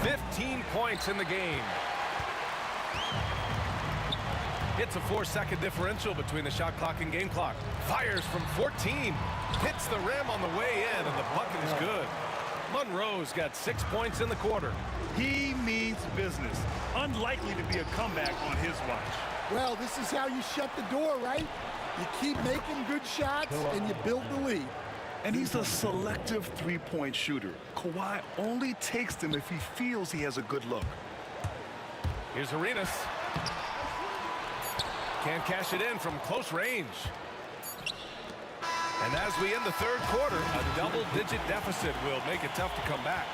Speaker 2: 15 points in the game. It's a 4-second differential between the shot clock and game clock. Fires from 14. Hits the rim on the way in, and the bucket is good. Monroe's got 6 points in the quarter.
Speaker 3: He means business. Unlikely to be a comeback on his watch.
Speaker 8: Well, this is how you shut the door, right? You keep making good shots and you build the lead.
Speaker 3: And he's a selective three-point shooter. Kawhi only takes them if he feels he has a good look.
Speaker 2: Here's Arenas. Can't cash it in from close range. And as we end the third quarter, a double-digit deficit will make it tough to come back.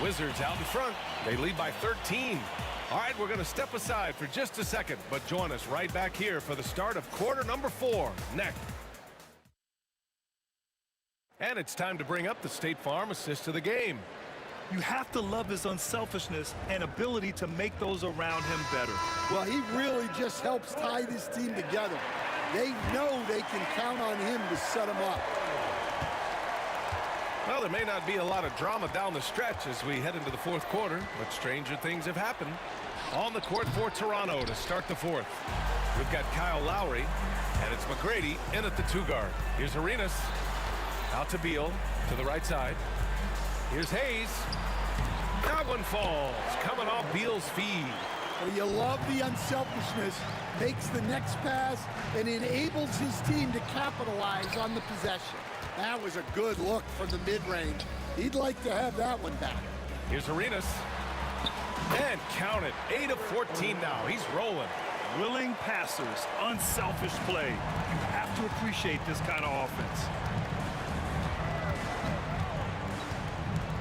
Speaker 2: Wizards out in front. They lead by 13. All right, we're going to step aside for just a second, but join us right back here for the start of quarter number 4 next. And it's time to bring up the State Farm assist of the game.
Speaker 3: You have to love his unselfishness and ability to make those around him better.
Speaker 8: Well, he really just helps tie this team together. They know they can count on him to set them up.
Speaker 2: Well, there may not be a lot of drama down the stretch as we head into the fourth quarter, but stranger things have happened. On the court for Toronto to start the fourth. We've got Kyle Lowry, and it's McGrady in at the 2 guard. Here's Arenas. Out to Beal, to the right side. Here's Hayes. That one falls, coming off Beal's feed.
Speaker 8: Well, you love the unselfishness. Makes the next pass and enables his team to capitalize on the possession. That was a good look from the mid-range. He'd like to have that one back.
Speaker 2: Here's Arenas. And count it. 8 of 14 now. He's rolling.
Speaker 3: Willing passers, unselfish play. You have to appreciate this kind of offense.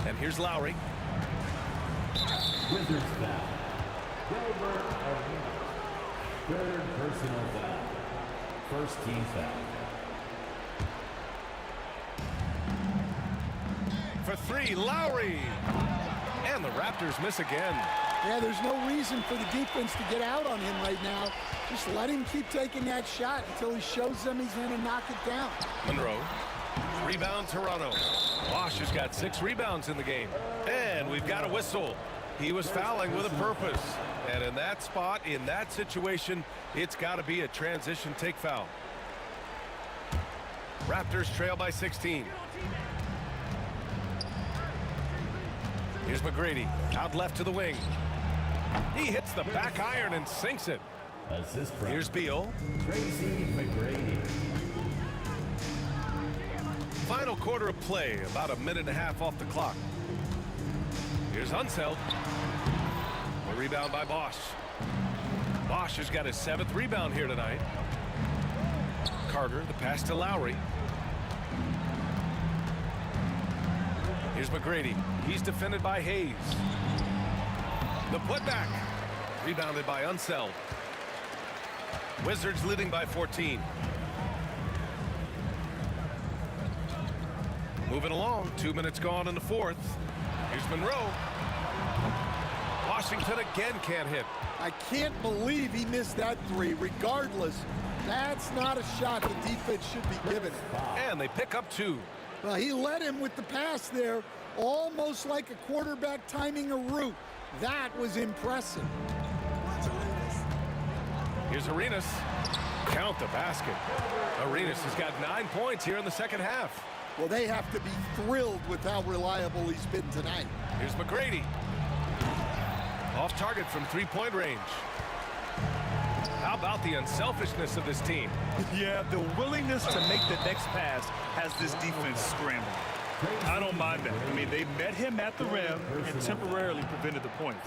Speaker 2: And here's Lowry.
Speaker 5: Wizards foul. Gilbert Arenas. Third personal foul. First team foul.
Speaker 2: For 3, Lowry. And the Raptors miss again.
Speaker 8: Yeah, there's no reason for the defense to get out on him right now. Just let him keep taking that shot until he shows them he's going to knock it down.
Speaker 2: Monroe. Rebound, Toronto. Bosch has got 6 rebounds in the game. And we've got a whistle. He was fouling with a purpose. And in that spot, in that situation, it's got to be a transition take foul. Raptors trail by 16. Here's McGrady, out left to the wing. He hits the back iron and sinks it. Here's Beal.
Speaker 5: Tracy McGrady.
Speaker 2: Final quarter of play, about a minute and a half off the clock. Here's Unseld. A rebound by Bosch. Bosch has got his 7th rebound here tonight. Carter, the pass to Lowry. Here's McGrady. He's defended by Hayes. The putback. Rebounded by Unseld. Wizards leading by 14. Moving along, 2 minutes gone in the fourth. Here's Monroe. Washington again can't hit.
Speaker 8: I can't believe he missed that three. Regardless, that's not a shot the defense should be giving.
Speaker 2: And they pick up 2.
Speaker 8: Well, he led him with the pass there, almost like a quarterback timing a route. That was impressive.
Speaker 2: Here's Arenas. Count the basket. Arenas has got 9 points here in the second half.
Speaker 8: Well, they have to be thrilled with how reliable he's been tonight.
Speaker 2: Here's McGrady. Off target from 3-point range. How about the unselfishness of this team?
Speaker 3: Yeah, the willingness to make the next pass has this defense scrambling. I don't mind that. I mean, they met him at the rim and temporarily prevented the point.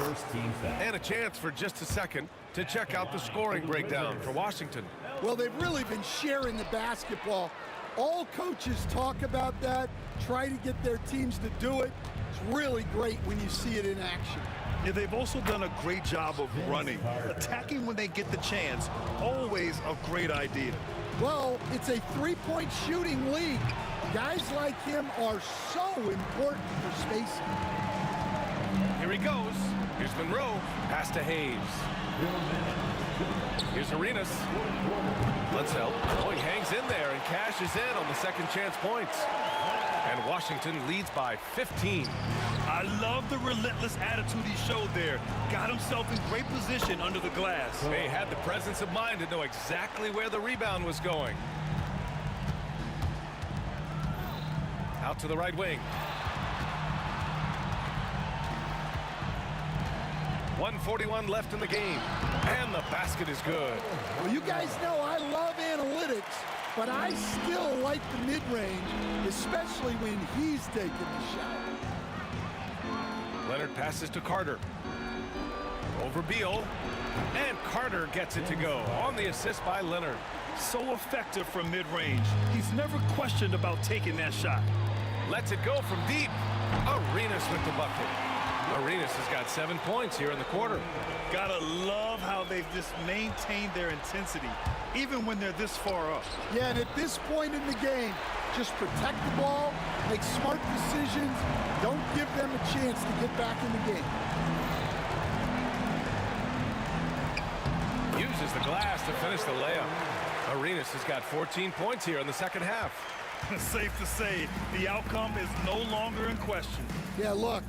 Speaker 2: And a chance for just a second to check out the scoring breakdown for Washington.
Speaker 8: Well, they've really been sharing the basketball. All coaches talk about that, try to get their teams to do it. It's really great when you see it in action.
Speaker 3: Yeah, they've also done a great job of running. Attacking when they get the chance, always a great idea.
Speaker 8: Well, it's a three-point shooting league. Guys like him are so important for spacing.
Speaker 2: Here he goes. Here's Monroe. Pass to Hayes. Here's Arenas. Unseld. Oh, he hangs in there and cashes in on the second chance points. And Washington leads by 15.
Speaker 3: I love the relentless attitude he showed there. Got himself in great position under the glass.
Speaker 2: They had the presence of mind to know exactly where the rebound was going. Out to the right wing. 1:41 left in the game. And the basket is good.
Speaker 8: Well, you guys know I love analytics, but I still like the mid-range, especially when he's taking the shot.
Speaker 2: Leonard passes to Carter. Over Beal. And Carter gets it to go on the assist by Leonard.
Speaker 3: So effective from mid-range. He's never questioned about taking that shot.
Speaker 2: Lets it go from deep. Arenas with the bucket. Arenas has got 7 points here in the quarter.
Speaker 3: Gotta love how they've just maintained their intensity, even when they're this far up.
Speaker 8: Yeah, and at this point in the game, just protect the ball, make smart decisions, don't give them a chance to get back in the game.
Speaker 2: Uses the glass to finish the layup. Arenas has got 14 points here in the second half.
Speaker 3: Safe to say, the outcome is no longer in question.
Speaker 8: Yeah, look,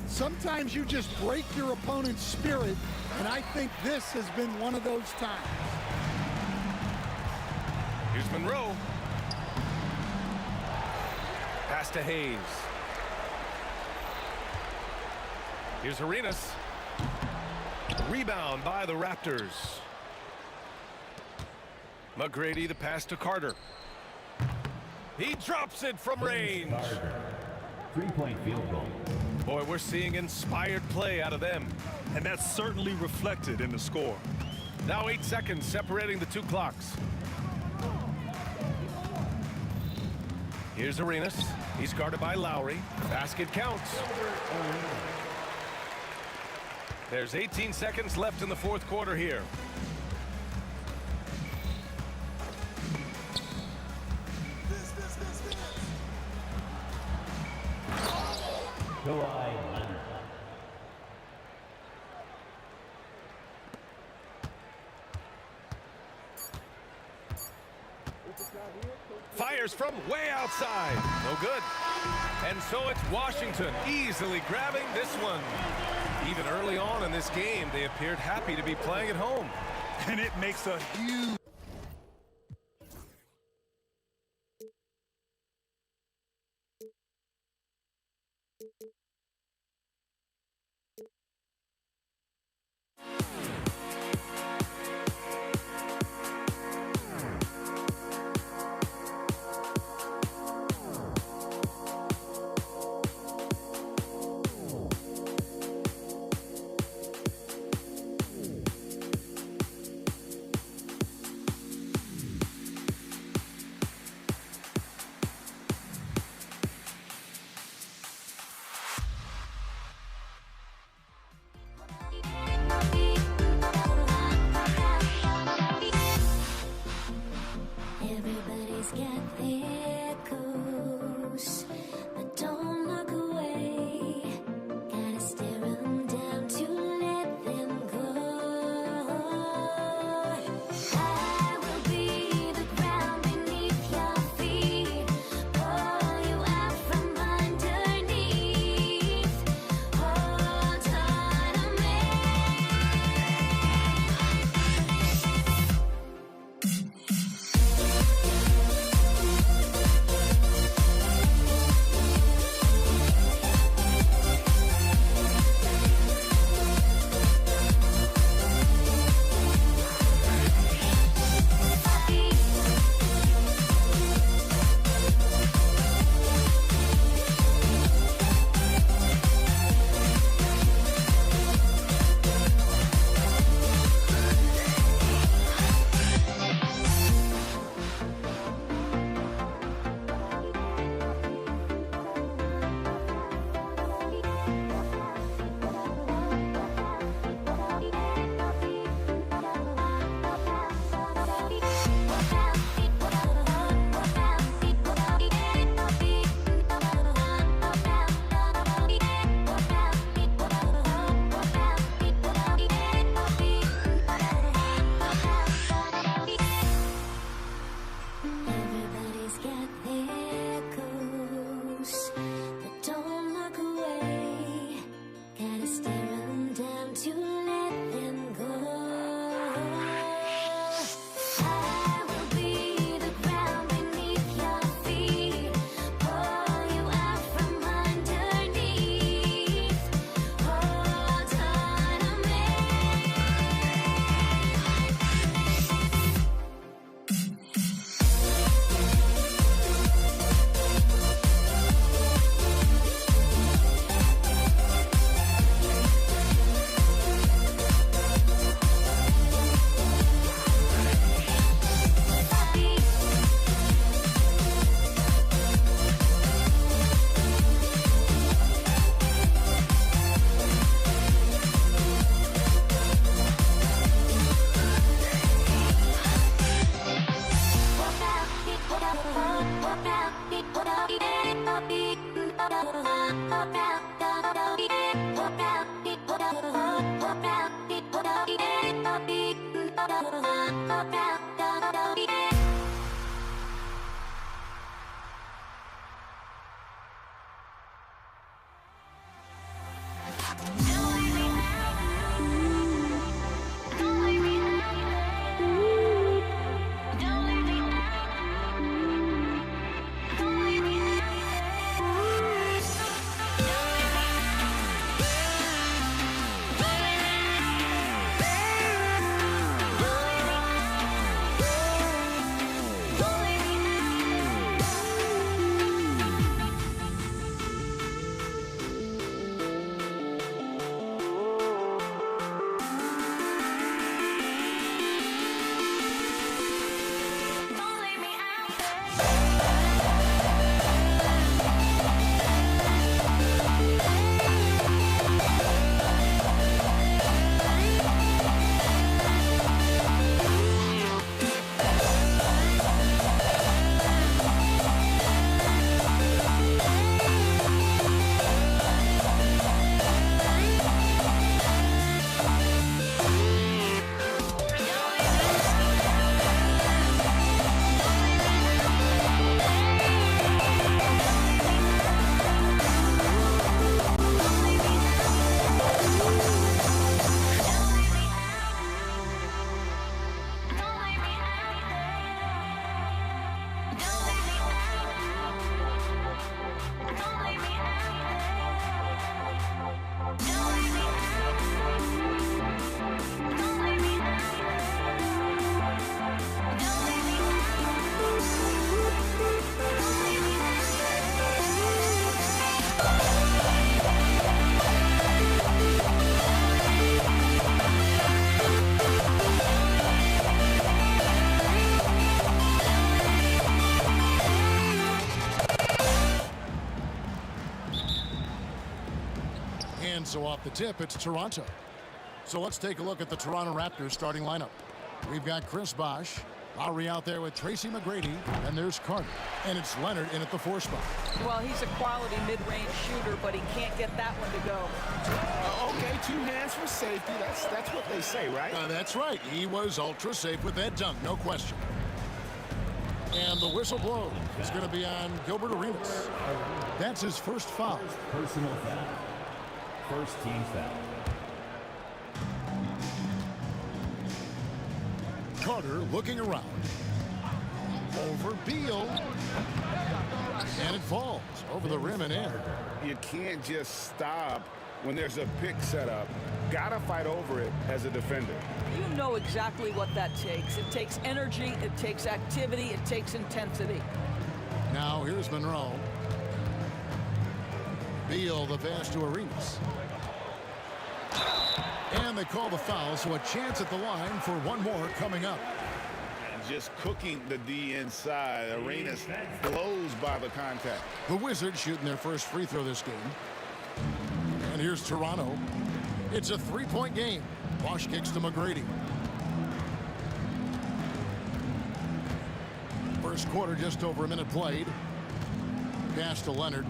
Speaker 8: sometimes you just break your opponent's spirit, and I think this has been one of those times.
Speaker 2: Here's Monroe. Pass to Hayes. Here's Arenas. Rebound by the Raptors. McGrady, the pass to Carter. He drops it from range.
Speaker 5: 3-point field goal.
Speaker 2: Boy, we're seeing inspired play out of them.
Speaker 3: And that's certainly reflected in the score.
Speaker 2: Now 8 seconds separating the two clocks. Here's Arenas. He's guarded by Lowry. Basket counts. There's 18 seconds left in the fourth quarter here. Fires from way outside. No good. And so it's Washington easily grabbing this one. Even early on in this game, they appeared happy to be playing at home.
Speaker 3: And it makes a huge...
Speaker 17: there goes. But don't look away. Gotta stare 'em down to let them go. I will be the ground beneath your feet. Pull you out from underneath. Hold on to me. Everybody's got their goals, but don't look away. Gotta stare 'em down to let them go. I will be the ground beneath your feet. Pull you out from underneath. Hold on to me.
Speaker 6: So off the tip, it's Toronto. So let's take a look at the Toronto Raptors starting lineup. We've got Chris Bosh, Lowry out there with Tracy McGrady, and there's Carter. And it's Leonard in at the 4 spot.
Speaker 11: Well, he's a quality mid-range shooter, but he can't get that one to go.
Speaker 13: Okay, 2 hands for safety. That's what they say, right?
Speaker 6: That's right. He was ultra safe with that dunk, no question. And the whistle blows. It's going to be on Gilbert Arenas. That's his first foul.
Speaker 5: Personal foul. First team foul.
Speaker 6: Carter looking around. Over Beal. And it falls over the rim and in.
Speaker 13: You can't just stop when there's a pick set up. Gotta fight over it as a defender.
Speaker 11: You know exactly what that takes. It takes energy, it takes activity, it takes intensity.
Speaker 6: Now here's Monroe. Beal the pass to Arenas. And they call the foul, so a chance at the line for one more coming up.
Speaker 13: And just cooking the D inside. Arenas blows by the contact.
Speaker 6: The Wizards shooting their first free throw this game. And here's Toronto. It's a 3-point game. Bosch kicks to McGrady. First quarter, just over a minute played. Pass to Leonard.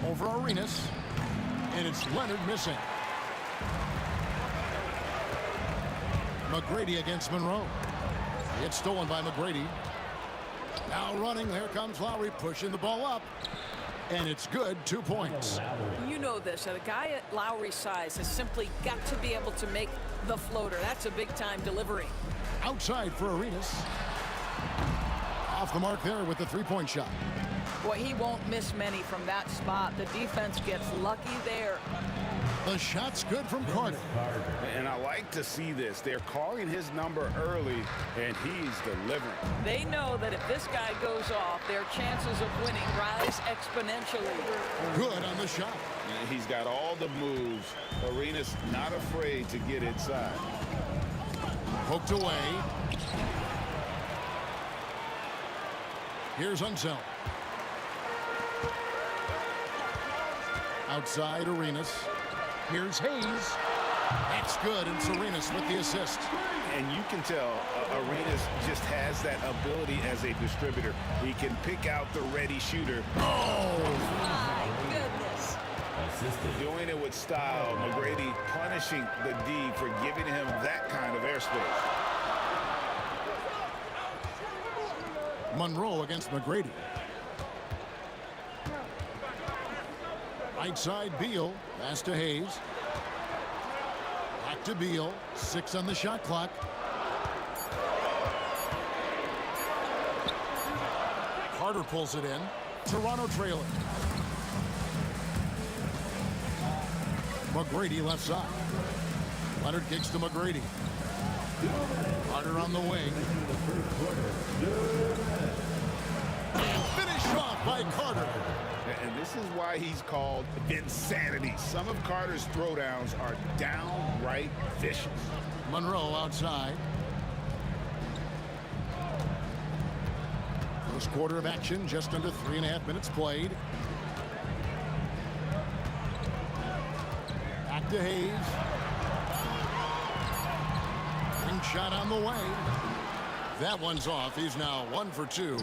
Speaker 6: Over Arenas. And it's Leonard missing. McGrady against Monroe. It's stolen by McGrady. Now running, there comes Lowry pushing the ball up. And it's good, 2 points.
Speaker 11: You know this, that a guy at Lowry's size has simply got to be able to make the floater. That's a big-time delivery.
Speaker 6: Outside for Arenas. Off the mark there with the 3-point shot.
Speaker 11: Boy, he won't miss many from that spot. The defense gets lucky there.
Speaker 6: The shot's good from Carter.
Speaker 13: And I like to see this. They're calling his number early, and he's delivering.
Speaker 11: They know that if this guy goes off, their chances of winning rise exponentially.
Speaker 6: Good on the shot.
Speaker 13: And he's got all the moves. Arenas not afraid to get inside.
Speaker 6: Poked away. Here's Unseld. Outside Arenas. Here's Hayes. That's good, and it's Arenas with the assist.
Speaker 13: And you can tell Arenas just has that ability as a distributor. He can pick out the ready shooter.
Speaker 6: Oh!
Speaker 11: My goodness.
Speaker 13: Doing it with style. McGrady punishing the D for giving him that kind of airspace.
Speaker 6: Monroe against McGrady. Right side Beal. Pass to Hayes. Back to Beal. 6 on the shot clock. Carter pulls it in. Toronto trailing. McGrady left side. Leonard kicks to McGrady. Carter on the wing. And finished off by Carter.
Speaker 13: And this is why he's called Vinsanity. Some of Carter's throwdowns are downright vicious.
Speaker 6: Monroe outside. First quarter of action, just under 3.5 minutes played. Back to Hayes. Ring shot on the way. That one's off. He's now 1 for 2.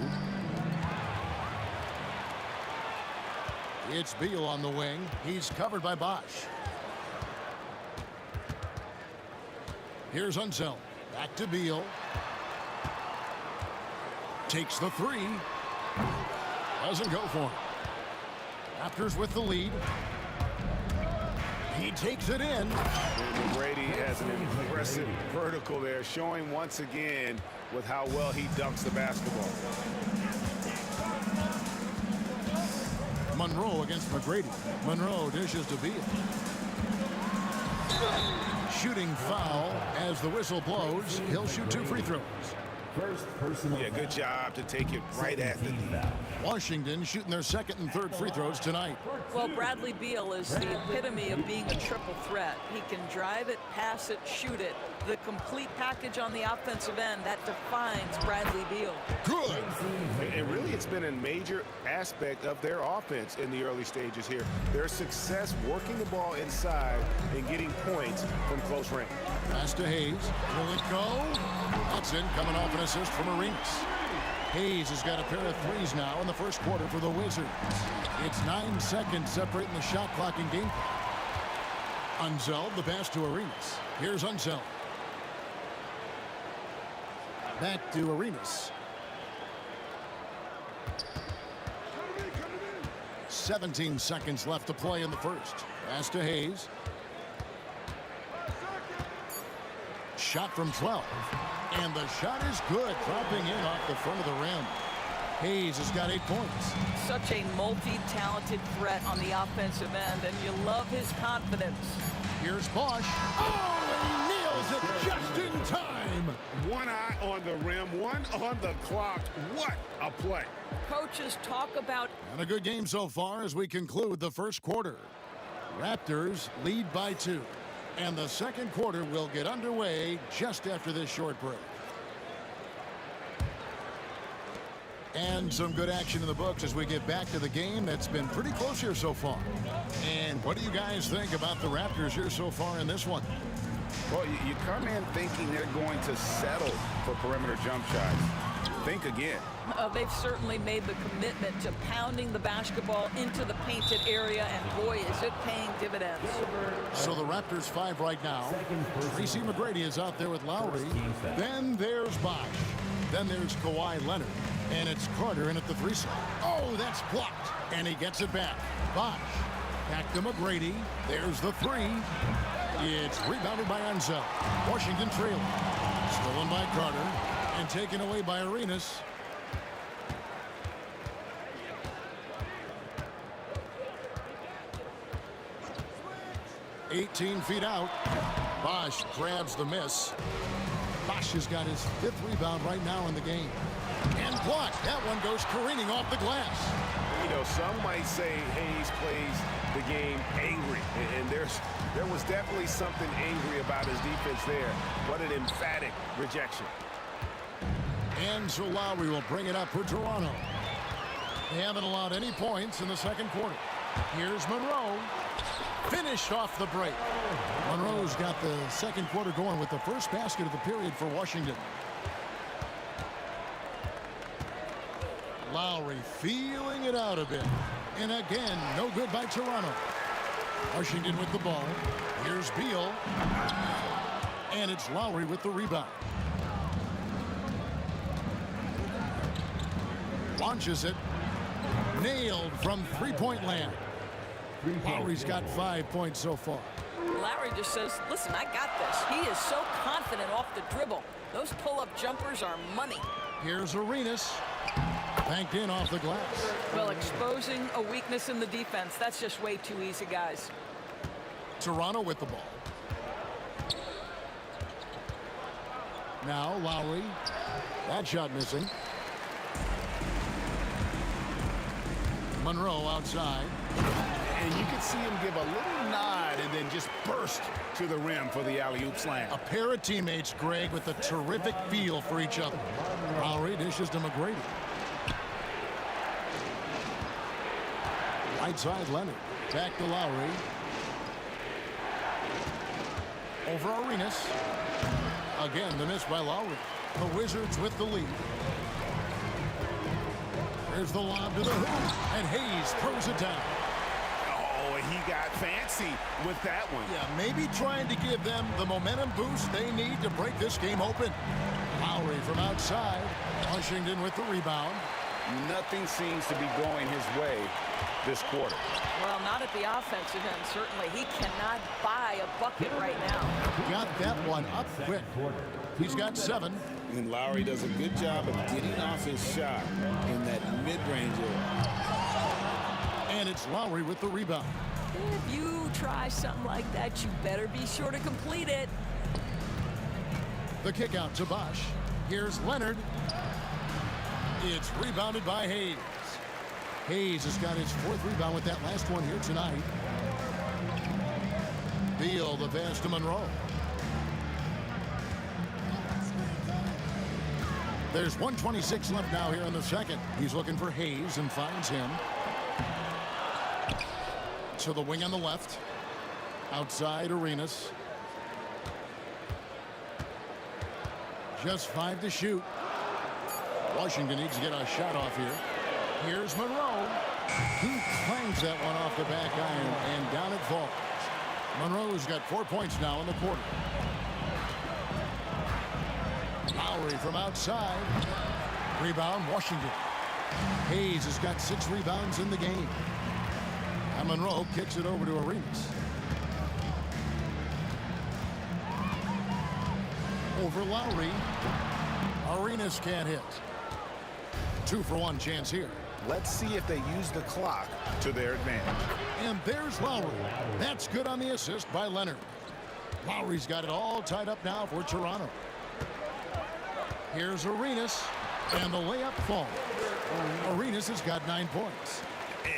Speaker 6: It's Beal on the wing. He's covered by Bosch. Here's Unseld. Back to Beal. Takes the 3. Doesn't go for him. Raptors with the lead. He takes it in.
Speaker 13: McGrady has an impressive vertical there, showing once again with how well he dunks the basketball.
Speaker 6: Monroe against McGrady. Monroe dishes to Beal. Shooting foul as the whistle blows. He'll shoot 2 free throws.
Speaker 5: First personal.
Speaker 13: Yeah, good job to take it right at the D.
Speaker 6: Washington shooting their 2nd and 3rd free throws tonight.
Speaker 11: Well, Bradley Beal is the epitome of being a triple threat. He can drive it, pass it, shoot it. The complete package on the offensive end, that defines Bradley Beal.
Speaker 6: Good.
Speaker 13: And really it's been a major aspect of their offense in the early stages here. Their success working the ball inside and getting points from close range.
Speaker 6: Pass to Hayes. Will it go? That's in, coming off an assist from Arenas. Hayes has got a pair of threes now in the first quarter for the Wizards. It's 9 seconds separating the shot clock and game clock. Unzeld, the pass to Arenas. Here's Unzeld. Back to Arenas. 17 seconds left to play in the first. Pass to Hayes. Shot from 12. And the shot is good, dropping in off the front of the rim. Hayes has got 8 points.
Speaker 11: Such a multi-talented threat on the offensive end, and you love his confidence.
Speaker 6: Here's Bosch. Oh, and he nails it just in time.
Speaker 7: One eye on the rim, one on the clock. What a play.
Speaker 11: Coaches talk about...
Speaker 6: And a good game so far as we conclude the first quarter. Raptors lead by 2. And the second quarter will get underway just after this short break. And some good action in the books as we get back to the game that's been pretty close here so far. And what do you guys think about the Raptors here so far in this one?
Speaker 7: Well, you come in thinking they're going to settle for perimeter jump shots. Think again.
Speaker 11: They've certainly made the commitment to pounding the basketball into the painted area, and boy, is it paying dividends.
Speaker 6: So the Raptors 5 right now. Tracy McGrady is out there with Lowry. Then there's Bosch. Then there's Kawhi Leonard. And it's Carter in at the 3 side. Oh, that's blocked. And he gets it back. Bosch. Back to McGrady. There's the 3. It's rebounded by Unzeld. Washington trailing. Stolen by Carter. And taken away by Arenas. "18 feet out. Bosch grabs the miss. Bosch has got his 5th rebound right now in the game. And blocked. That one goes careening off the glass.
Speaker 13: You know, some might say Hayes plays the game angry. And there was definitely something angry about his defense there. What an emphatic rejection.
Speaker 6: And so Lowry will bring it up for Toronto. They haven't allowed any points in the second quarter. Here's Monroe. Finished off the break. Monroe's got the second quarter going with the first basket of the period for Washington. Lowry feeling it out a bit. And again, no good by Toronto. Washington with the ball. Here's Beal. And it's Lowry with the rebound. Launches it. Nailed from three-point land. Lowry's got 5 points so far.
Speaker 11: Lowry just says, listen, I got this. He is so confident off the dribble. Those pull-up jumpers are money.
Speaker 6: Here's Arenas. Banked in off the glass.
Speaker 11: Well, exposing a weakness in the defense, that's just way too easy, guys.
Speaker 6: Toronto with the ball. Now Lowry. That shot missing. Monroe outside.
Speaker 7: And you can see him give a little nod and then just burst to the rim for the alley-oop slam.
Speaker 6: A pair of teammates, Greg, with a terrific feel for each other. Lowry dishes to McGrady. Right side, Leonard. Back to Lowry. Over Arenas. Again, the miss by Lowry. The Wizards with the lead. There's the lob to the hoop, and Hayes throws it down.
Speaker 7: Oh, he got fancy with that one.
Speaker 6: Yeah, maybe trying to give them the momentum boost they need to break this game open. Lowry from outside. Washington with the rebound.
Speaker 7: Nothing seems to be going his way this quarter.
Speaker 11: Well, not at the offensive end, certainly. He cannot buy a bucket right now.
Speaker 6: Got that one up quick. He's got 7.
Speaker 7: And Lowry does a good job of getting off his shot in that mid-range area.
Speaker 6: And it's Lowry with the rebound.
Speaker 11: If you try something like that, you better be sure to complete it.
Speaker 6: The kick out to Bosch. Here's Leonard. It's rebounded by Hayes. Hayes has got his 4th rebound with that last one here tonight. Beal, the pass to Monroe. There's 1:26 left now here in the second. He's looking for Hayes and finds him. To the wing on the left. Outside Arenas. Just 5 to shoot. Washington needs to get a shot off here. Here's Monroe. He clangs that one off the back iron, and down it falls. Monroe's got 4 points now in the quarter. Lowry from outside. Rebound, Washington. Hayes has got 6 rebounds in the game. And Monroe kicks it over to Arenas. Over Lowry. Arenas can't hit. 2-for-1 chance here.
Speaker 13: Let's see if they use the clock to their advantage.
Speaker 6: And there's Lowry. That's good on the assist by Leonard. Lowry's got it all tied up now for Toronto. Here's Arenas, and the layup falls. Arenas has got 9 points.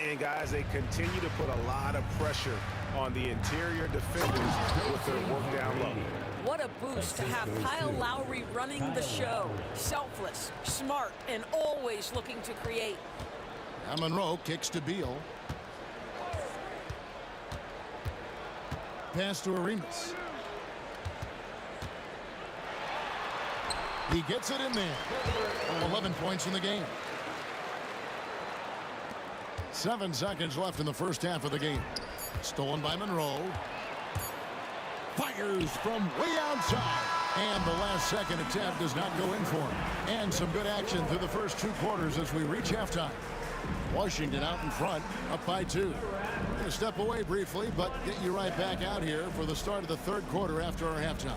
Speaker 13: And guys, they continue to put a lot of pressure on the interior defenders with their work down low.
Speaker 11: What a boost to have Kyle Lowry running the show. Selfless, smart, and always looking to create.
Speaker 6: And Monroe kicks to Beal. Pass to Arenas. He gets it in there. 11 points in the game. 7 seconds left in the first half of the game. Stolen by Monroe. Fires from way outside. And the last second attempt does not go in for him. And some good action through the first 2 quarters as we reach halftime. Washington out in front, up by 2. We're going to step away briefly, but get you right back out here for the start of the third quarter after our halftime.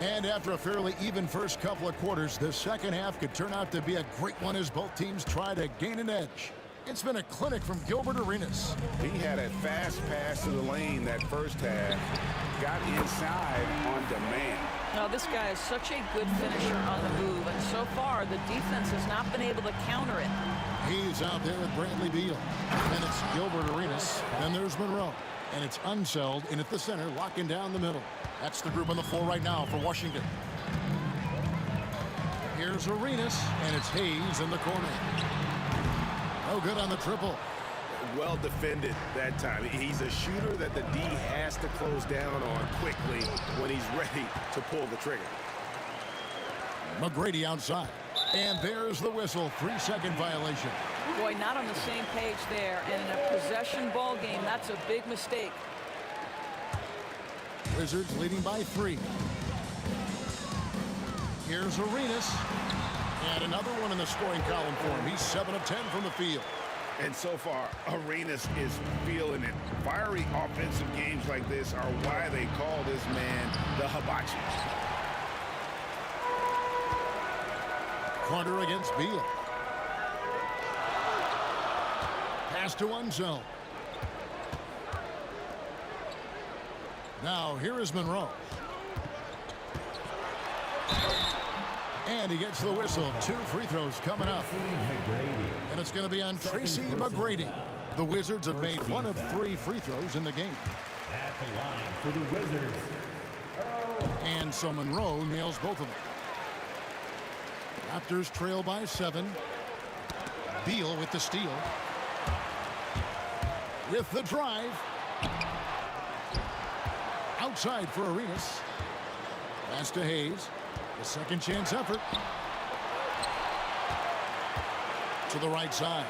Speaker 6: And after a fairly even first couple of quarters, the second half could turn out to be a great one as both teams try to gain an edge. It's been a clinic from Gilbert Arenas.
Speaker 13: He had a fast pass to the lane that first half. Got inside on demand.
Speaker 11: Now, this guy is such a good finisher on the move, and so far the defense has not been able to counter it.
Speaker 6: He's out there with Bradley Beal. And it's Gilbert Arenas. Then there's Monroe. And it's Unseld in at the center, locking down the middle. That's the group on the floor right now for Washington. Here's Arenas, and it's Hayes in the corner. No good on the triple.
Speaker 13: Well defended that time. He's a shooter that the D has to close down on quickly when he's ready to pull the trigger.
Speaker 6: McGrady outside. And there's the whistle. 3-second violation.
Speaker 11: Boy, not on the same page there. And in a possession ball game, that's a big mistake.
Speaker 6: Wizards leading by 3. Here's Arenas. And another one in the scoring column for him. He's 7 of 10 from the field.
Speaker 13: And so far, Arenas is feeling it. Fiery offensive games like this are why they call this man the hibachi.
Speaker 6: Corner against Beal. Pass to Unseld. Now, here is Monroe. And he gets the whistle. 2 free throws coming up. And it's going to be on Tracy McGrady. The Wizards have made 1 of 3 free throws in the game.
Speaker 5: At the line for the Wizards.
Speaker 6: And so Monroe nails both of them. Raptors trail by 7. Beal with the steal. With the drive. Outside for Arenas. Pass to Hayes. The second chance effort. To the right side.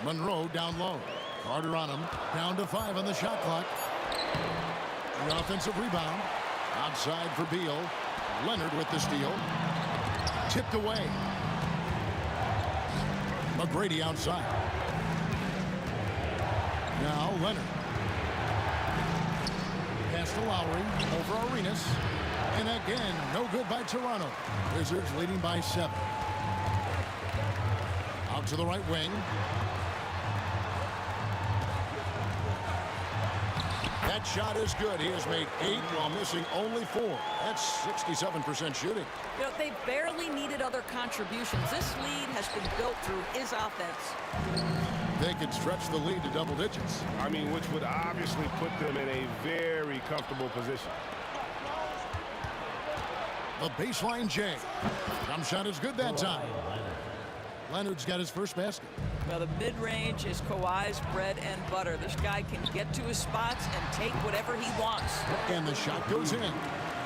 Speaker 6: Monroe down low. Carter on him. Down to 5 on the shot clock. The offensive rebound. Outside for Beal. Leonard with the steal. Tipped away. McGrady outside. Now Leonard. Pass to Lowry. Over Arenas. And again, no good by Toronto. Wizards leading by 7. Out to the right wing. That shot is good. He has made 8 while missing only 4. That's 67% shooting.
Speaker 11: You know, they barely needed other contributions. This lead has been built through his offense.
Speaker 6: They could stretch the lead to double digits.
Speaker 13: I mean, which would obviously put them in a very comfortable position.
Speaker 6: The baseline J. Jump shot is good that time. Leonard's got his first basket.
Speaker 11: Well, the mid-range is Kawhi's bread and butter. This guy can get to his spots and take whatever he wants.
Speaker 6: And the shot goes in.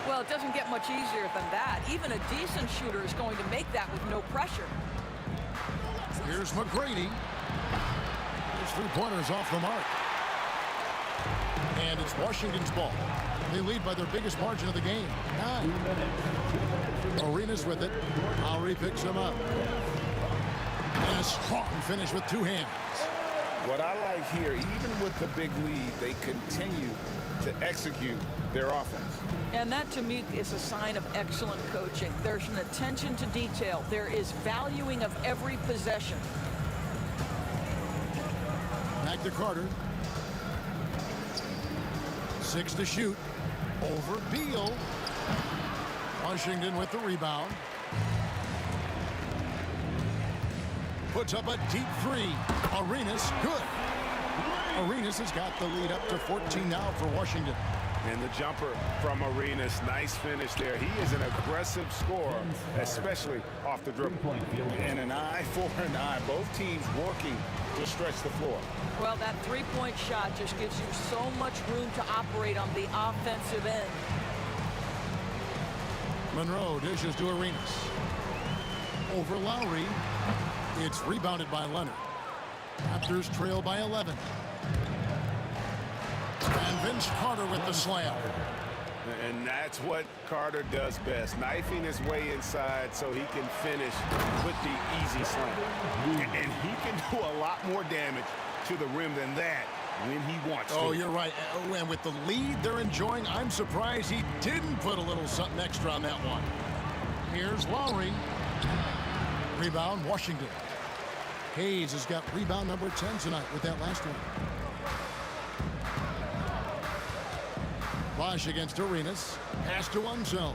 Speaker 11: Well, it doesn't get much easier than that. Even a decent shooter is going to make that with no pressure.
Speaker 6: Here's McGrady. His three-pointers off the mark. And it's Washington's ball. They lead by their biggest margin of the game, 9. Arenas with it. Lowry picks him up. And a strong finish with 2 hands.
Speaker 7: What I like here, even with the big lead, they continue to execute their offense.
Speaker 11: And that, to me, is a sign of excellent coaching. There's an attention to detail. There is valuing of every possession.
Speaker 6: Back to Carter. 6 to shoot. Over Beal. Washington with the rebound. Puts up a deep 3. Arenas, good. Arenas has got the lead up to 14 now for Washington.
Speaker 13: And the jumper from Arenas, nice finish there. He is an aggressive scorer, especially off the dribble.
Speaker 7: And an eye for an eye. Both teams working to stretch the floor.
Speaker 11: Well, that three-point shot just gives you so much room to operate on the offensive end.
Speaker 6: Monroe dishes to Arenas. Over Lowry. It's rebounded by Leonard. Raptors trail by 11. And Vince Carter with the slam.
Speaker 13: And that's what Carter does best, knifing his way inside so he can finish with the easy slam. And he can do a lot more damage to the rim than that when he wants to.
Speaker 6: Oh, you're right. And with the lead they're enjoying, I'm surprised he didn't put a little something extra on that one. Here's Lowry. Rebound, Washington. Hayes has got rebound number 10 tonight with that last one. Bosch against Arenas. Pass to Unzel.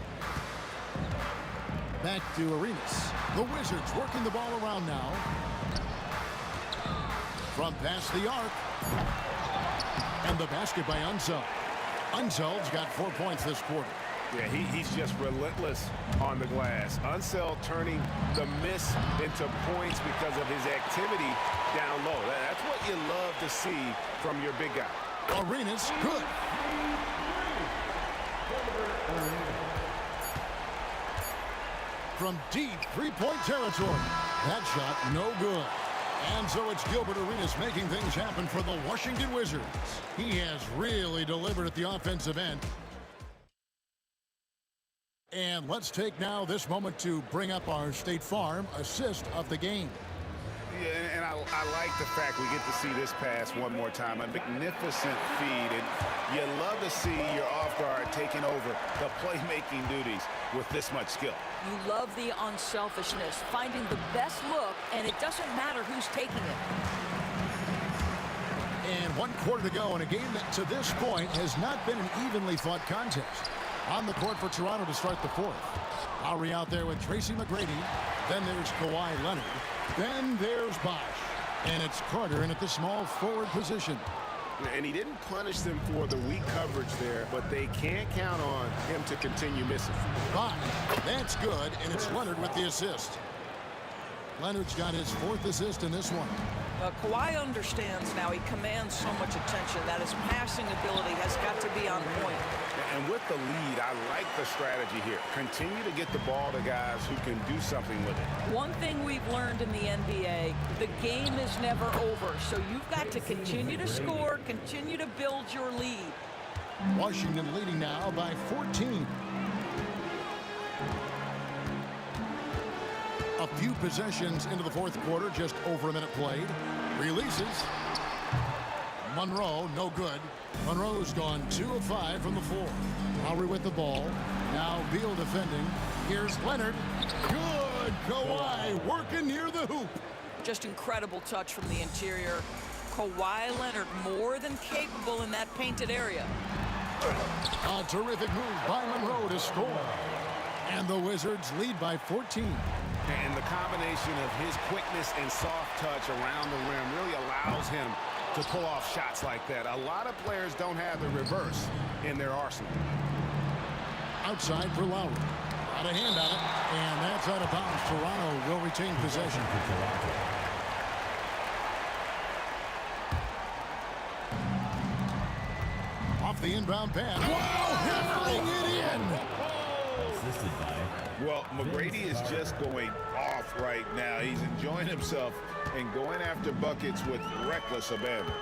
Speaker 6: Back to Arenas. The Wizards working the ball around now. From past the arc. And the basket by Unzel. Unzel's got 4 points this quarter.
Speaker 13: Yeah, he's just relentless on the glass. Unseld turning the miss into points because of his activity down low. That's what you love to see from your big guy.
Speaker 6: Arenas, good. From deep three-point territory. That shot, no good. And so it's Gilbert Arenas making things happen for the Washington Wizards. He has really delivered at the offensive end. And let's take now this moment to bring up our State Farm assist of the game.
Speaker 13: Yeah, and I like the fact we get to see this pass one more time. A magnificent feed, and you love to see your off guard taking over the playmaking duties with this much skill.
Speaker 11: You love the unselfishness, finding the best look, and it doesn't matter who's taking it.
Speaker 6: And 1 quarter to go in a game that to this point has not been an evenly fought contest. On the court for Toronto to start the 4th. Lowry out there with Tracy McGrady. Then there's Kawhi Leonard. Then there's Bosch. And it's Carter in at the small forward position.
Speaker 13: And he didn't punish them for the weak coverage there, but they can't count on him to continue missing.
Speaker 6: Bosch, that's good, and it's Leonard with the assist. Leonard's got his 4th assist in this one.
Speaker 11: Kawhi understands now. He commands so much attention that his passing ability has got to be on point.
Speaker 13: And with the lead, I like the strategy here. Continue to get the ball to guys who can do something with it.
Speaker 11: One thing we've learned in the NBA, the game is never over. So you've got to continue to score, continue to build your lead.
Speaker 6: Washington leading now by 14. A few possessions into the 4th quarter, just over a minute played. Releases. Monroe, no good. Monroe's gone 2 of 5 from the floor. Lowry with the ball. Now Beal defending. Here's Leonard. Good. Kawhi working near the hoop.
Speaker 11: Just incredible touch from the interior. Kawhi Leonard more than capable in that painted area.
Speaker 6: A terrific move by Monroe to score. And the Wizards lead by 14.
Speaker 13: And the combination of his quickness and soft touch around the rim really allows him to pull off shots like that. A lot of players don't have the reverse in their arsenal.
Speaker 6: Outside for Lowry. Got a hand on it, and that's out of bounds. Toronto will retain possession. Off the inbound pass. Wow, hammering it in.
Speaker 7: Well, McGrady is just going off right now. He's enjoying himself and going after buckets with reckless abandon.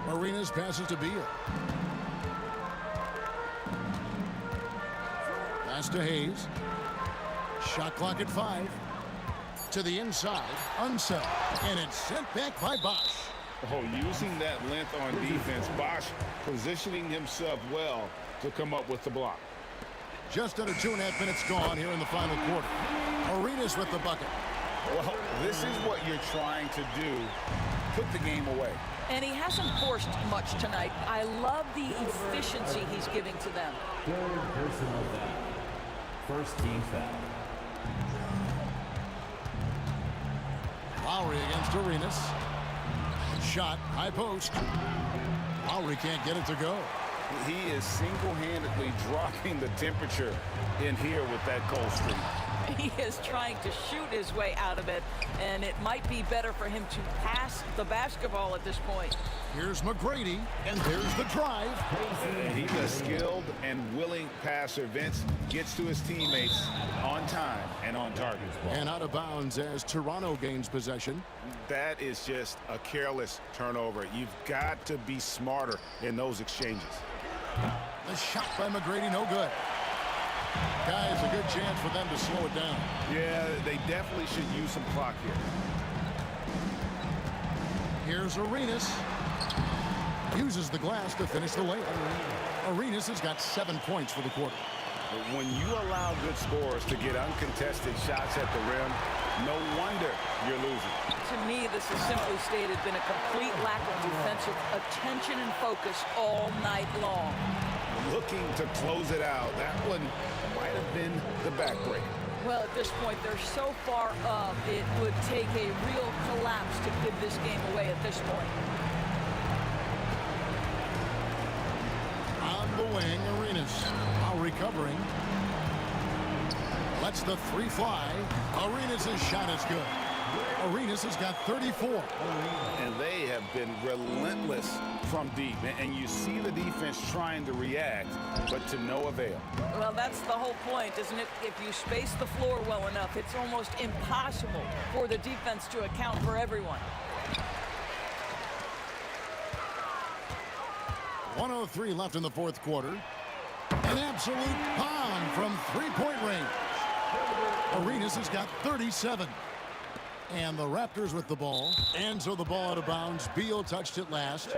Speaker 6: Arenas passes to Beal. Pass to Hayes. Shot clock at 5. To the inside. Unset. And it's sent back by Bosch.
Speaker 7: Oh, using that length on defense. Bosch positioning himself well to come up with the block.
Speaker 6: Just under 2.5 minutes gone here in the final quarter. Arenas with the bucket.
Speaker 7: Well, this is what you're trying to do. Put the game away.
Speaker 11: And he hasn't forced much tonight. I love the efficiency he's giving to them.
Speaker 9: Third personal foul. First team foul.
Speaker 6: Lowry against Arenas. Shot, high post. Lowry can't get it to go.
Speaker 7: He is single-handedly dropping the temperature in here with that cold streak.
Speaker 11: He is trying to shoot his way out of it, and it might be better for him to pass the basketball at this point.
Speaker 6: Here's McGrady, and there's the drive.
Speaker 7: He's a skilled and willing passer. Vince gets to his teammates on time and on target.
Speaker 6: And out of bounds as Toronto gains possession.
Speaker 7: That is just a careless turnover. You've got to be smarter in those exchanges.
Speaker 6: The shot by McGrady, no good. Guys, a good chance for them to slow it down.
Speaker 7: Yeah, they definitely should use some clock here.
Speaker 6: Here's Arenas. Uses the glass to finish the layup. Arenas has got 7 points for the quarter.
Speaker 7: When you allow good scorers to get uncontested shots at the rim, no wonder you're losing.
Speaker 11: To me, this has simply stated been a complete lack of defensive attention and focus all night long.
Speaker 7: Looking to close it out. That one might have been the backbreaker.
Speaker 11: Well, at this point, they're so far up, it would take a real collapse to give this game away at this point.
Speaker 6: On the wing, Arenas. Now recovering. Lets the 3 fly. Arenas' shot is good. Arenas has got 34.
Speaker 7: And they have been relentless from deep. And you see the defense trying to react, but to no avail.
Speaker 11: Well, that's the whole point, isn't it? If you space the floor well enough, it's almost impossible for the defense to account for everyone.
Speaker 6: 1:03 left in the fourth quarter. An absolute bomb from three-point range. Arenas has got 37. And the Raptors with the ball. And so the ball out of bounds. Beal touched it last.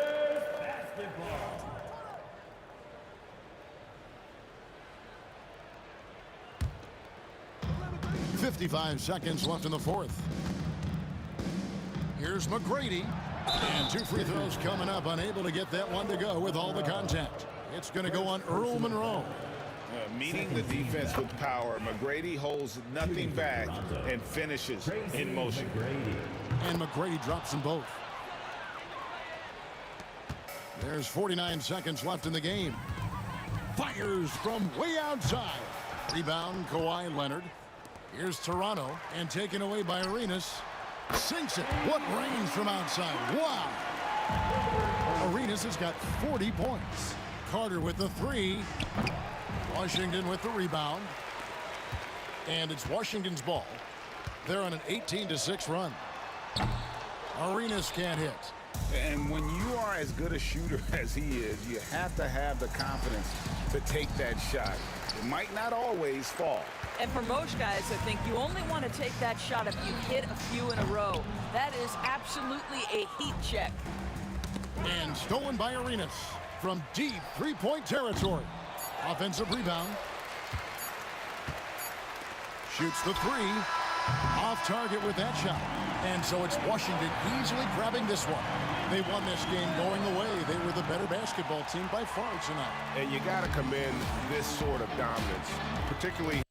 Speaker 6: 55 seconds left in the fourth. Here's McGrady. And 2 free throws coming up. Unable to get that one to go with all the contact. It's going to go on Earl Monroe.
Speaker 7: Meeting the defense with power. McGrady holds nothing back and finishes in motion.
Speaker 6: And McGrady drops them both. There's 49 seconds left in the game. Fires from way outside. Rebound, Kawhi Leonard. Here's Toronto, and taken away by Arenas. Sinks it. What range from outside. Wow. Arenas has got 40 points. Carter with the 3. Washington with the rebound. And it's Washington's ball. They're on an 18-6 run. Arenas can't hit.
Speaker 7: And when you are as good a shooter as he is, you have to have the confidence to take that shot. It might not always fall.
Speaker 11: And for most guys, I think you only want to take that shot if you hit a few in a row. That is absolutely a heat check.
Speaker 6: And stolen by Arenas from deep three-point territory. Offensive rebound. Shoots the 3. Off target with that shot. And so it's Washington easily grabbing this one. They won this game going away. They were the better basketball team by far tonight.
Speaker 13: And you got to commend this sort of dominance, particularly.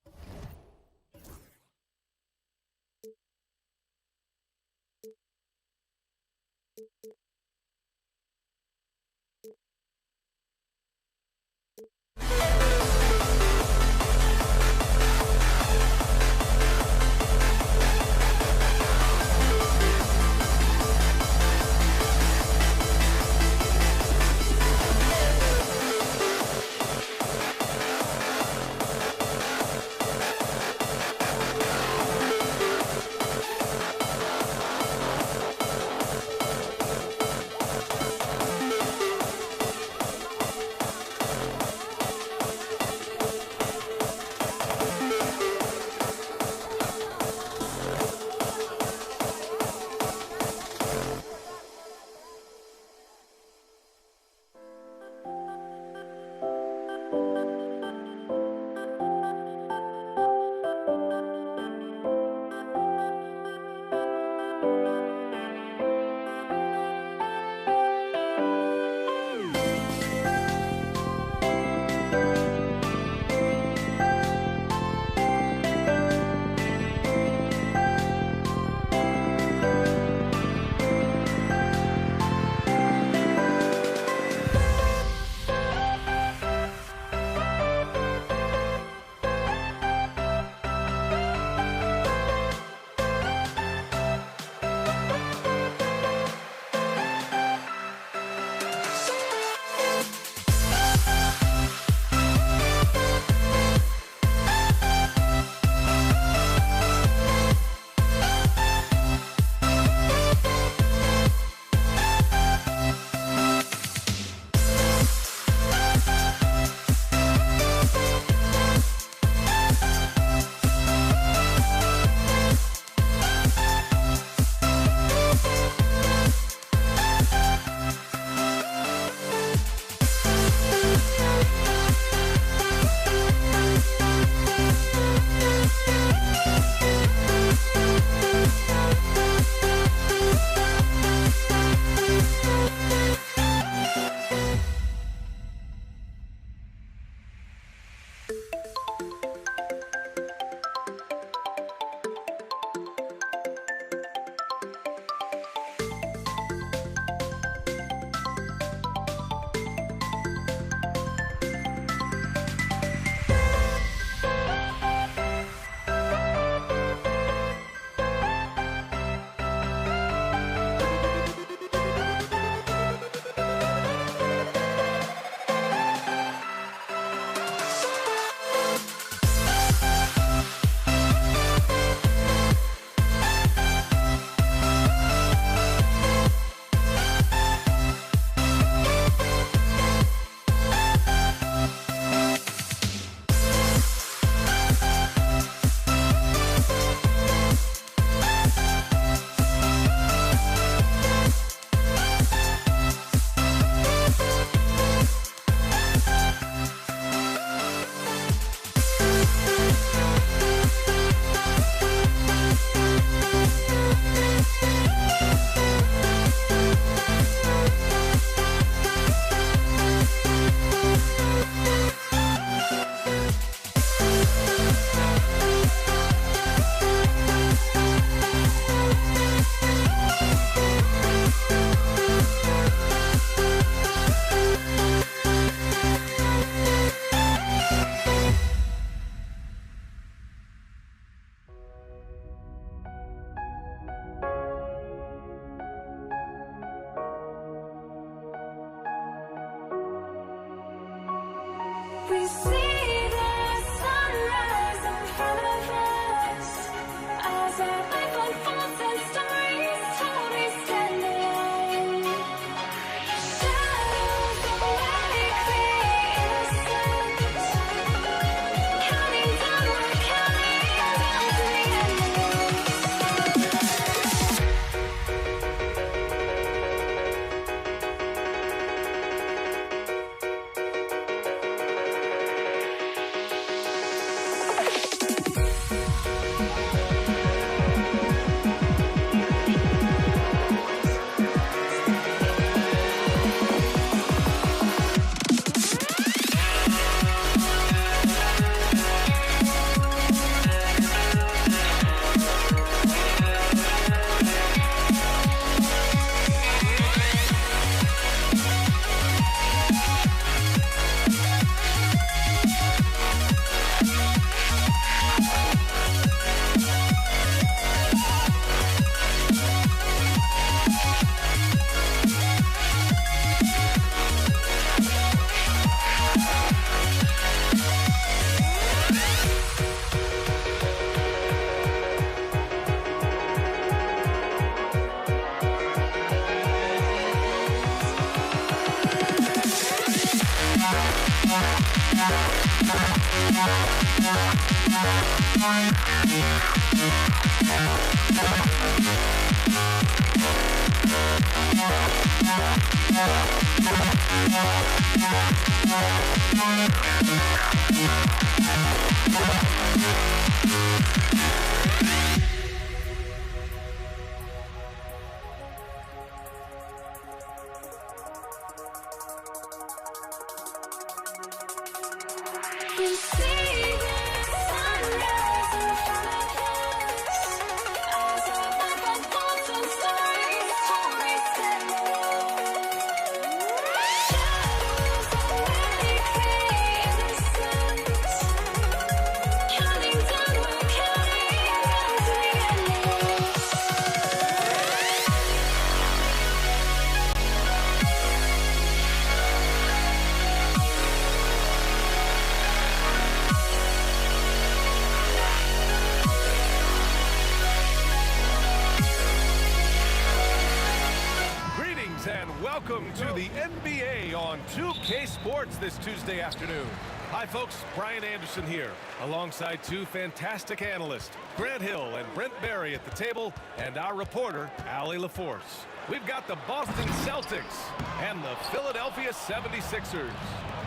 Speaker 2: Welcome to the NBA on 2K Sports this Tuesday afternoon. Hi folks, Brian Anderson here, alongside two fantastic analysts, Grant Hill and Brent Barry at the table, and our reporter, Allie LaForce. We've got the Boston Celtics and the Philadelphia 76ers.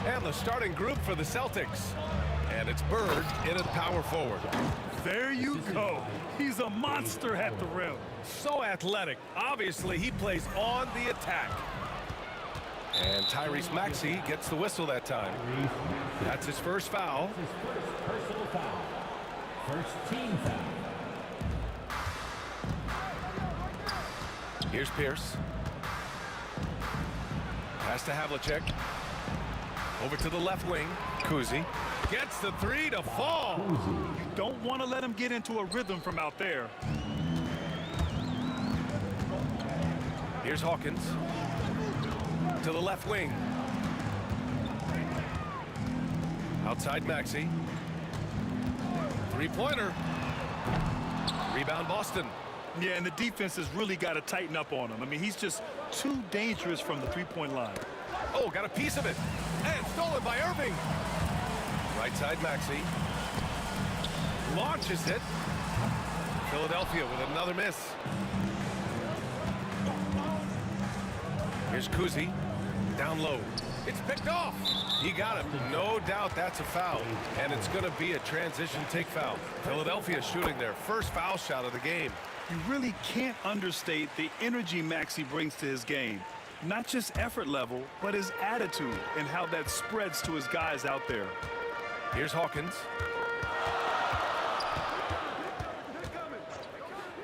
Speaker 2: And the starting group for the Celtics. And it's Bird in at power forward.
Speaker 3: There you go. He's a monster at the rim.
Speaker 2: So athletic. Obviously, he plays on the attack. And Tyrese Maxey gets the whistle that time. That's his first foul.
Speaker 5: His first personal foul. First team foul.
Speaker 2: Here's Pierce. Pass to Havlicek. Over to the left wing. Kuzi gets the three to fall.
Speaker 3: You don't want to let him get into a rhythm from out there.
Speaker 2: Here's Hawkins. To the left wing. Outside Maxey. Three-pointer. Rebound Boston.
Speaker 3: Yeah, and the defense has really got to tighten up on him. I mean, he's just too dangerous from the three-point line.
Speaker 2: Oh, got a piece of it. And stolen by Irving. Right side Maxey. Launches hit. Philadelphia with another miss. Here's Kuzi. Down low. It's picked off. He got it. No doubt that's a foul. And it's going to be a transition take foul. Philadelphia shooting their first foul shot of the game.
Speaker 3: You really can't understate the energy Maxey brings to his game. Not just effort level, but his attitude and how that spreads to his guys out there.
Speaker 2: Here's Hawkins.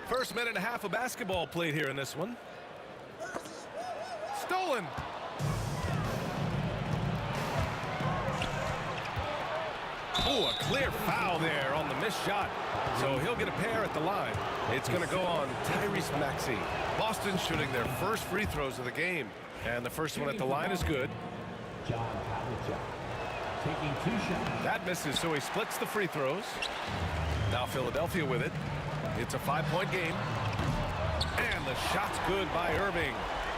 Speaker 2: First minute and a half of basketball played here in this one. Stolen. Oh, a clear foul there on the missed shot. So he'll get a pair at the line. It's going to go on Tyrese Maxey. Boston shooting their first free throws of the game. And the first one at the line is good.
Speaker 5: Taking 2 shots.
Speaker 2: That misses, so he splits the free throws. Now Philadelphia with it. It's a 5-point game. And the shot's good by Irving.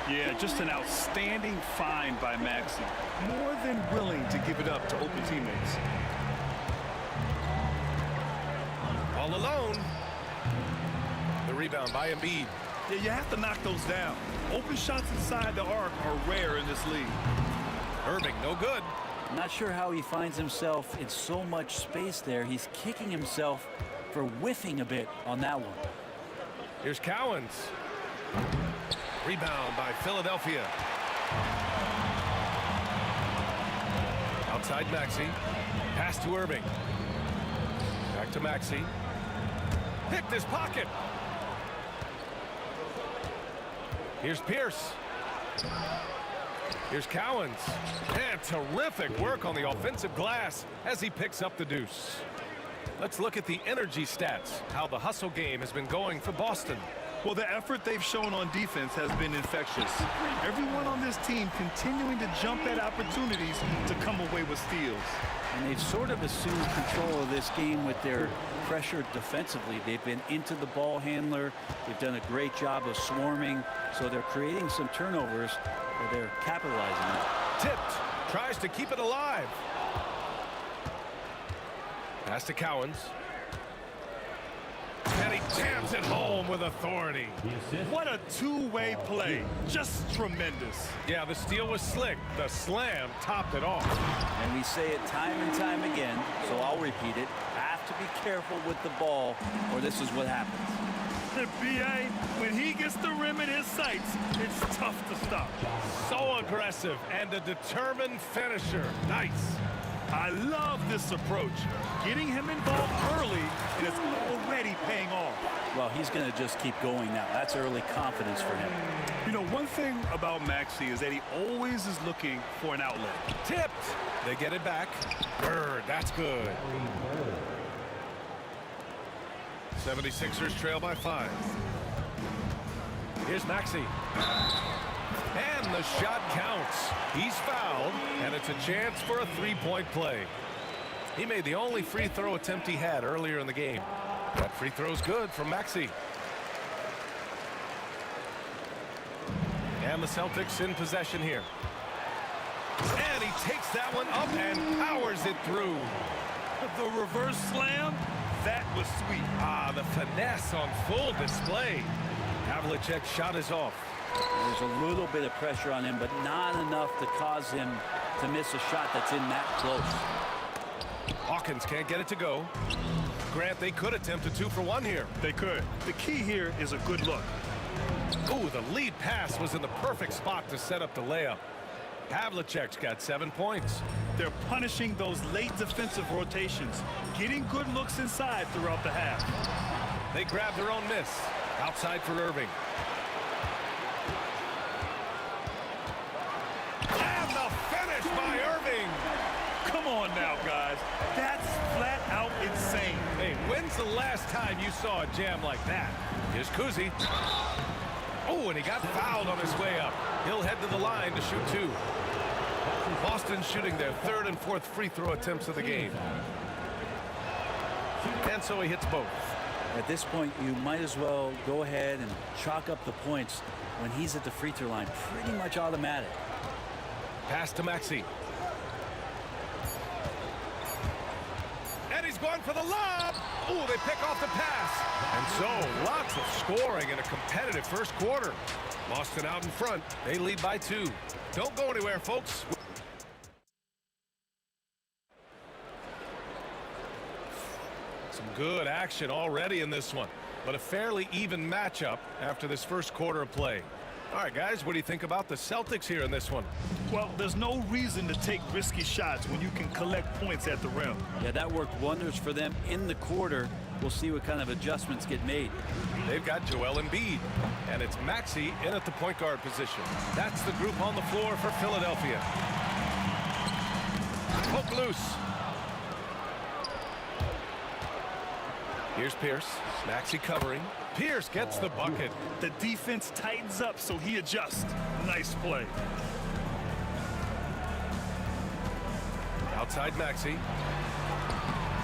Speaker 3: Yeah, just an outstanding find by Maxey. More than willing to give it up to open teammates.
Speaker 2: All alone. The rebound by Embiid.
Speaker 3: Yeah, you have to knock those down. Open shots inside the arc are rare in this league.
Speaker 2: Irving, no good.
Speaker 12: Not sure how he finds himself in so much space there. He's kicking himself for whiffing a bit on that one.
Speaker 2: Here's Cowens. Rebound by Philadelphia. Outside Maxey. Pass to Irving. Back to Maxey. Picked his pocket. Here's Pierce. Here's Cowens. And terrific work on the offensive glass as he picks up the deuce. Let's look at the energy stats, how the hustle game has been going for Boston.
Speaker 3: Well, the effort they've shown on defense has been infectious. Everyone on this team continuing to jump at opportunities to come away with steals.
Speaker 12: And they've sort of assumed control of this game with their pressure defensively. They've been into the ball handler. They've done a great job of swarming. So they're creating some turnovers, or they're capitalizing on it.
Speaker 2: Tipped. Tries to keep it alive. Pass to Cowens. And he jams it home with authority.
Speaker 15: What a two-way play. Just tremendous.
Speaker 2: Yeah, the steal was slick. The slam topped it off.
Speaker 12: And we say it time and time again, so I'll repeat it. Have to be careful with the ball, or this is what happens.
Speaker 15: The B.A., when he gets the rim in his sights, it's tough to stop.
Speaker 2: So aggressive and a determined finisher. Nice.
Speaker 15: I love this approach. Getting him involved early, and it's already paying off.
Speaker 12: Well, he's going to just keep going now. That's early confidence for him.
Speaker 15: You know, one thing about Maxey is that he always is looking for an outlet.
Speaker 2: Tipped. They get it back. Bird, that's good. 76ers trail by 5. Here's Maxey. And the shot counts. He's fouled, and it's a chance for a three-point play. He made the only free throw attempt he had earlier in the game. That free throw's good from Maxey. And the Celtics in possession here. And he takes that one up and powers it through.
Speaker 15: The reverse slam, that was sweet.
Speaker 2: Ah, the finesse on full display. Havlicek's shot is off.
Speaker 12: There's a little bit of pressure on him, but not enough to cause him to miss a shot that's in that close.
Speaker 2: Hawkins can't get it to go. Grant, they could attempt a 2-for-1 here.
Speaker 15: They could. The key here is a good look.
Speaker 2: Ooh, the lead pass was in the perfect spot to set up the layup. Havlicek's got 7 points.
Speaker 15: They're punishing those late defensive rotations, getting good looks inside throughout the half.
Speaker 2: They grab their own miss. Outside for Irving. And the finish by Irving.
Speaker 15: Come on now, guys. That's flat out insane.
Speaker 2: Hey, when's the last time you saw a jam like that? Here's Kuzi. Oh, and he got fouled on his way up. He'll head to the line to shoot 2. Boston shooting their 3rd and 4th free throw attempts of the game. And so he hits both.
Speaker 12: At this point, you might as well go ahead and chalk up the points when he's at the free throw line. Pretty much automatic.
Speaker 2: Pass to Maxey. And he's going for the lob. Ooh, they pick off the pass. And so, lots of scoring in a competitive first quarter. Boston out in front. They lead by 2. Don't go anywhere, folks. Some good action already in this one, but a fairly even matchup after this first quarter of play. All right, guys, what do you think about the Celtics here in this one?
Speaker 15: Well, there's no reason to take risky shots when you can collect points at the rim.
Speaker 12: Yeah, that worked wonders for them in the quarter. We'll see what kind of adjustments get made.
Speaker 2: They've got Joel Embiid, and it's Maxey in at the point guard position. That's the group on the floor for Philadelphia. Poke loose. Here's Pierce. Maxey covering. Pierce gets the bucket.
Speaker 15: The defense tightens up, so he adjusts. Nice play.
Speaker 2: Outside Maxey.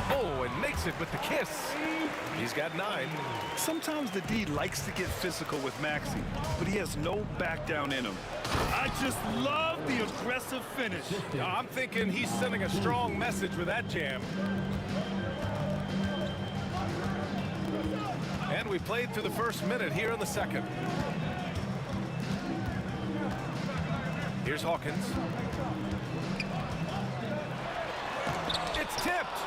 Speaker 2: Oh, and makes it with the kiss. He's got 9.
Speaker 15: Sometimes the D likes to get physical with Maxey, but he has no back down in him. I just love the aggressive finish.
Speaker 2: I'm thinking he's sending a strong message with that jam. And we played through the first minute here in the second. Here's Hawkins. It's tipped.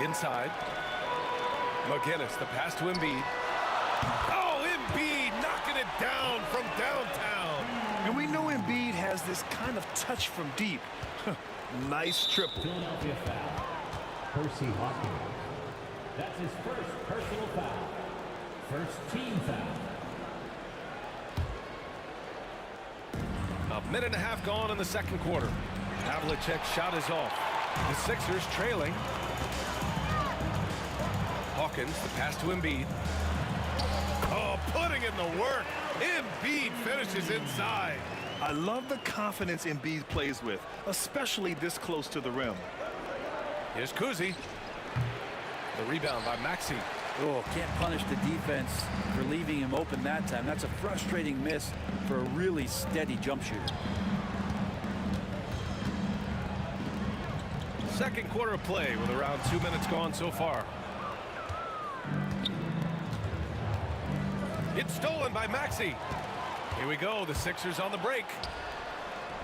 Speaker 2: Inside. McGinnis, the pass to Embiid. Oh, Embiid knocking it down from downtown.
Speaker 15: And we know Embiid has this kind of touch from deep. Nice triple.
Speaker 5: Philadelphia foul. Percy Hawkins. That's his first personal foul. First team foul.
Speaker 2: A minute and a half gone in the second quarter. Havlicek's shot is off. The Sixers trailing. Hawkins, the pass to Embiid. Oh, putting in the work. Embiid finishes inside.
Speaker 15: I love the confidence Embiid plays with, especially this close to the rim.
Speaker 2: Here's Kuzi. The rebound by Maxey.
Speaker 12: Oh, can't punish the defense for leaving him open that time. That's a frustrating miss for a really steady jump shooter.
Speaker 2: Second quarter of play with around 2 minutes gone so far. It's stolen by Maxey. Here we go. The Sixers on the break.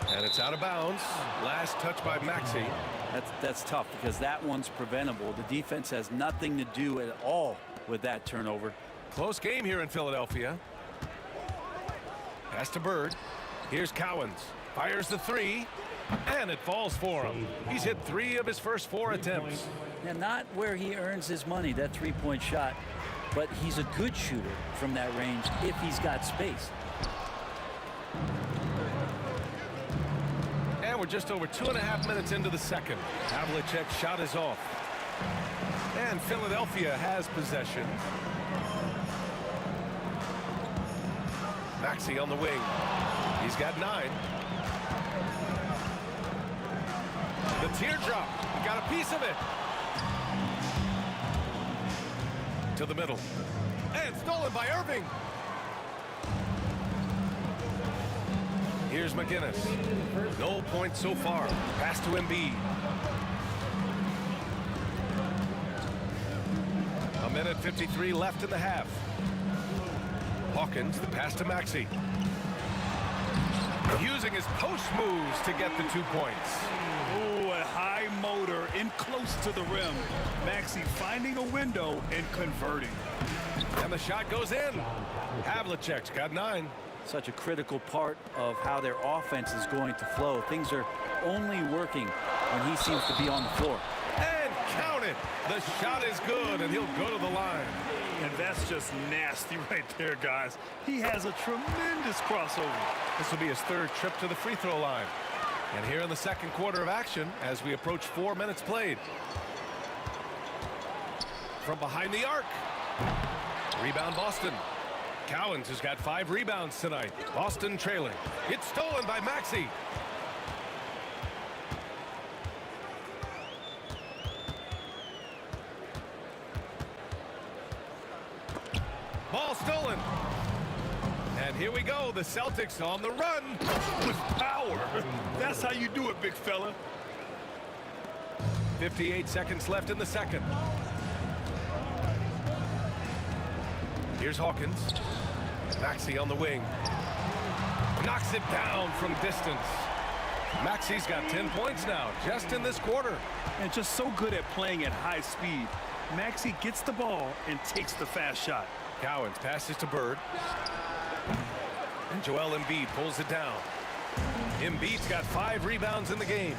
Speaker 2: And it's out of bounds. Last touch by Maxey.
Speaker 12: That's tough because that one's preventable. The defense has nothing to do at all with that turnover.
Speaker 2: Close game here in Philadelphia. Pass to Bird. Here's Cowens. Fires the three. And it falls for him. He's hit 3 of his first 4 attempts.
Speaker 12: Now, not where he earns his money, that three-point shot. But he's a good shooter from that range if he's got space.
Speaker 2: And we're just over 2.5 minutes into the second. Havlicek's shot is off. And Philadelphia has possession. Maxey on the wing. He's got 9. The teardrop. He got a piece of it. To the middle. And stolen by Irving. Here's McGinnis. No points so far. Pass to Embiid. 1:53 left in the half. Hawkins, the pass to Maxey. Using his post moves to get the 2 points.
Speaker 15: Oh, a high motor in close to the rim. Maxey finding a window and converting.
Speaker 2: And the shot goes in. Havlicek's got 9.
Speaker 12: Such a critical part of how their offense is going to flow. Things are only working when he seems to be on the floor.
Speaker 2: And count it. The shot is good, and he'll go to the line.
Speaker 15: And that's just nasty right there, guys. He has a tremendous crossover.
Speaker 2: This will be his 3rd trip to the free throw line. And here in the second quarter of action as we approach 4 minutes played. From behind the arc. Rebound Boston. Cowens has got 5 rebounds tonight. Boston trailing. It's stolen by Maxey. Ball stolen. And here we go. The Celtics on the run.
Speaker 15: With power. That's how you do it, big fella.
Speaker 2: 58 seconds left in the second. Here's Hawkins. Maxey on the wing. Knocks it down from distance. Maxey's got 10 points now, just in this quarter.
Speaker 15: And just so good at playing at high speed. Maxey gets the ball and takes the fast shot.
Speaker 2: Cowens passes to Bird. And Joel Embiid pulls it down. Embiid's got 5 rebounds in the game.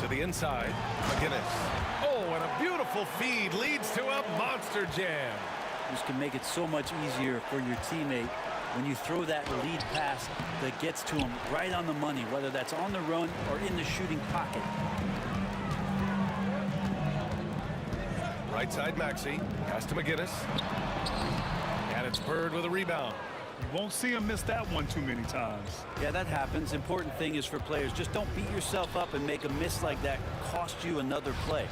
Speaker 2: To the inside, McGinnis. Oh, and a beautiful feed leads to a monster jam.
Speaker 12: This can make it so much easier for your teammate when you throw that lead pass that gets to him right on the money, whether that's on the run or in the shooting pocket.
Speaker 2: Right side Maxey. Pass to McGinnis. And it's Bird with a rebound.
Speaker 15: You won't see him miss that one too many times.
Speaker 12: Yeah, that happens. Important thing is for players, just don't beat yourself up and make a miss like that cost you another play.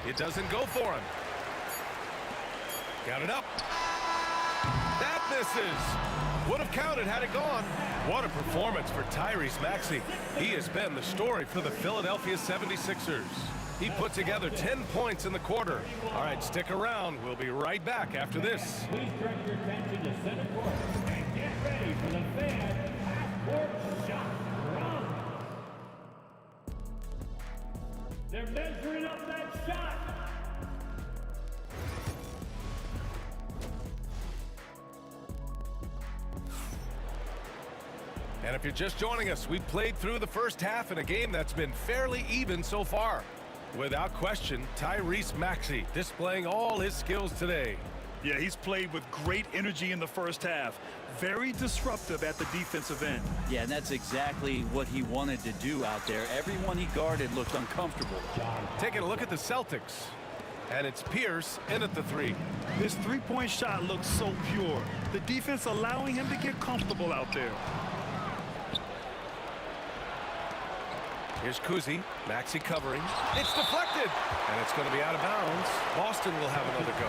Speaker 2: It doesn't go for him. Count it up. That misses. Would have counted had it gone. What a performance for Tyrese Maxey. He has been the story for the Philadelphia 76ers. He put together 10 points in the quarter. All right, stick around. We'll be right back after this.
Speaker 5: Please direct your attention to center court and get ready for the fan half-court shot run. They're measuring up that shot.
Speaker 2: And if you're just joining us, we've played through the first half in a game that's been fairly even so far. Without question, Tyrese Maxey displaying all his skills today.
Speaker 15: Yeah, he's played with great energy in the first half. Very disruptive at the defensive end.
Speaker 12: Yeah, and that's exactly what he wanted to do out there. Everyone he guarded looked uncomfortable.
Speaker 2: Taking a look at the Celtics. And it's Pierce in at the 3.
Speaker 15: This three-point shot looks so pure. The defense allowing him to get comfortable out there.
Speaker 2: Here's Kuzi. Maxey covering. It's deflected. And it's going to be out of bounds. Boston will have another go.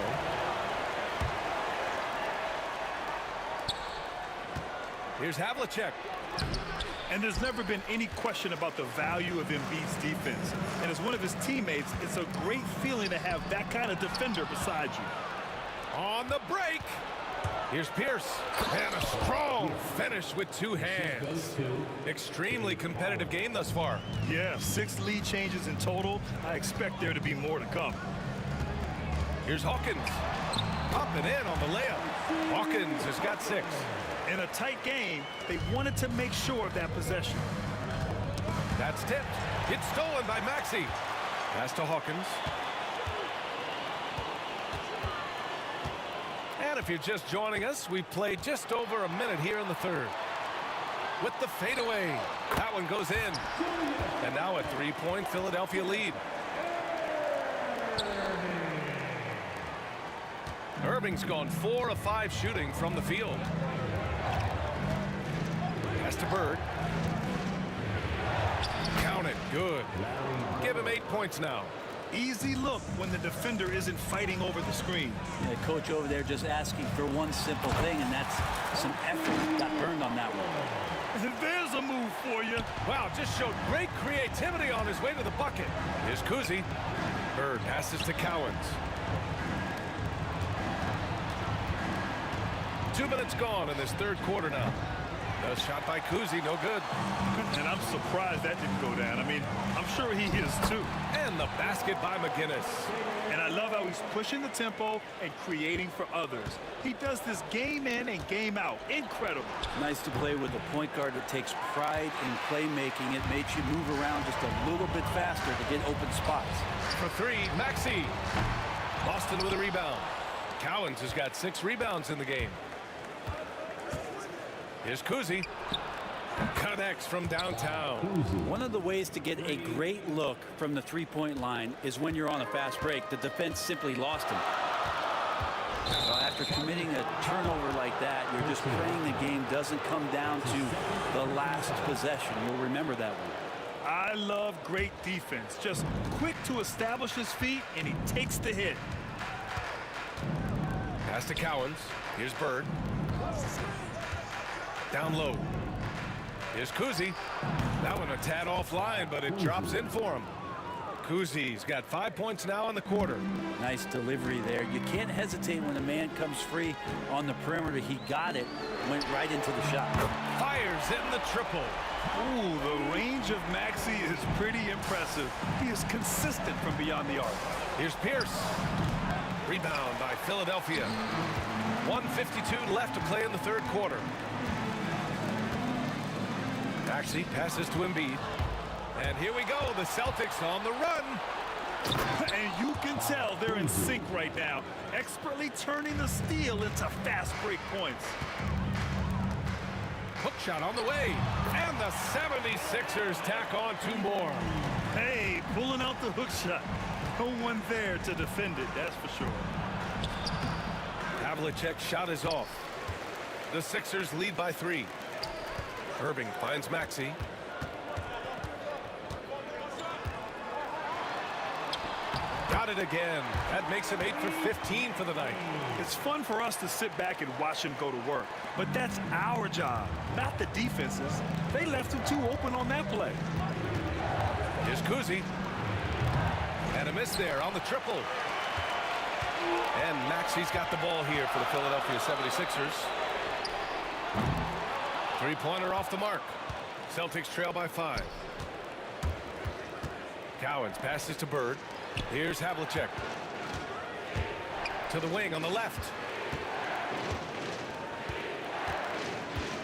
Speaker 2: Here's Havlicek.
Speaker 15: And there's never been any question about the value of Embiid's defense. And as one of his teammates, it's a great feeling to have that kind of defender beside you.
Speaker 2: On the break. Here's Pierce. And a strong finish with two hands. Extremely competitive game thus far.
Speaker 15: Yeah, 6 lead changes in total. I expect there to be more to come.
Speaker 2: Here's Hawkins. Up and in on the layup. Hawkins has got 6.
Speaker 15: In a tight game, they wanted to make sure of that possession.
Speaker 2: That's tipped. It's stolen by Maxey. Pass to Hawkins. And if you're just joining us, we've played just over a minute here in the third. With the fadeaway. That one goes in. And now a 3-point Philadelphia lead. Irving's gone 4 of 5 shooting from the field. Pass to Bird. Count it. Good. Give him 8 points now.
Speaker 15: Easy look when the defender isn't fighting over the screen.
Speaker 12: Yeah, coach over there just asking for one simple thing, and that's some effort. Got burned on that one.
Speaker 15: And there's a move for you.
Speaker 2: Wow, just showed great creativity on his way to the bucket. Here's Kuzi. Bird passes to Cowens. 2 minutes gone in this third quarter now. A shot by Kuzi, no good.
Speaker 15: And I'm surprised that didn't go down. I mean, I'm sure he is too.
Speaker 2: And the basket by McGinnis.
Speaker 15: And I love how he's pushing the tempo and creating for others. He does this game in and game out. Incredible.
Speaker 12: Nice to play with a point guard that takes pride in playmaking. It makes you move around just a little bit faster to get open spots.
Speaker 2: For 3, Maxey. Boston with a rebound. Cowens has got 6 rebounds in the game. Here's Kuzi. Connects from downtown.
Speaker 12: One of the ways to get a great look from the three-point line is when you're on a fast break. The defense simply lost him. So after committing a turnover like that, you're just praying the game doesn't come down to the last possession. You'll remember that one.
Speaker 15: I love great defense. Just quick to establish his feet, and he takes the hit.
Speaker 2: Pass to Cowens. Here's Bird. Down low. Here's Kuzi. That one a tad offline, but it drops in for him. Kuzi's got 5 points now in the quarter.
Speaker 12: Nice delivery there. You can't hesitate when a man comes free on the perimeter. He got it, went right into the shot.
Speaker 2: Fires in the triple.
Speaker 15: Ooh, the range of Maxey is pretty impressive. He is consistent from beyond the arc.
Speaker 2: Here's Pierce. Rebound by Philadelphia. 1:52 left to play in the third quarter. Maxey passes to Embiid. And here we go, the Celtics on the run.
Speaker 15: And you can tell they're in sync right now, expertly turning the steal into fast break points.
Speaker 2: Hook shot on the way. And the 76ers tack on 2 more.
Speaker 15: Hey, pulling out the hook shot. No one there to defend it, that's for sure.
Speaker 2: Havlicek's shot is off. The Sixers lead by 3. Irving finds Maxey. Got it again. That makes him 8 for 15 for the night.
Speaker 15: It's fun for us to sit back and watch him go to work, but that's our job, not the defense's. They left him too open on that play.
Speaker 2: Here's Kuzi. And a miss there on the triple. And Maxey's got the ball here for the Philadelphia 76ers. 3-pointer off the mark. Celtics trail by 5. Cowens passes to Bird. Here's Havlicek. To the wing on the left.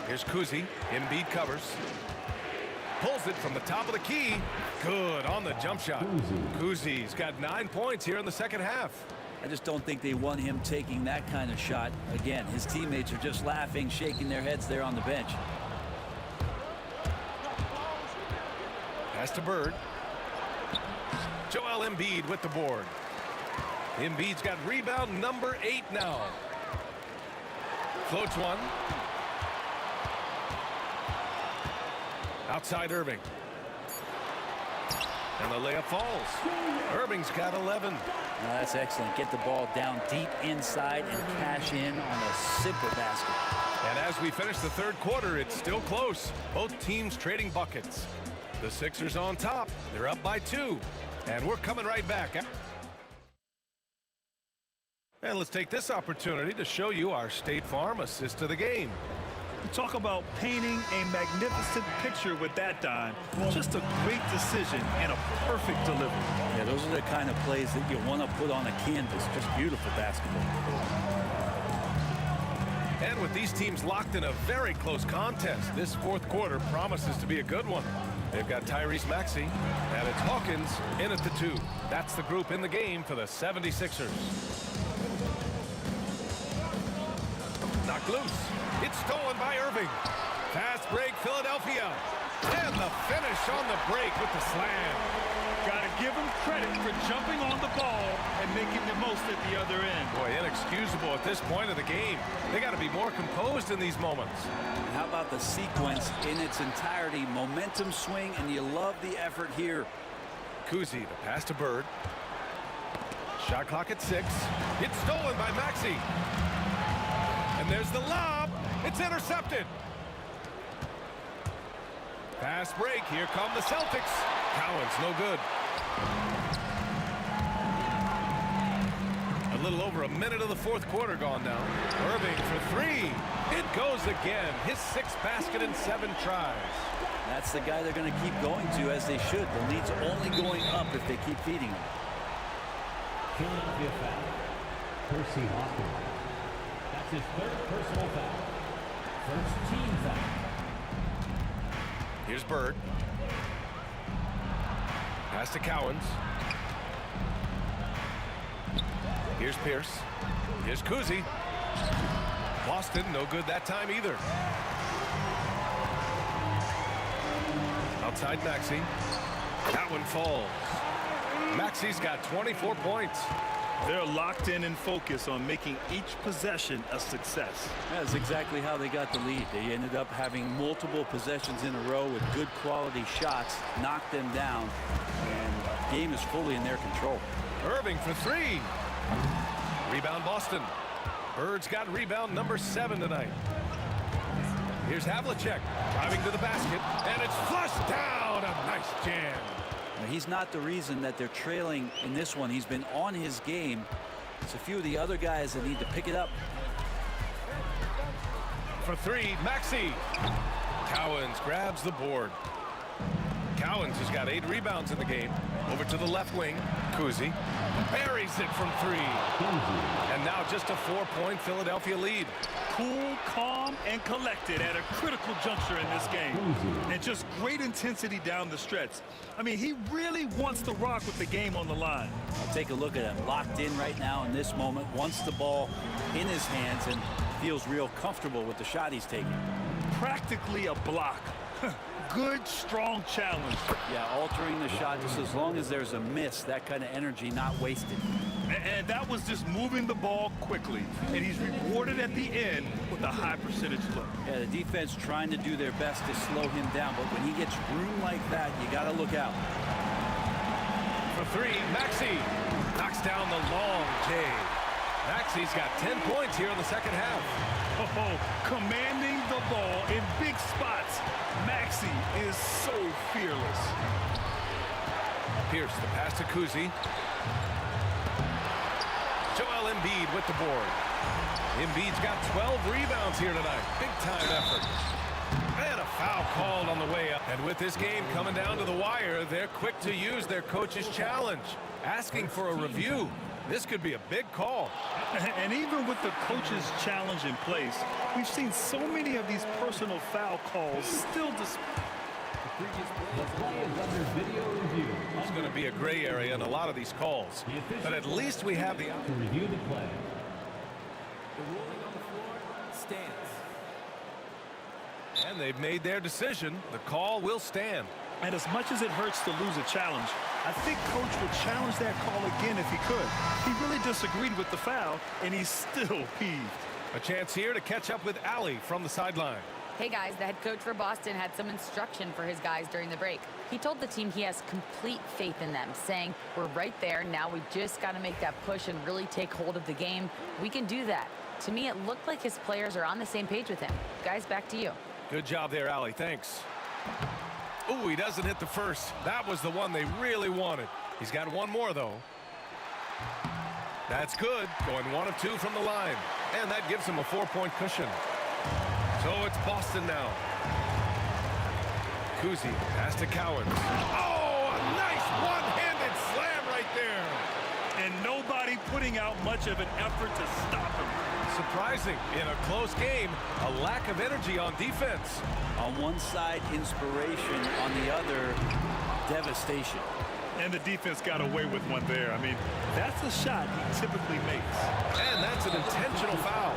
Speaker 2: Here's Kuzi. Embiid covers. Pulls it from the top of the key. Good on the jump shot. Kuzi's got 9 points here in the second half.
Speaker 12: I just don't think they want him taking that kind of shot. Again, his teammates are just laughing, shaking their heads there on the bench.
Speaker 2: Pass to Bird. Joel Embiid with the board. Embiid's got rebound number 8 now. Floats one. Outside Irving. And the layup falls. Irving's got 11.
Speaker 12: That's excellent. Get the ball down deep inside and cash in on a simple basket.
Speaker 2: And as we finish the third quarter, it's still close. Both teams trading buckets. The Sixers on top. They're up by 2. And we're coming right back. And let's take this opportunity to show you our State Farm assist of the game.
Speaker 15: Talk about painting a magnificent picture with that dime. Just a great decision and a perfect delivery.
Speaker 12: Yeah, those are the kind of plays that you want to put on a canvas. Just beautiful basketball.
Speaker 2: And with these teams locked in a very close contest, this fourth quarter promises to be a good one. They've got Tyrese Maxey, and it's Hawkins in at the 2. That's the group in the game for the 76ers. Knocked loose. It's stolen by Irving. Fast break, Philadelphia. And the finish on the break with the slam.
Speaker 15: Gotta give him credit for jumping on the ball and making the most at the other end.
Speaker 2: Boy, inexcusable at this point of the game. They got to be more composed in these moments.
Speaker 12: How about the sequence in its entirety? Momentum swing, and you love the effort here.
Speaker 2: Kuzi, the pass to Bird. Shot clock at 6. It's stolen by Maxey. And there's the lob. It's intercepted. Fast break. Here come the Celtics. Cowan's no good. A little over a minute of the fourth quarter gone now. Irving for 3. It goes again. His 6th basket in 7 tries.
Speaker 12: That's the guy they're going to keep going to, as they should. The lead's only going up if they keep feeding him.
Speaker 5: Philadelphia foul. Percy Hawkins. That's his 3rd personal foul. First team foul.
Speaker 2: Here's Bird. Pass to Cowens. Here's Pierce. Here's Kuzi. Boston, no good that time either. Outside Maxey. That one falls. Maxey's got 24 points.
Speaker 15: They're locked in and focused on making each possession a success.
Speaker 12: That's exactly how they got the lead. They ended up having multiple possessions in a row with good quality shots, knocked them down, and the game is fully in their control.
Speaker 2: Irving for 3. Rebound Boston. Bird's got rebound number 7 tonight. Here's Havlicek driving to the basket, and it's flushed down. A nice jam.
Speaker 12: Now, he's not the reason that they're trailing in this one. He's been on his game. It's a few of the other guys that need to pick it up.
Speaker 2: For 3, Maxey. Cowens grabs the board. Cowens has got 8 rebounds in the game. Over to the left wing. Kuzi buries it from 3. And now just a 4-point Philadelphia lead.
Speaker 15: Cool, calm, and collected at a critical juncture in this game. And just great intensity down the stretch. I mean, he really wants to rock with the game on the line.
Speaker 12: I'll take a look at him. Locked in right now in this moment. Wants the ball in his hands and feels real comfortable with the shot he's taking.
Speaker 15: Practically a block. Good, strong challenge.
Speaker 12: Yeah, altering the shot just as long as there's a miss. That kind of energy not wasted.
Speaker 15: And that was just moving the ball quickly. And he's rewarded at the end with a high percentage look.
Speaker 12: Yeah, the defense trying to do their best to slow him down. But when he gets room like that, you got to look out.
Speaker 2: For 3, Maxey knocks down the long J. Maxey's got 10 points here in the second half.
Speaker 15: Oh, commanding the ball in big spots. Maxey is so fearless.
Speaker 2: Pierce, the pass to Kuzi. Joel Embiid with the board. Embiid's got 12 rebounds here tonight. Big time effort. And a foul called on the way up. And with this game coming down to the wire, they're quick to use their coach's challenge, asking for a review. This could be a big call.
Speaker 15: And even with the coach's challenge in place, we've seen so many of these personal foul calls still
Speaker 2: It's going to be a gray area in a lot of these calls, but at least we have the
Speaker 5: to review the play.
Speaker 9: The ruling on the floor stands.
Speaker 2: And they've made their decision. The call will stand.
Speaker 15: And as much as it hurts to lose a challenge, I think Coach would challenge that call again if he could. He really disagreed with the foul, and he's still peeved.
Speaker 2: A chance here to catch up with Allie from the sideline.
Speaker 16: Hey guys, the head coach for Boston had some instruction for his guys during the break. He told the team he has complete faith in them, saying, we're right there. Now we just got to make that push and really take hold of the game. We can do that. To me, it looked like his players are on the same page with him. Guys, back to you.
Speaker 2: Good job there, Allie. Thanks. Ooh, he doesn't hit the first. That was the one they really wanted. He's got one more, though. That's good. Going 1 of 2 from the line. And that gives him a 4-point cushion. So it's Boston now. Kuzi pass to Cowens. Oh, a nice one-handed slam right there.
Speaker 15: And nobody putting out much of an effort to stop him.
Speaker 2: Surprising. In a close game, a lack of energy on defense.
Speaker 12: On one side, inspiration. On the other, devastation.
Speaker 15: And the defense got away with one there. I mean, that's a shot he typically makes.
Speaker 2: And that's an intentional foul.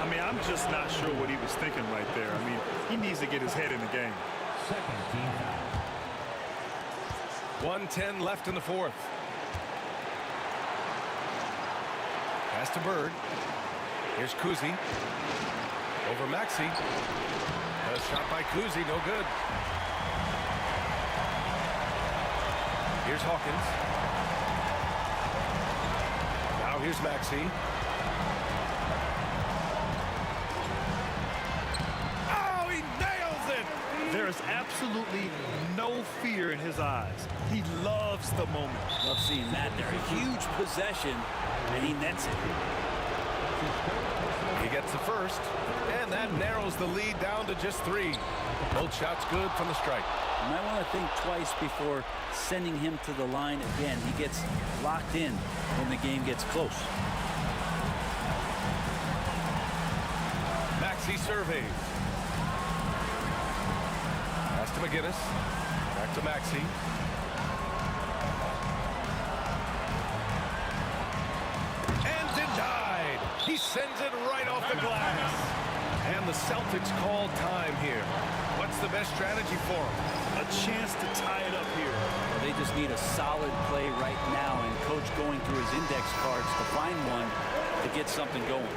Speaker 15: I mean, I'm just not sure what he was thinking right there. I mean, he needs to get his head in the game.
Speaker 2: 1:10 left in the fourth. Pass to Bird. Here's Kuzi. Over Maxey. A shot by Kuzi, no good. Here's Hawkins. Now here's Maxey. Oh, he nails it!
Speaker 15: There is absolutely no fear in his eyes. He loves the moment.
Speaker 12: Love seeing that there. A huge possession, and he nets it.
Speaker 2: He gets the first, and that narrows the lead down to just 3. Both shots good from the strike.
Speaker 12: You might want to think twice before sending him to the line again. He gets locked in when the game gets close.
Speaker 2: Maxey surveys. Pass to McGinnis. Back to Maxey. And denied. He sends it right off the glass. And the Celtics call time here. What's the best strategy for them?
Speaker 15: A chance to tie it up here.
Speaker 12: Well, they just need a solid play right now, and coach going through his index cards to find one to get something going.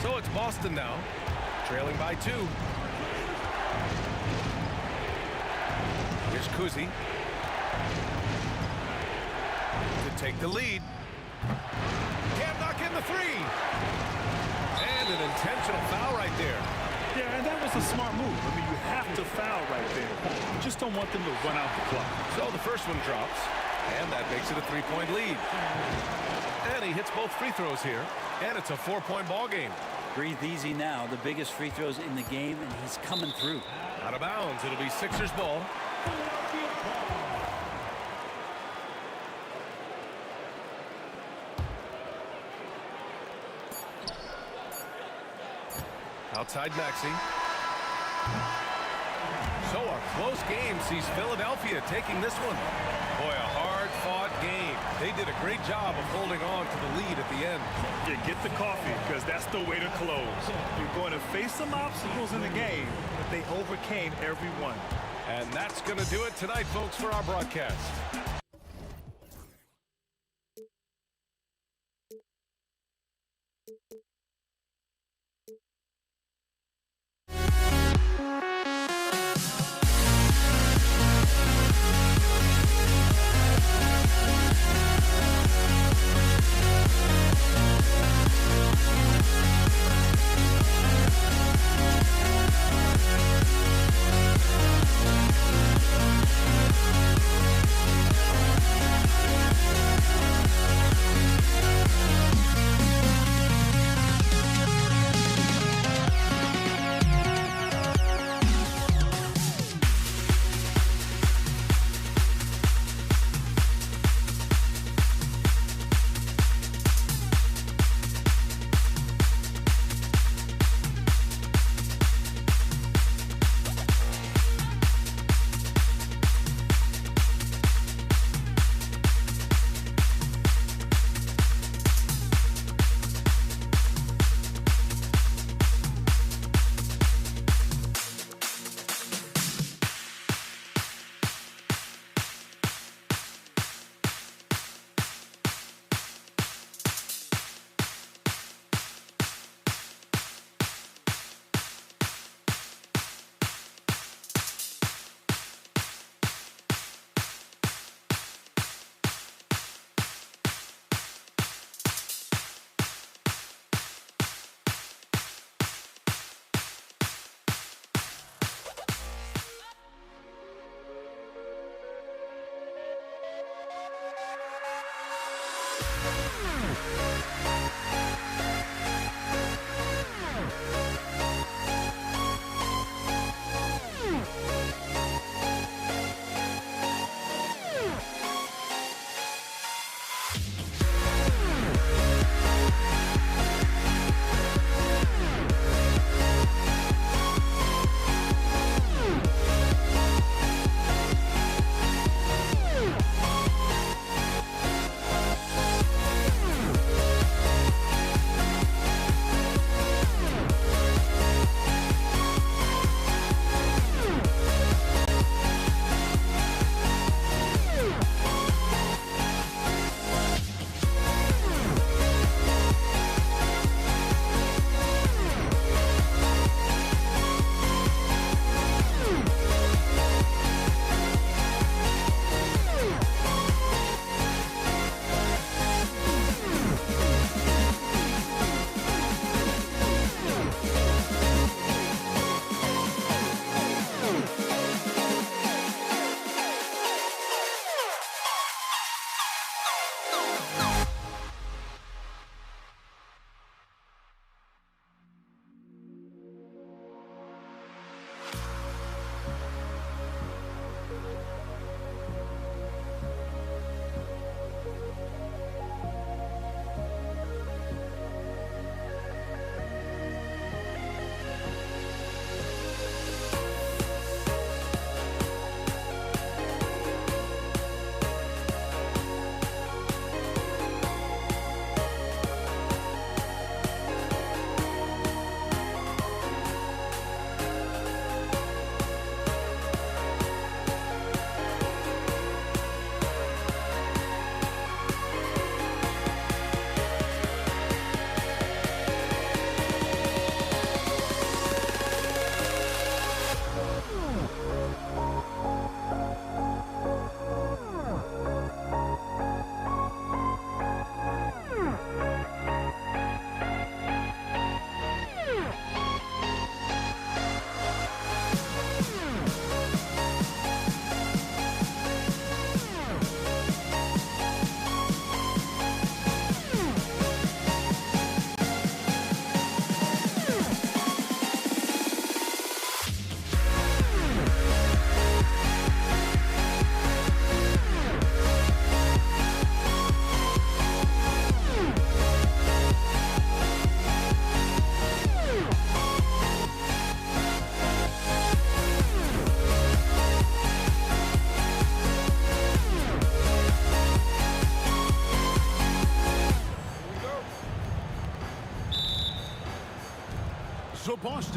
Speaker 2: So it's Boston now, trailing by 2. Here's Kuzi to take the lead. Can't knock in the 3. And an intentional foul right there.
Speaker 15: Yeah, and that was a smart move. I mean, you have to foul right there. You just don't want them to run out the clock.
Speaker 2: So the first one drops, and that makes it a 3-point lead. And he hits both free throws here, and it's a 4-point ball game.
Speaker 12: Breathe easy now. The biggest free throws in the game, and he's coming through.
Speaker 2: Out of bounds. It'll be Sixers ball. Outside Maxey. So a close game sees Philadelphia taking this one. Boy, a hard-fought game. They did a great job of holding on to the lead at the end.
Speaker 15: Yeah, get the coffee, because that's the way to close. You're going to face some obstacles in the game, but they overcame every one.
Speaker 2: And that's going to do it tonight, folks, for our broadcast.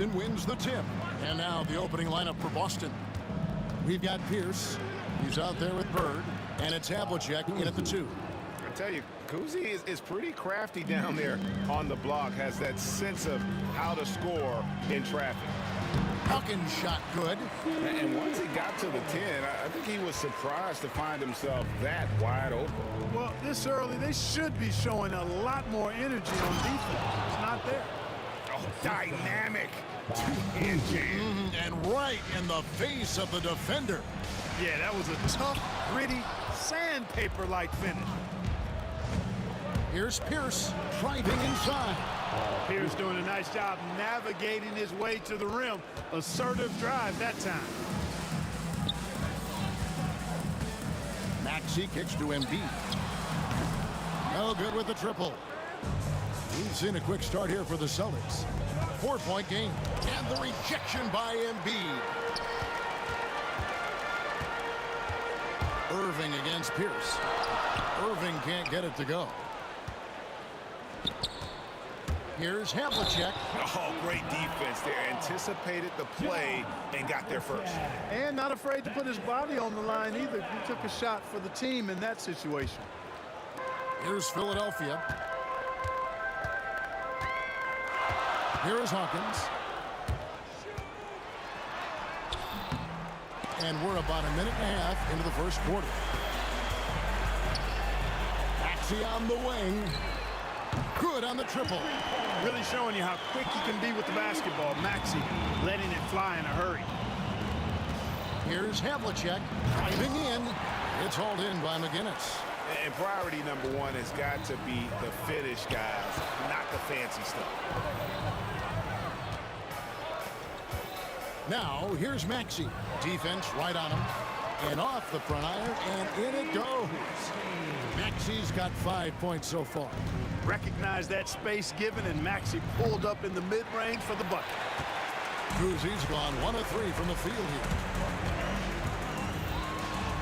Speaker 6: Boston wins the tip. And now the opening lineup for Boston. We've got Pierce. He's out there with Bird. And it's Havlicek in at the 2.
Speaker 13: I tell you, Kuzi is pretty crafty down there on the block. Has that sense of how to score in traffic.
Speaker 6: Hawkins shot good.
Speaker 13: And once he got to the 10, I think he was surprised to find himself that wide open.
Speaker 14: Well, this early, they should be showing a lot more energy on defense. It's not there.
Speaker 13: Oh, dynamic two-hand jam.
Speaker 6: And right in the face of the defender.
Speaker 14: Yeah, that was a tough, gritty, sandpaper-like finish.
Speaker 6: Here's Pierce driving inside.
Speaker 14: Pierce doing a nice job navigating his way to the rim. Assertive drive that time.
Speaker 6: Maxey kicks to Embiid. No good with the triple. We've seen a quick start here for the Celtics. 4-point game. And the rejection by Embiid. Irving against Pierce. Irving can't get it to go. Here's Havlicek.
Speaker 13: Oh, great defense there. Anticipated the play and got there first.
Speaker 14: And not afraid to put his body on the line either. He took a shot for the team in that situation.
Speaker 6: Here's Philadelphia. Here is Hawkins. And we're about a minute and a half into the first quarter. Maxey on the wing. Good on the triple.
Speaker 14: Really showing you how quick he can be with the basketball. Maxey letting it fly in a hurry.
Speaker 6: Here's Havlicek driving in. It's hauled in by McGinnis.
Speaker 13: And priority number one has got to be the finish, guys, not the fancy stuff.
Speaker 6: Now, here's Maxey. Defense right on him. And off the front iron, and in it goes. Maxey's got 5 points so far.
Speaker 14: Recognized that space given, and Maxey pulled up in the mid-range for the bucket.
Speaker 6: Kuzi's gone 1 of 3 from the field here.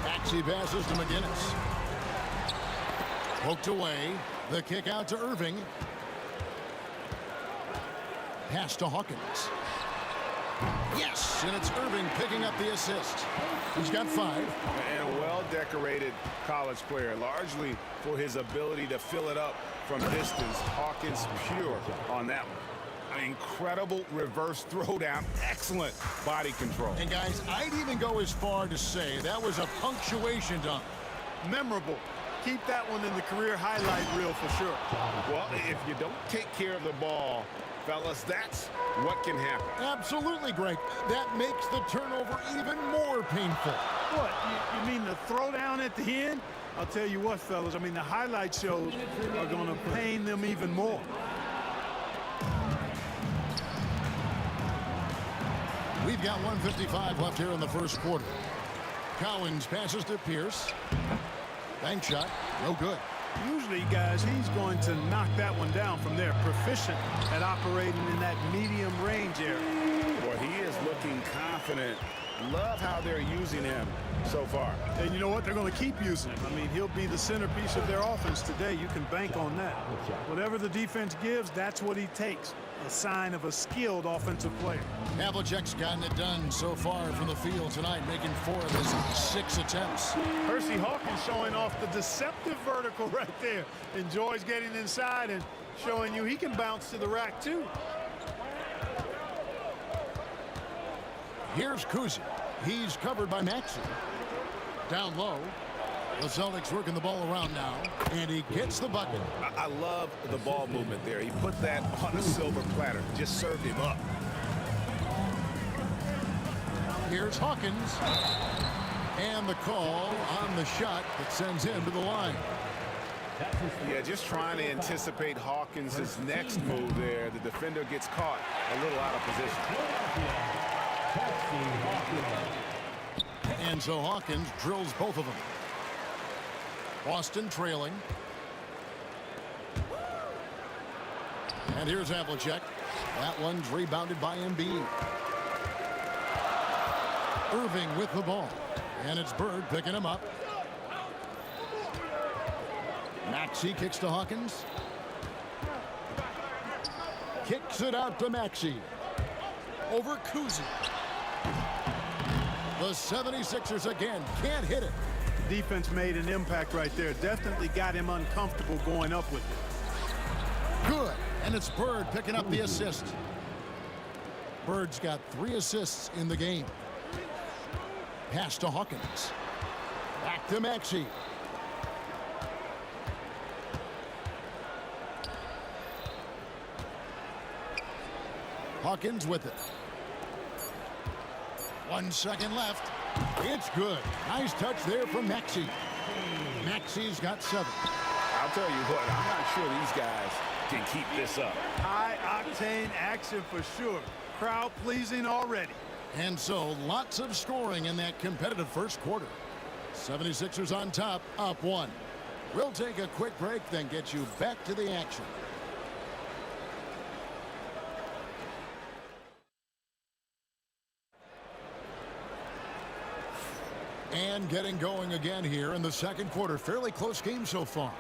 Speaker 6: Maxey passes to McGinnis. Poked away. The kick out to Irving. Pass to Hawkins. Yes, and it's Irving picking up the assist. He's got 5.
Speaker 13: And a well-decorated college player, largely for his ability to fill it up from distance. Hawkins pure on that one. An incredible reverse throwdown. Excellent body control.
Speaker 6: And guys, I'd even go as far to say that was a punctuation dunk.
Speaker 14: Memorable. Keep that one in the career highlight reel for sure.
Speaker 13: Well, if you don't take care of the ball, fellas, that's what can happen.
Speaker 6: Absolutely, Greg. That makes the turnover even more painful.
Speaker 14: What? You mean the throwdown at the end? I'll tell you what, fellas. I mean, the highlight shows are going to pain them even more.
Speaker 6: We've got 1:55 left here in the first quarter. Cowens passes to Pierce. Bank shot, no good.
Speaker 14: Usually, guys, he's going to knock that one down from there. Proficient at operating in that medium range area.
Speaker 13: Well, he is looking confident. Love how they're using him so far.
Speaker 14: And you know what? They're going to keep using him. I mean, he'll be the centerpiece of their offense today. You can bank on that. Whatever the defense gives, that's what he takes. A sign of a skilled offensive player.
Speaker 6: Havlicek's gotten it done so far from the field tonight, making 4 of his 6 attempts.
Speaker 14: Percy Hawkins showing off the deceptive vertical right there. Enjoys getting inside and showing you he can bounce to the rack too.
Speaker 6: Here's Kuzi. He's covered by Maxey. Down low. The Celtics working the ball around now, and he gets the bucket.
Speaker 13: I love the ball movement there. He put that on a silver platter. Just served him up.
Speaker 6: Here's Hawkins. And the call on the shot that sends him to the line.
Speaker 13: Yeah, just trying to anticipate Hawkins' next move there. The defender gets caught a little out of position.
Speaker 6: And so Hawkins drills both of them. Boston trailing. And here's Havlicek. That one's rebounded by Embiid. Irving with the ball. And it's Bird picking him up. Maxey kicks to Hawkins. Kicks it out to Maxey. over Kuzi. The 76ers again can't hit it.
Speaker 14: Defense made an impact right there. Definitely got him uncomfortable going up with it.
Speaker 6: Good, and it's Bird picking up the assist. Bird's got 3 assists in the game. Pass to Hawkins. Back to Maxey. Hawkins with it. 1 second left. It's good. Nice touch there from Maxey. Maxey's got 7.
Speaker 7: I'll tell you what, I'm not sure these guys can keep this up.
Speaker 14: High-octane action for sure. Crowd pleasing already.
Speaker 6: And so, lots of scoring in that competitive first quarter. 76ers on top, up 1. We'll take a quick break, then get you back to the action. And getting going again here in the second quarter. Fairly close game so far.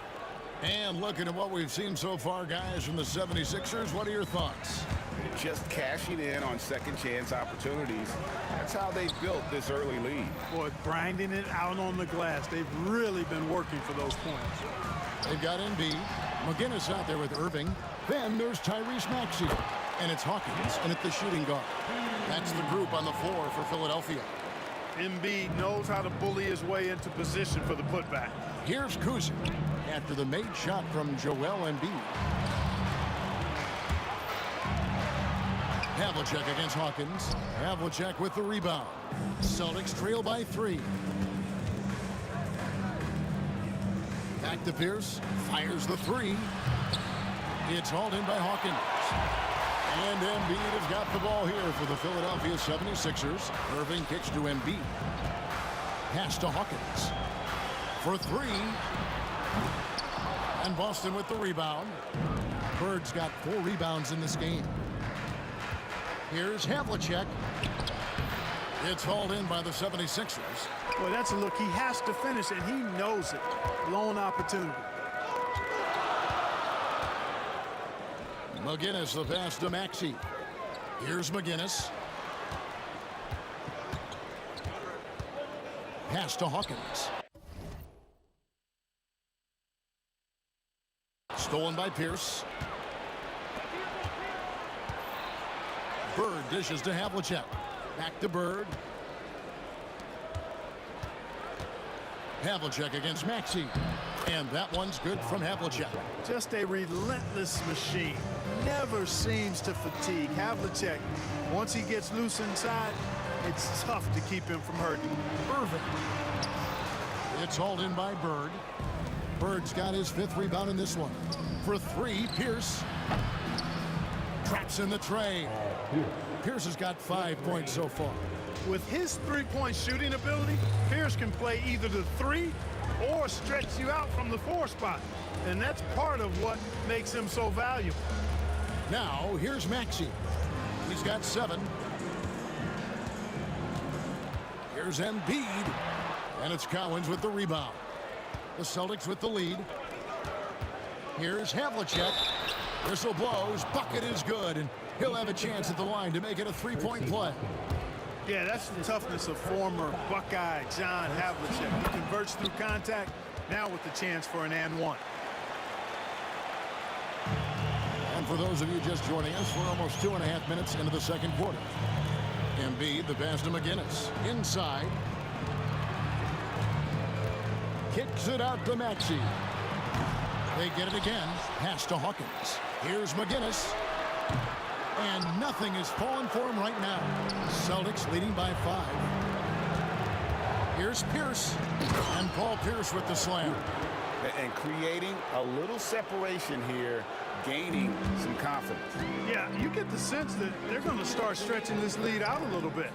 Speaker 6: And looking at what we've seen so far, guys, from the 76ers, what are your thoughts?
Speaker 7: Just cashing in on second chance opportunities. That's how they built this early lead.
Speaker 14: Boy, grinding it out on the glass. They've really been working for those points.
Speaker 6: They've got Embiid. McGinnis out there with Irving. Then there's Tyrese Maxey. And it's Hawkins and at the shooting guard. That's the group on the floor for Philadelphia.
Speaker 14: Embiid knows how to bully his way into position for the putback.
Speaker 6: Here's Kuzi after the made shot from Joel Embiid. Havlicek against Hawkins. Havlicek with the rebound. Celtics trail by 3. Back to Pierce. Fires the 3. It's hauled in by Hawkins. And Embiid has got the ball here for the Philadelphia 76ers. Irving kicks to Embiid. Pass to Hawkins. For 3. And Boston with the rebound. Bird's got 4 rebounds in this game. Here's Havlicek. It's hauled in by the 76ers.
Speaker 14: Well, that's a look. He has to finish, and he knows it. Lone opportunity.
Speaker 6: McGinnis the pass to Maxey. Here's McGinnis. Pass to Hawkins. Stolen by Pierce. Bird dishes to Havlicek. Back to Bird. Havlicek against Maxey. And that one's good from Havlicek.
Speaker 14: Just a relentless machine. Never seems to fatigue. Havlicek, once he gets loose inside, it's tough to keep him from hurting.
Speaker 6: Irving. It's hauled in by Bird. Bird's got his 5th rebound in this one. For 3, Pierce. Traps in the tray. Pierce has got 5 points so far.
Speaker 14: With his three-point shooting ability, Pierce can play either the 3 or stretch you out from the 4 spot. And that's part of what makes him so valuable.
Speaker 6: Now, here's Maxey. He's got 7. Here's Embiid. And it's Cowens with the rebound. The Celtics with the lead. Here's Havlicek. Whistle blows. Bucket is good. And he'll have a chance at the line to make it a 3-point play.
Speaker 14: Yeah, that's the toughness of former Buckeye John Havlicek. He converts through contact, now with the chance for an and 1.
Speaker 6: And for those of you just joining us, we're almost 2.5 minutes into the second quarter. Embiid, the pass to McGinnis. Inside. Kicks it out to Maxey. They get it again. Pass to Hawkins. Here's McGinnis. And nothing is falling for him right now. Celtics leading by 5. Here's Pierce. And Paul Pierce with the slam.
Speaker 7: And creating a little separation here, gaining some confidence.
Speaker 14: Yeah, you get the sense that they're going to start stretching this lead out a little bit.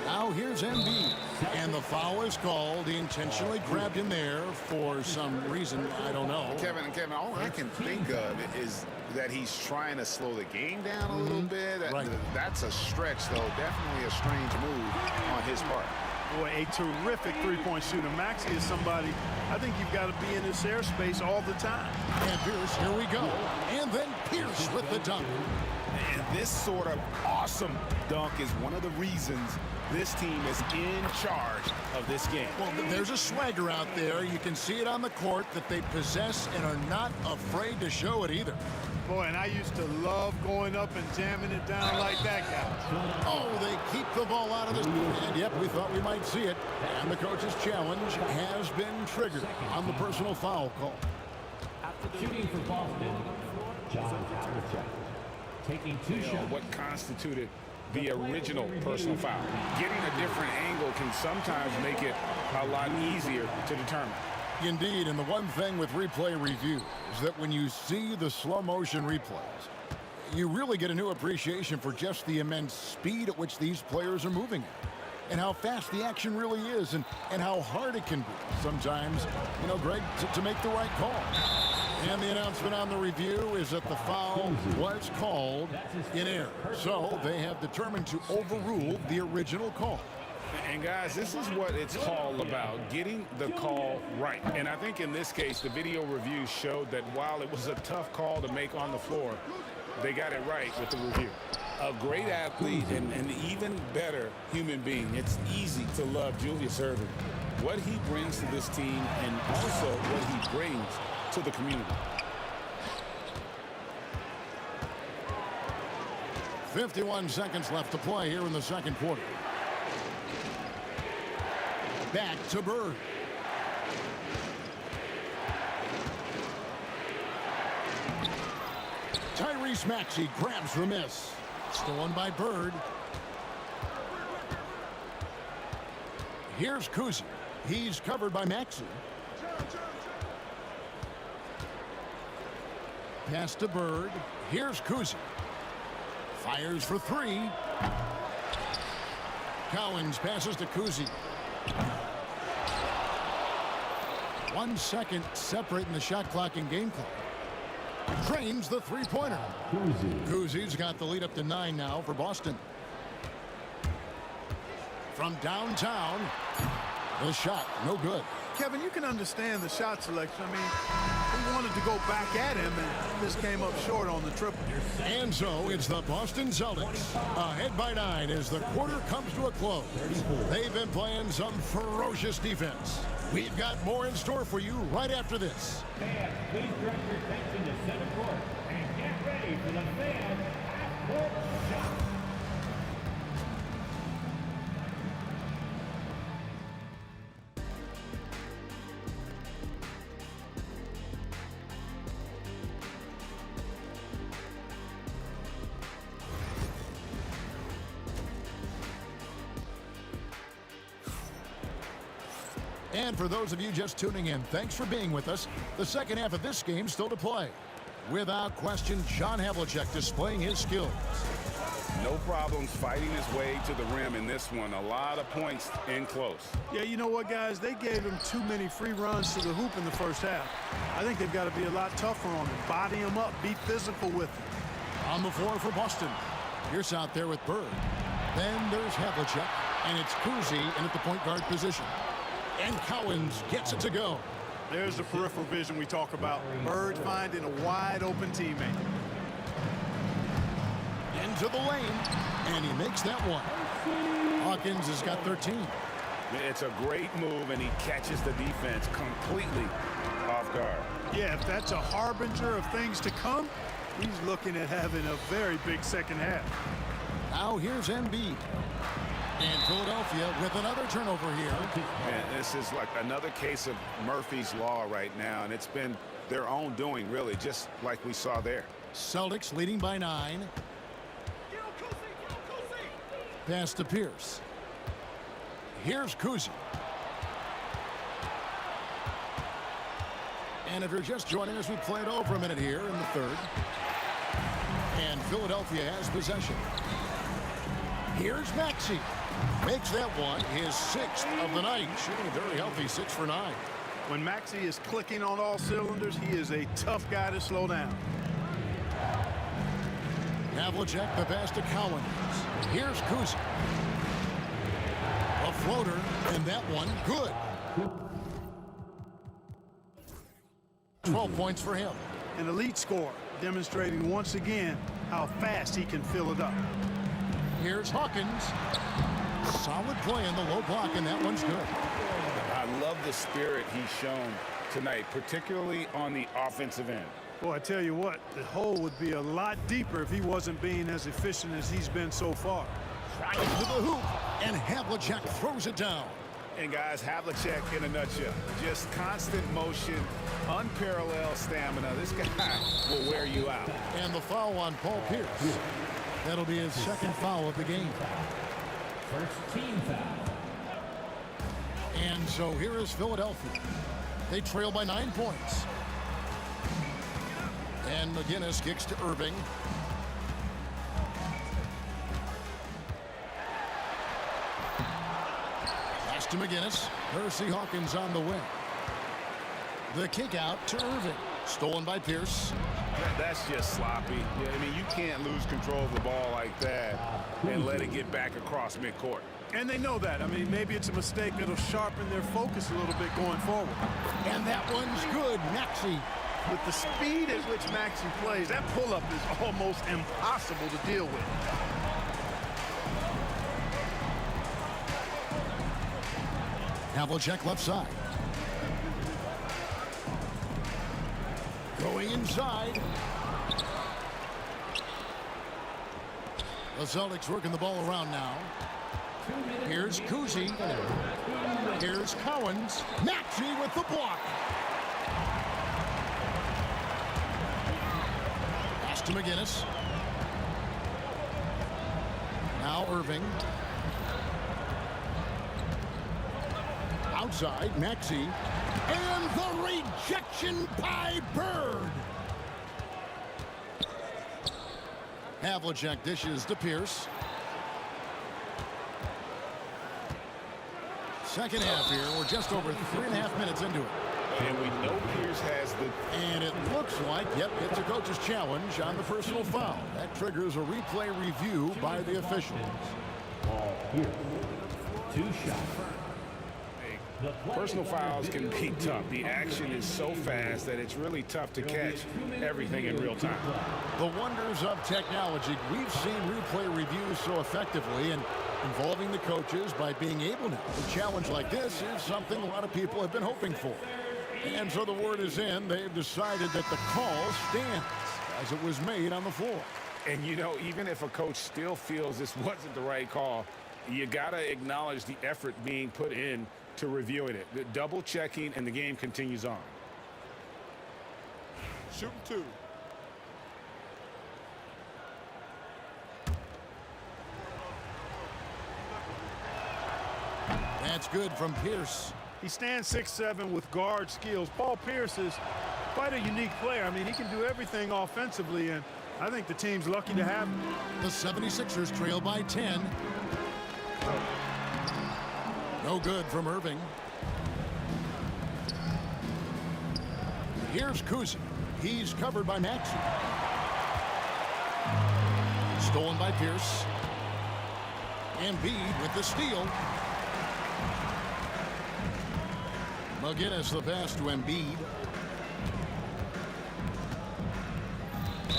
Speaker 6: Now here's Embiid. And the foul is called. He intentionally grabbed him there for some reason. I don't know.
Speaker 7: Kevin, all I can think of is that he's trying to slow the game down a little bit.
Speaker 6: Right.
Speaker 7: That's a stretch, though. Definitely a strange move on his part.
Speaker 14: Boy, a terrific three-point shooter. Maxey is somebody, I think you've got to be in this airspace all the time.
Speaker 6: And Pierce, here we go. And then Pierce with the dunk.
Speaker 14: Man,
Speaker 7: This sort of awesome dunk is one of the reasons this team is in charge of this game.
Speaker 6: Well, there's a swagger out there. You can see it on the court that they possess and are not afraid to show it either.
Speaker 14: Boy, and I used to love going up and jamming it down like that guy.
Speaker 6: Oh, they keep the ball out of this. And yep, we thought we might see it. And the coach's challenge has been triggered on the personal foul call.
Speaker 5: Shooting for Boston, John Havlicek. Taking 2 shots.
Speaker 7: What constituted the original personal foul? Getting a different angle can sometimes make it a lot easier to determine.
Speaker 6: Indeed, and the one thing with replay review is that when you see the slow motion replays, you really get a new appreciation for just the immense speed at which these players are moving at, and how fast the action really is, and how hard it can be sometimes, you know, Greg, to make the right call. And the announcement on the review is that the foul was called in error. So they have determined to overrule the original call.
Speaker 7: And guys, this is what it's all about, getting the call right. And I think in this case, the video review showed that while it was a tough call to make on the floor, they got it right with the review. A great athlete and an even better human being. It's easy to love Julius Erving. What he brings to this team and also what he brings to the community.
Speaker 6: 51 seconds left to play here in the second quarter. Back to Bird. Tyrese Maxey grabs the miss. Stolen by Bird. Here's Kuzi. He's covered by Maxey. Pass to Bird. Here's Kuzi. Fires for 3. Cowens passes to Kuzi. 1 second separating the shot clock and game clock. Drains the three-pointer. Kuzi's got the lead up to 9 now for Boston. From downtown, the shot, no good.
Speaker 14: Kevin, you can understand the shot selection. I mean, he wanted to go back at him, and this came up short on the triple.
Speaker 6: And so it's the Boston Celtics ahead by 9 as the quarter comes to a close. They've been playing some ferocious defense. We've got more in store for you right after this.
Speaker 5: Fans, please direct your attention to center court and get ready for the fan half-court shot.
Speaker 6: And for those of you just tuning in, thanks for being with us. The second half of this game still to play. Without question, John Havlicek displaying his skills.
Speaker 7: No problems fighting his way to the rim in this one. A lot of points in close.
Speaker 14: Yeah, you know what, guys? They gave him too many free runs to the hoop in the first half. I think they've got to be a lot tougher on him. Body him up, be physical with him.
Speaker 6: On the floor for Boston. Pierce out there with Bird. Then there's Havlicek, and it's Kuzi in at the point guard position. And Cowens gets it to go.
Speaker 14: There's the peripheral vision we talk about. Bird finding a wide open teammate.
Speaker 6: Into the lane, and he makes that one. Hawkins has got 13.
Speaker 7: It's a great move, and he catches the defense completely off guard.
Speaker 14: Yeah, if that's a harbinger of things to come, he's looking at having a very big second half.
Speaker 6: Now here's Embiid. And Philadelphia with another turnover here.
Speaker 7: And this is like another case of Murphy's Law right now, and it's been their own doing, really, just like we saw there.
Speaker 6: Celtics leading by 9. Pass to Pierce. Here's Kuzi. And if you're just joining us, we played over a minute here in the third. And Philadelphia has possession. Here's Maxey. Makes that one his 6th of the night. Shooting a very healthy 6 for 9.
Speaker 14: When Maxey is clicking on all cylinders, he is a tough guy to slow down.
Speaker 6: Havlicek, the pass to Cowens. Here's Kuzi. A floater, and that one good. 12 points for him.
Speaker 14: An elite scorer. demonstrating once again how fast he can fill it up.
Speaker 6: Here's Hawkins. Solid play in the low block, and that one's good.
Speaker 7: I love the spirit he's shown tonight, particularly on the offensive end.
Speaker 14: Boy, I tell you what, the hole would be a lot deeper if he wasn't being as efficient as he's been so far.
Speaker 6: Right to the hoop, and Havlicek throws it down.
Speaker 7: And guys, Havlicek in a nutshell. Just constant motion, unparalleled stamina. This guy will wear you out.
Speaker 6: And the foul on Paul Pierce. That'll be his second foul of the game.
Speaker 5: First team foul.
Speaker 6: And so here is Philadelphia. They trail by 9 points. And McGinnis kicks to Irving. Pass to McGinnis. Percy Hawkins on the wing. The kick out to Irving. Stolen by Pierce.
Speaker 7: That's just sloppy. Yeah, I mean, you can't lose control of the ball like that and let it get back across midcourt.
Speaker 14: And they know that. I mean, maybe it's a mistake that'll sharpen their focus a little bit going forward.
Speaker 6: And that one's good. Maxey.
Speaker 14: With the speed at which Maxey plays, that pull-up is almost impossible to deal with.
Speaker 6: Havlicek left side. Going inside. The Celtics working the ball around now. Here's Kuzi. Here's Cowens. Maxey with the block. Pass to McGinnis. Now Irving. Outside, Maxey. And the rejection by Bird. Havlicek dishes to Pierce. Second half here. We're just over 3.5 minutes into it.
Speaker 7: And we know Pierce has the...
Speaker 6: And it looks like, yep, it's a coach's challenge on the personal foul. That triggers a replay review by the officials.
Speaker 5: Ball here. 2 shots.
Speaker 7: Personal fouls can be tough. The action is so fast that it's really tough to catch everything in real time.
Speaker 6: The wonders of technology. We've seen replay reviews so effectively, and involving the coaches by being able to. A challenge like this is something a lot of people have been hoping for. And so the word is in. They've decided that the call stands as it was made on the floor.
Speaker 7: And, you know, even if a coach still feels this wasn't the right call, you got to acknowledge the effort being put in to reviewing it. The double checking, and the game continues on.
Speaker 14: Shooting 2.
Speaker 6: That's good from Pierce.
Speaker 14: He stands 6'7" with guard skills. Paul Pierce is quite a unique player. I mean, he can do everything offensively, and I think the team's lucky to have him.
Speaker 6: The 76ers trail by 10. No good from Irving. Here's Kuzi. He's covered by Maxey. Stolen by Pierce. Embiid with the steal. McGinnis the pass to Embiid.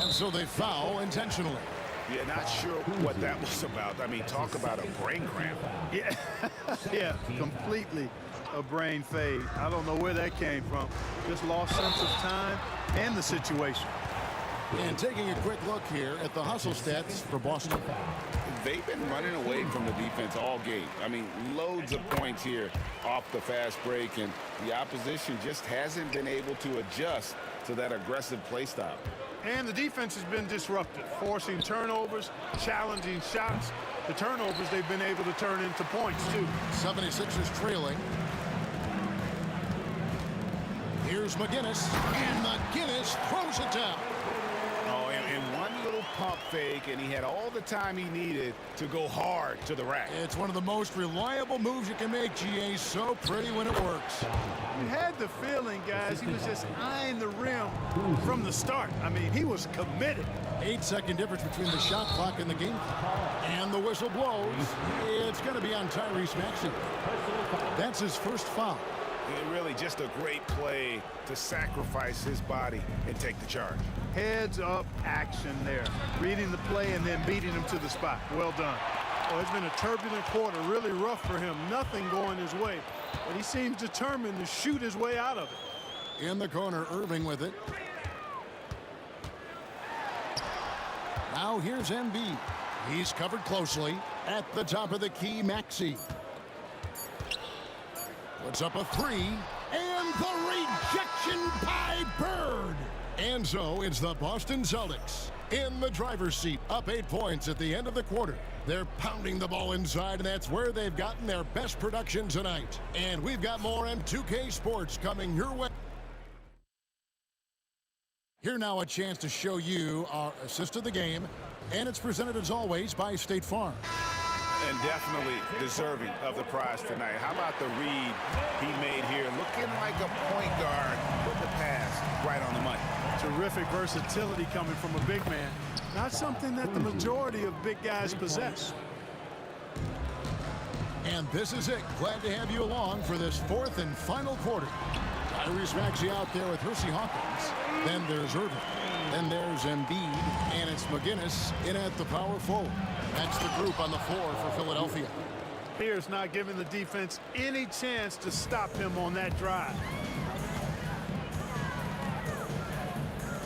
Speaker 6: And so they foul intentionally.
Speaker 7: Yeah, not sure what that was about. I mean, talk about a brain cramp.
Speaker 14: Yeah, yeah, completely a brain fade. I don't know where that came from. Just lost sense of time and the situation.
Speaker 6: And taking a quick look here at the hustle stats for Boston.
Speaker 7: They've been running away from the defense all game. I mean, loads of points here off the fast break, and the opposition just hasn't been able to adjust to that aggressive play style.
Speaker 14: And the defense has been disruptive, forcing turnovers, challenging shots. The turnovers they've been able to turn into points, too.
Speaker 6: 76ers trailing. Here's McGinnis, and McGinnis throws it down.
Speaker 7: Oh, and one little pump fake, and he had all the time he needed to go hard to the rack.
Speaker 6: It's one of the most reliable moves you can make, GA. So pretty when it works.
Speaker 14: You had the feeling, guys, he was just eyeing the rim from the start. I mean, he was committed.
Speaker 6: 8-second difference between the shot clock and the game clock. And the whistle blows. It's going to be on Tyrese Maxey. That's his first foul.
Speaker 7: Really just a great play to sacrifice his body and take the charge.
Speaker 14: Heads-up action there. Reading the play and then beating him to the spot. Well done. Oh, it's been a turbulent quarter, really rough for him. Nothing going his way, but he seems determined to shoot his way out of it.
Speaker 6: In the corner, Irving with it. Now here's Embiid. He's covered closely. At the top of the key, Maxey. Puts up a three. And the rejection by Bird. And so it's the Boston Celtics in the driver's seat, up 8 points at the end of the quarter. They're pounding the ball inside, and that's where they've gotten their best production tonight. And we've got more on 2K Sports coming your way. Here now a chance to show you our assist of the game, and it's presented as always by State Farm.
Speaker 7: And definitely deserving of the prize tonight. How about the read he made here? Looking like a point guard with the pass right on the money.
Speaker 14: Terrific versatility coming from a big man. Not something that the majority of big guys possess.
Speaker 6: And this is it. Glad to have you along for this fourth and final quarter. Tyrese Maxey out there with Hersey Hawkins. Then there's Irving. Then there's Embiid. And it's McGinnis in at the power forward. That's the group on the floor for Philadelphia.
Speaker 14: Pierce not giving the defense any chance to stop him on that drive.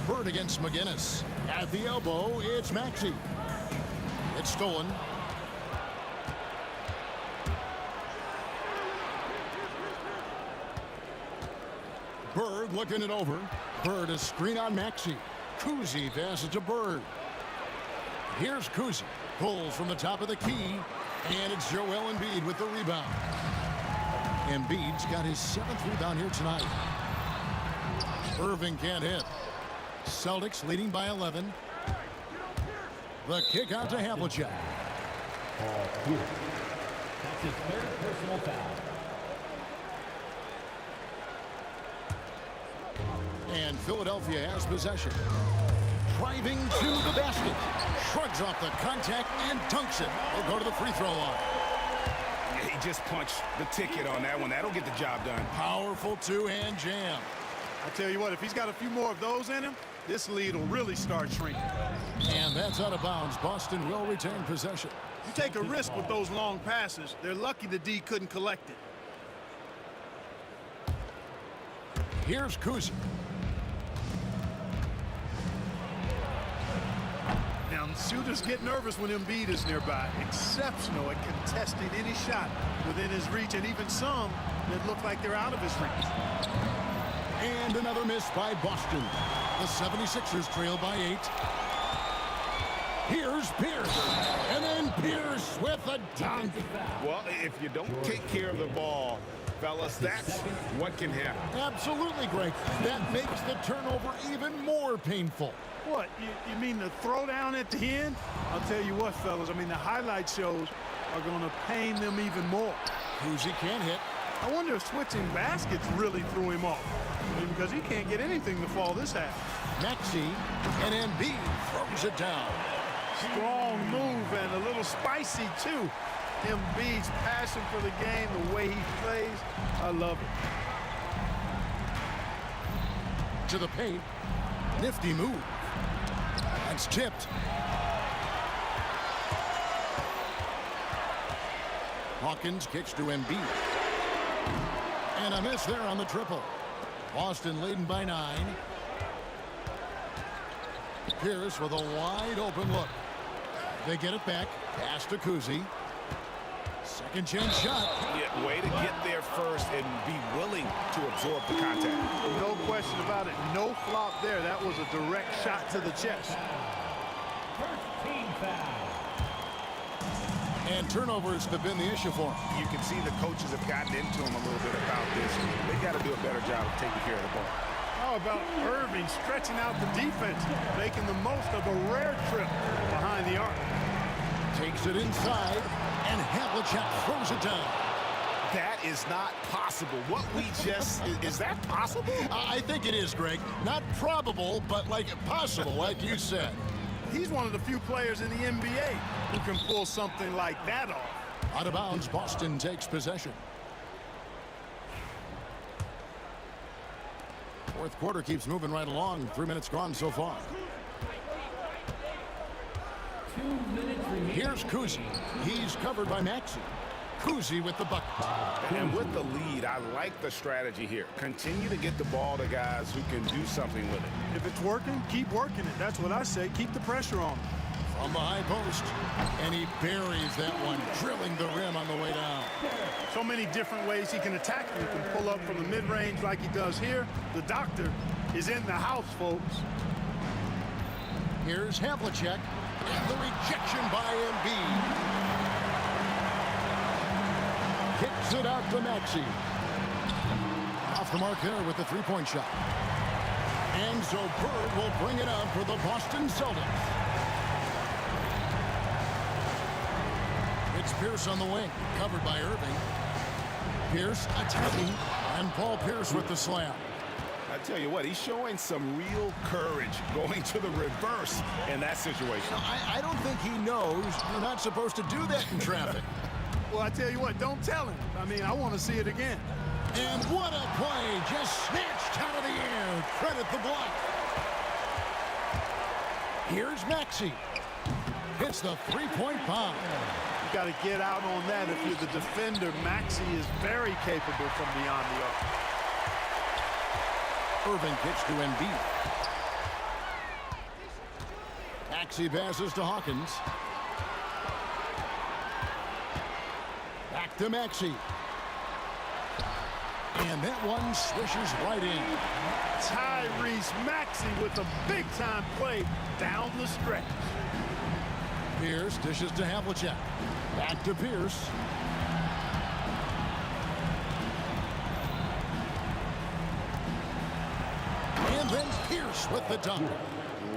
Speaker 6: Bird against McGinnis. At the elbow, it's Maxey. It's stolen. Bird looking it over. Bird is screen on Maxey. Kuzi passes to Bird. Here's Kuzi. Pulls from the top of the key. And it's Joel Embiid with the rebound. Embiid's got his 7th rebound here tonight. Irving can't hit. Celtics leading by 11. The kick out to Havlicek.
Speaker 5: That's his 3rd personal foul.
Speaker 6: And Philadelphia has possession. Driving to the basket. Shrugs off the contact and dunks it. They'll go to the free throw line.
Speaker 7: He just punched the ticket on that one. That'll get the job done.
Speaker 6: Powerful two-hand jam.
Speaker 14: I tell you what, if he's got a few more of those in him, this lead will really start shrinking.
Speaker 6: And that's out of bounds. Boston will retain possession.
Speaker 14: You take a risk with those long passes. They're lucky the D couldn't collect it.
Speaker 6: Here's Kuzi.
Speaker 14: Now, shooters get nervous when Embiid is nearby. Exceptional at contesting any shot within his reach, and even some that look like they're out of his reach.
Speaker 6: And another miss by Boston. The 76ers trail by 8. Here's Pierce. And then Pierce with a dunk.
Speaker 7: Well, if you don't take care of the ball, fellas, that's what can happen.
Speaker 6: Absolutely, Greg. That makes the turnover even more painful.
Speaker 14: What, you mean the throwdown at the end? I'll tell you what, fellas, I mean, the highlight shows are going to pain them even more.
Speaker 6: Kuzi can't hit.
Speaker 14: I wonder if switching baskets really threw him off. I mean, because he can't get anything to fall this half.
Speaker 6: Maxey and Embiid throws it down.
Speaker 14: Strong move and a little spicy, too. Embiid's passion for the game, the way he plays, I love it.
Speaker 6: To the paint. Nifty move. That's tipped. Hawkins kicks to Embiid. And a miss there on the triple. Boston leading by 9. Pierce with a wide open look. They get it back. Pass to Kuzi. Second chance shot.
Speaker 7: Yeah, way to get there first and be willing to absorb the contact.
Speaker 14: No question about it. No flop there. That was a direct shot to the chest.
Speaker 6: And turnovers have been the issue for him.
Speaker 7: You can see the coaches have gotten into him a little bit about this. They got to do a better job of taking care of the ball.
Speaker 14: How about Irving stretching out the defense, making the most of a rare trip behind the arc?
Speaker 6: Takes it inside, and Havlicek throws it down.
Speaker 7: That is not possible. What we just, is that possible?
Speaker 6: I think it is, Greg. Not probable, but like possible, like you said.
Speaker 14: He's one of the few players in the NBA who can pull something like that off.
Speaker 6: Out of bounds, Boston takes possession. Fourth quarter keeps moving right along. 3 minutes gone so far. Here's Kuzi. He's covered by Maxey. Kuzi with the bucket.
Speaker 7: And with the lead, I like the strategy here. Continue to get the ball to guys who can do something with it.
Speaker 14: If it's working, keep working it. That's what I say. Keep the pressure on.
Speaker 6: From the high post. And he buries that one, drilling the rim on the way down.
Speaker 14: So many different ways he can attack it. He can pull up from the mid-range like he does here. The doctor is in the house, folks.
Speaker 6: Here's Havlicek. And the rejection by Embiid. Kicks it out to Maxey. Off the mark there with the three-point shot. And so Bird will bring it up for the Boston Celtics. It's Pierce on the wing, covered by Irving. Pierce attacking, and Paul Pierce with the slam.
Speaker 7: I tell you what, he's showing some real courage going to the reverse in that situation.
Speaker 6: I don't think he knows you're not supposed to do that in traffic.
Speaker 14: Well, I tell you what, don't tell him. I mean, I want to see it again.
Speaker 6: And what a play, just snatched out of the air. Credit the block. Here's Maxey. Hits the three-point bomb.
Speaker 14: You got to get out on that if you're the defender. Maxey is very capable from beyond the arc.
Speaker 6: Irving kicks to Embiid. Maxey passes to Hawkins. Back to Maxey. And that one swishes right in.
Speaker 14: Tyrese Maxey with a big-time play down the stretch.
Speaker 6: Pierce dishes to Havlicek. Back to Pierce. And then Pierce with the dunk.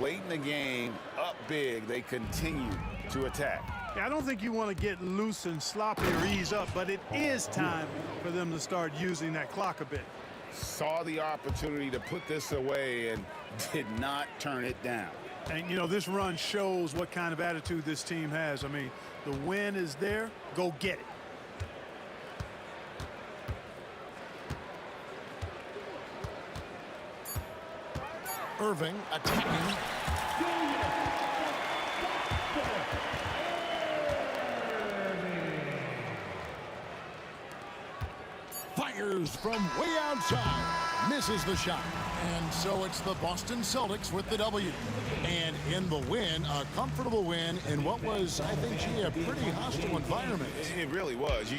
Speaker 7: Late in the game, up big, they continue to attack.
Speaker 14: Yeah, I don't think you want to get loose and sloppy or ease up, but it is time for them to start using that clock a bit.
Speaker 7: Saw the opportunity to put this away and did not turn it down.
Speaker 14: And, you know, this run shows what kind of attitude this team has. I mean, the win is there. Go get it.
Speaker 6: Irving attacking. Fires from way outside. Misses the shot. And so it's the Boston Celtics with the W. And in the win, a comfortable win in what was, I think, gee, a pretty hostile environment.
Speaker 7: It really was.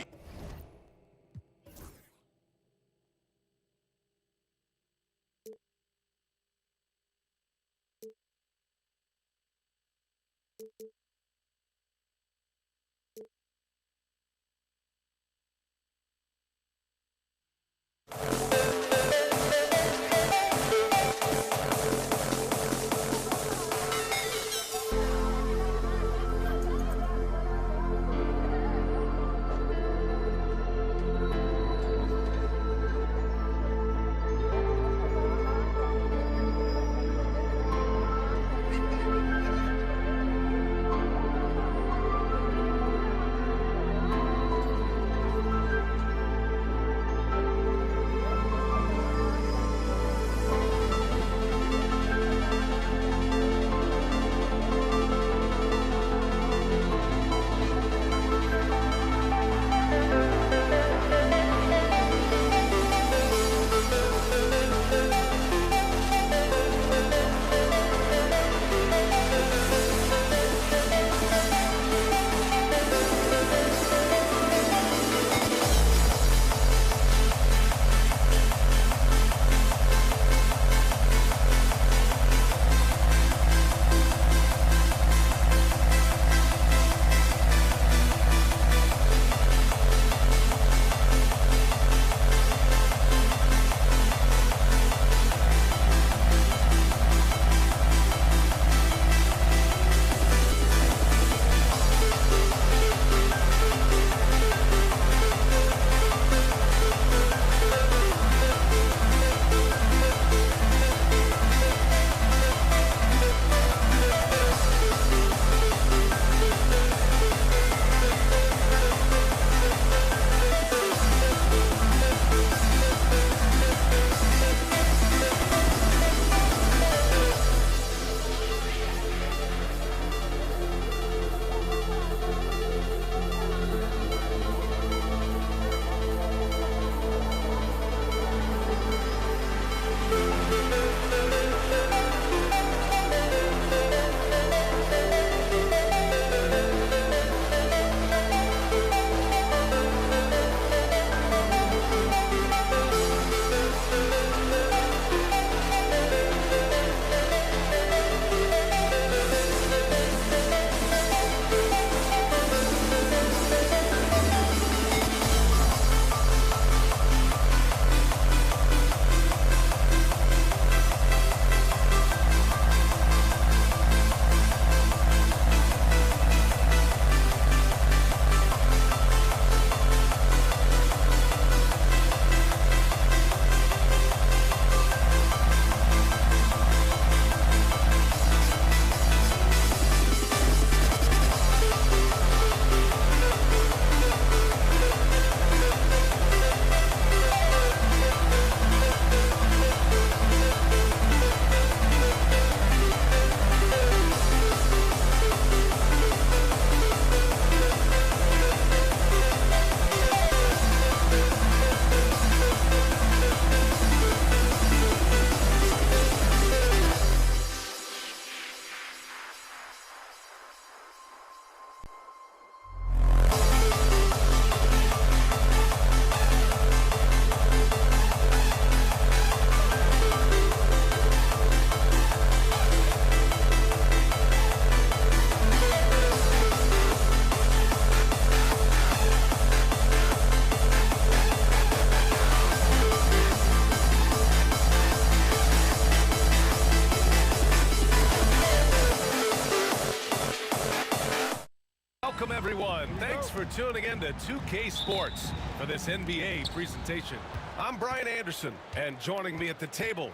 Speaker 2: tuning in to 2K Sports for this NBA presentation. I'm Brian Anderson, and joining me at the table,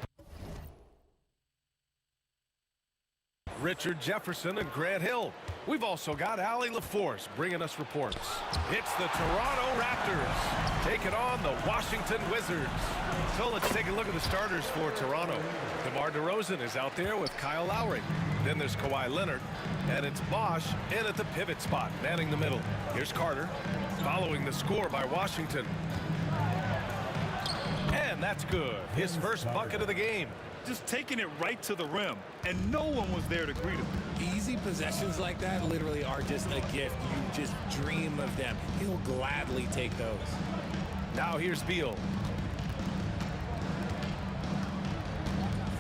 Speaker 2: Richard Jefferson and Grant Hill. We've also got Allie LaForce bringing us reports. It's the Toronto Raptors taking on the Washington Wizards. So let's take a look at the starters for Toronto. DeMar DeRozan is out there with Kyle Lowry. Then there's Kawhi Leonard, and it's Bosh in at the pivot spot, manning the middle. Here's Carter, following the score by Washington. And that's good. His first bucket of the game.
Speaker 15: Just taking it right to the rim, and no one was there to greet him.
Speaker 4: Easy possessions like that literally are just a gift. You just dream of them. He'll gladly take those.
Speaker 2: Now here's Beal.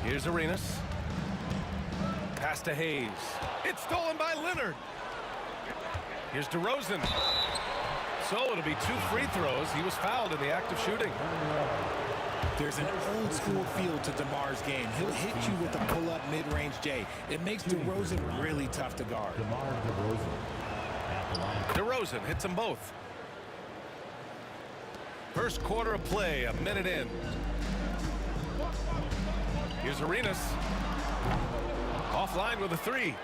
Speaker 2: Here's Arenas. Pass to Hayes. It's stolen by Leonard. Here's DeRozan. So it'll be 2 free throws. He was fouled in the act of shooting.
Speaker 4: There's an old school feel to DeMar's game. He'll hit you with a pull-up mid-range J. It makes DeRozan really tough to guard.
Speaker 2: DeRozan hits them both. First quarter of play, a minute in. Here's Arenas. Offline with a 3.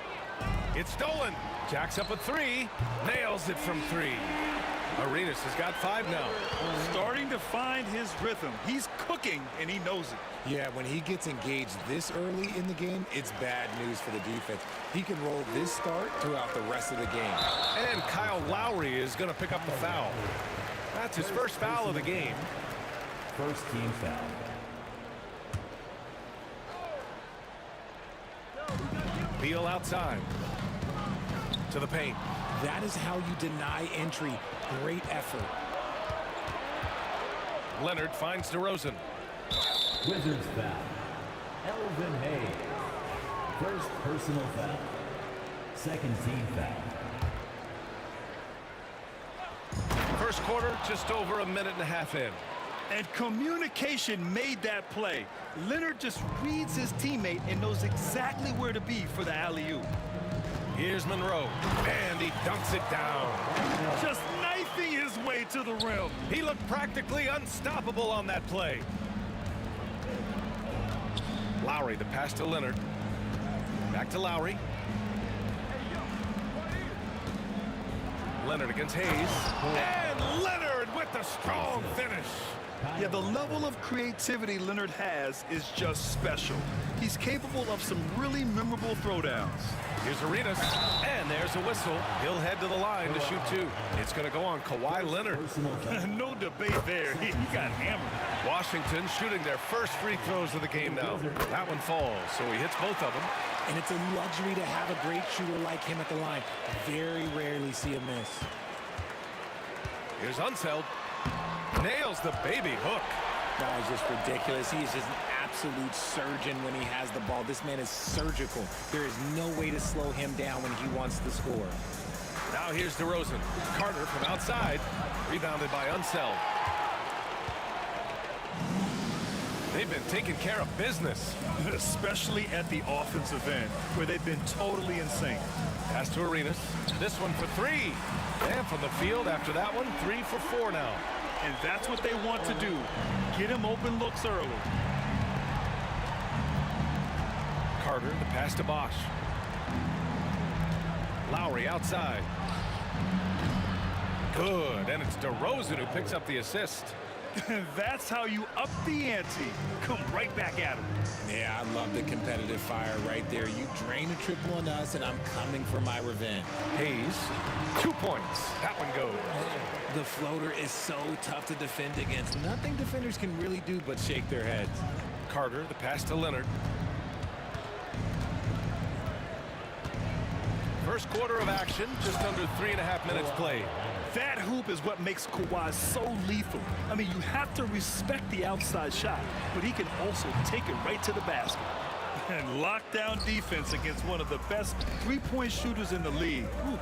Speaker 2: It's stolen. Jacks up a 3. Nails it from 3. Arenas has got 5 now.
Speaker 15: Starting to find his rhythm. He's cooking, and he knows it.
Speaker 4: Yeah, when he gets engaged this early in the game, it's bad news for the defense. He can roll this start throughout the rest of the game.
Speaker 2: And Kyle Lowry is going to pick up the foul. That's his first foul of the game.
Speaker 5: First team foul.
Speaker 2: Beal outside. To the paint.
Speaker 4: That is how you deny entry. Great effort.
Speaker 2: Leonard finds DeRozan.
Speaker 5: Wizards foul. Elvin Hayes. First personal foul. Second team foul.
Speaker 2: First quarter, just over a minute and a half in.
Speaker 15: And communication made that play. Leonard just reads his teammate and knows exactly where to be for the alley-oop.
Speaker 2: Here's Monroe, and he dunks it down.
Speaker 15: Just knifing his way to the rim.
Speaker 2: He looked practically unstoppable on that play. Lowry, the pass to Leonard. Back to Lowry. Leonard against Hayes. And Leonard with the strong finish.
Speaker 15: Yeah, the level of creativity Leonard has is just special. He's capable of some really memorable throwdowns.
Speaker 2: Here's Arenas, and there's a whistle. He'll head to the line to shoot 2. It's going to go on Kawhi Leonard.
Speaker 15: No debate there. He got hammered.
Speaker 2: Washington shooting their first free throws of the game now. That one falls, so he hits both of them.
Speaker 4: And it's a luxury to have a great shooter like him at the line. Very rarely see a miss.
Speaker 2: Here's Unseld. Nails the baby hook.
Speaker 4: That is just ridiculous. He is just an absolute surgeon when he has the ball. This man is surgical. There is no way to slow him down when he wants to score.
Speaker 2: Now here's DeRozan. Carter from outside. Rebounded by Unseld. They've been taking care of business.
Speaker 15: Especially at the offensive end, where they've been totally insane.
Speaker 2: Pass to Arenas. This one for 3. And from the field after that one, 3 for 4 now.
Speaker 15: And that's what they want to do. Get him open looks early.
Speaker 2: Carter, the pass to Bosh. Lowry outside. Good, and it's DeRozan who picks up the assist.
Speaker 15: That's how you up the ante. Come right back at him.
Speaker 4: Yeah, I love the competitive fire right there. You drain a triple on us, and I'm coming for my revenge.
Speaker 2: Hayes, 2 points. That one goes.
Speaker 4: The floater is so tough to defend against. Nothing defenders can really do but shake their heads.
Speaker 2: Carter, the pass to Leonard. First quarter of action, just under 3.5 minutes played.
Speaker 15: That hoop is what makes Kawhi so lethal. I mean, you have to respect the outside shot, but he can also take it right to the basket. And lockdown defense against one of the best three-point shooters in the league. Whew.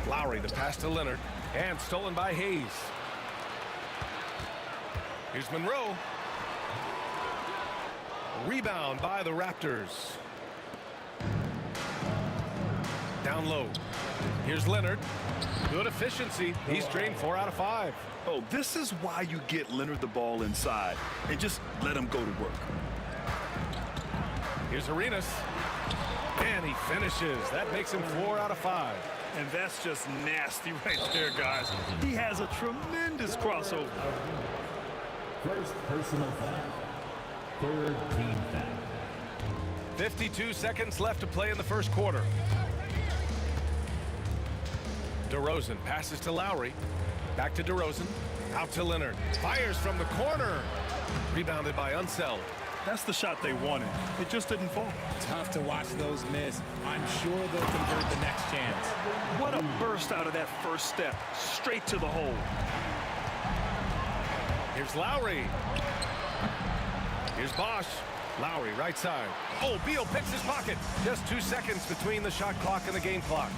Speaker 2: Lowry, the pass to Leonard, and stolen by Hayes. Here's Monroe. Rebound by the Raptors. Down low. Here's Leonard. Good efficiency. He's drained 4 out of 5.
Speaker 15: Oh, this is why you get Leonard the ball inside and just let him go to work.
Speaker 2: Here's Arenas. And he finishes. That makes him 4 out of 5.
Speaker 15: And that's just nasty right there, guys. He has a tremendous crossover.
Speaker 5: First personal foul. Third team foul.
Speaker 2: 52 seconds left to play in the first quarter. DeRozan passes to Lowry. Back to DeRozan. Out to Leonard. Fires from the corner. Rebounded by Unseld.
Speaker 15: That's the shot they wanted. It just didn't fall.
Speaker 4: Tough to watch those miss. I'm sure they'll convert the next chance.
Speaker 15: What a burst out of that first step. Straight to the hole.
Speaker 2: Here's Lowry. Here's Bosch. Lowry, right side. Oh, Beal picks his pocket. Just 2 seconds between the shot clock and the game clock.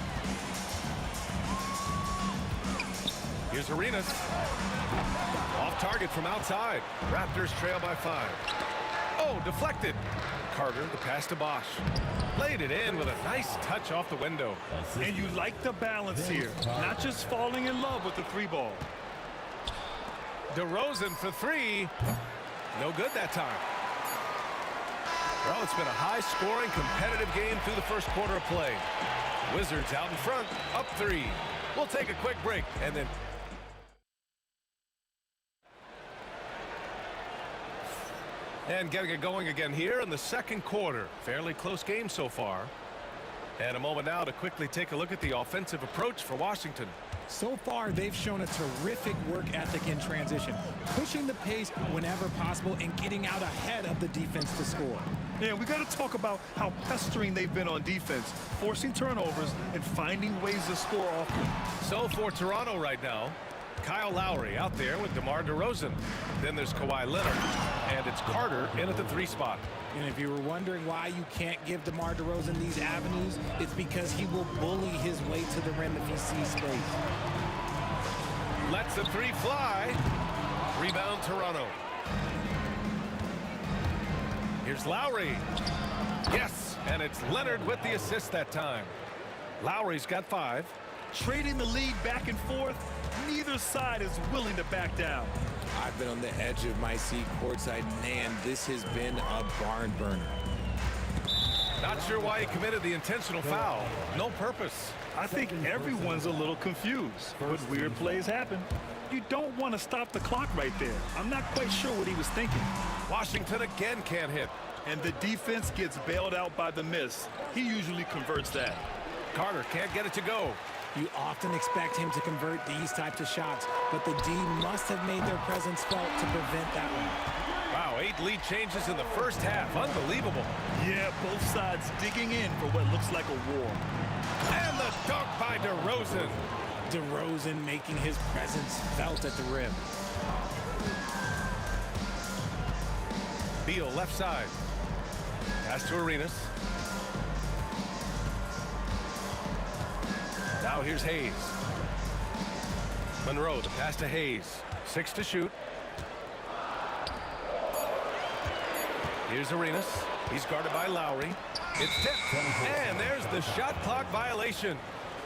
Speaker 2: Here's Arenas. Off target from outside. Raptors trail by 5. Oh, deflected. Carter, the pass to Bosch. Laid it in with a nice touch off the window.
Speaker 15: And you like the balance here. Not just falling in love with the 3-ball.
Speaker 2: DeRozan for 3. No good that time. Well, it's been a high-scoring, competitive game through the first quarter of play. Wizards out in front, up 3. We'll take a quick break and then... And getting it going again here in the second quarter. Fairly close game so far. And a moment now to quickly take a look at the offensive approach for Washington.
Speaker 4: So far, they've shown a terrific work ethic in transition, pushing the pace whenever possible and getting out ahead of the defense to score.
Speaker 15: Yeah, we got to talk about how pestering they've been on defense, forcing turnovers and finding ways to score often.
Speaker 2: So for Toronto right now, Kyle Lowry out there with DeMar DeRozan. Then there's Kawhi Leonard, and it's Carter in at the 3 spot.
Speaker 4: And if you were wondering why you can't give DeMar DeRozan these avenues, it's because he will bully his way to the rim if he sees space.
Speaker 2: Lets the 3 fly. Rebound Toronto. Here's Lowry. Yes, and it's Leonard with the assist that time. Lowry's got 5.
Speaker 15: Trading the lead back and forth, neither side is willing to back down.
Speaker 4: I've been on the edge of my seat courtside. Man, this has been a barn burner.
Speaker 2: Not sure why he committed the intentional foul. No purpose.
Speaker 15: I think everyone's a little confused, but weird plays happen. You don't want to stop the clock right there. I'm not quite sure what he was thinking.
Speaker 2: Washington again can't hit.
Speaker 15: And the defense gets bailed out by the miss. He usually converts that.
Speaker 2: Carter can't get it to go.
Speaker 4: You often expect him to convert these types of shots, but the D must have made their presence felt to prevent that one.
Speaker 2: Wow, 8 lead changes in the first half. Unbelievable.
Speaker 15: Yeah, both sides digging in for what looks like a war.
Speaker 2: And the dunk by DeRozan.
Speaker 4: DeRozan making his presence felt at the rim.
Speaker 2: Beal left side. Pass to Arenas. Now here's Hayes. Monroe, the pass to Hayes. 6 to shoot. Here's Arenas. He's guarded by Lowry. It's tipped. And there's the shot clock violation.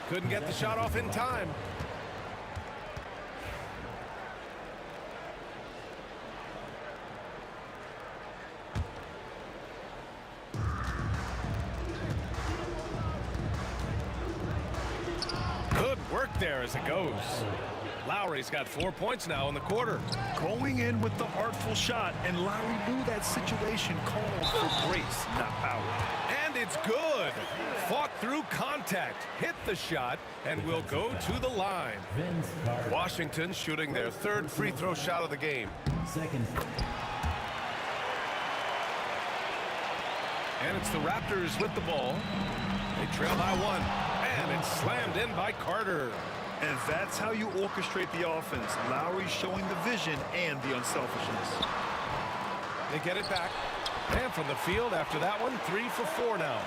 Speaker 2: Couldn't get the shot off in time. Good work there as it goes. Lowry's got 4 points now in the quarter.
Speaker 15: Going in with the artful shot, and Lowry knew that situation called for grace, not power.
Speaker 2: And it's good. Fought through contact, hit the shot, and will go to the line. Washington shooting their 3rd free throw shot of the game. And it's the Raptors with the ball. They trail by 1, and it's slammed in by Carter.
Speaker 15: And that's how you orchestrate the offense. Lowry showing the vision and the unselfishness.
Speaker 2: They get it back. And from the field after that one, 3 for 4 now.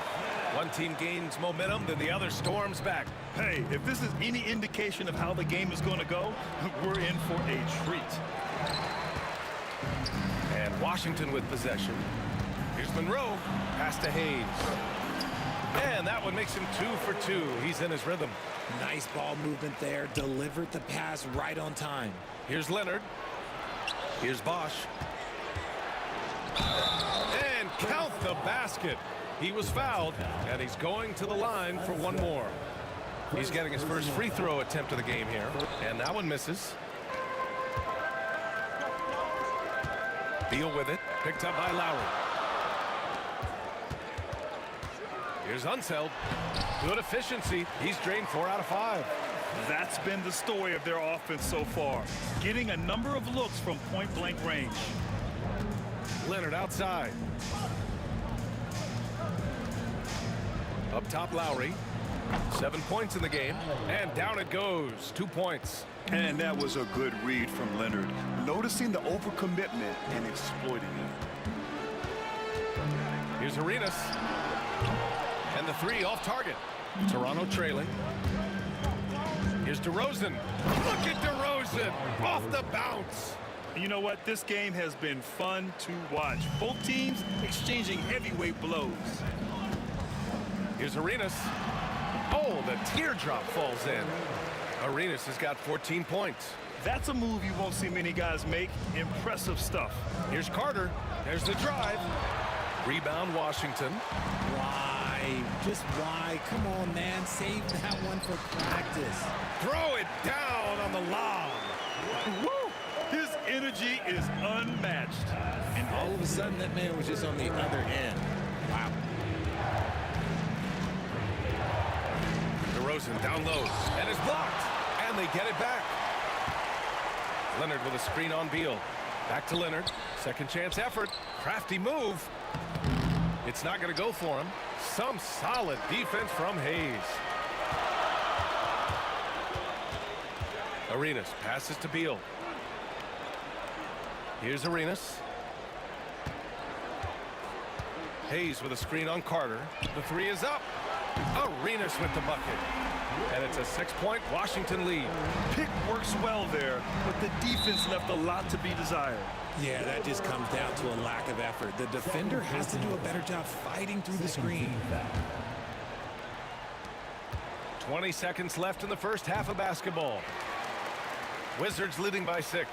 Speaker 2: One team gains momentum, then the other storms back.
Speaker 15: Hey, if this is any indication of how the game is going to go, we're in for a treat.
Speaker 2: And Washington with possession. Here's Monroe. Pass to Hayes. And that one makes him 2 for 2. He's in his rhythm.
Speaker 4: Nice ball movement there. Delivered the pass right on time.
Speaker 2: Here's Leonard. Here's Bosch. And count the basket. He was fouled, and he's going to the line for one more. He's getting his first free throw attempt of the game here, and that one misses. Beal with it, picked up by Lowry. Here's Unseld. Good efficiency. He's drained 4 out of 5.
Speaker 15: That's been the story of their offense so far. Getting a number of looks from point-blank range.
Speaker 2: Leonard outside. Up top, Lowry. 7 points in the game, and down it goes. 2 points.
Speaker 3: And that was a good read from Leonard, noticing the overcommitment and exploiting it.
Speaker 2: Here's Arenas. And the 3 off target. Toronto trailing. Here's DeRozan. Look at DeRozan off the bounce.
Speaker 15: You know what? This game has been fun to watch. Both teams exchanging heavyweight blows.
Speaker 2: Here's Arenas. Oh, the teardrop falls in. Arenas has got 14 points.
Speaker 15: That's a move you won't see many guys make. Impressive stuff.
Speaker 2: Here's Carter. There's the drive. Rebound, Washington.
Speaker 4: Why? Just why? Come on, man. Save that one for practice.
Speaker 2: Throw it down on the lob.
Speaker 15: Woo! His energy is unmatched.
Speaker 4: And all of a sudden, that man was just on the other end. Wow.
Speaker 2: DeRozan down low and is blocked, and they get it back. Leonard with a screen on Beal. Back to Leonard. Second chance effort. Crafty move. It's not going to go for him. Some solid defense from Hayes. Arenas passes to Beal. Here's Arenas. Hayes with a screen on Carter. The 3 is up. Arenas with the bucket. And it's a 6-point Washington lead.
Speaker 15: Pick works well there, but the defense left a lot to be desired.
Speaker 4: Yeah, that just comes down to a lack of effort. The defender has to do a better job fighting through the screen.
Speaker 2: 20 seconds left in the first half of basketball. Wizards leading by 6.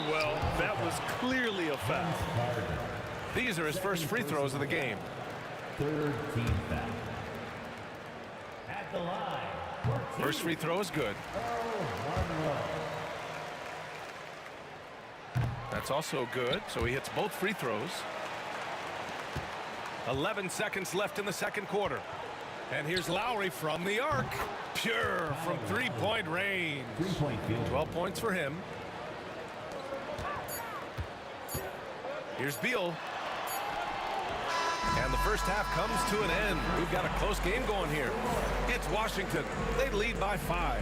Speaker 15: Well, that was clearly a foul.
Speaker 2: These are his first free throws of the game.
Speaker 5: Third team foul. At the line.
Speaker 2: First free throw is good. That's also good, so he hits both free throws. 11 seconds left in the second quarter. And here's Lowry from the arc. Pure from three-point range. 12 points for him. Here's Beal. And the first half comes to an end. We've got a close game going here. It's Washington. They lead by 5.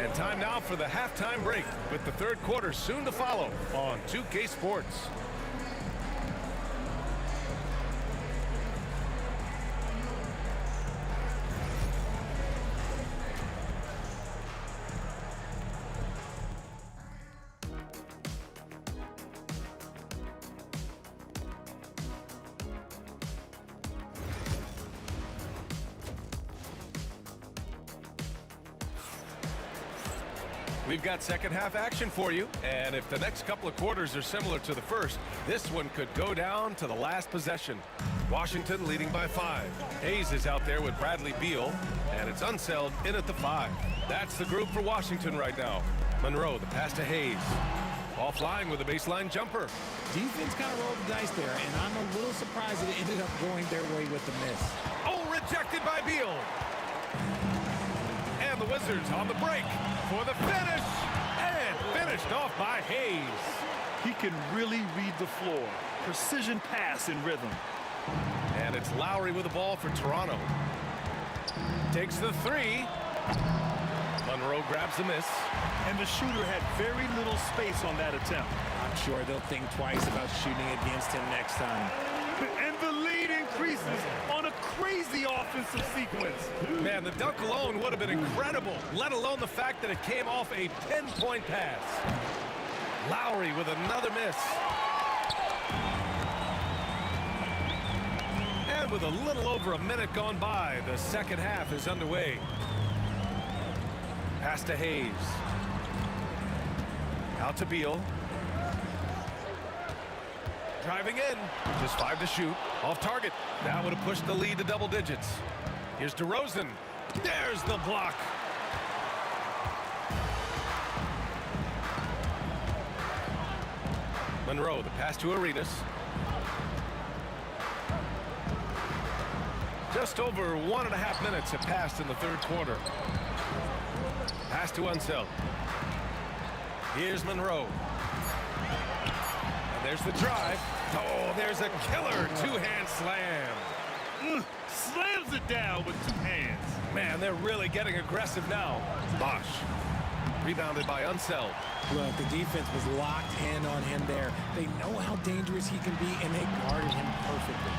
Speaker 2: And time now for the halftime break, with the third quarter soon to follow on 2K Sports. We've got second half action for you, and if the next couple of quarters are similar to the first, this one could go down to the last possession. Washington leading by 5. Hayes is out there with Bradley Beal, and it's Unseld in at the 5. That's the group for Washington right now. Monroe, the pass to Hayes. Ball flying with a baseline jumper.
Speaker 4: Defense kind of rolled the dice there, and I'm a little surprised that it ended up going their way with the miss.
Speaker 2: Oh, rejected by Beal. And the Wizards on the break for the finish, and finished off by Hayes.
Speaker 15: He can really read the floor. Precision pass in rhythm.
Speaker 2: And it's Lowry with the ball for Toronto. Takes the 3. Monroe grabs the miss.
Speaker 15: And the shooter had very little space on that attempt.
Speaker 4: I'm sure they'll think twice about shooting against him next time.
Speaker 15: And the lead increases on a crazy offensive sequence.
Speaker 2: Man, the dunk alone would have been incredible, let alone the fact that it came off a 10-point pass. Lowry with another miss. And with a little over a minute gone by, the second half is underway. Pass to Hayes. Out to Beal. Driving in. Just 5 to shoot. Off target. That would have pushed the lead to double digits. Here's DeRozan. There's the block. Monroe, the pass to Arenas. Just over 1.5 minutes have passed in the third quarter. Pass to Unseld. Here's Monroe. And there's the drive. Oh, there's a killer two-hand slam.
Speaker 15: Slams it down with 2 hands.
Speaker 2: Man, they're really getting aggressive now. Bosch. Rebounded by Unseld.
Speaker 4: Look, the defense was locked in on him there. They know how dangerous he can be, and they guarded him perfectly.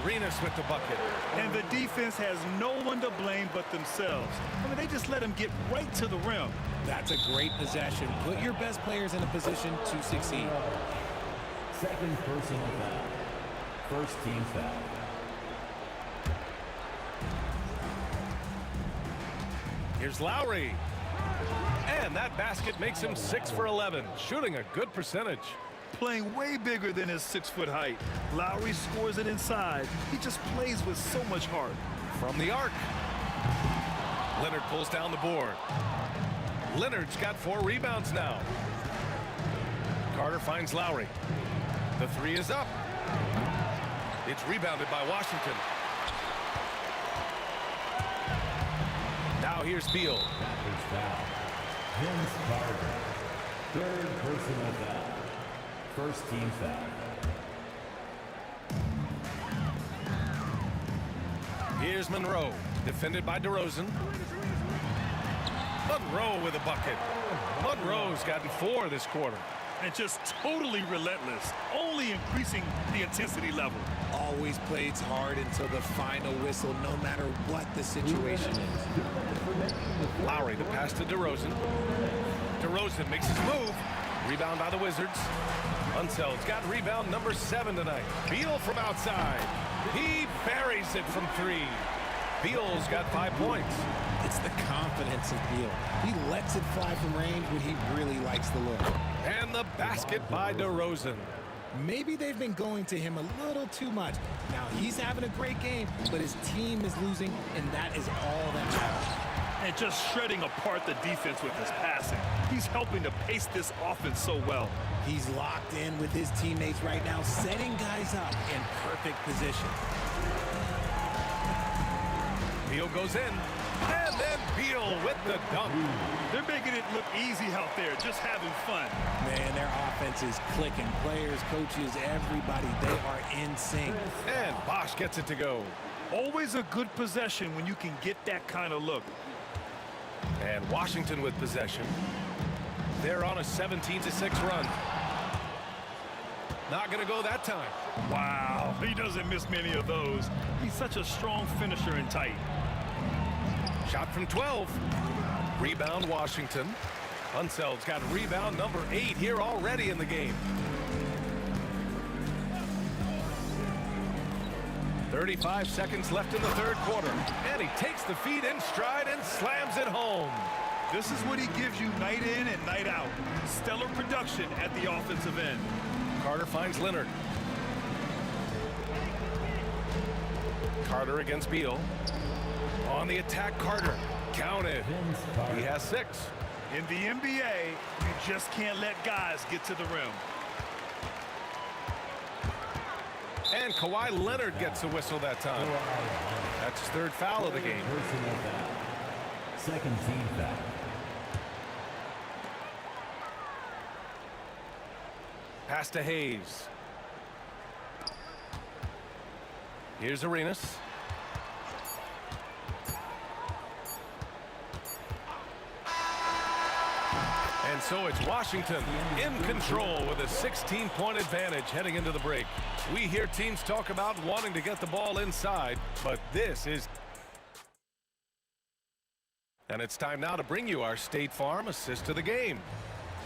Speaker 2: Arenas with the bucket.
Speaker 15: And the defense has no one to blame but themselves. I mean, they just let him get right to the rim.
Speaker 4: That's a great possession. Put your best players in a position to succeed.
Speaker 5: Second personal foul. First team foul.
Speaker 2: Here's Lowry. And that basket makes him 6 for 11, shooting a good percentage.
Speaker 15: Playing way bigger than his 6-foot height. Lowry scores it inside. He just plays with so much heart.
Speaker 2: From the arc. Leonard pulls down the board. Leonard's got 4 rebounds now. Carter finds Lowry. The 3 is up. It's rebounded by Washington. Now here's Beal.
Speaker 5: Vince Carter. Third personal foul. First team foul.
Speaker 2: Here's Monroe, defended by DeRozan. Monroe with a bucket. Monroe's gotten 4 this quarter.
Speaker 15: And just totally relentless, only increasing the intensity level.
Speaker 4: Always plays hard until the final whistle, no matter what the situation is.
Speaker 2: Lowry, the pass to DeRozan. DeRozan makes his move. Rebound by the Wizards. Unseld's got rebound number 7 tonight. Beal from outside. He buries it from 3. Beal's got 5 points.
Speaker 4: It's the confidence of Beal. He lets it fly from range when he really likes the look.
Speaker 2: And the basket by DeRozan.
Speaker 4: Maybe they've been going to him a little too much. Now he's having a great game, but his team is losing, and that is all that matters.
Speaker 15: And just shredding apart the defense with his passing. He's helping to pace this offense so well.
Speaker 4: He's locked in with his teammates right now, setting guys up in perfect position.
Speaker 2: Beal goes in, and then Beal with the dunk.
Speaker 15: They're making it look easy out there, just having fun.
Speaker 4: Man, their offense is clicking. Players, coaches, everybody, they are in sync.
Speaker 2: And Bosch gets it to go.
Speaker 15: Always a good possession when you can get that kind of look.
Speaker 2: And Washington with possession. They're on a 17-6 run. Not going to go that time.
Speaker 15: Wow, he doesn't miss many of those. He's such a strong finisher and tight.
Speaker 2: Shot from 12. Rebound Washington. Unseld's got rebound number 8 here already in the game. 35 seconds left in the third quarter. And he takes the feed in stride and slams it home.
Speaker 15: This is what he gives you night in and night out. Stellar production at the offensive end.
Speaker 2: Carter finds Leonard. Carter against Beal. On the attack, Carter. Count it. He has 6.
Speaker 15: In the NBA, you just can't let guys get to the rim.
Speaker 2: And Kawhi Leonard gets a whistle that time. That's his 3rd foul of the game.
Speaker 5: Second team foul.
Speaker 2: Pass to Hayes. Here's Arenas. And so it's Washington in control with a 16-point advantage heading into the break. We hear teams talk about wanting to get the ball inside, but this is... And it's time now to bring you our State Farm assist of the game.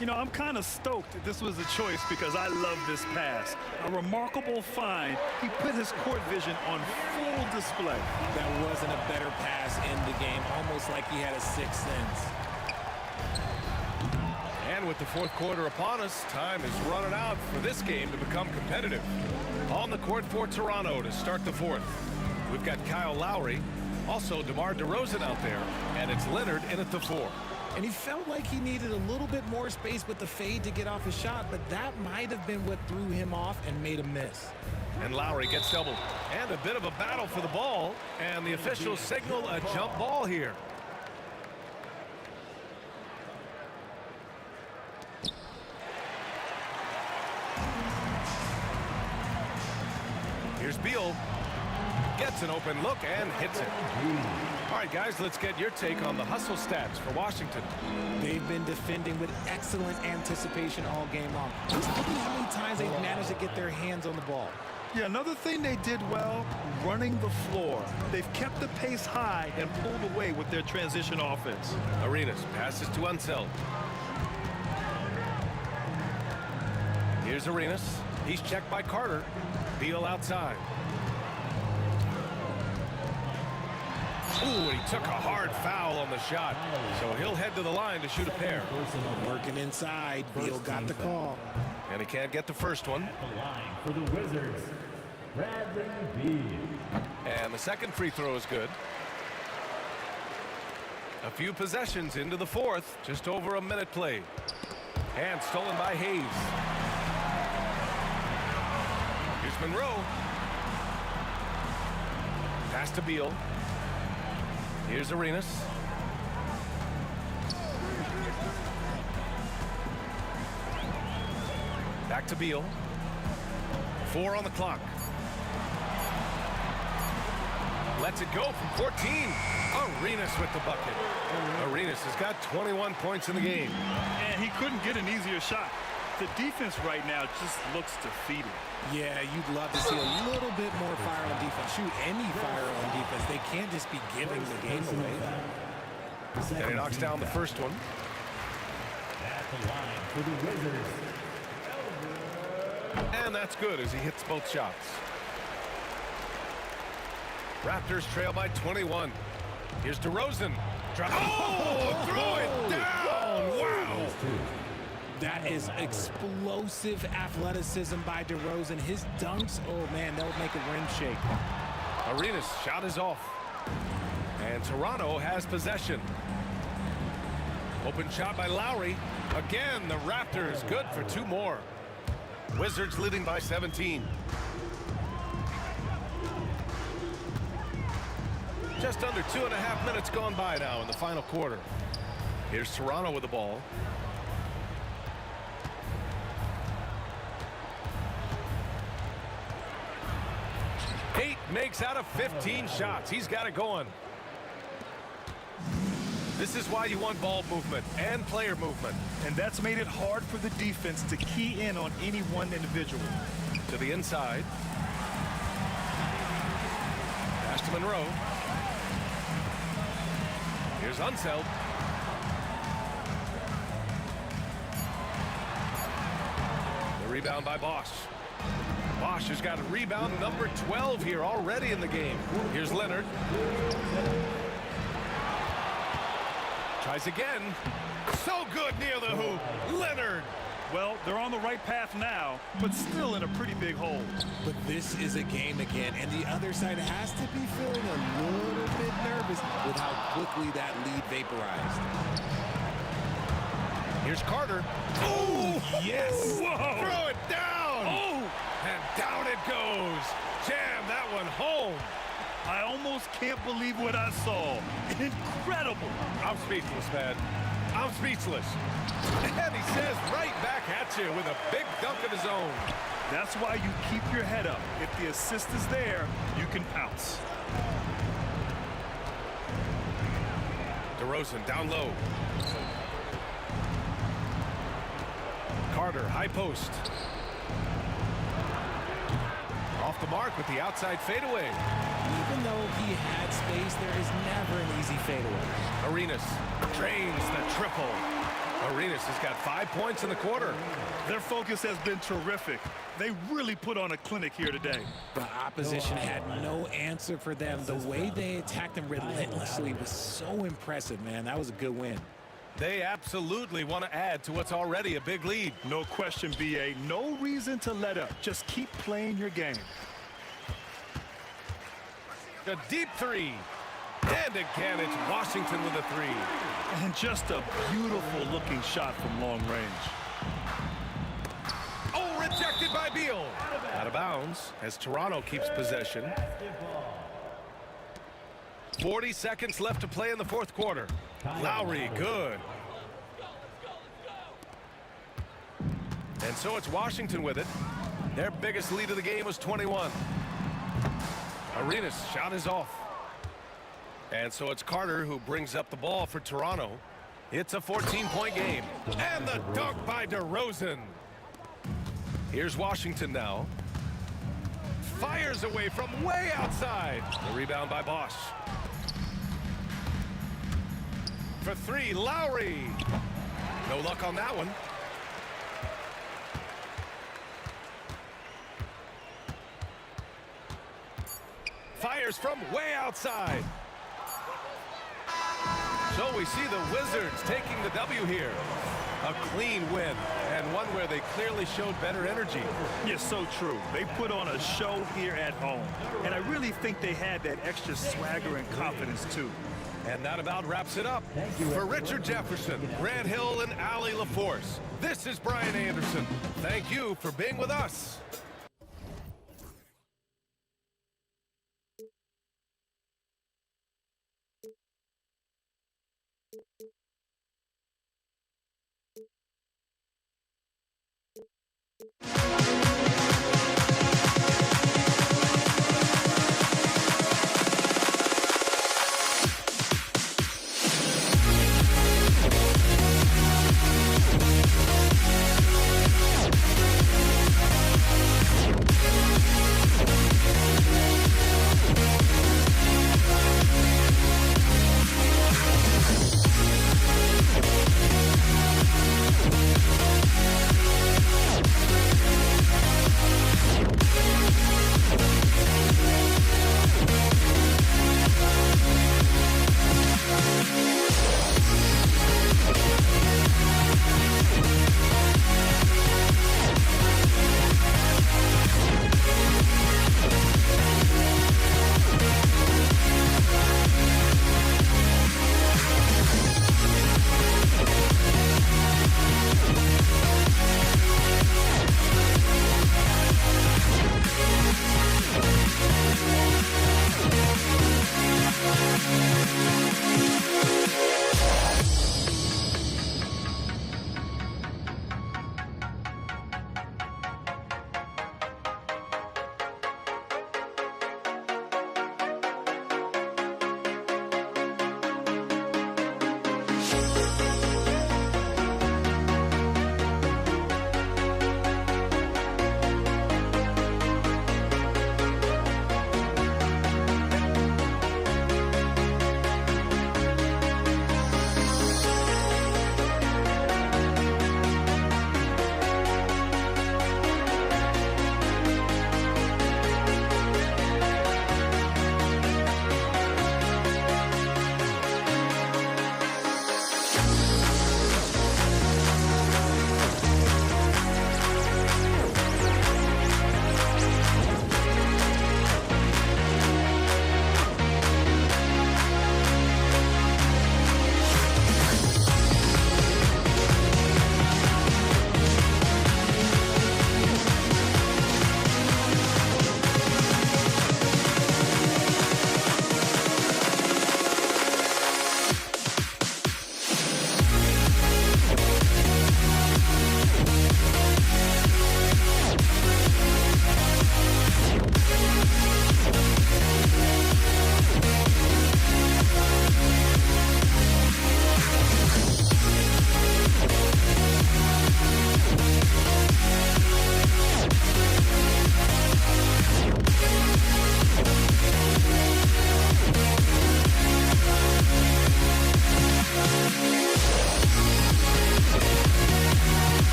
Speaker 15: You know, I'm kind of stoked that this was a choice because I love this pass. A remarkable find. He put his court vision on full display.
Speaker 4: That wasn't a better pass in the game, almost like he had a sixth sense.
Speaker 2: And with the fourth quarter upon us, time is running out for this game to become competitive. On the court for Toronto to start the fourth. We've got Kyle Lowry, also DeMar DeRozan out there, and it's Leonard in at the 4.
Speaker 4: And he felt like he needed a little bit more space with the fade to get off his shot, but that might have been what threw him off and made him miss.
Speaker 2: And Lowry gets doubled. And a bit of a battle for the ball, and the officials signal a jump ball here. Here's Beal. Gets an open look and hits it. All right, guys, let's get your take on the hustle stats for Washington.
Speaker 4: They've been defending with excellent anticipation all game long. Just look at how many times they've managed to get their hands on the ball.
Speaker 15: Yeah, another thing they did well, running the floor. They've kept the pace high and pulled away with their transition offense.
Speaker 2: Arenas passes to Unseld. Here's Arenas. He's checked by Carter. Beal outside. Ooh, and he took a hard foul on the shot. So he'll head to the line to shoot a pair.
Speaker 4: Working inside. Beal got the call.
Speaker 2: And he can't get the first one.
Speaker 5: For the Wizards, Bradley Beal.
Speaker 2: And the second free throw is good. A few possessions into the fourth. Just over a minute played. And stolen by Hayes. Here's Monroe. Pass to Beal. Here's Arenas. Back to Beal. 4 on the clock. Lets it go from 14. Arenas with the bucket. Arenas has got 21 points in the game.
Speaker 15: And he couldn't get an easier shot. The defense right now just looks defeated.
Speaker 4: Yeah, you'd love to see a little bit more fire on defense. Shoot, any fire on defense. They can't just be giving the game away.
Speaker 2: And he knocks down the first one.
Speaker 5: At the line for the Wizards.
Speaker 2: And that's good as he hits both shots. Raptors trail by 21. Here's DeRozan. Oh, throw it down. Wow.
Speaker 4: That is explosive athleticism by DeRozan. His dunks, oh man, that would make a rim shake.
Speaker 2: Arenas' shot is off. And Toronto has possession. Open shot by Lowry. Again, the Raptors good for 2 more. Wizards leading by 17. Just under 2.5 minutes gone by now in the final quarter. Here's Toronto with the ball. Tate makes out of 15 shots. He's got it going. This is why you want ball movement and player movement.
Speaker 15: And that's made it hard for the defense to key in on any one individual.
Speaker 2: To the inside. Pass to Monroe. Here's Unseld. The rebound by Bosch. Bosch has got a rebound number 12 here already in the game. Here's Leonard. Tries again. So good near the hoop. Leonard.
Speaker 15: Well, they're on the right path now, but still in a pretty big hole.
Speaker 4: But this is a game again, and the other side has to be feeling a little bit nervous with how quickly that lead vaporized.
Speaker 2: Here's Carter. Oh, yes. Whoa. Throw it down. Oh. And down it goes. Jam that one home.
Speaker 15: I almost can't believe what I saw. Incredible.
Speaker 2: I'm speechless, man. I'm speechless. And he says right back at you with a big dunk of his own.
Speaker 15: That's why you keep your head up. If the assist is there, you can pounce.
Speaker 2: DeRozan down low. Carter, high post. Off the mark with the outside fadeaway.
Speaker 4: Even though he had space, there is never an easy fadeaway.
Speaker 2: Arenas drains the triple. Arenas has got 5 points in the quarter.
Speaker 15: Their focus has been terrific. They really put on a clinic here today.
Speaker 4: The opposition had no answer for them. The way they attacked them relentlessly was so impressive, man. That was a good win.
Speaker 2: They absolutely want to add to what's already a big lead.
Speaker 15: No question, B.A. No reason to let up. Just keep playing your game.
Speaker 2: A deep three. And again, it's Washington with a three.
Speaker 15: And just a beautiful looking shot from long range.
Speaker 2: Oh, rejected by Beal. Out of bounds as Toronto keeps possession. 40 seconds left to play in the fourth quarter. Lowry, good. And so it's Washington with it. Their biggest lead of the game was 21. Arenas' shot is off. And so it's Carter who brings up the ball for Toronto. It's a 14-point game. And the dunk by DeRozan. Here's Washington now. Fires away from way outside. The rebound by Bosch. For three, Lowry. No luck on that one. Fires from way outside. So we see the Wizards taking the W here. A clean win, and one where they clearly showed better energy.
Speaker 15: Yes, so true. They put on a show here at home, and I really think they had that extra swagger and confidence, too.
Speaker 2: And that about wraps it up. For Richard Jefferson, Grant Hill, and Allie LaForce, this is Brian Anderson. Thank you for being with us.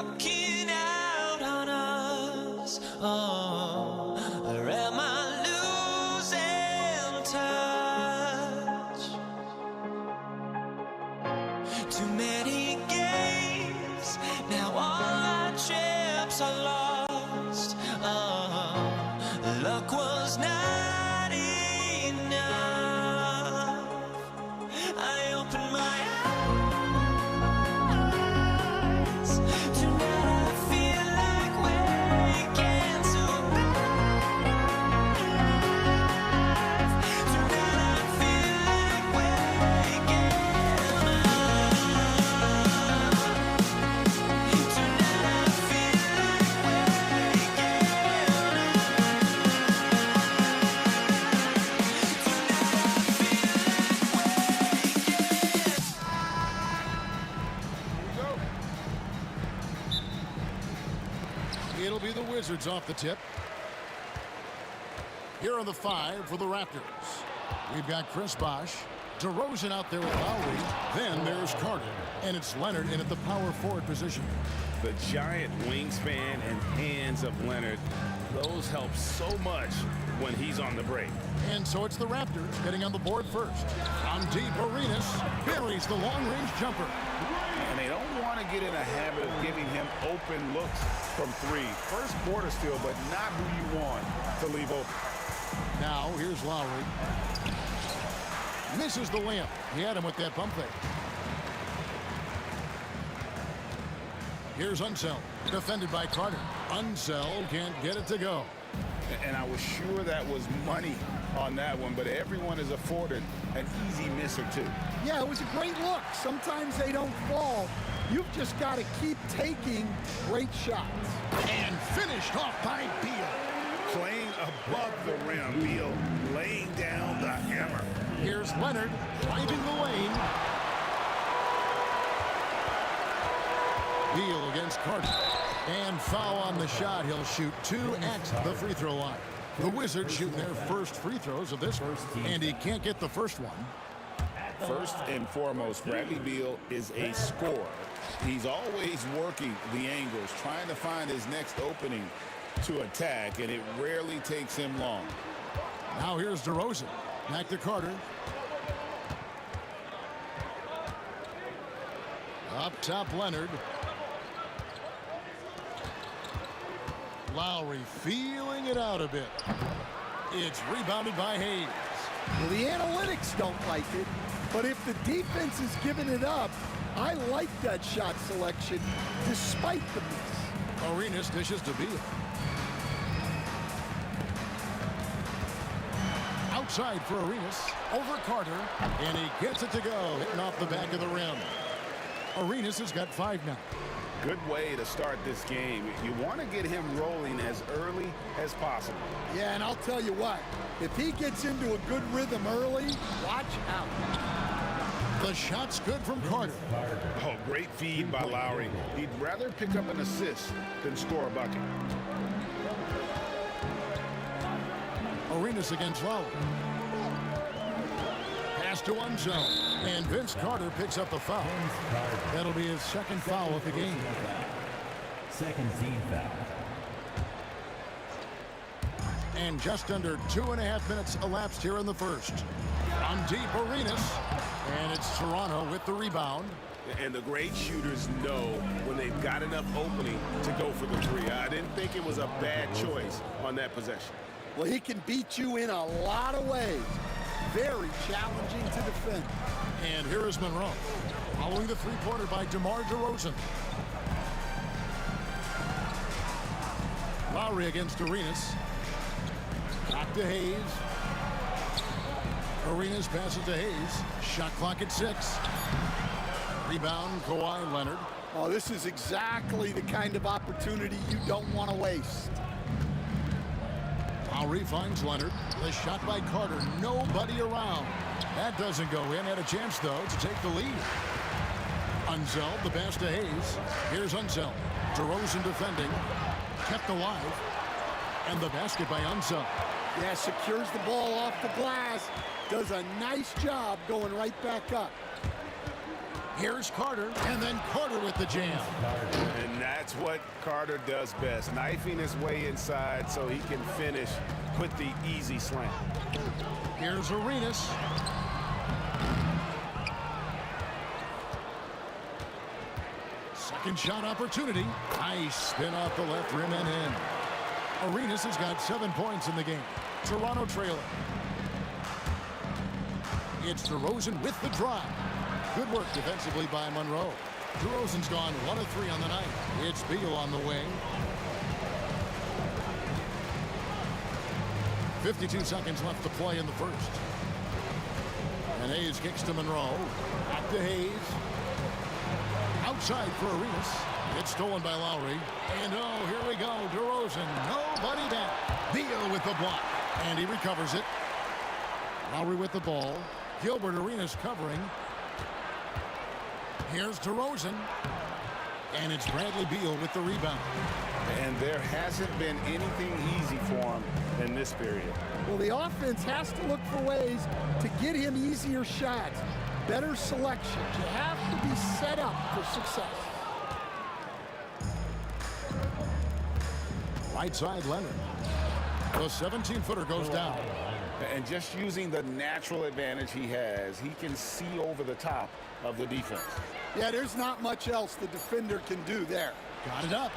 Speaker 1: walking out on us? Oh, or am I losing touch? Too many games, now all our chips are lost. Oh, luck was not enough. I opened my eyes. Tonight I feel like waking to life. Tonight I feel like waking up. Tonight I feel like waking
Speaker 6: It'll be the Wizards off the tip. Here are the 5 for the Raptors. We've got Chris Bosh, DeRozan out there with Lowry. Then there's Carter, and it's Leonard in at the power forward position.
Speaker 7: The giant wingspan and hands of Leonard, those help so much when he's on the break.
Speaker 6: And so it's the Raptors getting on the board first. On deep, Arenas buries the long-range jumper.
Speaker 7: And they don't want to get in a habit of giving him open looks from 3. First quarter steal, but not who you want to leave open.
Speaker 6: Now, here's Lowry. Misses the layup. He had him with that bump fake. Here's Unseld, defended by Carter. Unseld can't get it to go.
Speaker 7: And I was sure that was money on that one, but everyone is afforded an easy miss or two.
Speaker 8: Yeah, it was a great look. Sometimes they don't fall. You've just got to keep taking great shots.
Speaker 6: And finished off by Beal.
Speaker 7: Playing above the rim, Beal laying down the hammer.
Speaker 6: Here's Leonard driving the lane. Beal against Carter. And foul on the shot. He'll shoot 2 at the free throw line. The Wizards shooting their first free throws of this one, and he can't get the first one.
Speaker 7: First and foremost, Bradley Beal is a scorer. He's always working the angles, trying to find his next opening to attack, and it rarely takes him long.
Speaker 6: Now here's DeRozan. Back to Carter. Up top, Leonard. Lowry feeling it out a bit. It's rebounded by Hayes.
Speaker 8: Well, the analytics don't like it, but if the defense is giving it up, I like that shot selection despite the miss.
Speaker 6: Arenas dishes to Beal. Outside for Arenas. Over Carter. And he gets it to go. Hitting off the back of the rim. Arenas has got 5 now.
Speaker 7: Good way to start this game. You want to get him rolling as early as possible.
Speaker 8: Yeah, and I'll tell you what, if he gets into a good rhythm early, watch out.
Speaker 6: The shot's good from Carter.
Speaker 7: Oh, great feed by Lowry. He'd rather pick up an assist than score a bucket.
Speaker 6: Arenas against Lowry. Pass to Unseld. And Vince Carter picks up the foul. That'll be his second foul of the game.
Speaker 5: Second team foul.
Speaker 6: And just under 2.5 minutes elapsed here in the first. On deep, Arenas. And it's Toronto with the rebound.
Speaker 7: And the great shooters know when they've got enough opening to go for the 3. I didn't think it was a bad choice on that possession.
Speaker 8: Well, he can beat you in a lot of ways. Very challenging to defend.
Speaker 6: And here is Monroe. Following the three-pointer by DeMar DeRozan. Lowry against Arenas. Back to Hayes. Arenas passes to Hayes. Shot clock at 6. Rebound, Kawhi Leonard.
Speaker 8: Oh, this is exactly the kind of opportunity you don't want to waste.
Speaker 6: Lowry finds Leonard. The shot by Carter. Nobody around. That doesn't go in. Had a chance, though, to take the lead. Unseld, the pass to Hayes. Here's Unseld. DeRozan defending. Kept alive. And the basket by Unseld.
Speaker 8: Yeah, secures the ball off the glass. Does a nice job going right back up.
Speaker 6: Here's Carter, and then Carter with the jam.
Speaker 13: And that's what Carter does best, knifing his way inside so he can finish with the easy slam.
Speaker 6: Here's Arenas. Second shot opportunity. Nice spin off the left rim and in. Arenas has got 7 points in the game. Toronto trailing. It's DeRozan with the drive. Good work defensively by Monroe. DeRozan's gone 1 of 3 on the night. It's Beal on the wing. 52 seconds left to play in the first. And Hayes kicks to Monroe. Back to Hayes. Outside for Arenas. It's stolen by Lowry. And oh, here we go. DeRozan. Nobody down. Beal with the block. And he recovers it. Lowry with the ball. Gilbert Arenas covering. Here's DeRozan. And it's Bradley Beal with the rebound.
Speaker 13: And there hasn't been anything easy for him in this period.
Speaker 8: Well, the offense has to look for ways to get him easier shots, better selection. You have to be set up for success.
Speaker 6: Right side, Leonard. The 17-footer goes down.
Speaker 13: And just using the natural advantage he has, he can see over the top of the defense.
Speaker 8: Yeah, there's not much else the defender can do there.
Speaker 6: Got it up.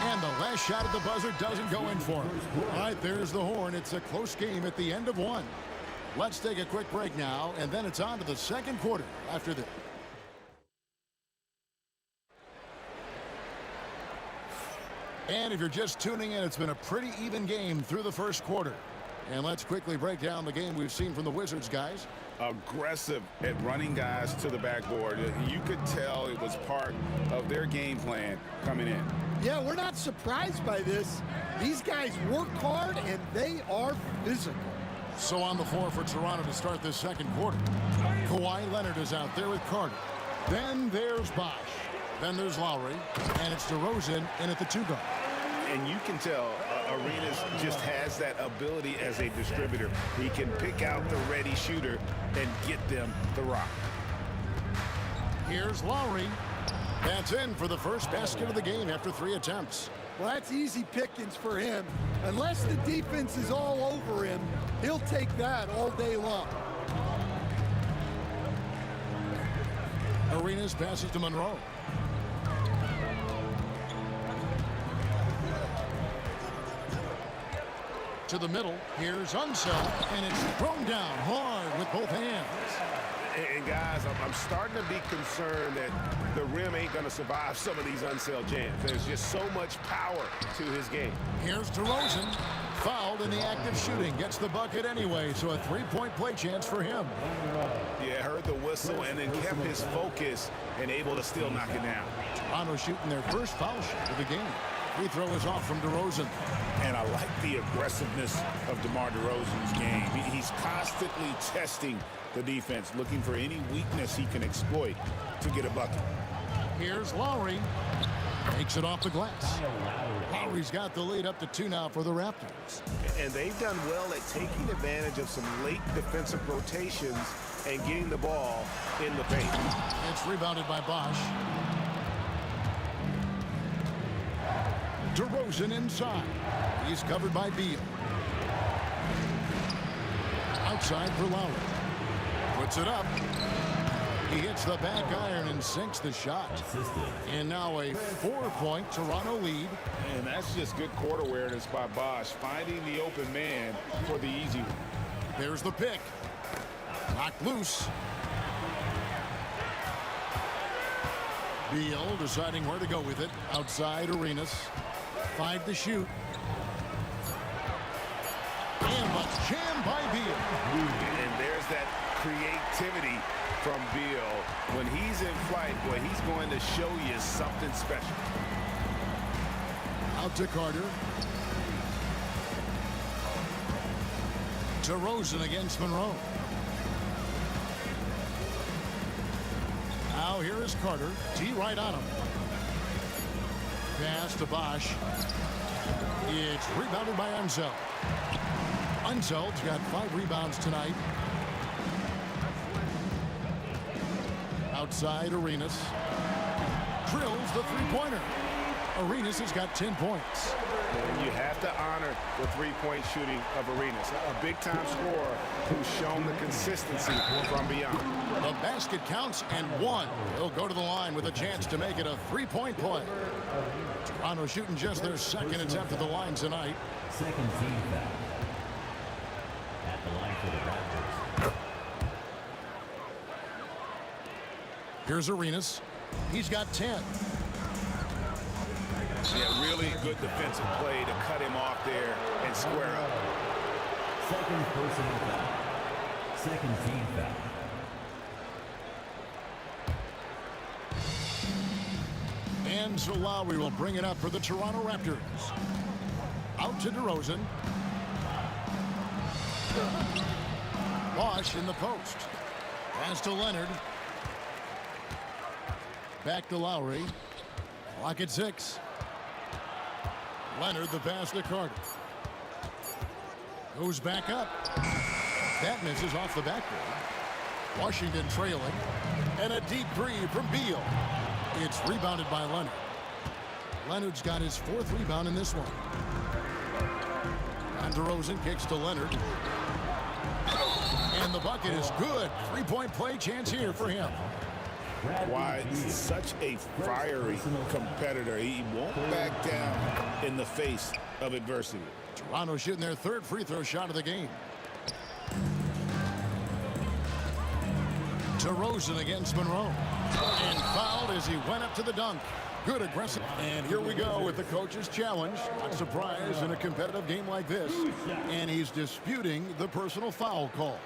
Speaker 6: And the last shot at the buzzer doesn't go in for him. All right, there's the horn. It's a close game at the end of one. Let's take a quick break now, and then it's on to the second quarter after this. And if you're just tuning in, it's been a pretty even game through the first quarter. And let's quickly break down the game we've seen from the Wizards, guys.
Speaker 13: Aggressive at running guys to the backboard. You could tell it was part of their game plan coming in.
Speaker 8: Yeah, we're not surprised by this. These guys work hard, and they are physical.
Speaker 6: So on the floor for Toronto to start this second quarter. Kawhi Leonard is out there with Carter. Then there's Bosh. Then there's Lowry. And it's DeRozan in at the 2-guard.
Speaker 13: And you can tell Arenas just has that ability as a distributor. He can pick out the ready shooter and get them the rock.
Speaker 6: Here's Lowry. That's in for the first basket of the game after 3 attempts.
Speaker 8: Well, that's easy pickings for him. Unless the defense is all over him, he'll take that all day long.
Speaker 6: Arenas passes to Monroe. To the middle. Here's Unseld, and it's thrown down hard with both hands.
Speaker 13: And guys, I'm starting to be concerned that the rim ain't going to survive some of these Unseld jams. There's just so much power to his game.
Speaker 6: Here's DeRozan. Fouled in the act of shooting. Gets the bucket anyway, so a 3-point play chance for him.
Speaker 13: Yeah, heard the whistle and then kept his focus and able to still knock it down.
Speaker 6: Toronto shooting their first foul shot of the game. Free throw is off from DeRozan.
Speaker 7: And I like the aggressiveness of DeMar DeRozan's game. He's constantly testing the defense, looking for any weakness he can exploit to get a bucket.
Speaker 6: Here's Lowry. Takes it off the glass. Lowry's got the lead up to 2 now for the Raptors.
Speaker 13: And they've done well at taking advantage of some late defensive rotations and getting the ball in the paint.
Speaker 6: It's rebounded by Bosh. DeRozan inside. He's covered by Beal. Outside for Lowry. Puts it up. He hits the back iron and sinks the shot. And now a 4-point Toronto lead.
Speaker 7: And that's just good court awareness by Bosh, finding the open man for the easy one.
Speaker 6: There's the pick. Knocked loose. Beal deciding where to go with it. Outside Arenas. 5 to shoot. And a jam by Beal.
Speaker 13: And there's that creativity from Beal. When he's in flight, boy, he's going to show you something special.
Speaker 6: Out to Carter. DeRozan against Monroe. Now here is Carter. T right on him. Pass to Bosh. It's rebounded by Unseld. Unseld's got 5 rebounds tonight. Outside Arenas. Drills the three-pointer. Arenas has got 10 points.
Speaker 13: And you have to honor the three-point shooting of Arenas. A big-time scorer who's shown the consistency from beyond.
Speaker 6: The basket counts and one. He'll go to the line with a chance to make it a three-point play. Toronto shooting just their second attempt at the line tonight.
Speaker 5: Second team foul. At the line for the Raptors.
Speaker 6: Here's Arenas. He's got 10.
Speaker 7: Yeah, really good defensive play to cut him off there and square up.
Speaker 5: Second personal foul. Second team foul.
Speaker 6: And so Lowry will bring it up for the Toronto Raptors. Out to DeRozan. Bosch in the post. Pass to Leonard. Back to Lowry. Clock at 6. Leonard the pass to Carter. Goes back up. That misses off the backboard. Washington trailing. And a deep three from Beal. It's rebounded by Leonard. Leonard's got his 4th rebound in this one. And DeRozan kicks to Leonard. And the bucket is good. 3-point play chance here for him.
Speaker 7: Why such a fiery competitor. He won't back down in the face of adversity.
Speaker 6: Toronto shooting their 3rd free throw shot of the game. DeRozan against Monroe. And fouled as he went up to the dunk. Good aggressive. And here we go with the coach's challenge. Not surprised in a competitive game like this. And he's disputing the personal foul call.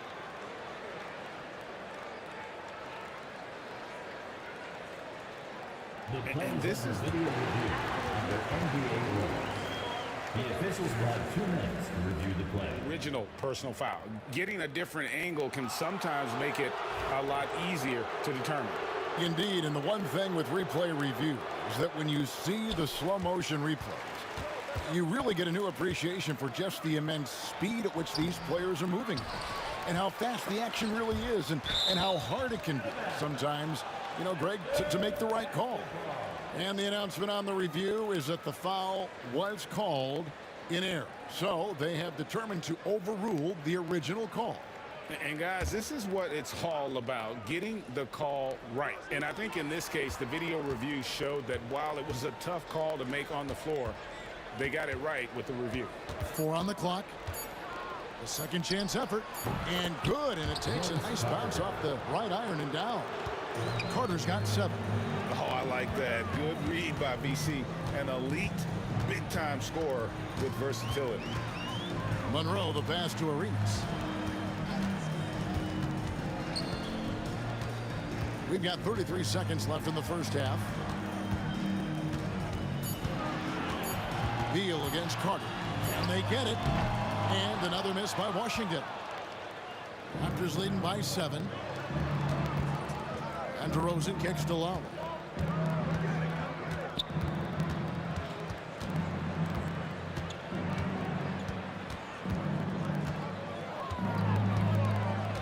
Speaker 7: And this is
Speaker 5: video review under NBA rules. The officials will have 2 minutes to review the play.
Speaker 7: original personal foul. Getting a different angle can sometimes make it a lot easier to determine.
Speaker 6: Indeed, and the one thing with replay review is that when you see the slow motion replays, you really get a new appreciation for just the immense speed at which these players are moving and how fast the action really is and how hard it can be sometimes, you know, Greg, to make the right call. And the announcement on the review is that the foul was called in error. So they have determined to overrule the original call.
Speaker 7: And guys, this is what it's all about, getting the call right. And I think in this case, the video review showed that while it was a tough call to make on the floor, they got it right with the review.
Speaker 6: 4 on the clock. The second chance effort. And good. And it takes a nice bounce off the right iron and down. Carter's got 7.
Speaker 7: Oh, I like that. Good read by BC. An elite, big-time scorer with versatility.
Speaker 6: Monroe, the pass to Arenas. We've got 33 seconds left in the first half. Beal against Carter. And they get it. And another miss by Washington. Raptors leading by 7. And DeRozan kicks to Lowry.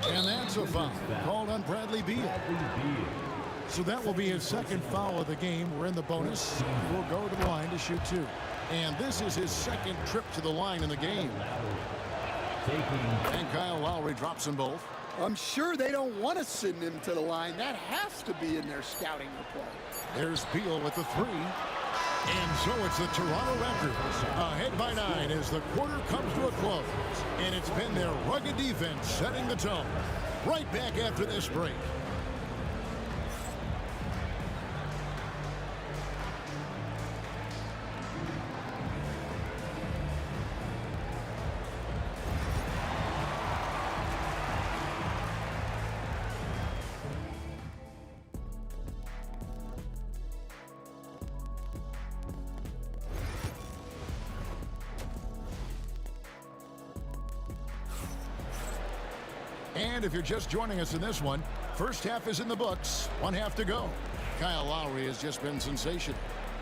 Speaker 6: And that's a foul called on Bradley Beal. So that will be his second foul of the game. We're in the bonus. We'll go to the line to shoot 2. And this is his second trip to the line in the game. And Kyle Lowry drops them both.
Speaker 8: I'm sure they don't want to send him to the line. That has to be in their scouting report.
Speaker 6: There's Beal with the 3. And so it's the Toronto Raptors ahead by 9 as the quarter comes to a close. And it's been their rugged defense setting the tone. Right back after this break. And if you're just joining us in this one, first half is in the books. 1 half to go. Kyle Lowry has just been sensational.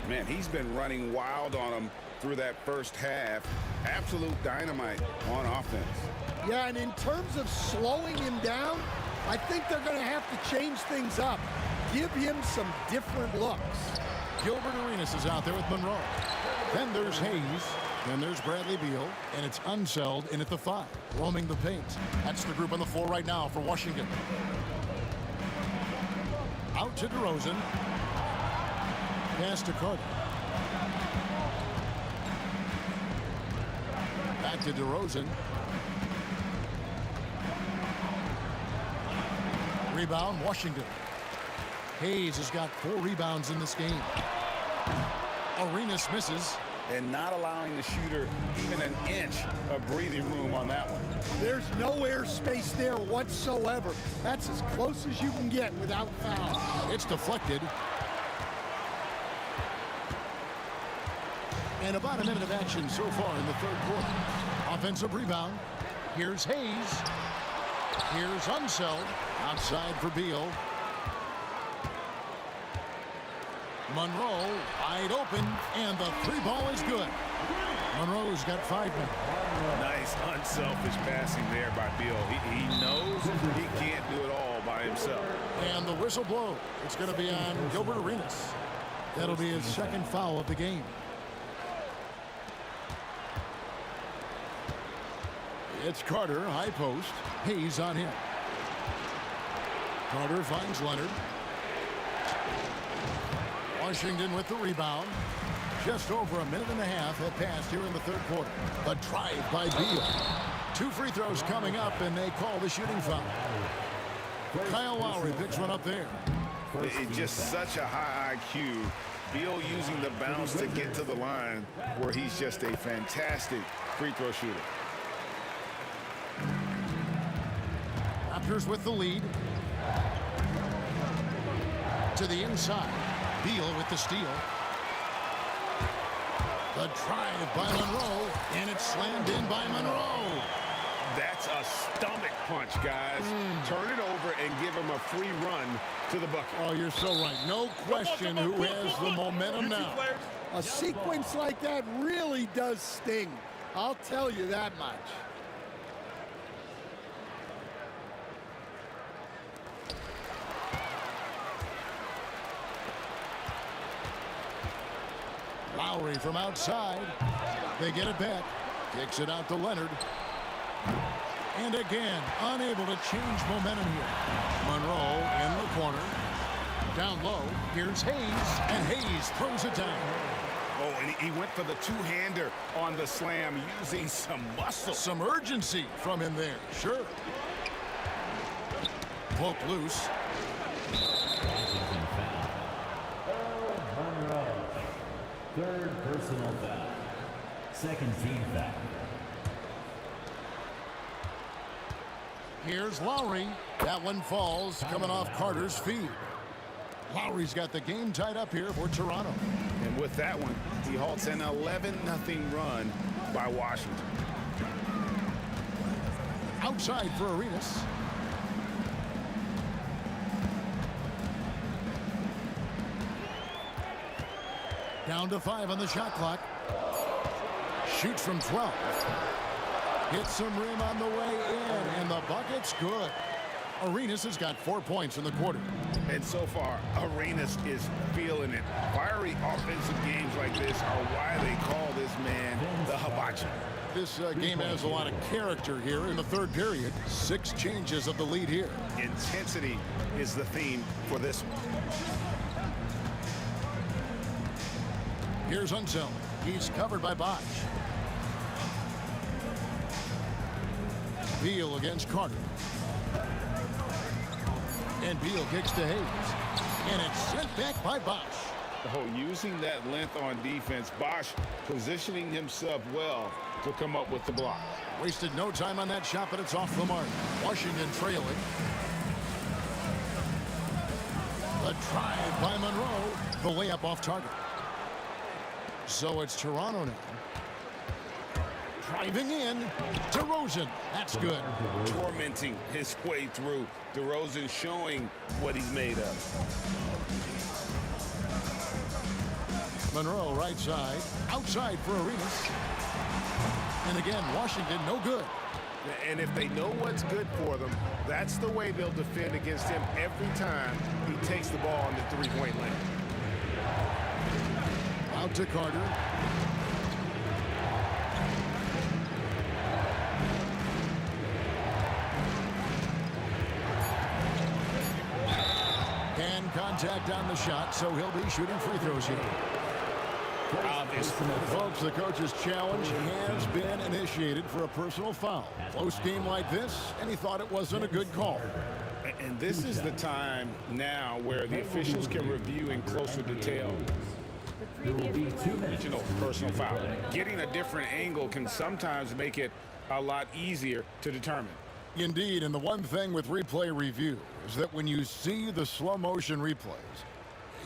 Speaker 7: Man, he's been running wild on him through that first half. Absolute dynamite on offense.
Speaker 8: Yeah, and in terms of slowing him down, I think they're going to have to change things up. give him some different looks.
Speaker 6: Gilbert Arenas is out there with Monroe. Then there's Hayes. Then there's Bradley Beal. And it's Unseld in at the 5, roaming the paint. That's the group on the floor right now for Washington. Out to DeRozan. Pass to Carter. Back to DeRozan. Rebound, Washington. Hayes has got 4 rebounds in this game. Arenas misses.
Speaker 7: And not allowing the shooter even an inch of breathing room on that one.
Speaker 8: There's no airspace there whatsoever. That's as close as you can get without foul.
Speaker 6: It's deflected. And about a minute of action so far in the third quarter. Offensive rebound. Here's Hayes. Here's Unseld. Outside for Beal. Monroe wide open, and the 3 ball is good. Monroe's got 5 men.
Speaker 7: Nice unselfish passing there by Beal. He knows he can't do it all by himself.
Speaker 6: And the whistle blows. It's going to be on Gilbert Arenas. That'll be his 2nd foul of the game. It's Carter, high post. Hayes on him. Carter finds Leonard. Washington with the rebound. Just over a minute and a half have passed here in the third quarter. A drive by Beal. 2 free throws coming up, and they call the shooting foul. Kyle Lowry picks one up there.
Speaker 7: It's just such a high IQ. Beal using the bounce to get to the line, where he's just a fantastic free throw shooter.
Speaker 6: Raptors with the lead. To the inside. Beal with the steal. The drive by Monroe, and it's slammed in by Monroe.
Speaker 7: That's a stomach punch, guys. Turn it over and give him a free run to the bucket.
Speaker 6: Oh, you're so right. No question who has the momentum now.
Speaker 8: A sequence like that really does sting. I'll tell you that much.
Speaker 6: Lowry from outside. They get it back. Kicks it out to Leonard. And again, unable to change momentum here. Monroe in the corner. Down low. Here's Hayes. And Hayes throws it down.
Speaker 7: Oh, and he went for the two-hander on the slam, using some muscle.
Speaker 6: Some urgency from him there. Sure. Poke loose.
Speaker 5: Monroe. 3rd personal foul. 2nd team foul.
Speaker 6: Here's Lowry. That one falls, coming off Carter's feed. Lowry's got the game tied up here for Toronto.
Speaker 7: And with that one, he halts an 11-0 run by Washington.
Speaker 6: Outside for Arenas. Down to 5 on the shot clock. Shoots from 12. Hits some rim on the way in, and the bucket's good. Arenas has got 4 points in the quarter.
Speaker 7: And so far, Arenas is feeling it. Fiery offensive games like this are why they call this man the hibachi.
Speaker 6: This game has a lot of character here in the third period. 6 changes of the lead here.
Speaker 7: Intensity is the theme for this one.
Speaker 6: Here's Unseld. He's covered by Bosch. Beal against Carter. And Beal kicks to Hayes. And it's sent back by Bosch.
Speaker 7: Oh, using that length on defense, Bosch positioning himself well to come up with the block.
Speaker 6: Wasted no time on that shot, but it's off the mark. Washington trailing. The drive by Monroe. The layup off target. So it's Toronto now. Driving in. DeRozan. That's good.
Speaker 7: Tormenting his way through. DeRozan showing what he's made of.
Speaker 6: Monroe right side. Outside for Arenas. And again, Washington no good.
Speaker 13: And if they know what's good for them, that's the way they'll defend against him every time he takes the ball in the three-point lane.
Speaker 6: Out to Carter. And contact on the shot, so he'll be shooting free throws here. Folks, the coach's challenge has been initiated for a personal foul. Close game like this, and he thought it wasn't a good call.
Speaker 7: And this is the time now where the officials can review in closer detail. Regional personal foul. Getting a different angle can sometimes make it a lot easier to determine.
Speaker 6: Indeed, and the one thing with replay review is that when you see the slow motion replays,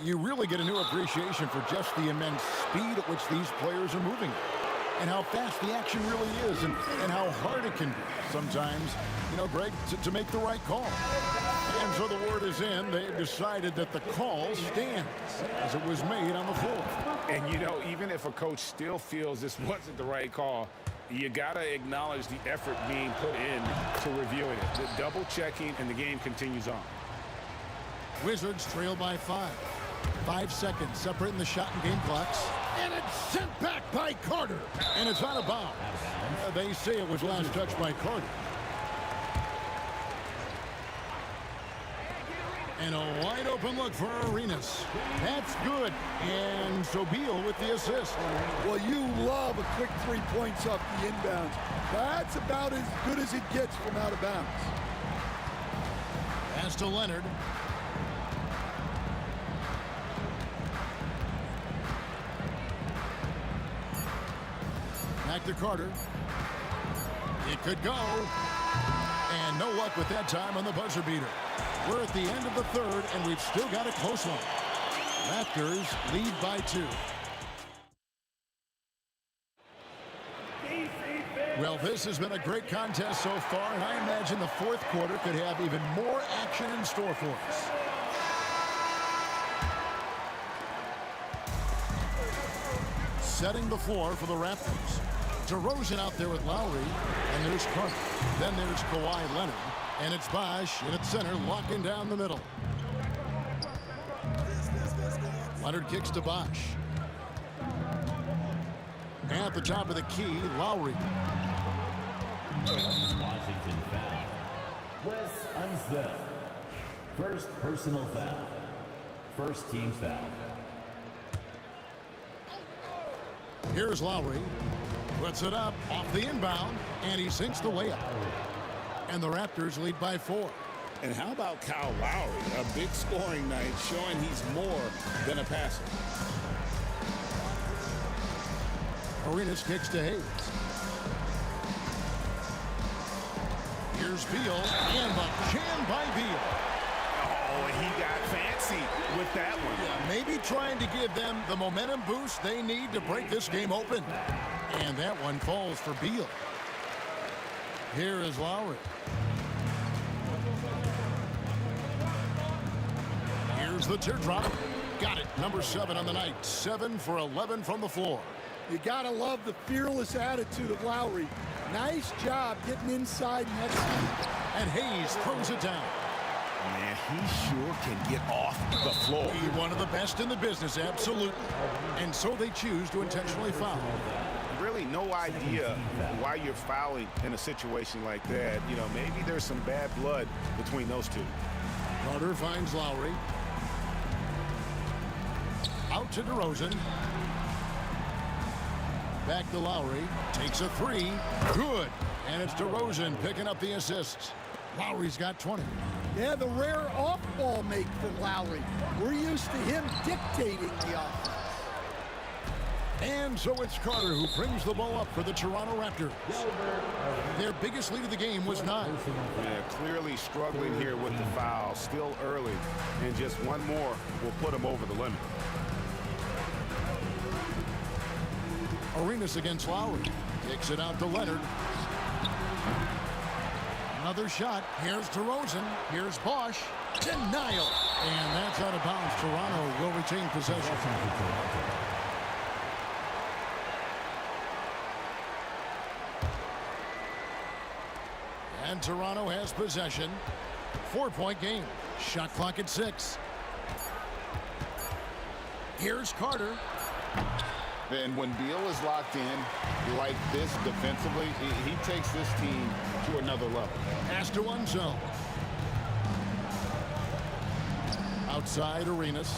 Speaker 6: you really get a new appreciation for just the immense speed at which these players are moving and how fast the action really is and how hard it can be sometimes, Greg, to make the right call. And so the word is in. They've decided that the call stands as it was made on the floor.
Speaker 7: And, even if a coach still feels this wasn't the right call, you got to acknowledge the effort being put in to reviewing it. The double checking, and the game continues on.
Speaker 6: Wizards trail by 5. 5 seconds separating the shot and game clocks. And it's sent back by Carter. And it's out of bounds. They say it was last touched by Carter. And a wide open look for Arenas. That's good. And so Beal with the assist.
Speaker 8: Well, you love a quick 3 points off the inbounds. That's about as good as it gets from out of bounds.
Speaker 6: Pass to Leonard. Back to Carter. It could go. And no luck with that time on the buzzer beater. We're at the end of the third, and we've still got a close one. Raptors lead by 2. Well, this has been a great contest so far, and I imagine the fourth quarter could have even more action in store for us. Setting the floor for the Raptors. DeRozan out there with Lowry, and there's Carter. Then there's Kawhi Leonard, and it's Bosh in at center, locking down the middle. Leonard kicks to Bosh. And at the top of the key, Lowry.
Speaker 5: Washington foul. Wes Unseld. First personal foul. First team foul.
Speaker 6: Here's Lowry. Puts it up off the inbound, and he sinks the layup. And the Raptors lead by 4.
Speaker 7: And how about Kyle Lowry? A big scoring night showing he's more than a passer.
Speaker 6: Arenas kicks to Hayes. Here's Beal, and the jam by Beal.
Speaker 13: Oh, he got fancy with that one.
Speaker 6: Yeah, maybe trying to give them the momentum boost they need to break this game open. And that one falls for Beal. Here is Lowry. Here's the teardrop. Got it. Number 7 on the night. 7 for 11 from the floor.
Speaker 8: You gotta love the fearless attitude of Lowry. Nice job getting inside net.
Speaker 6: And Hayes throws it down.
Speaker 13: Man, he sure can get off the floor.
Speaker 6: He's one of the best in the business, absolutely. And so they choose to intentionally foul.
Speaker 13: Really no idea why you're fouling in a situation like that. Maybe there's some bad blood between those two.
Speaker 6: Carter finds Lowry. Out to DeRozan. Back to Lowry. Takes a 3. Good. And it's DeRozan picking up the assist. Lowry's got 20.
Speaker 8: Yeah, the rare off-ball make for Lowry. We're used to him dictating the offense.
Speaker 6: And so it's Carter who brings the ball up for the Toronto Raptors. Their biggest lead of the game was 9.
Speaker 13: Yeah, clearly struggling here with the foul. Still early. And just one more will put them over the limit.
Speaker 6: Arenas against Lowry. Kicks it out to Leonard. Another shot. Here's DeRozan. Here's Bosh. Denial. And that's out of bounds. Toronto will retain possession. And Toronto has possession. 4-point game. Shot clock at 6. Here's Carter.
Speaker 18: And when Beal is locked in like this defensively, he takes this team to another level.
Speaker 6: Pass to one zone. Outside Arenas.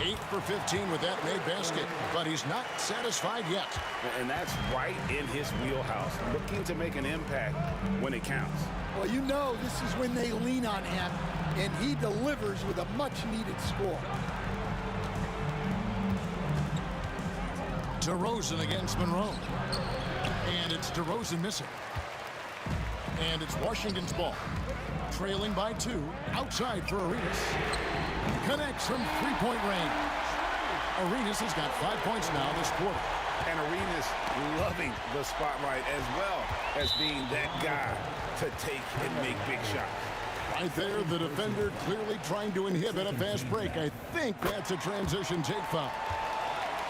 Speaker 6: 8 for 15 with that made basket, but he's not satisfied yet.
Speaker 7: And that's right in his wheelhouse, looking to make an impact when it counts.
Speaker 8: Well, you know this is when they lean on him, and he delivers with a much-needed score.
Speaker 6: DeRozan against Monroe. And it's DeRozan missing. And it's Washington's ball. Trailing by 2. Outside for Arenas. Connects from three-point range. Arenas has got 5 points now this quarter.
Speaker 7: And Arenas loving the spotlight as well as being that guy to take and make big shots.
Speaker 6: Right there, the defender clearly trying to inhibit a fast break. I think that's a transition take foul.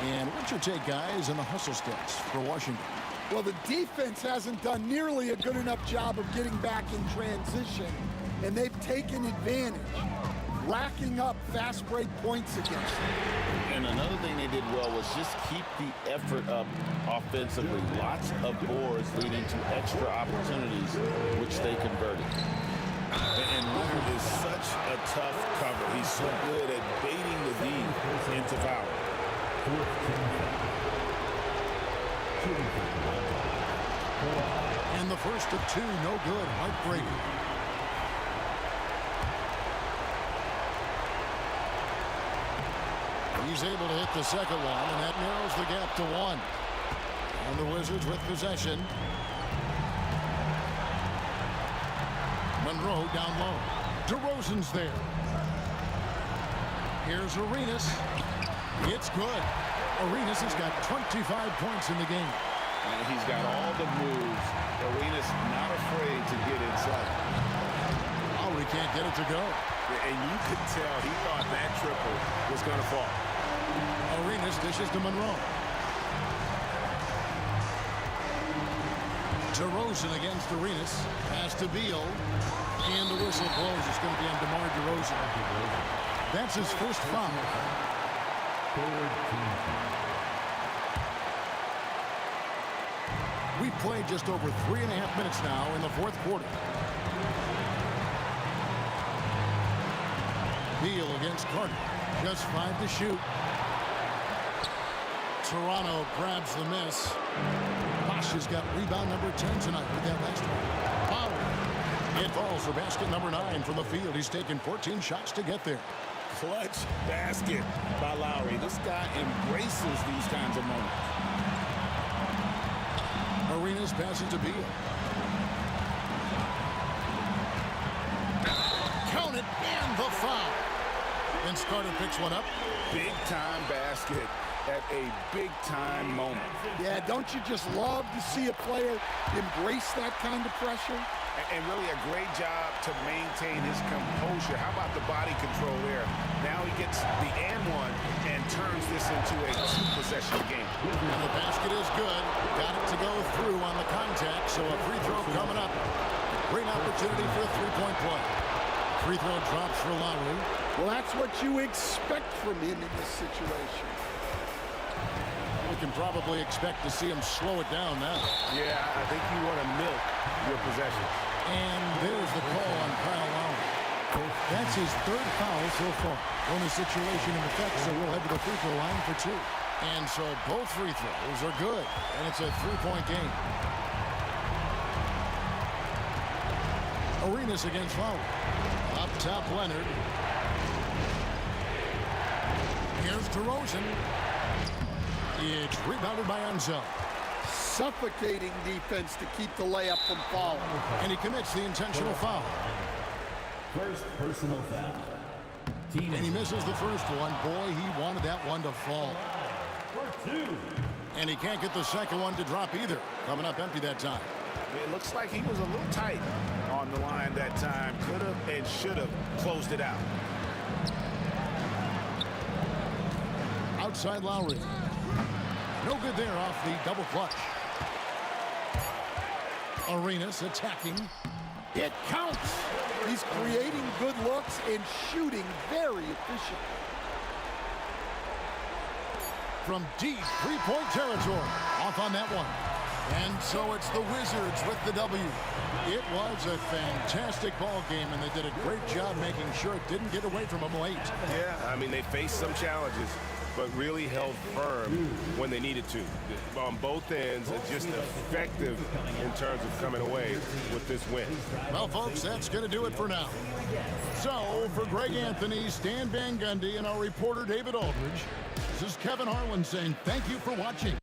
Speaker 6: And what's your take, guys, on the hustle stats for Washington?
Speaker 8: Well, the defense hasn't done nearly a good enough job of getting back in transition, and they've taken advantage, racking up fast break points against them.
Speaker 18: And another thing they did well was just keep the effort up offensively. Lots of boards leading to extra opportunities, which they converted.
Speaker 7: And Leonard is such a tough cover. He's so good at baiting the D into foul.
Speaker 6: And the first of 2, no good. Heartbreaker. He's able to hit the second one, and that narrows the gap to 1. And the Wizards with possession. Monroe down low. DeRozan's there. Here's Arenas. It's good. Arenas has got 25 points in the game.
Speaker 7: And he's got all the moves. Arenas not afraid to get inside.
Speaker 6: Oh, he can't get it to go.
Speaker 7: And you could tell he thought that triple was going to fall.
Speaker 6: Arenas dishes to Monroe. DeRozan against Arenas. Pass to Beal. And the whistle blows. It's going to be on DeMar DeRozan. That's his first foul. We've played just over 3.5 minutes now in the fourth quarter. Beal against Carter. Just 5 to shoot. Toronto grabs the miss. Bosch has got rebound number 10 tonight with that last one. Foul. It falls for basket number 9 from the field. He's taken 14 shots to get there.
Speaker 7: Clutch basket by Lowry. This guy embraces these kinds of moments.
Speaker 6: Arenas passes to Beal. Count it, and the foul. Vince Carter picks one up.
Speaker 7: Big-time basket at a big-time moment.
Speaker 8: Yeah, don't you just love to see a player embrace that kind of pressure?
Speaker 7: And really a great job to maintain his composure. How about the body control there? Now he gets the and one and turns this into a 2-possession game.
Speaker 6: And the basket is good. Got it to go through on the contact, so a free throw coming up. Great opportunity for a 3-point play. Free throw drops for Lowry.
Speaker 8: Well, that's what you expect from him in this situation.
Speaker 6: We can probably expect to see him slow it down now.
Speaker 7: Yeah, I think you want to milk your possession.
Speaker 6: And there's the call on Kyle Lowry. That's his 3rd foul so far. Only situation in effect, so we'll head to the free throw line for 2. And so both free throws are good, and it's a 3-point game. Arenas against Lowry. Up top, Leonard. Here's DeRozan. It's rebounded by Enzo.
Speaker 8: Suffocating defense to keep the layup from falling.
Speaker 6: And he commits the intentional foul.
Speaker 5: First personal foul.
Speaker 6: And he misses the first one. Boy, he wanted that one to fall.
Speaker 5: For 2.
Speaker 6: And he can't get the second one to drop either. Coming up empty that time.
Speaker 7: It looks like he was a little tight on the line that time. Could have and should have closed it out.
Speaker 6: Outside Lowry. No good there off the double clutch. Arenas attacking. It counts.
Speaker 8: He's creating good looks and shooting very efficient.
Speaker 6: From deep three-point territory. Off on that one. And so it's the Wizards with the W. It was a fantastic ball game, and they did a great job making sure it didn't get away from them late.
Speaker 13: Yeah, I mean, they faced some challenges, but really held firm when they needed to. On both ends, just effective in terms of coming away with this win.
Speaker 6: Well, folks, that's going to do it for now. So, for Greg Anthony, Stan Van Gundy, and our reporter David Aldridge, this is Kevin Harlan saying thank you for watching.